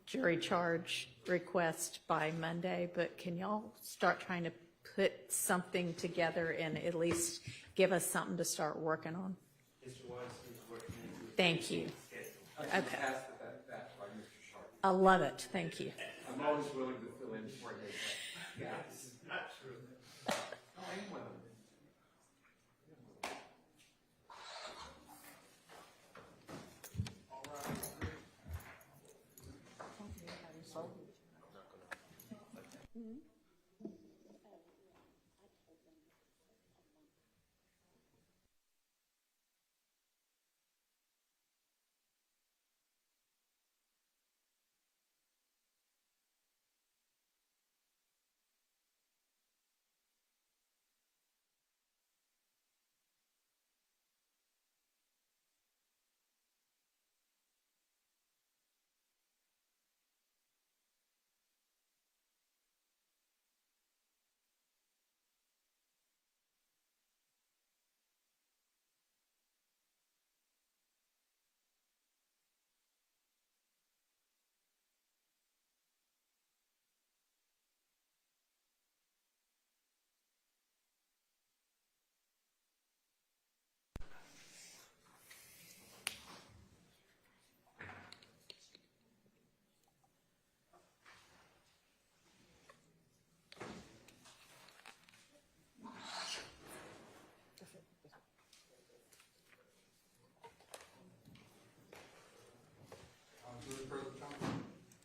jury charge request by Monday, but can y'all start trying to put something together and at least give us something to start working on? Thank you. Okay. I love it. Thank you. I'm always willing to fill in for you. Yeah, this is not true. I am one of them.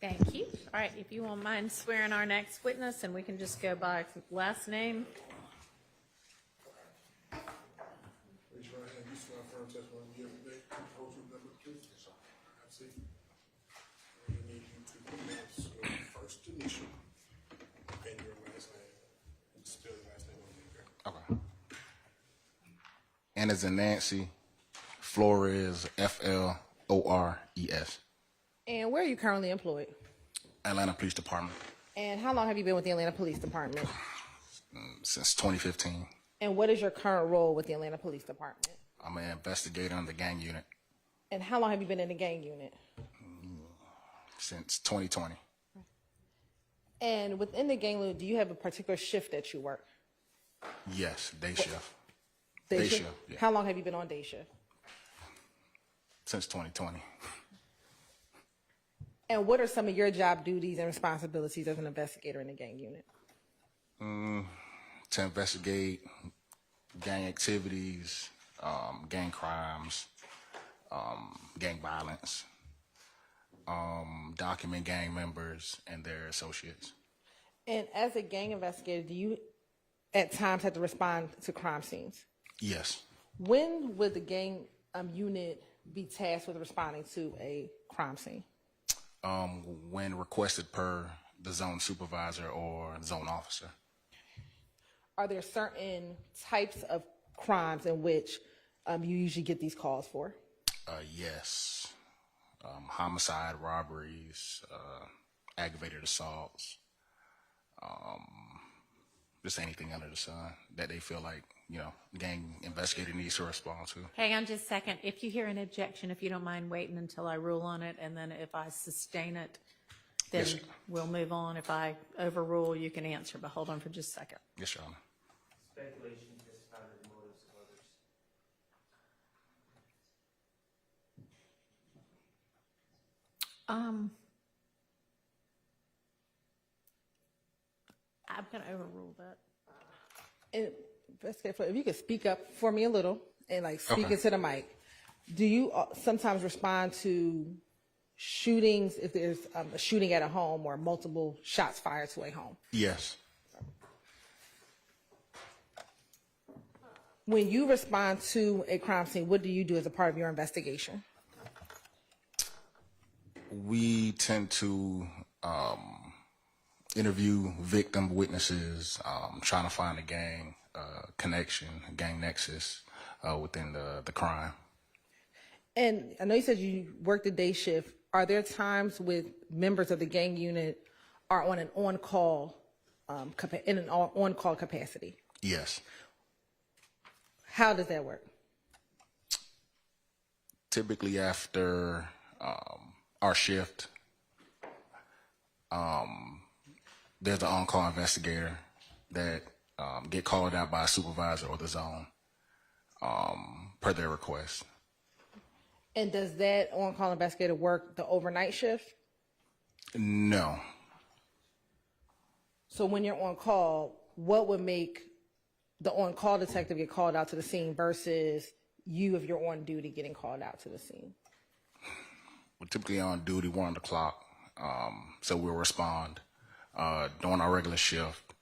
Thank you. All right, if you won't mind swearing our next witness, and we can just go by last name. Raise your right hand. You swear firm testimony you give today. Hold true number 3. Yes, sir. I see. We need you to pronounce your first initial and your last name. And spell your last name on the Okay. N as in Nancy, Flores, Flores. And where are you currently employed? Atlanta Police Department And how long have you been with the Atlanta Police Department? since 2015. And what is your current role with the Atlanta Police Department? I'm an investigator in the gang unit And how long have you been in the gang unit? since 2020. And within the gang unit, do you have a particular shift that you work? Yes, day shift. Day shift, yeah. How long have you been on day shift? Since 2020. And what are some of your job duties and responsibilities as an investigator in the gang unit? To investigate gang activities, gang crimes, gang violence, document gang members and their associates. And as a gang investigator, do you at times have to respond to crime scenes? Yes. When would the gang unit be tasked with responding to a crime scene? When requested per the zone supervisor or zone officer. Are there certain types of crimes in which you usually get these calls for? Yes. Homicide, robberies, aggravated assaults, just anything under the sun that they feel like, gang investigator needs to respond to. Hang on just a second. If you hear an objection, if you don't mind waiting until I rule on it, and then if I sustain it, then Yes. we'll move on. If I overrule, you can answer, but hold on for just a second. Yes, Your Honor. Speculation, discarded motives of others. I'm going to overrule that. And Investigator Floyd, if you could speak up for me a little and like speak Okay. into the mic. Do you sometimes respond to shootings if there's a shooting at a home or multiple shots fired to a home? Yes. When you respond to a crime scene, what do you do as a part of your investigation? We tend to interview victim witnesses, trying to find a gang connection, gang nexus within the crime. And I know you said you work the day shift. Are there times with members of the gang unit are on an on-call in an on-call capacity? Yes. How does that work? Typically after our shift, there's an on-call investigator that get called out by a supervisor or the zone per their request. And does that on-call investigator work the overnight shift? No. So when you're on call, what would make the on-call detective get called out to the scene versus you, if you're on duty, getting called out to the scene? We're typically on duty 1 o'clock, so we'll respond during our regular shift.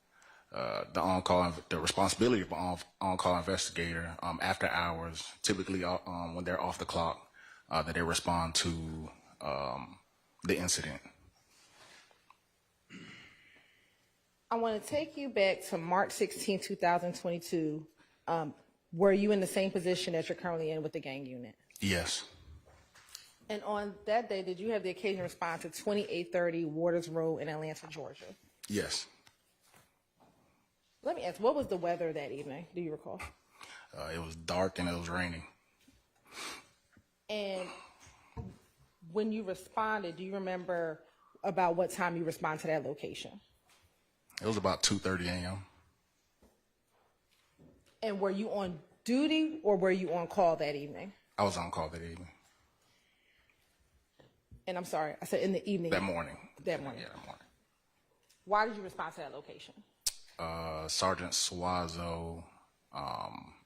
The responsibility of an on-call investigator after hours, typically when they're off the clock, that they respond to the incident. I want to take you back to March 16, 2022. Were you in the same position that you're currently in with the gang unit? Yes. And on that day, did you have the occasion to respond to 2830 Waters Road in Atlanta, Georgia? Yes. Let me ask, what was the weather that evening? Do you recall? It was dark and it was raining. And when you responded, do you remember about what time you responded to that location? It was about 2:30 a.m. And were you on duty or were you on call that evening? I was on call that evening. And I'm sorry, I said in the evening. That morning. That morning. Yeah, that morning. Why did you respond to that location? Sergeant Suazo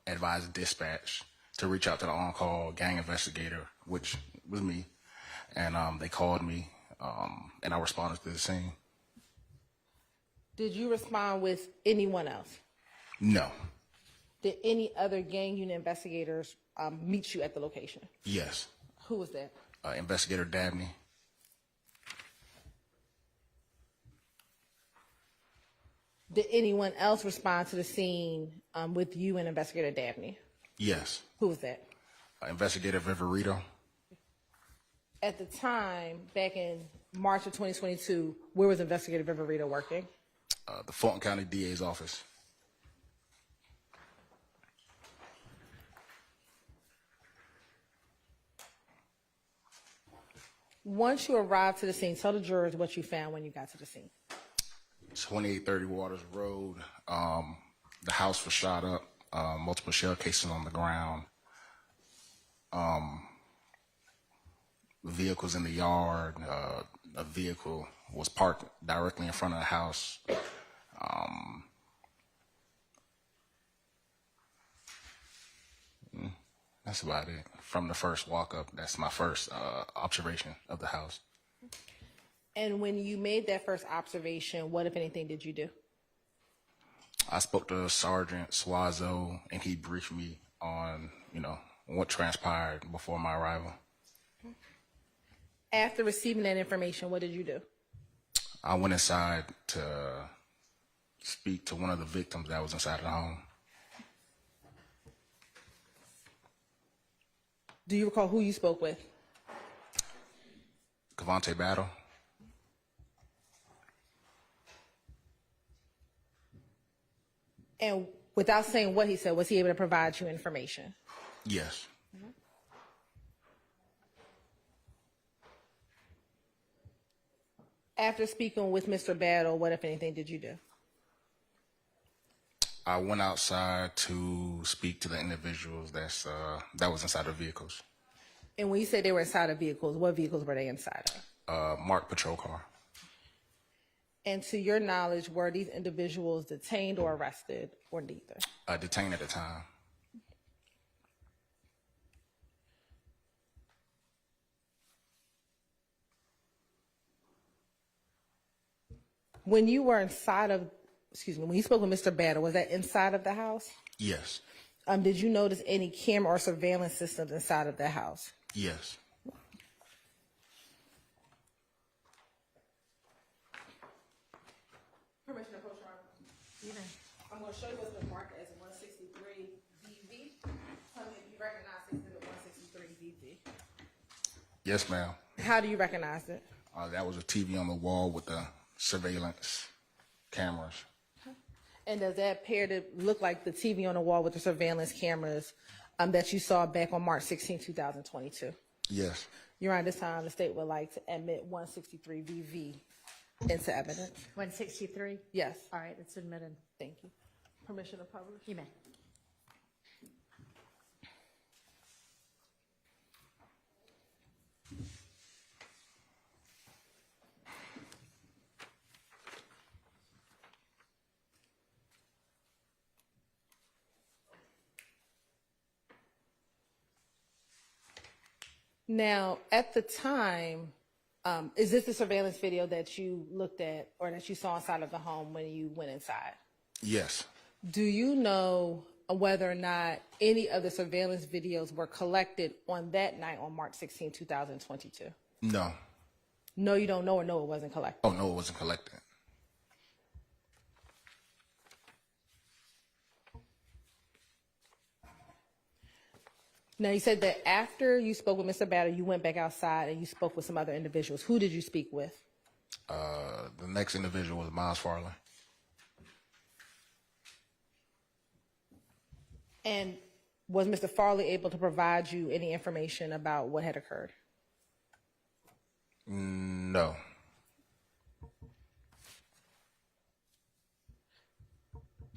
advised dispatch to reach out to the on-call gang investigator, which was me, and they called me, and I responded to the scene. Did you respond with anyone else? No. Did any other gang unit investigators meet you at the location? Yes. Who was that? Investigator Dabney. Did anyone else respond to the scene with you and Investigator Dabney? Yes. Who was that? Investigator Viverito. At the time, back in March of 2022, where was Investigator Viverito working? The Fulton County DA's office. Once you arrived to the scene, tell the jurors what you found when you got to the scene. 2830 Waters Road. The house was shot up, multiple shell casings on the ground. Vehicles in the yard. A vehicle was parked directly in front of the house. That's about it. From the first walk up, that's my first observation of the house. And when you made that first observation, what, if anything, did you do? I spoke to Sergeant Suazo, and he briefed me on, what transpired before my arrival. After receiving that information, what did you do? I went inside to speak to one of the victims that was inside the home. Do you recall who you spoke with? Cavante Battle. And without saying what he said, was he able to provide you information? Yes. After speaking with Mr. Battle, what, if anything, did you do? I went outside to speak to the individuals that was inside the vehicles. And when you say they were inside of vehicles, what vehicles were they inside of? Marked patrol car. And to your knowledge, were these individuals detained or arrested, or neither? Detained at the time. When you were inside of, when you spoke with Mr. Battle, was that inside of the house? Yes. Did you notice any camera or surveillance systems inside of the house? Yes. Commissioner Cochran, I'm going to show you what's been marked as 163 VV. Tell me if you recognize Exhibit 163 VV. Yes, ma'am. How do you recognize it? That was a TV on the wall with the surveillance cameras. And does that appear to look like the TV on the wall with the surveillance cameras that you saw back on March 16, 2022? Yes. Your Honor, this time the state would like to admit 163 VV into evidence. 163? Yes. All right, it's admitted. Thank you. Permission to publish? You may. Now, at the time, is this the surveillance video that you looked at or that you saw inside of the home when you went inside? Yes. Do you know whether or not any of the surveillance videos were collected on that night on March 16, 2022? No. No, you don't know, or no, it wasn't collected? Oh, no, it wasn't collected. Now, you said that after you spoke with Mr. Battle, you went back outside and you spoke with some other individuals. Who did you speak with? The next individual was Miles Farley. And was Mr. Farley able to provide you any information about what had occurred? No.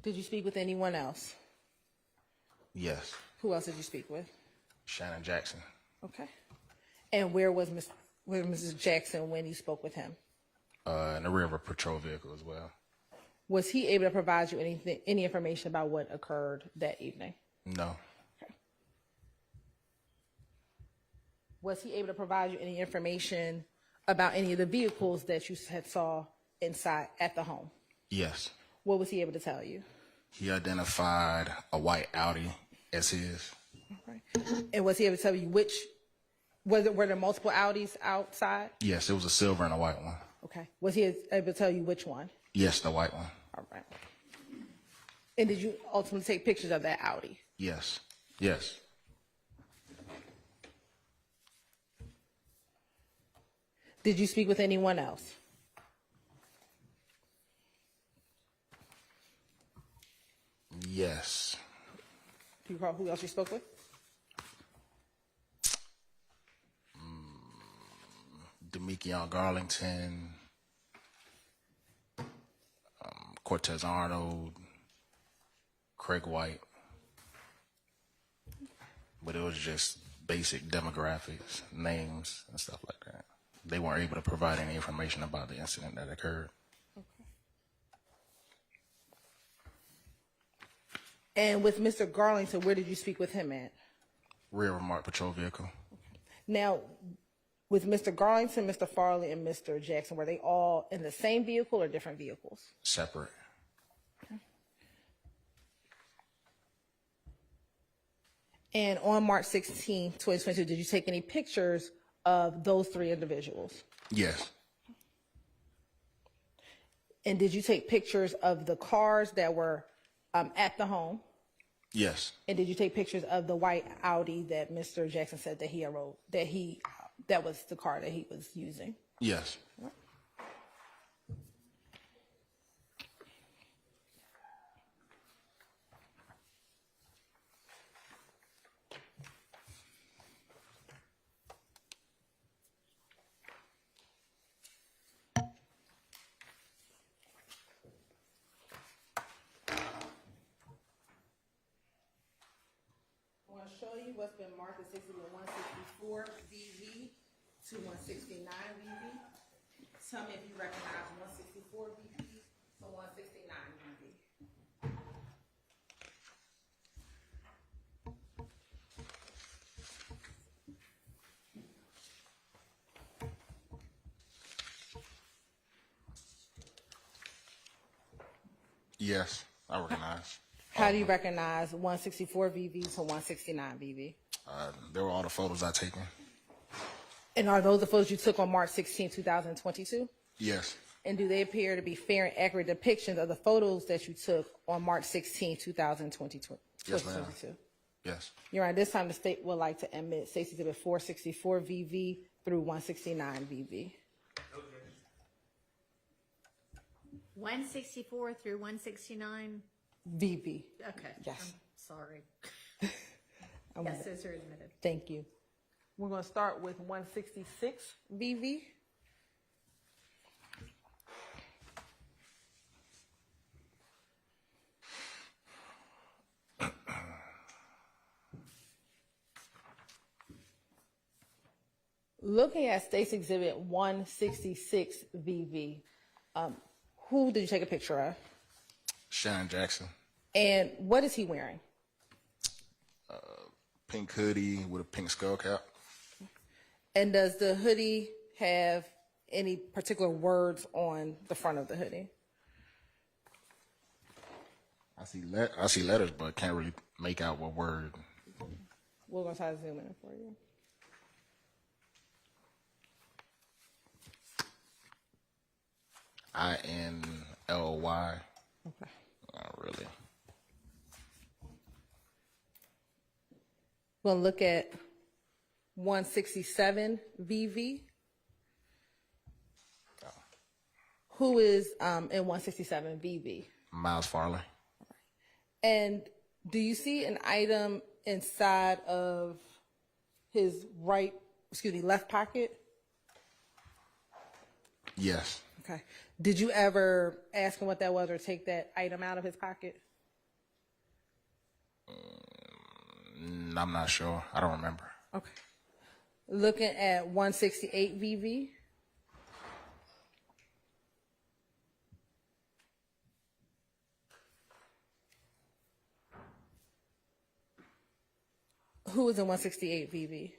Did you speak with anyone else? Yes. Who else did you speak with? Shannon Jackson. Okay. And where was Mrs. Jackson when you spoke with him? In the rear of a patrol vehicle as well. Was he able to provide you any information about what occurred that evening? No. Okay. Was he able to provide you any information about any of the vehicles that you had saw inside at the home? Yes. What was he able to tell you? He identified a white Audi as his. Okay. And was he able to tell you were there multiple Audis outside? Yes, it was a silver and a white one. Okay. Was he able to tell you which one? Yes, the white one. All right. And did you ultimately take pictures of that Audi? Yes. Yes. Did you speak with anyone else? Yes. Do you recall who else you spoke with? Demekion Garlington, Cortez Arnold, Craig White. But it was just basic demographics, names, and stuff like that. They weren't able to provide any information about the incident that occurred. And with Mr. Garlington, where did you speak with him at? Rear of a marked patrol vehicle. Now, with Mr. Garlington, Mr. Farley, and Mr. Jackson, were they all in the same vehicle or different vehicles? Separate. And on March 16, 2022, did you take any pictures of those three individuals? Yes. And did you take pictures of the cars that were at the home? Yes. And did you take pictures of the white Audi that Mr. Jackson said that that was the car that he was using? Yes. show you what's been marked as Exhibit 164 VV to 169 VV. Tell me if you recognize 164 VV to 169 VV. Yes, I recognize. How do you recognize 164 VV to 169 VV? There were all the photos I taken. And are those the photos you took on March 16, 2022? Yes. And do they appear to be fair and accurate depictions of the photos that you took on March 16, 2022? Yes, ma'am. Yes. Your Honor, this time the state would like to admit State's Exhibit 464 VV through 169 VV. 164 through 169? VV. Okay. Yes. I'm sorry. I'm Yes, gonna- those are admitted. Thank you. We're going to start with 166 VV. Looking at State's Exhibit 166 VV, who did you take a picture of? Shannon Jackson. And what is he wearing? Pink hoodie with a pink skull cap. And does the hoodie have any particular words on the front of the hoodie? I see letters, but can't really make out what word. We're going to try to zoom in for you. INLY. Okay. Not really. We'll look at 167 VV. Who is in 167 VV? Miles Farley. And do you see an item inside of his left pocket? Yes. Okay. Did you ever ask him what that was or take that item out of his pocket? I'm not sure. I don't remember. Okay. Looking at 168 VV. Who is in 168 VV?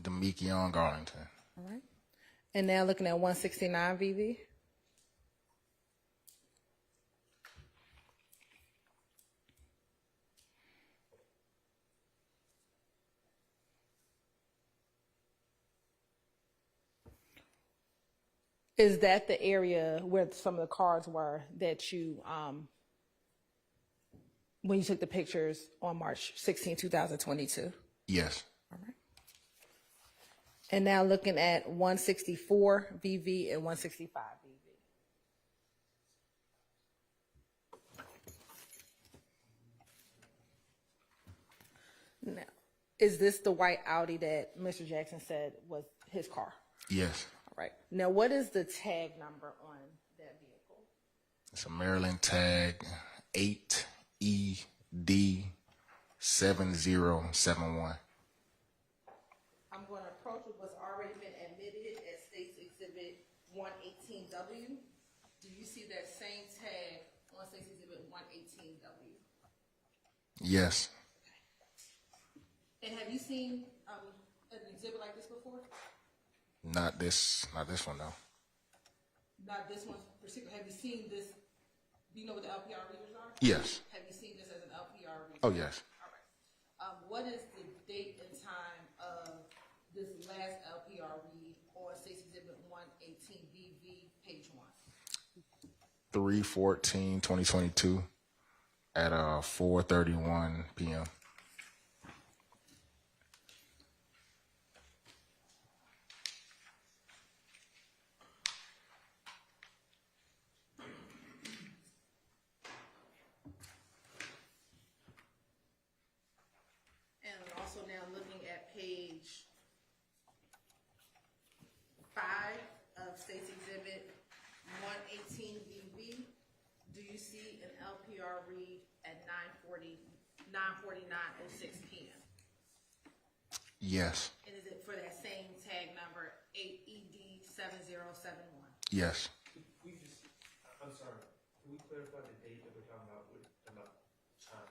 Demekion Garlington. All right. And now looking at 169 VV. Is that the area where some of the cards were that you, when you took the pictures on March 16, 2022? Yes. All right. And now looking at 164 VV and 165 VV. Now, is this the white Audi that Mr. Jackson said was his car? Yes. All right. Now, what is the tag number on that vehicle? It's a Maryland tag 8ED7071. I'm going to approach with what's already been admitted as State's Exhibit 118W. Do you see that same tag on State's Exhibit 118W? Yes. And have you seen an exhibit like this before? Not this one though. Not this one particular. Have you seen this? Do you know what the LPR readers are? Yes. Have you seen this as an LPR reader? Oh, yes. All right. What is the date and time of this last LPR read on State's Exhibit 118VV, page 1? 3/14/2022 at 4:31 p.m. And also now looking at page 5 of State's Exhibit 118VV, do you see an LPR read at 9:49 at 6 p.m.? Yes. And is it for that same tag number 8ED7071? Yes. I'm sorry, can we clarify the date that we're talking about, time?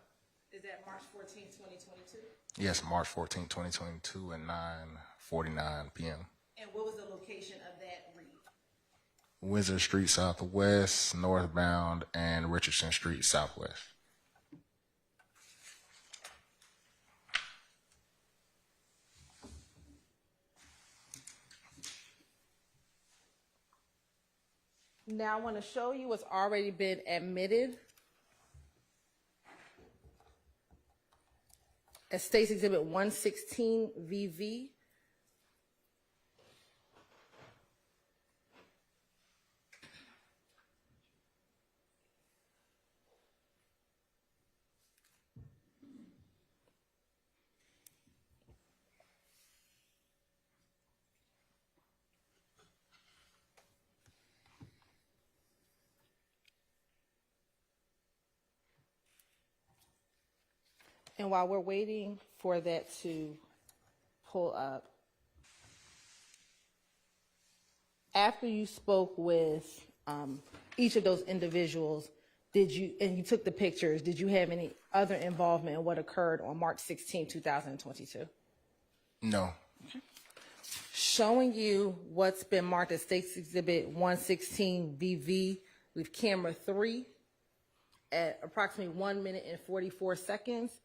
Is that March 14, 2022? Yes, March 14, 2022 at 9:49 p.m. And what was the location of that read? Windsor Street Southwest, northbound, and Richardson Street Southwest. Now I want to show you what's already been admitted as State's Exhibit 116 VV. And while we're waiting for that to pull up, after you spoke with each of those individuals, and you took the pictures, did you have any other involvement in what occurred on March 16, 2022? No. Showing you what's been marked as State's Exhibit 116 VV with camera 3 at approximately 1 minute and 44 seconds.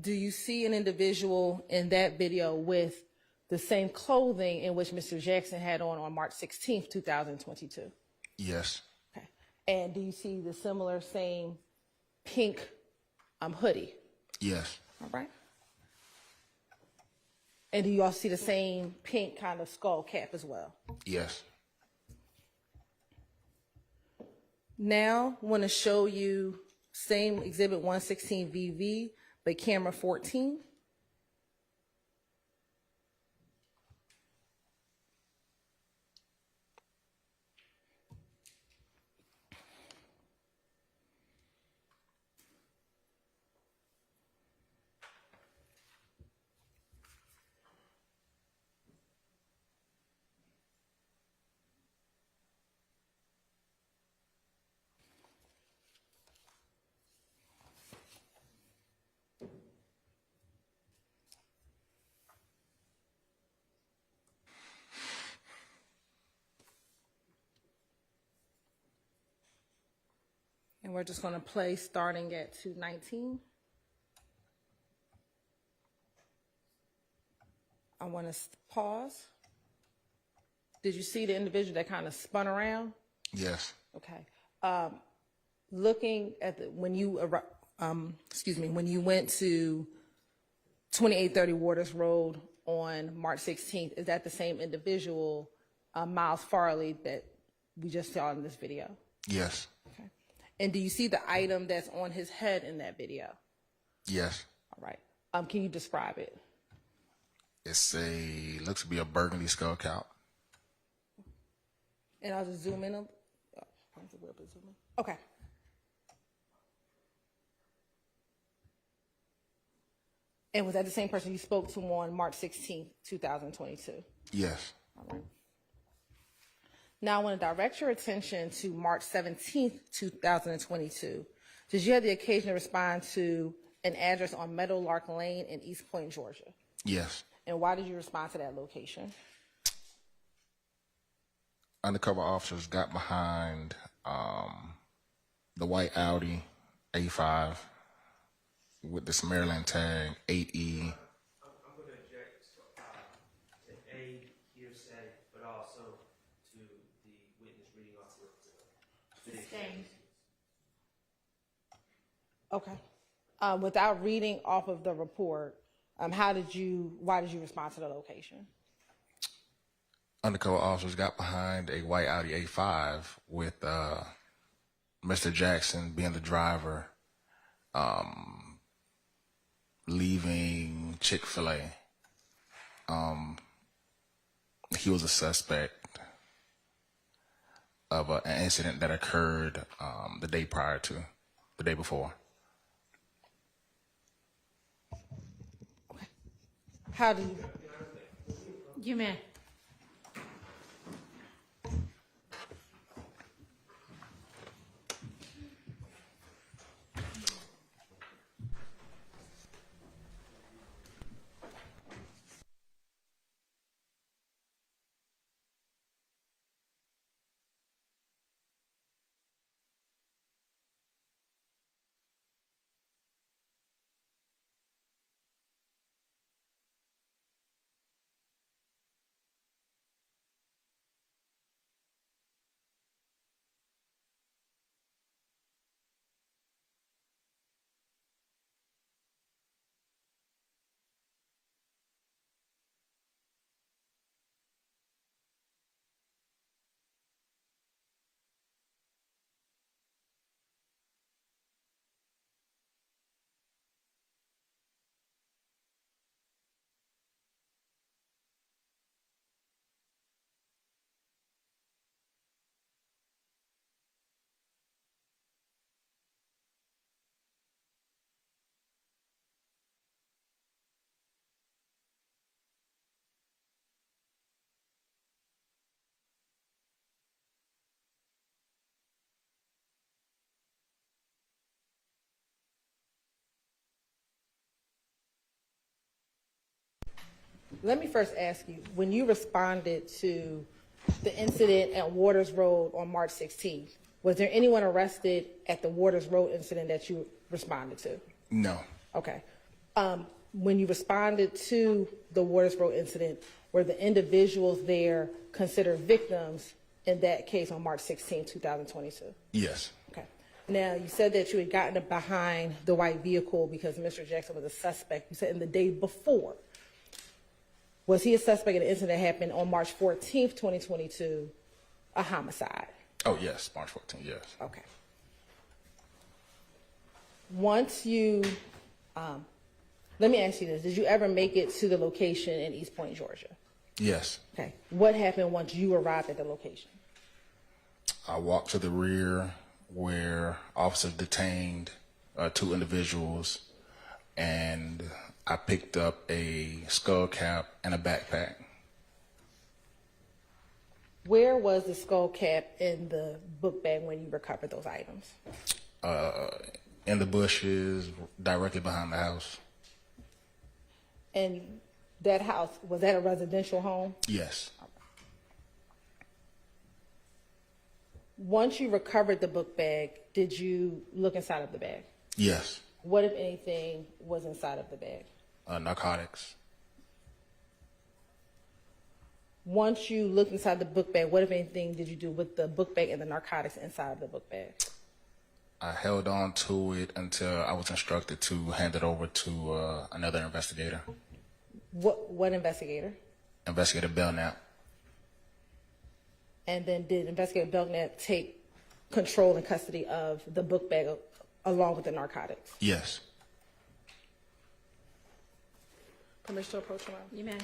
Do you see an individual in that video with the same clothing in which Mr. Jackson had on March 16th, 2022? Yes. Okay. And do you see the similar same pink hoodie? Yes. All right. And do you also see the same pink kind of skull cap as well? Yes. Now, I want to show you same Exhibit 116 VV, but camera 14. And we're just going to play starting at 2:19. I want to pause. Did you see the individual that kind of spun around? Yes. Okay. Looking at when you when you went to 2830 Waters Road on March 16th, is that the same individual, Miles Farley, that we just saw in this video? Yes. Okay. And do you see the item that's on his head in that video? Yes. All right. Can you describe it? Looks to be a burgundy skull cap. And I'll just zoom in. Okay. And was that the same person you spoke to on March 16th, 2022? Yes. All right. Now I want to direct your attention to March 17th, 2022. Did you have the occasion to respond to an address on Meadowlark Lane in East Point, Georgia? Yes. And why did you respond to that location? Undercover officers got behind the white Audi A5 with this Maryland tag 8E. I'm going to object to A, hearsay, but also to the witness reading off the video. Sustained. Okay. Without reading off of the report, why did you respond to the location? Undercover officers got behind a white Audi A5 with Mr. Jackson being the driver, leaving Chick-fil-A. He was a suspect of an incident that occurred the day before. How do you? You may. Let me first ask you, when you responded to the incident at Waters Road on March 16th, was there anyone arrested at the Waters Road incident that you responded to? No. Okay. When you responded to the Waters Road incident, were the individuals there considered victims in that case on March 16, 2022? Yes. Okay. Now, you said that you had gotten behind the white vehicle because Mr. Jackson was a suspect. You said in the day before. Was he a suspect in the incident that happened on March 14th, 2022, a homicide? Oh, yes, March 14th, yes. Okay. Once you, let me ask you this. Did you ever make it to the location in East Point, Georgia? Yes. Okay. What happened once you arrived at the location? I walked to the rear where officers detained 2 individuals, and I picked up a skull cap and a backpack. Where was the skull cap in the book bag when you recovered those items? In the bushes directly behind the house. And that house, was that a residential home? Yes. Once you recovered the book bag, did you look inside of the bag? Yes. What, if anything, was inside of the bag? Narcotics. Once you looked inside the book bag, what, if anything, did you do with the book bag and the narcotics inside of the book bag? I held on to it until I was instructed to hand it over to another investigator. What investigator? Investigator Belknap. And then did Investigator Belknap take control and custody of the book bag along with the narcotics? Yes. Permission to approach him? You may.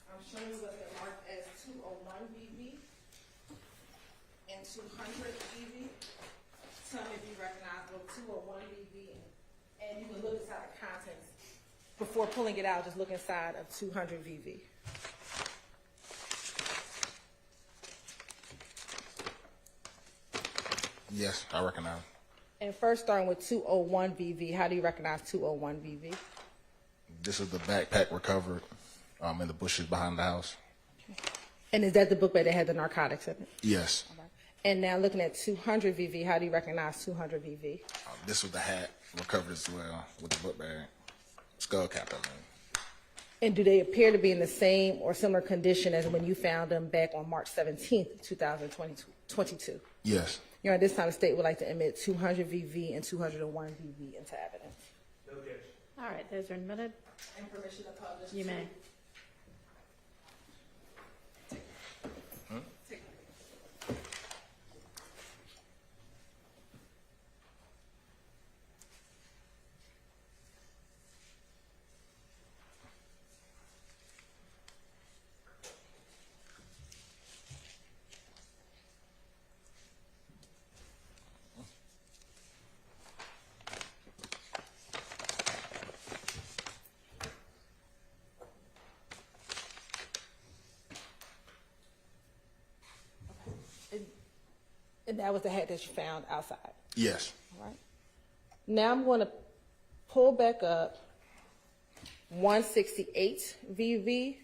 I'm showing you what's been marked as 201 VV and 200 VV. Tell me if you recognize both 201 VV and you can look inside the contents. Before pulling it out, just look inside of 200 VV. Yes, I recognize. And first starting with 201 VV, how do you recognize 201 VV? This is the backpack recovered in the bushes behind the house. And is that the book bag that had the narcotics in it? Yes. And now looking at 200 VV, how do you recognize 200 VV? This was the hat recovered as well with the book bag. Skull cap, I mean. And do they appear to be in the same or similar condition as when you found them back on March 17th, 2022? Yes. Your Honor, this time the state would like to admit 200 VV and 201 VV into evidence. All right, those are admitted. And permission to publish. You may. And that was the hat that you found outside. Yes. All right. Now I'm going to pull back up 168 VV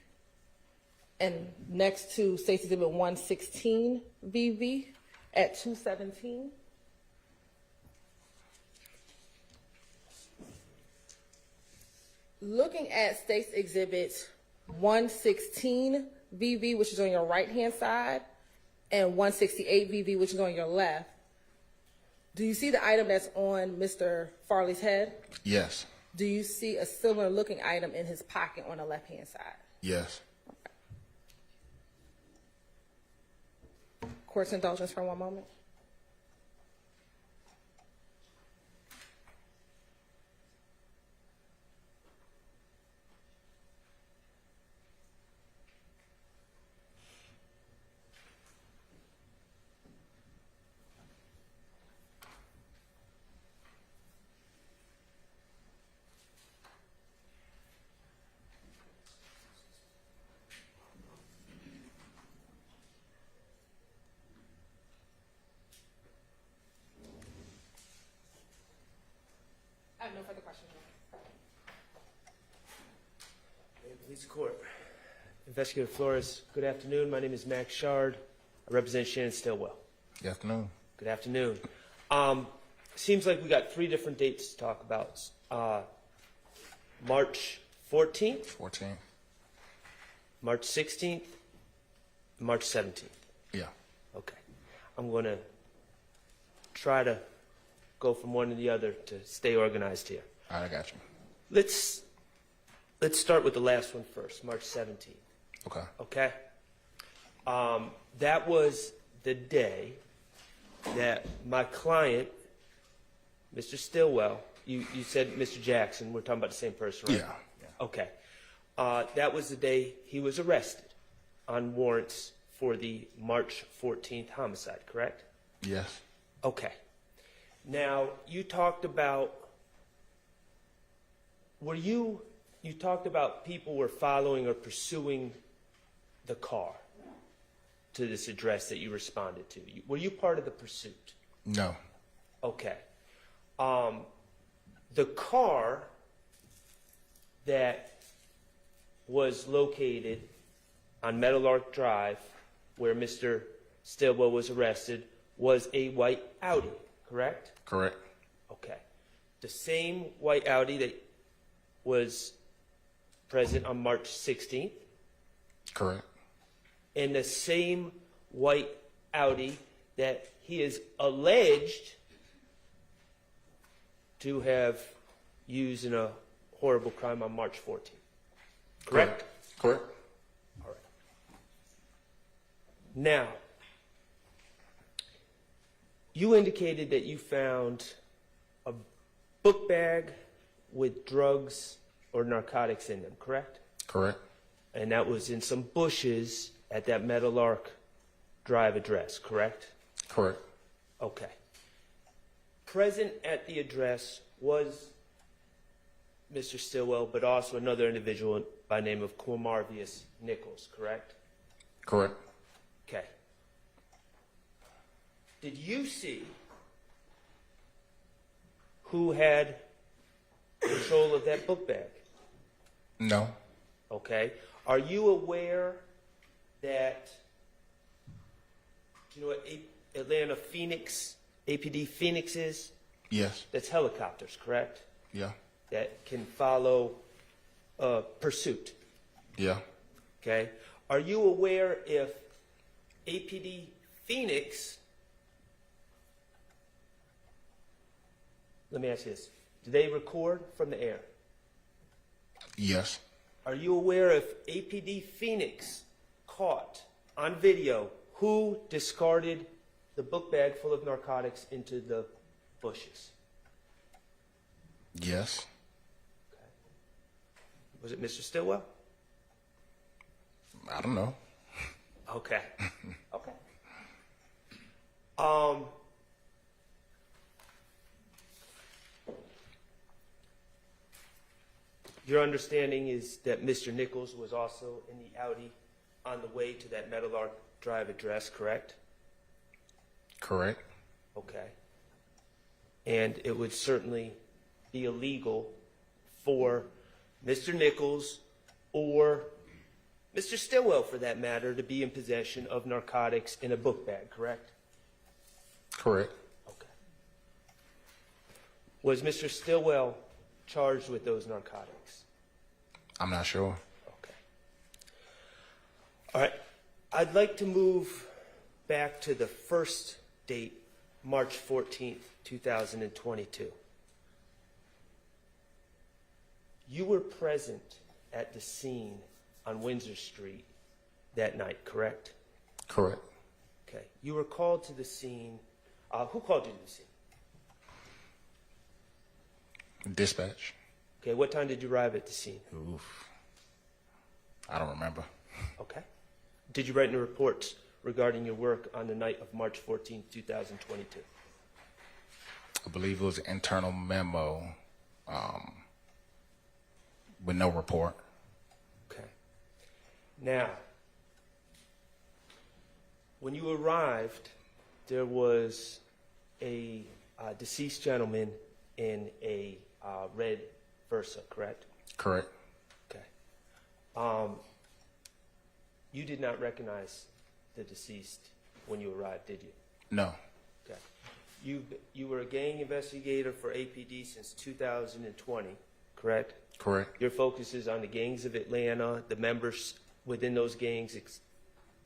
and next to State's Exhibit 116 VV at 217. Looking at State's Exhibit 116 VV, which is on your right-hand side, and 168 VV, which is on your left, do you see the item that's on Mr. Farley's head? Yes. Do you see a similar looking item in his pocket on the left-hand side? Yes. Court's indulgence for one moment. I have no further questions. Police Court. Investigator Flores, good afternoon. My name is Max Shard. I represent Shannon Stillwell. Good afternoon. Good afternoon. Seems like we got 3 different dates to talk about. March 14th, 14. March 16th, March 17th. Yeah. Okay. I'm going to try to go from one to the other to stay organized here. All right, I got you. Let's start with the last one first, March 17th. Okay. Okay? That was the day that my client, Mr. Stillwell, you said Mr. Jackson, we're talking about the same person, right? Yeah. Okay. That was the day he was arrested on warrants for the March 14th homicide, correct? Yes. Okay. Now, you talked about, you talked about people were following or pursuing the car to this address that you responded to. Were you part of the pursuit? No. Okay. The car that was located on Meadowlark Drive, where Mr. Stillwell was arrested, was a white Audi, correct? Correct. Okay. The same white Audi that was present on March 16th, Correct. and the same white Audi that he is alleged to have used in a horrible crime on March 14th. Correct? Correct. All right. Now, you indicated that you found a book bag with drugs or narcotics in them, correct? Correct. And that was in some bushes at that Meadowlark Drive address, correct? Correct. Okay. Present at the address was Mr. Stillwell, but also another individual by the name of Cormarvius Nichols, correct? Correct. Okay. Did you see who had control of that book bag? No. Okay. Are you aware that, do you know what Atlanta Phoenix, APD Phoenix is? Yes. That's helicopters, correct? Yeah. That can follow pursuit. Yeah. Okay. Are you aware if APD Phoenix, let me ask you this, do they record from the air? Yes. Are you aware if APD Phoenix caught on video who discarded the book bag full of narcotics into the bushes? Yes. Was it Mr. Stillwell? I don't know. Okay. Okay. Your understanding is that Mr. Nichols was also in the Audi on the way to that Meadowlark Drive address, correct? Correct. Okay. And it would certainly be illegal for Mr. Nichols or Mr. Stillwell, for that matter, to be in possession of narcotics in a book bag, correct? Correct. Okay. Was Mr. Stillwell charged with those narcotics? I'm not sure. Okay. All right. I'd like to move back to the first date, March 14th, 2022. You were present at the scene on Windsor Street that night, correct? Correct. Okay. You were called to the scene. Who called you to the scene? Dispatch. Okay. What time did you arrive at the scene? Oof. I don't remember. Okay. Did you write any reports regarding your work on the night of March 14th, 2022? I believe it was an internal memo with no report. Okay. Now, when you arrived, there was a deceased gentleman in a red Versa, correct? Correct. Okay. You did not recognize the deceased when you arrived, did you? No. Okay. You were a gang investigator for APD since 2020, correct? Correct. Your focus is on the gangs of Atlanta, the members within those gangs,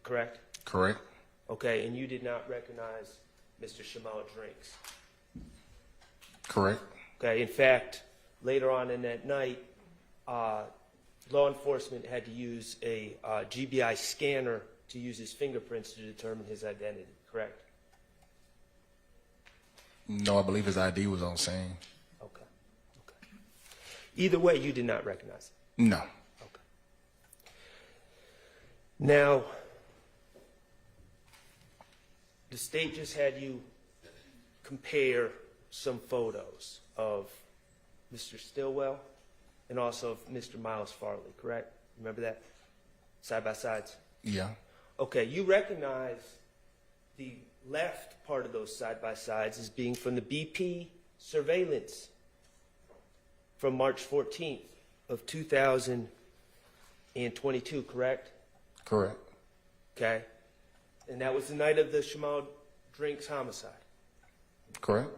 correct? Correct. Okay, and you did not recognize Mr. Shamal Drinks? Correct. Okay, in fact, later on in that night, law enforcement had to use a GBI scanner to use his fingerprints to determine his identity, correct? No, I believe his ID was on scene. Okay. Okay. Either way, you did not recognize it? No. Okay. Now, the state just had you compare some photos of Mr. Stillwell and also of Mr. Miles Farley, correct? Remember that? Side by sides? Yeah. Okay, you recognize the left part of those side by sides as being from the BP surveillance from March 14th of 2022, correct? Correct. Okay. And that was the night of the Shamal Drinks homicide. Correct.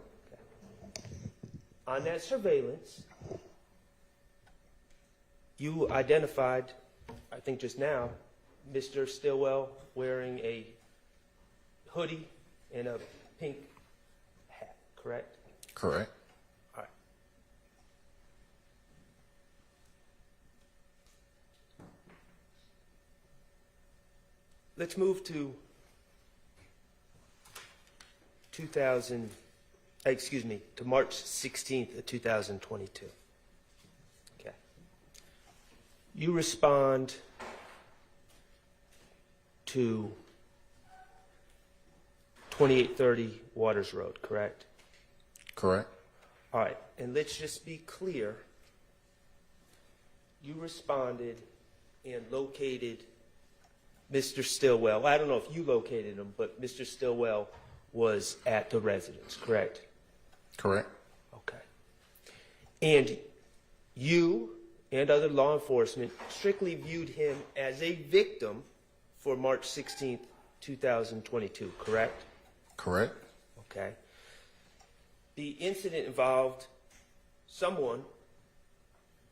On that surveillance, you identified, I think just now, Mr. Stillwell wearing a hoodie and a pink hat, correct? Correct. All right. Let's move to to March 16th of 2022. Okay. You respond to 2830 Waters Road, correct? Correct. All right, and let's just be clear. You responded and located Mr. Stillwell. I don't know if you located him, but Mr. Stillwell was at the residence, correct? Correct. Okay. And you and other law enforcement strictly viewed him as a victim for March 16th, 2022, correct? Correct. Okay. The incident involved someone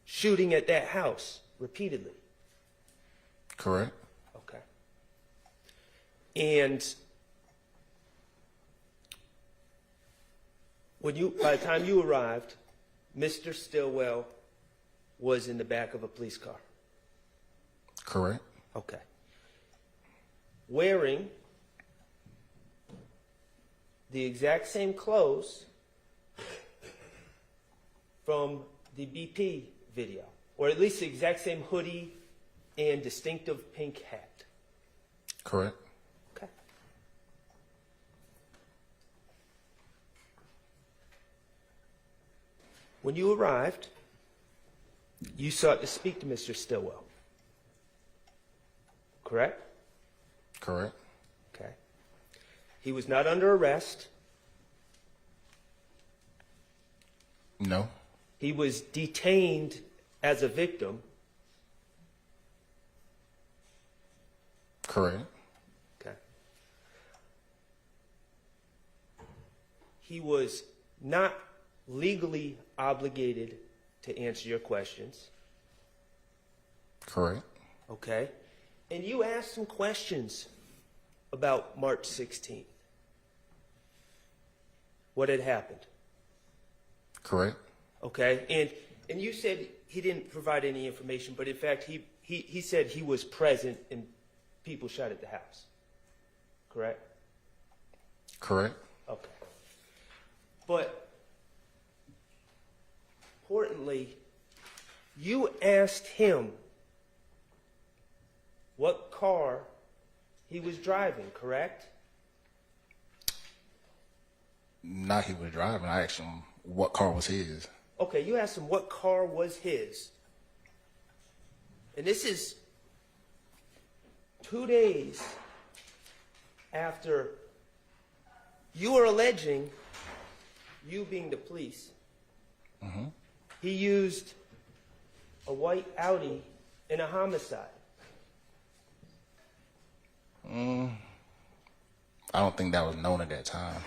shooting at that house repeatedly. Correct. Okay. And by the time you arrived, Mr. Stillwell was in the back of a police car. Correct. Okay. Wearing the exact same clothes from the BP video, or at least the exact same hoodie and distinctive pink hat. Correct. Okay. When you arrived, you sought to speak to Mr. Stillwell. Correct? Correct. Okay. He was not under arrest. No. He was detained as a victim. Correct. Okay. He was not legally obligated to answer your questions. Correct. Okay. And you asked some questions about March 16th. What had happened? Correct. Okay. And you said he didn't provide any information, but in fact he said he was present and people shot at the house. Correct? Correct. Okay. But importantly, you asked him what car he was driving, correct? Not he was driving. I asked him what car was his. Okay, you asked him what car was his. And this is 2 days after you are alleging, you being the police, he used a white Audi in a homicide. I don't think that was known at that time.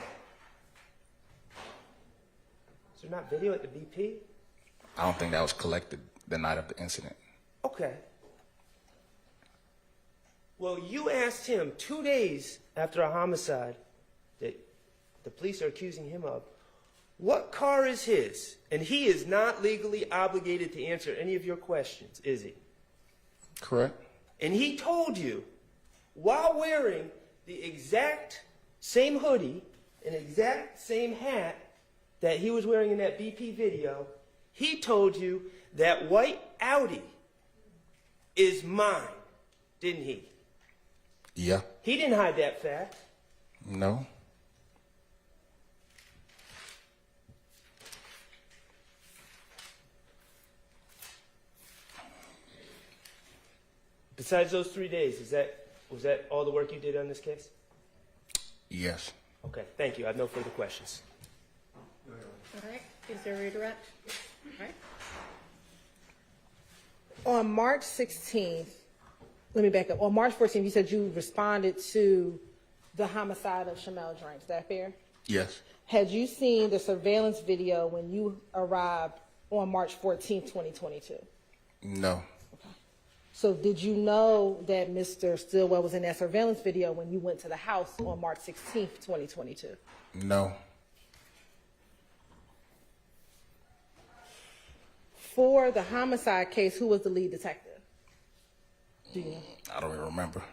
Is there not video at the BP? I don't think that was collected the night of the incident. Okay. Well, you asked him 2 days after a homicide that the police are accusing him of, what car is his? And he is not legally obligated to answer any of your questions, is he? Correct. And he told you, while wearing the exact same hoodie and exact same hat that he was wearing in that BP video, he told you that white Audi is mine, didn't he? Yeah. He didn't hide that fact. No. Besides those 3 days, was that all the work you did on this case? Yes. Okay, thank you. I have no further questions. All right, is there a redirect? All right. On March 16th, let me back up. On March 14th, you said you responded to the homicide of Shamel Drink. Is that fair? Yes. Had you seen the surveillance video when you arrived on March 14th, 2022? No. So did you know that Mr. Stillwell was in that surveillance video when you went to the house on March 16th, 2022? No. For the homicide case, who was the lead detective? Do you know? I don't even remember.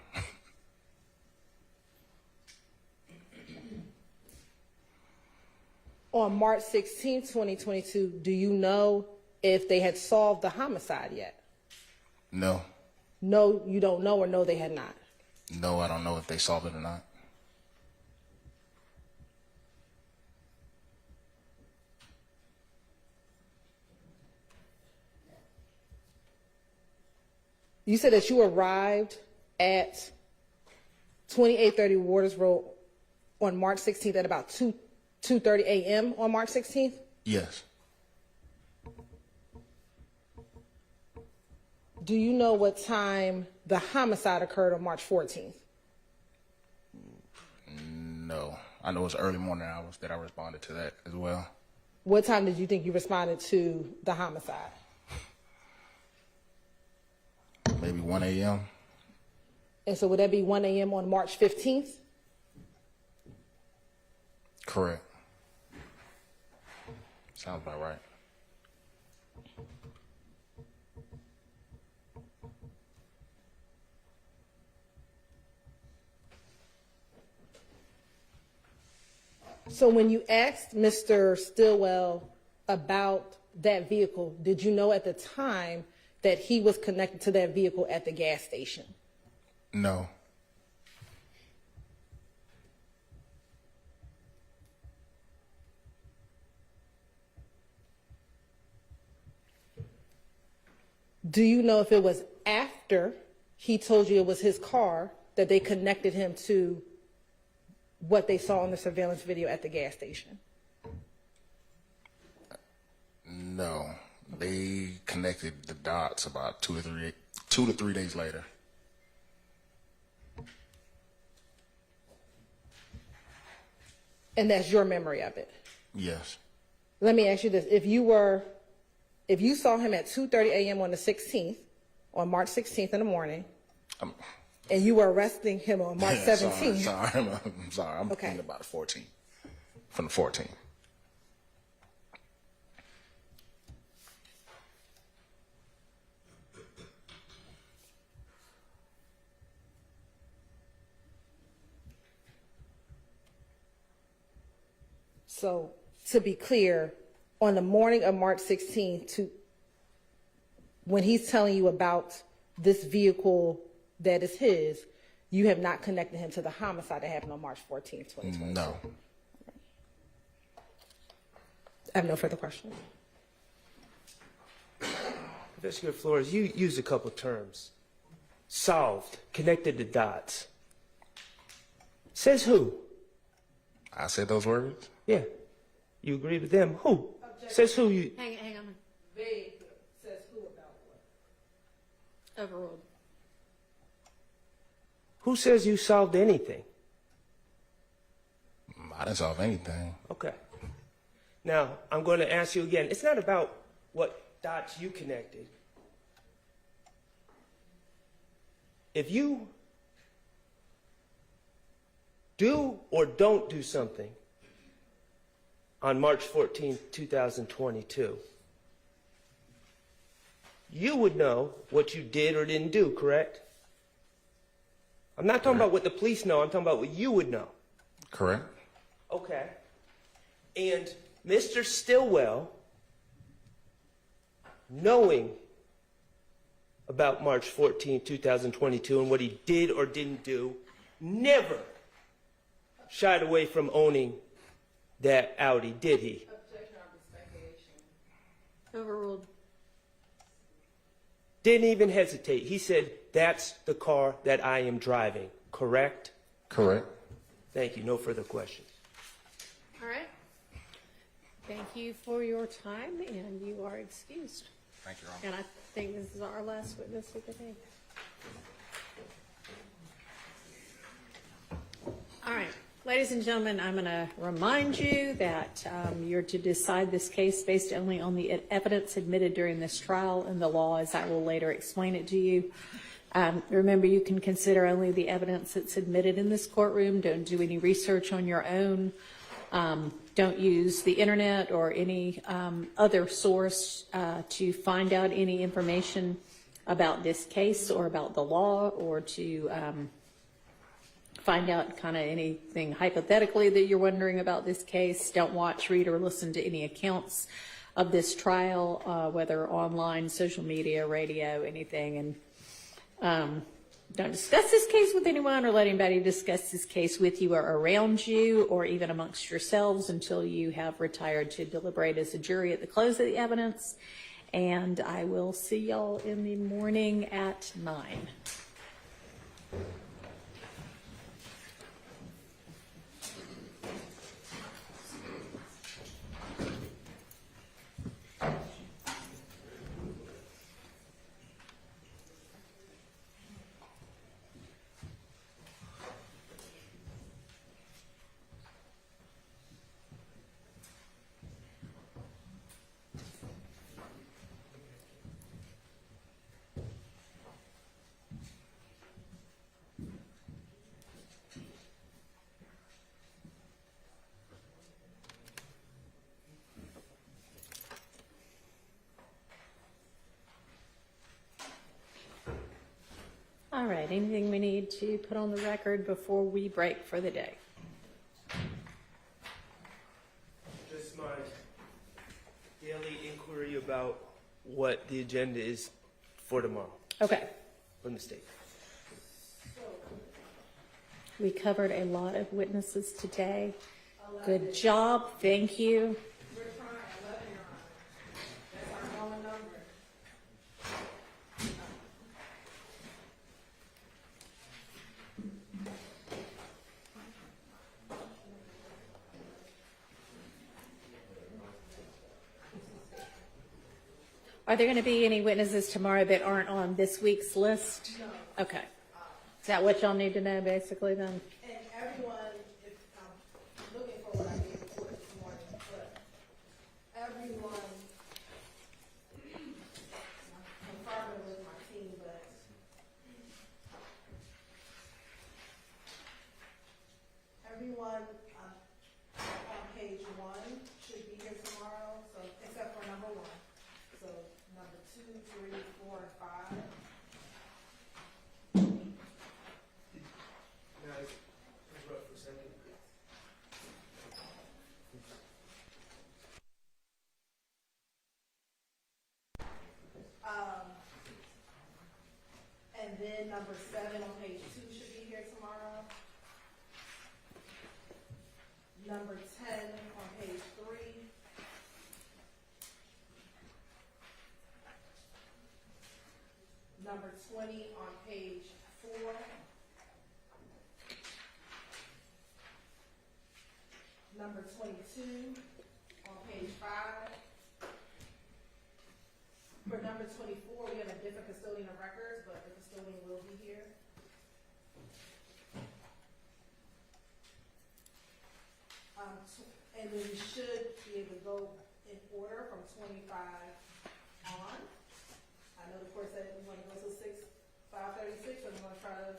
On March 16th, 2022, do you know if they had solved the homicide yet? No. No, you don't know, or no, they had not? No, I don't know if they solved it or not. You said that you arrived at 2830 Waters Road on March 16th at about 2:30 a.m. on March 16th? Yes. Do you know what time the homicide occurred on March 14th? No. I know it was early morning hours that I responded to that as well. What time did you think you responded to the homicide? Maybe 1 a.m. And so would that be 1 a.m. on March 15th? Correct. Sounds about right. So when you asked Mr. Stillwell about that vehicle, did you know at the time that he was connected to that vehicle at the gas station? No. Do you know if it was after he told you it was his car that they connected him to what they saw on the surveillance video at the gas station? No. They connected the dots about 2 to 3 days later. And that's your memory of it? Yes. Let me ask you this. If you saw him at 2:30 a.m. on the 16th, on March 16th in the morning, and you were arresting him on March 17th. Sorry. I'm sorry. I'm thinking about the 14th. From the 14th. So to be clear, on the morning of March 16th, when he's telling you about this vehicle that is his, you have not connected him to the homicide that happened on March 14th, 2022? No. I have no further questions. Investigator Flores, you used a couple terms. Solved, connected the dots. Says who? I said those words? Yeah. You agree with them? Who? Says who you... Hang on. Vague says who about what? Overruled. Who says you solved anything? I didn't solve anything. Okay. Now, I'm going to ask you again. It's not about what dots you connected. If you do or don't do something on March 14, 2022, you would know what you did or didn't do, correct? I'm not talking about what the police know. I'm talking about what you would know. Correct. Okay. And Mr. Stillwell, knowing about March 14, 2022 and what he did or didn't do, never shied away from owning that Audi, did he? Overruled. Didn't even hesitate. He said, that's the car that I am driving, correct? Correct. Thank you. No further questions. All right. Thank you for your time, and you are excused. Thank you, Ron. And I think this is our last witness of the day. All right. Ladies and gentlemen, I'm going to remind you that you're to decide this case based only on the evidence admitted during this trial and the law, as I will later explain it to you. Remember, you can consider only the evidence that's admitted in this courtroom. Don't do any research on your own. Don't use the internet or any other source to find out any information about this case or about the law, or to find out kind of anything hypothetically that you're wondering about this case. Don't watch, read, or listen to any accounts of this trial, whether online, social media, radio, anything. And don't discuss this case with anyone or let anybody discuss this case with you or around you or even amongst yourselves until you have retired to deliberate as a jury at the close of the evidence. And I will see y'all in the morning at 9. All right, anything we need to put on the record before we break for the day? Just my daily inquiry about what the agenda is for tomorrow Okay. from the state. We covered a lot of witnesses today. Good job, thank you. Are there going to be any witnesses tomorrow that aren't on this week's list? No. Okay. Is that what y'all need to know, basically, then? And everyone, if I'm looking for what I gave for this morning, but everyone, I'm confirming with my team, but everyone on page 1 should be here tomorrow, so except for number 1. So number 2, 3, 4, and 5. And then number 7 on page 2 should be here tomorrow. Number 10 on page 3. Number 20 on page 4. Number 22 on page 5. For number 24, we have a different custodian of records, but the custodian will be here. And then we should be able to go in order from 25 on. I know the court said we want to go to 5:36, so I'm going to try to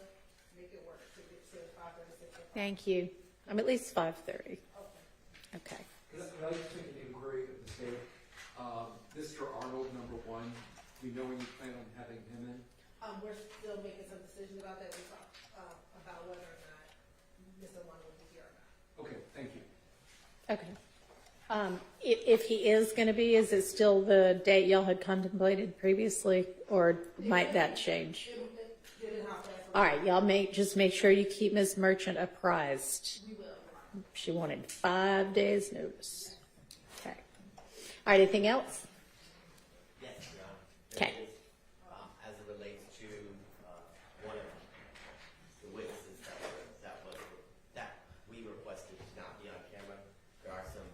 make it work to get to 5:36. Thank you. I'm at least 5:30. Okay. Can I just make an inquiry of the state? Mr. Arnold, number 1, do you know when you plan on having him in? We're still making some decisions about that. We talked about whether or not Mr. Lund will be here or not. Okay, thank you. Okay. If he is going to be, is it still the date y'all had contemplated previously, or might that change? All right, y'all just make sure you keep Ms. Merchant apprised. We will. She wanted 5 days' notice. Okay. All right, anything else? Yes, Your Honor. Okay. As it relates to one of the witnesses that we requested to not be on camera, there are some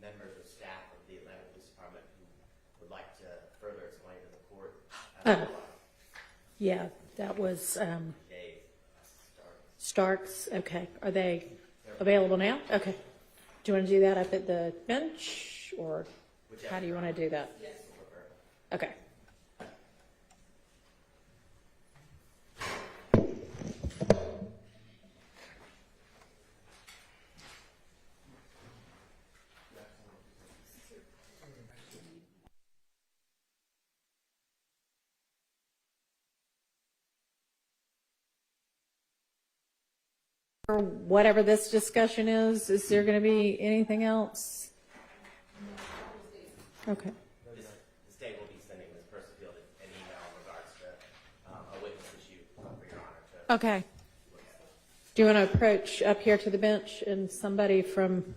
members of staff of the Atlanta Police Department who would like to further explain to the court. Yeah, that was Dave Starks. Okay. Are they available now? Okay. Do you want to do that up at the bench, or how do you want to do that? Yes. Okay. For whatever this discussion is there going to be anything else? Okay. The state will be sending Ms. Percival an email in regards to a witness issue for Your Honor to Okay. Do you want to approach up here to the bench and somebody from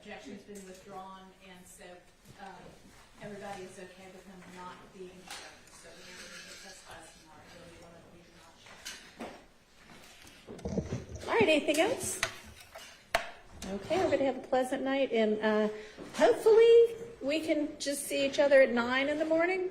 objection's been withdrawn, and so everybody is okay with him not being shown. So we are going to testify tomorrow. He'll be one of the reasons not shown. All right, anything else? Okay, we're going to have a pleasant night, and hopefully we can just see each other at 9 in the morning.